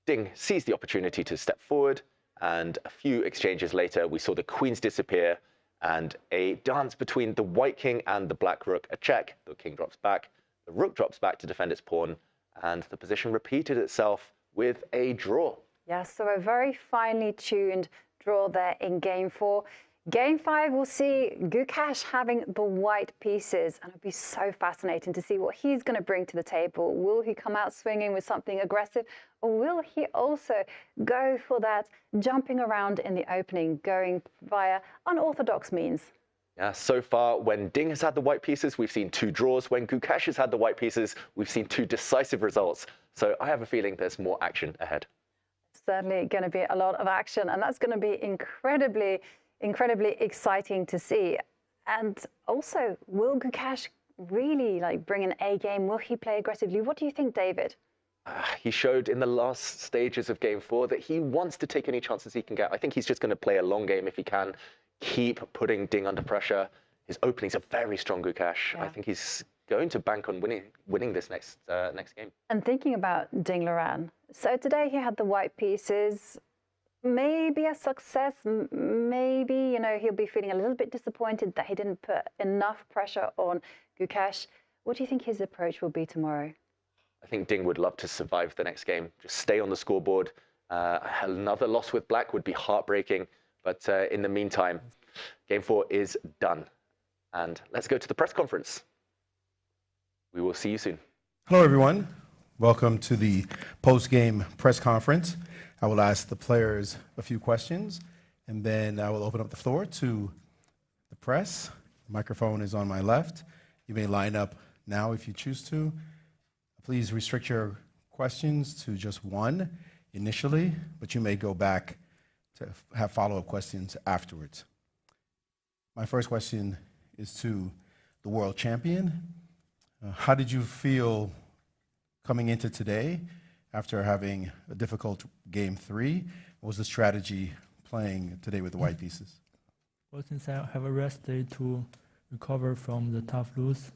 S11: Ding seized the opportunity to step forward, and a few exchanges later, we saw the queens disappear, and a dance between the white king and the black rook, a check. The king drops back. The rook drops back to defend its pawn, and the position repeated itself with a draw.
S10: Yes, so a very finely tuned draw there in game 4. Game 5, we'll see Gukesh having the white pieces, and it'll be so fascinating to see what he's going to bring to the table. Will he come out swinging with something aggressive, or will he also go for that jumping around in the opening, going via unorthodox means?
S11: Yeah, so far, when Ding has had the white pieces, we've seen 2 draws. When Gukesh has had the white pieces, we've seen 2 decisive results. So I have a feeling there's more action ahead.
S10: Certainly going to be a lot of action, and that's going to be incredibly exciting to see. And also, will Gukesh really bring an A game? Will he play aggressively? What do you think, David?
S11: He showed in the last stages of game 4 that he wants to take any chances he can get. I think he's just going to play a long game if he can. Keep putting Ding under pressure. His openings are very strong, Gukesh. Yeah. I think he's going to bank on winning this next game.
S10: And thinking about Ding Liren, so today he had the white pieces. Maybe a success, maybe, he'll be feeling a little bit disappointed that he didn't put enough pressure on Gukesh. What do you think his approach will be tomorrow?
S11: I think Ding would love to survive the next game, just stay on the scoreboard. Another loss with black would be heartbreaking. But in the meantime, game 4 is done. And let's go to the press conference. We will see you soon.
S19: Hello, everyone. Welcome to the post-game press conference. I will ask the players a few questions, and then I will open up the floor to the press. The microphone is on my left. You may line up now if you choose to. Please restrict your questions to just 1 initially, but you may go back to have follow-up questions afterwards. My first question is to the world champion. How did you feel coming into today after having a difficult game 3? What was the strategy playing today with the white pieces?
S20: Well, since I have a rest day to recover from the tough lose,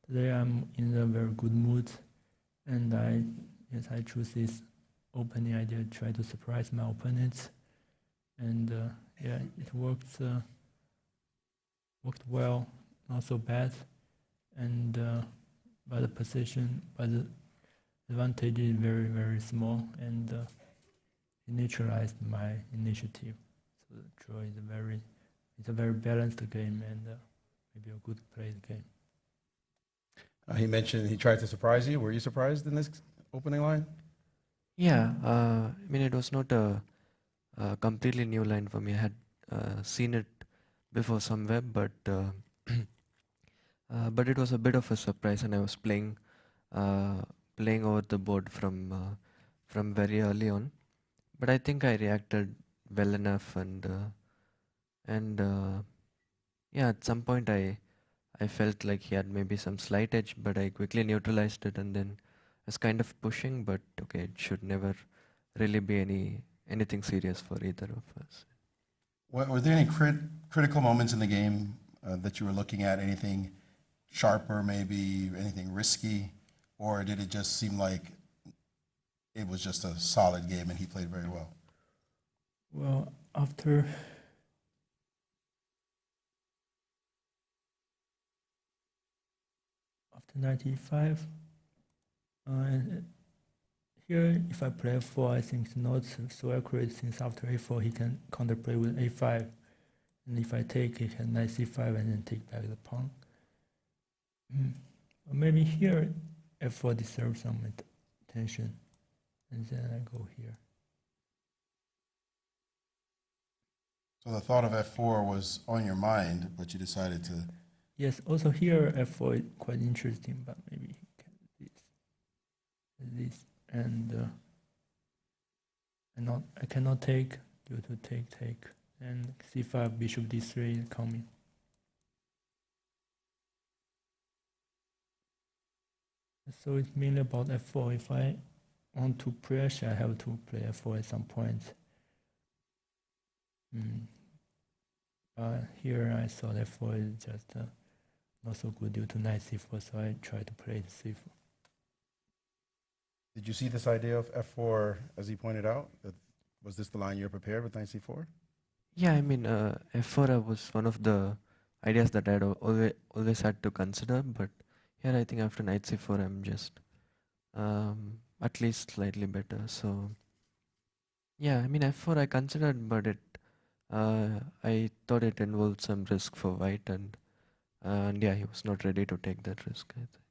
S20: today I'm in a very good mood, and I choose this opening idea to try to surprise my opponents. and yeah, it worked well, not so bad, and but the position, but the advantage is very small, and it neutralized my initiative. So the draw is it's a very balanced game, and maybe a good played game.
S19: He mentioned he tried to surprise you. Were you surprised in this opening line?
S21: Yeah, I mean, it was not a completely new line for me. I had seen it before somewhere, but but it was a bit of a surprise, and I was playing over the board from very early on. But I think I reacted well enough, and yeah, at some point I felt like he had maybe some slight edge, but I quickly neutralized it, and then I was kind of pushing. But okay, it should never really be anything serious for either of us.
S19: Were there any critical moments in the game that you were looking at? Anything sharper, maybe anything risky, or did it just seem like it was just a solid game and he played very well?
S20: Well, after 95, here if I play f4, I think it's not so accurate, since after a4 he can counterplay with a5, and if I take, he can knight c5 and then take back the pawn. Maybe here f4 deserves some attention, and then I go here.
S19: So the thought of f4 was on your mind, but you decided to...
S20: Yes, also here f4 is quite interesting, but maybe this, and I cannot take due to take, and c5, bishop d3 is coming. So it's mainly about f4. If I want to pressure, I have to play f4 at some point. Here I thought f4 is just not so good due to knight c4, so I try to play c4.
S19: Did you see this idea of f4 as he pointed out? Was this the line you're prepared with knight c4?
S21: Yeah, I mean, f4 was one of the ideas that I'd always had to consider, but here I think after knight c4 I'm just at least slightly better. So yeah, I mean f4 I considered, but I thought it involved some risk for white, and yeah, he was not ready to take that risk, I think.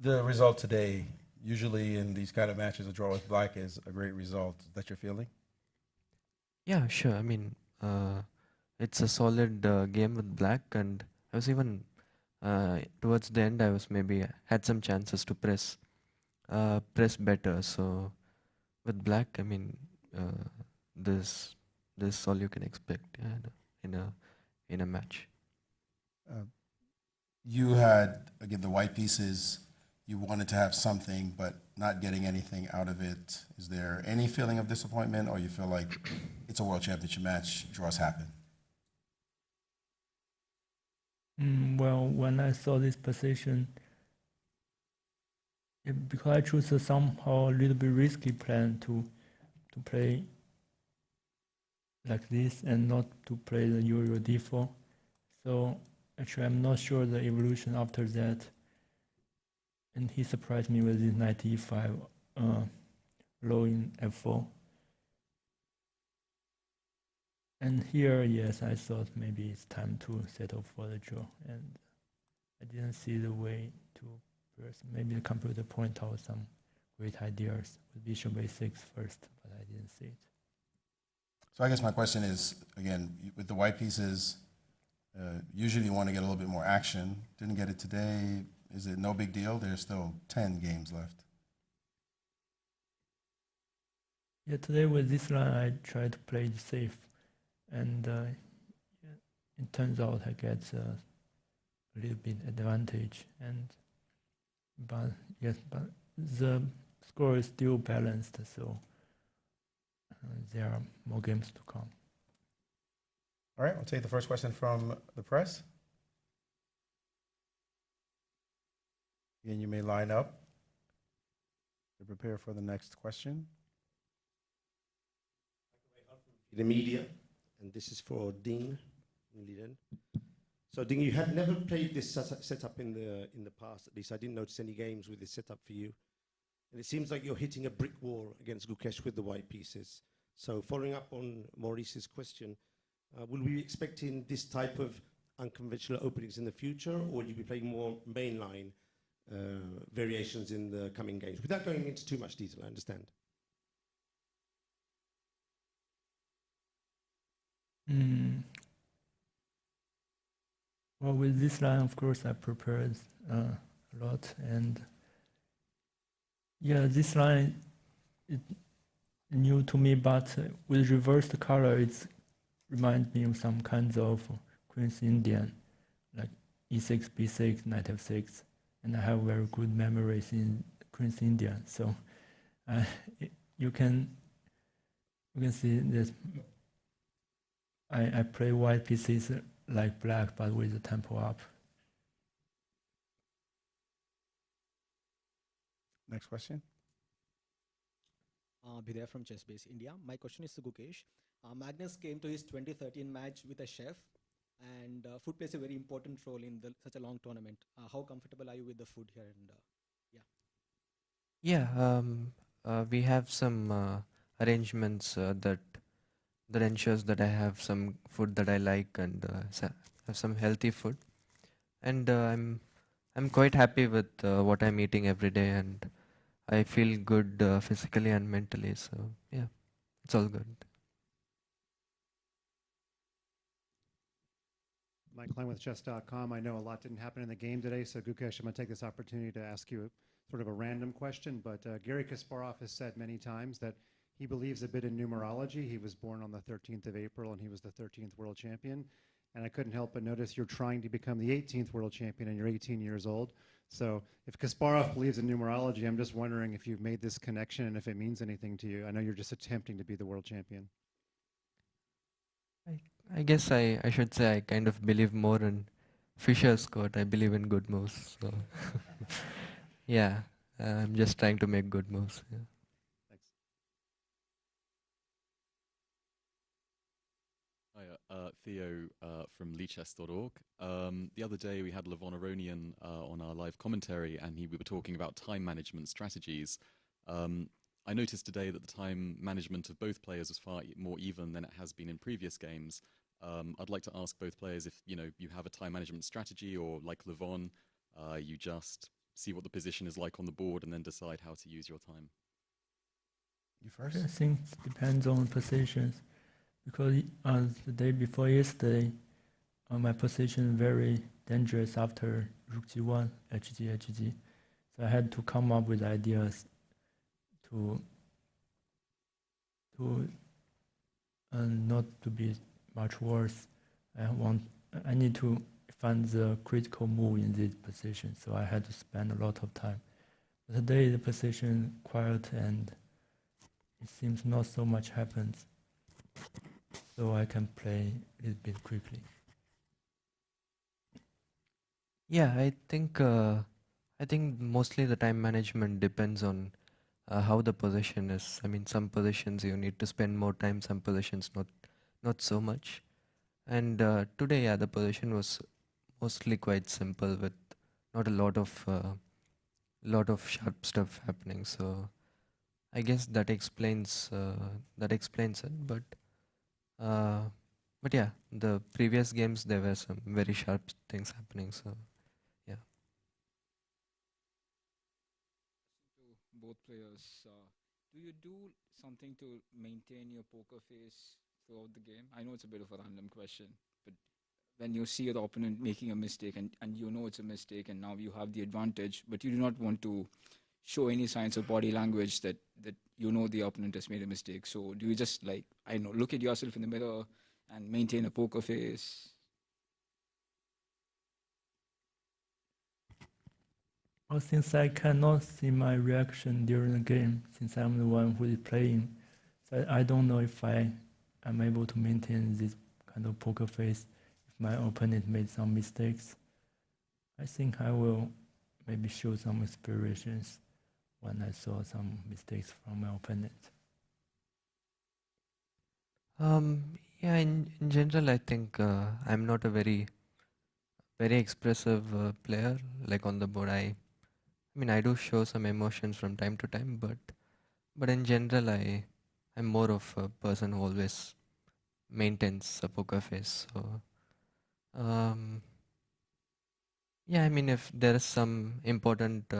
S19: The result today, usually in these kind of matches, a draw with black is a great result. Is that your feeling?
S21: Yeah, sure. I mean, it's a solid game with black, and I was even towards the end, I was maybe had some chances to press better. So with black, I mean, this all you can expect in a match.
S19: You had, again, the white pieces. You wanted to have something, but not getting anything out of it. Is there any feeling of disappointment, or you feel like it's a world championship match, draws happen?
S20: Well, when I saw this position, because I chose a somehow a little bit risky plan to play like this and not to play the usual d4. So actually, I'm not sure the evolution after that. And he surprised me with this knight e5 low in f4. And here, yes, I thought maybe it's time to settle for the draw, and I didn't see the way to press. Maybe the computer point out some great ideas with bishop a6 first, but I didn't see it.
S19: So I guess my question is, again, with the white pieces, usually you want to get a little bit more action. Didn't get it today. Is it no big deal? There's still 10 games left.
S20: Yeah, today with this line, I tried to play it safe, and it turns out I get a little bit advantage. But the score is still balanced, so there are more games to come.
S19: All right, I'll take the first question from the press. Again, you may line up to prepare for the next question.
S7: the media, and this is for Ding Liren. So Ding, you had never played this setup in the past. At least I didn't notice any games with this setup for you. And it seems like you're hitting a brick wall against Gukesh with the white pieces. So following up on Maurice's question, will we be expecting this type of unconventional openings in the future, or will you be playing more mainline variations in the coming games? Without going into too much detail, I understand.
S20: Well, with this line, of course, I prepared a lot, and yeah, this line is new to me, but with reversed color, it reminds me of some kinds of Queen's Indian, like E6, B6, Knight F6, and I have very good memories in Queen's Indian. So you can see this. I play white pieces like black, but with the tempo up.
S19: Next question.
S22: Bidya from ChessBase India. My question is to Gukesh. Magnus came to his 2013 match with a chef, and food plays a very important role in such a long tournament. How comfortable are you with the food here? And
S21: Yeah, we have some arrangements that ensures that I have some food that I like and have some healthy food, and I'm quite happy with what I'm eating every day, and I feel good physically and mentally. So yeah, it's all good.
S23: Mike Klein with chess.com. I know a lot didn't happen in the game today, so Gukesh, I'm going to take this opportunity to ask you sort of a random question, but Garry Kasparov has said many times that he believes a bit in numerology. He was born on the 13th of April, and he was the 13th world champion. And I couldn't help but notice you're trying to become the 18th world champion, and you're 18 years old. So if Kasparov believes in numerology, I'm just wondering if you've made this connection and if it means anything to you. I know you're just attempting to be the world champion.
S21: I guess I should say I kind of believe more in Fischer's quote. I believe in good moves. So yeah, I'm just trying to make good moves. Yeah.
S24: Hi, Theo from leechess.org. The other day we had Levon Aronian on our live commentary, and we were talking about time management strategies. I noticed today that the time management of both players was far more even than it has been in previous games. I'd like to ask both players if you have a time management strategy, or like Levon, you just see what the position is like on the board and then decide how to use your time.
S19: You first?
S20: I think it depends on positions, because the day before yesterday, my position very dangerous after Rook G1, HG, HG. So I had to come up with ideas to not to be much worse. I need to find the critical move in this position, so I had to spend a lot of time. But today the position quiet, and it seems not so much happens, so I can play a little bit quickly.
S21: Yeah, I think mostly the time management depends on how the position is. I mean, some positions you need to spend more time, some positions not so much. And today, yeah, the position was mostly quite simple with not a lot of sharp stuff happening. So I guess that explains it. But yeah, the previous games there were some very sharp things happening. So yeah.
S25: Both players, do you do something to maintain your poker face throughout the game? I know it's a bit of a random question, but when you see your opponent making a mistake and you know it's a mistake and now you have the advantage, but you do not want to show any signs of body language that you know the opponent has made a mistake. So do you just look at yourself in the mirror and maintain a poker face?
S20: Well, since I cannot see my reaction during the game, since I'm the one who is playing, so I don't know if I'm able to maintain this kind of poker face if my opponent made some mistakes. I think I will maybe show some inspirations when I saw some mistakes from my opponent.
S21: Yeah, in general, I think I'm not a very expressive player. Like on the board, I mean, I do show some emotions from time to time, but in general, I'm more of a person who always maintains a poker face. So, yeah, I mean, if there is some important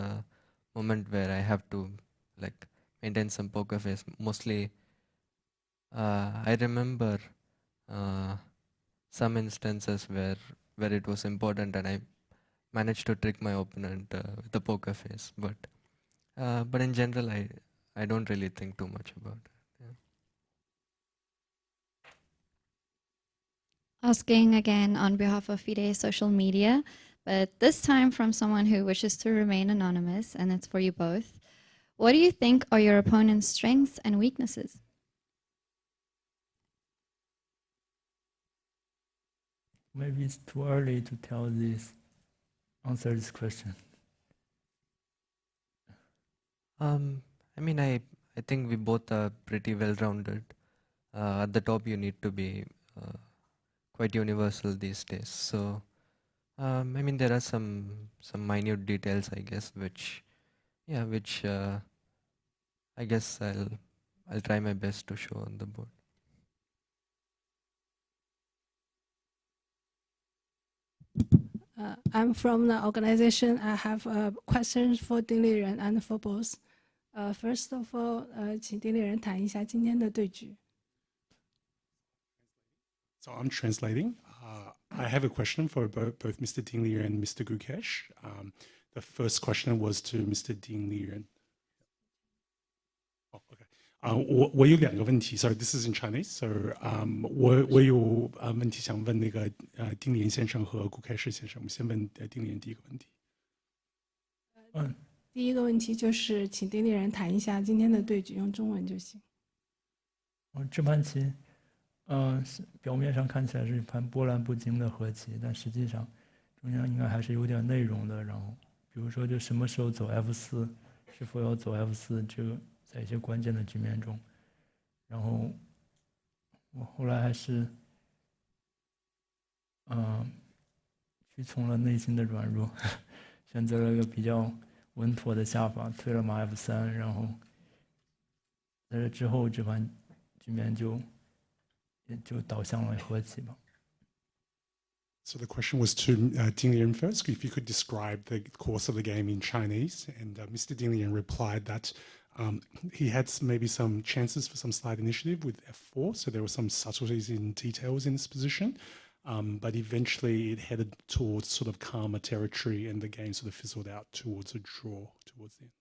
S21: moment where I have to like maintain some poker face, mostly I remember some instances where it was important and I managed to trick my opponent with a poker face. But in general, I don't really think too much about it. Yeah.
S2: Asking again on behalf of FIDE social media, but this time from someone who wishes to remain anonymous, and it's for you both. What do you think are your opponent's strengths and weaknesses?
S20: Maybe it's too early to answer this question.
S21: I mean, I think we both are pretty well-rounded. At the top, you need to be quite universal these days. So, I mean, there are some minute details, I guess, which I guess I'll try my best to show on the board.
S9: I'm from the organization. I have questions for Ding Liren and for both. First of all, 请丁立人谈一下今天的对局。
S13: So I'm translating. I have a question for both Mr. Ding Liren and Mr. Gukesh. The first question was to Mr. Ding Liren. Oh, okay. 我有两个问题 ，Sorry, this is in Chinese. So, 我有问题想问那个丁连先生和顾开世先生。我们先问丁连第一个问题。
S9: 第一个问题就是请丁立人谈一下今天的对局，用中文就行。
S20: 这盘棋，表面上看起来是一盘波澜不惊的和棋，但实际上中间应该还是有点内容的。然后，比如说就什么时候走 F4，是否要走 F4，这个在一些关键的局面中，然后我后来还是屈从了内心的软弱，选择了一个比较稳妥的下法，推了马 F3，然后在这之后这盘局面就导向了和棋吧。
S13: So the question was to Ding Liren first, if you could describe the course of the game in Chinese, and Mr. Ding Liren replied that he had maybe some chances for some slight initiative with F4, so there were some subtleties in details in this position, but eventually it headed towards sort of calmer territory and the game sort of fizzled out towards a draw towards the end.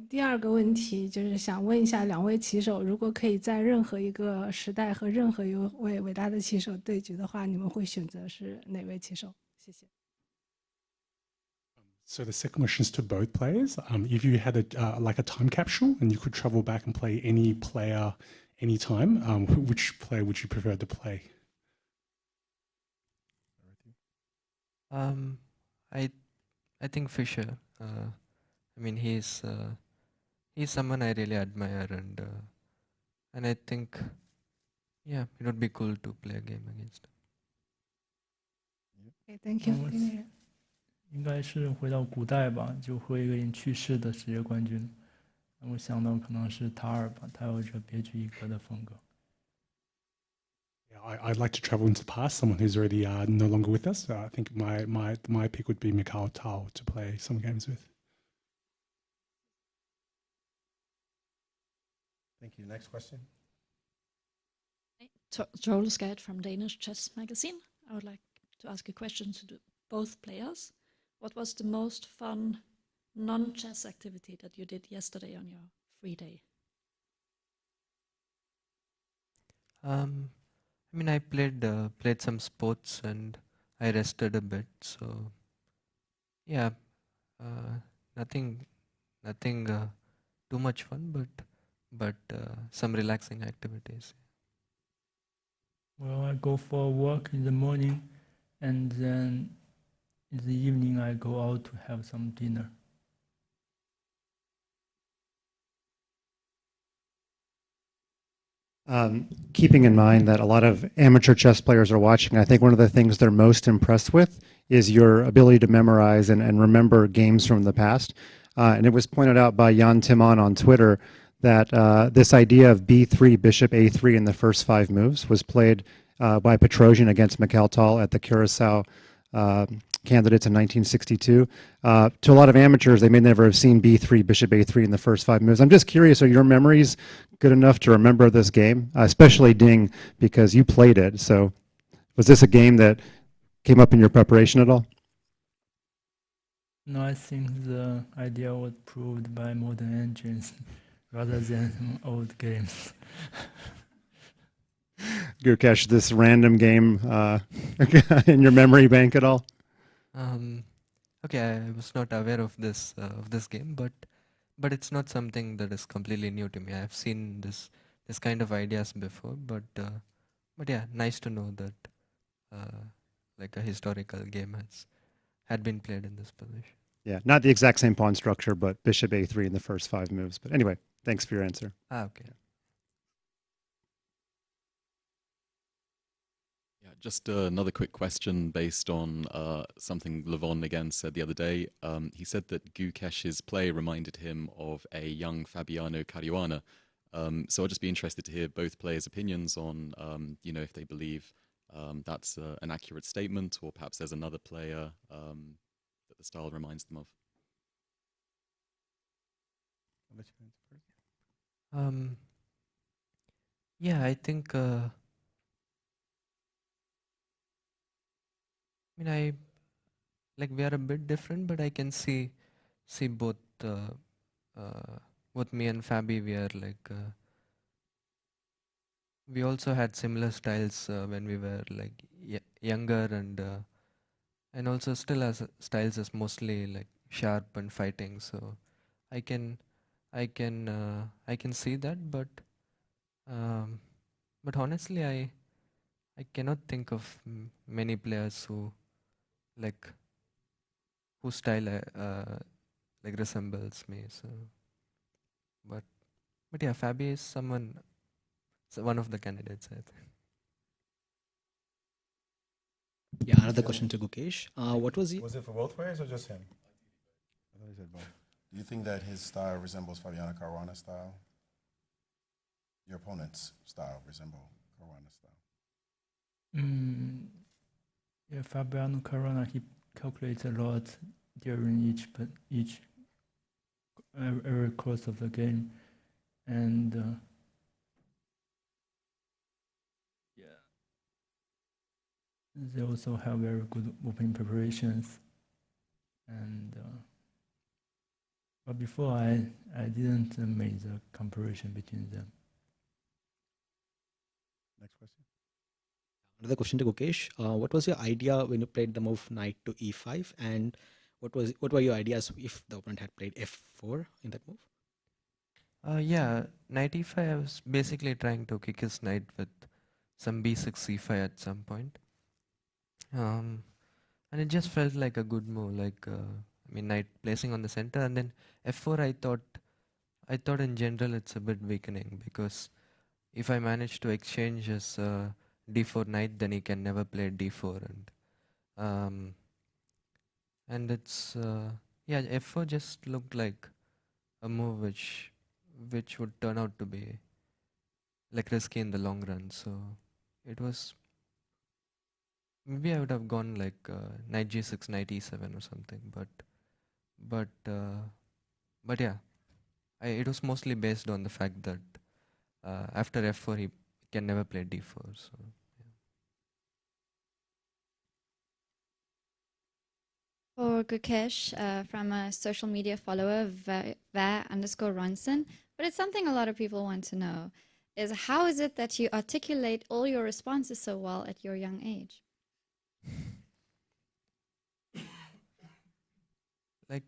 S9: 第二个问题就是想问一下两位棋手，如果可以在任何一个时代和任何一位伟大的棋手对局的话，你们会选择是哪位棋手？谢谢。
S13: So the second question is to both players. If you had like a time capsule and you could travel back and play any player anytime, which player would you prefer to play?
S21: I think Fisher. I mean, he's someone I really admire, and I think, yeah, it would be cool to play a game against him.
S9: Okay, thank you.
S20: 应该是回到古代吧，就会一个人去世的世界冠军，我想到可能是塔尔吧，他有着别具一格的风格。
S13: Yeah, I'd like to travel into the past, someone who's already no longer with us. I think my pick would be Mikhail Tal to play some games with.
S19: Thank you. Next question.
S15: Troll Scat from Danish Chess Magazine. I would like to ask a question to both players. What was the most fun non-chess activity that you did yesterday on your free day?
S21: I mean, I played some sports and I rested a bit. So, yeah, nothing too much fun, but some relaxing activities.
S20: Well, I go for a walk in the morning, and then in the evening I go out to have some dinner.
S23: Keeping in mind that a lot of amateur chess players are watching, I think one of the things they're most impressed with is your ability to memorize and remember games from the past. And it was pointed out by Jan Timon on Twitter that this idea of b3, bishop a3 in the first 5 moves was played by Petrosian against Mikhail Tal at the Curacao candidates in 1962. To a lot of amateurs, they may never have seen b3, bishop a3 in the first 5 moves. I'm just curious, are your memories good enough to remember this game? Especially Ding, because you played it. So was this a game that came up in your preparation at all?
S20: No, I think the idea was proved by modern engines rather than old games.
S23: Gukesh, this random game in your memory bank at all?
S21: Okay, I was not aware of this game, but it's not something that is completely new to me. I've seen this kind of ideas before, but yeah, nice to know that like a historical game had been played in this position.
S23: Yeah, not the exact same pawn structure, but bishop a3 in the first 5 moves. But anyway, thanks for your answer.
S21: Okay.
S24: Yeah, just another quick question based on something Levon again said the other day. He said that Gukesh's play reminded him of a young Fabiano Caruana. So I'd just be interested to hear both players' opinions on, if they believe that's an accurate statement, or perhaps there's another player that the style reminds them of.
S21: Yeah, I think. We are a bit different, but I can see both me and Fabi. We are we also had similar styles when we were younger, and also still as styles as mostly like sharp and fighting. So I can see that, but honestly, I cannot think of many players whose style resembles me. So, but yeah, Fabi is one of the candidates, I think.
S22: Yeah, another question to Gukesh. What was he?
S19: Was it for both players or just him? I thought he said both. Do you think that his style resembles Fabiano Caruana's style? Your opponent's style resemble Caruana's style?
S20: Yeah, Fabiano Caruana, he calculates a lot during every course of the game, and yeah, they also have very good opening preparations, and but before I didn't make the comparison between them.
S19: Next question.
S22: Another question to Gukesh. What was your idea when you played the move knight to e5, and what were your ideas if the opponent had played f4 in that move?
S21: Yeah, knight e5, I was basically trying to kick his knight with some b6 c5 at some point. And it just felt like a good move, knight placing on the center, and then f4 I thought in general it's a bit weakening, because if I manage to exchange his d4 knight, then he can never play d4, and it's yeah, f4 just looked like a move which would turn out to be risky in the long run. So it was, maybe I would have gone knight g6, knight e7 or something, but yeah, it was mostly based on the fact that after f4 he can never play d4. So
S2: For Gukesh, from a social media follower, va_Ronson, but it's something a lot of people want to know, is how is it that you articulate all your responses so well at your young age?
S21: I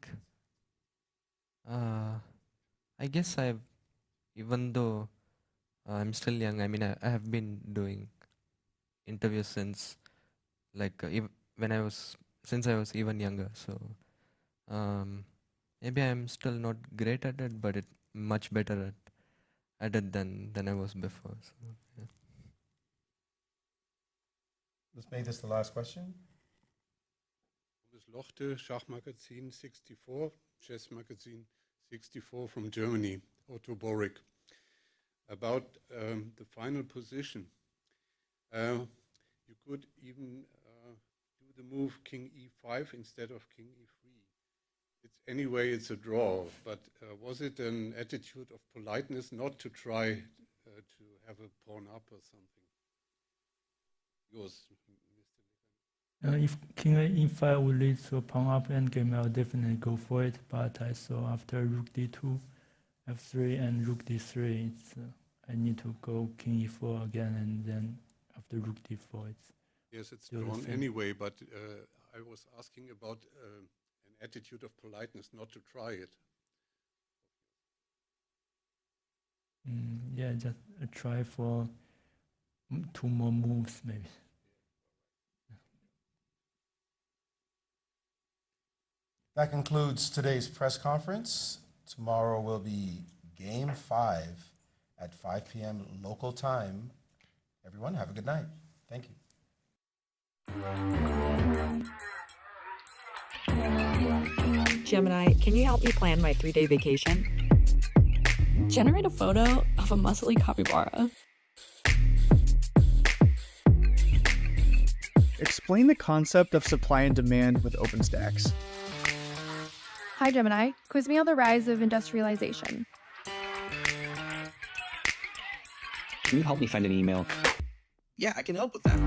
S21: guess even though I'm still young, I have been doing interviews since since I was even younger. So maybe I'm still not great at it, but much better added than I was before. So, yeah.
S19: Let's make this the last question.
S1: Lochte, Schachmagazin 64, Chess Magazine 64 from Germany, Otto Borick. About the final position. You could even do the move King E5 instead of King E3. It's a draw, but was it an attitude of politeness not to try to have a pawn up or something? Yours,
S20: If King E5 would lead to a pawn up endgame, I would definitely go for it. But I saw after Rook D2, F3, and Rook D3, it's I need to go King E4 again, and then after Rook D4,
S1: it's drawn anyway. But I was asking about an attitude of politeness not to try it.
S20: Yeah, just try for 2 more moves maybe.
S19: That concludes today's press conference. Tomorrow will be Game 5 at 5 p.m. local time. Everyone, have a good night. Thank you.
S3: Gemini, can you help me plan my 3-day vacation? Generate a photo of a muscly capybara.
S16: Explain the concept of supply and demand with OpenStax.
S4: Hi, Gemini. Quiz me on the rise of industrialization.
S5: Can you help me find an email?
S6: Yeah, I can help with that.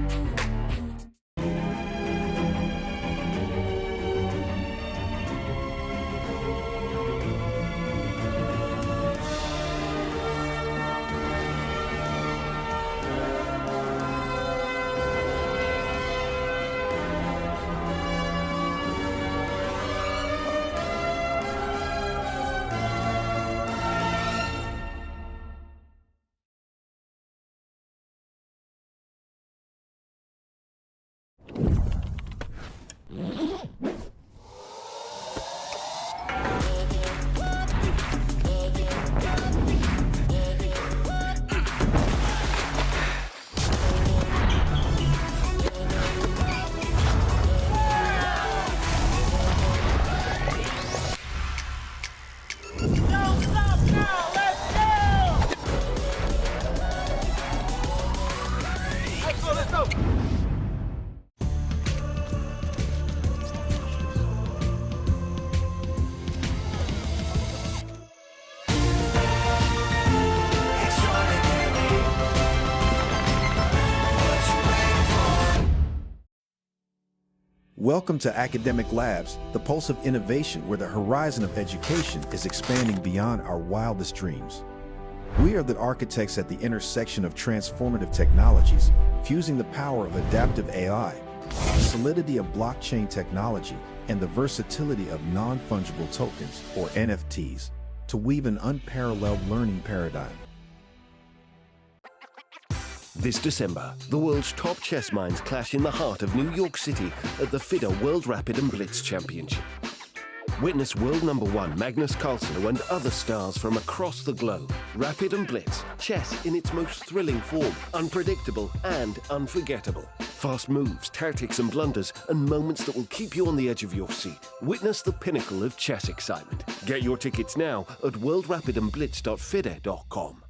S17: Welcome to Academic Labs, the pulse of innovation where the horizon of education is expanding beyond our wildest dreams. We are the architects at the intersection of transformative technologies, fusing the power of adaptive AI, the solidity of blockchain technology, and the versatility of non-fungible tokens, or NFTs, to weave an unparalleled learning paradigm.
S8: This December, the world's top chess minds clash in the heart of New York City at the FIDE World Rapid and Blitz Championship. Witness world #1 Magnus Carlsen and other stars from across the globe. Rapid and Blitz, chess in its most thrilling form, unpredictable and unforgettable. Fast moves, tactics and blunders, and moments that will keep you on the edge of your seat. Witness the pinnacle of chess excitement. Get your tickets now at worldrapidandblitz.fide.com.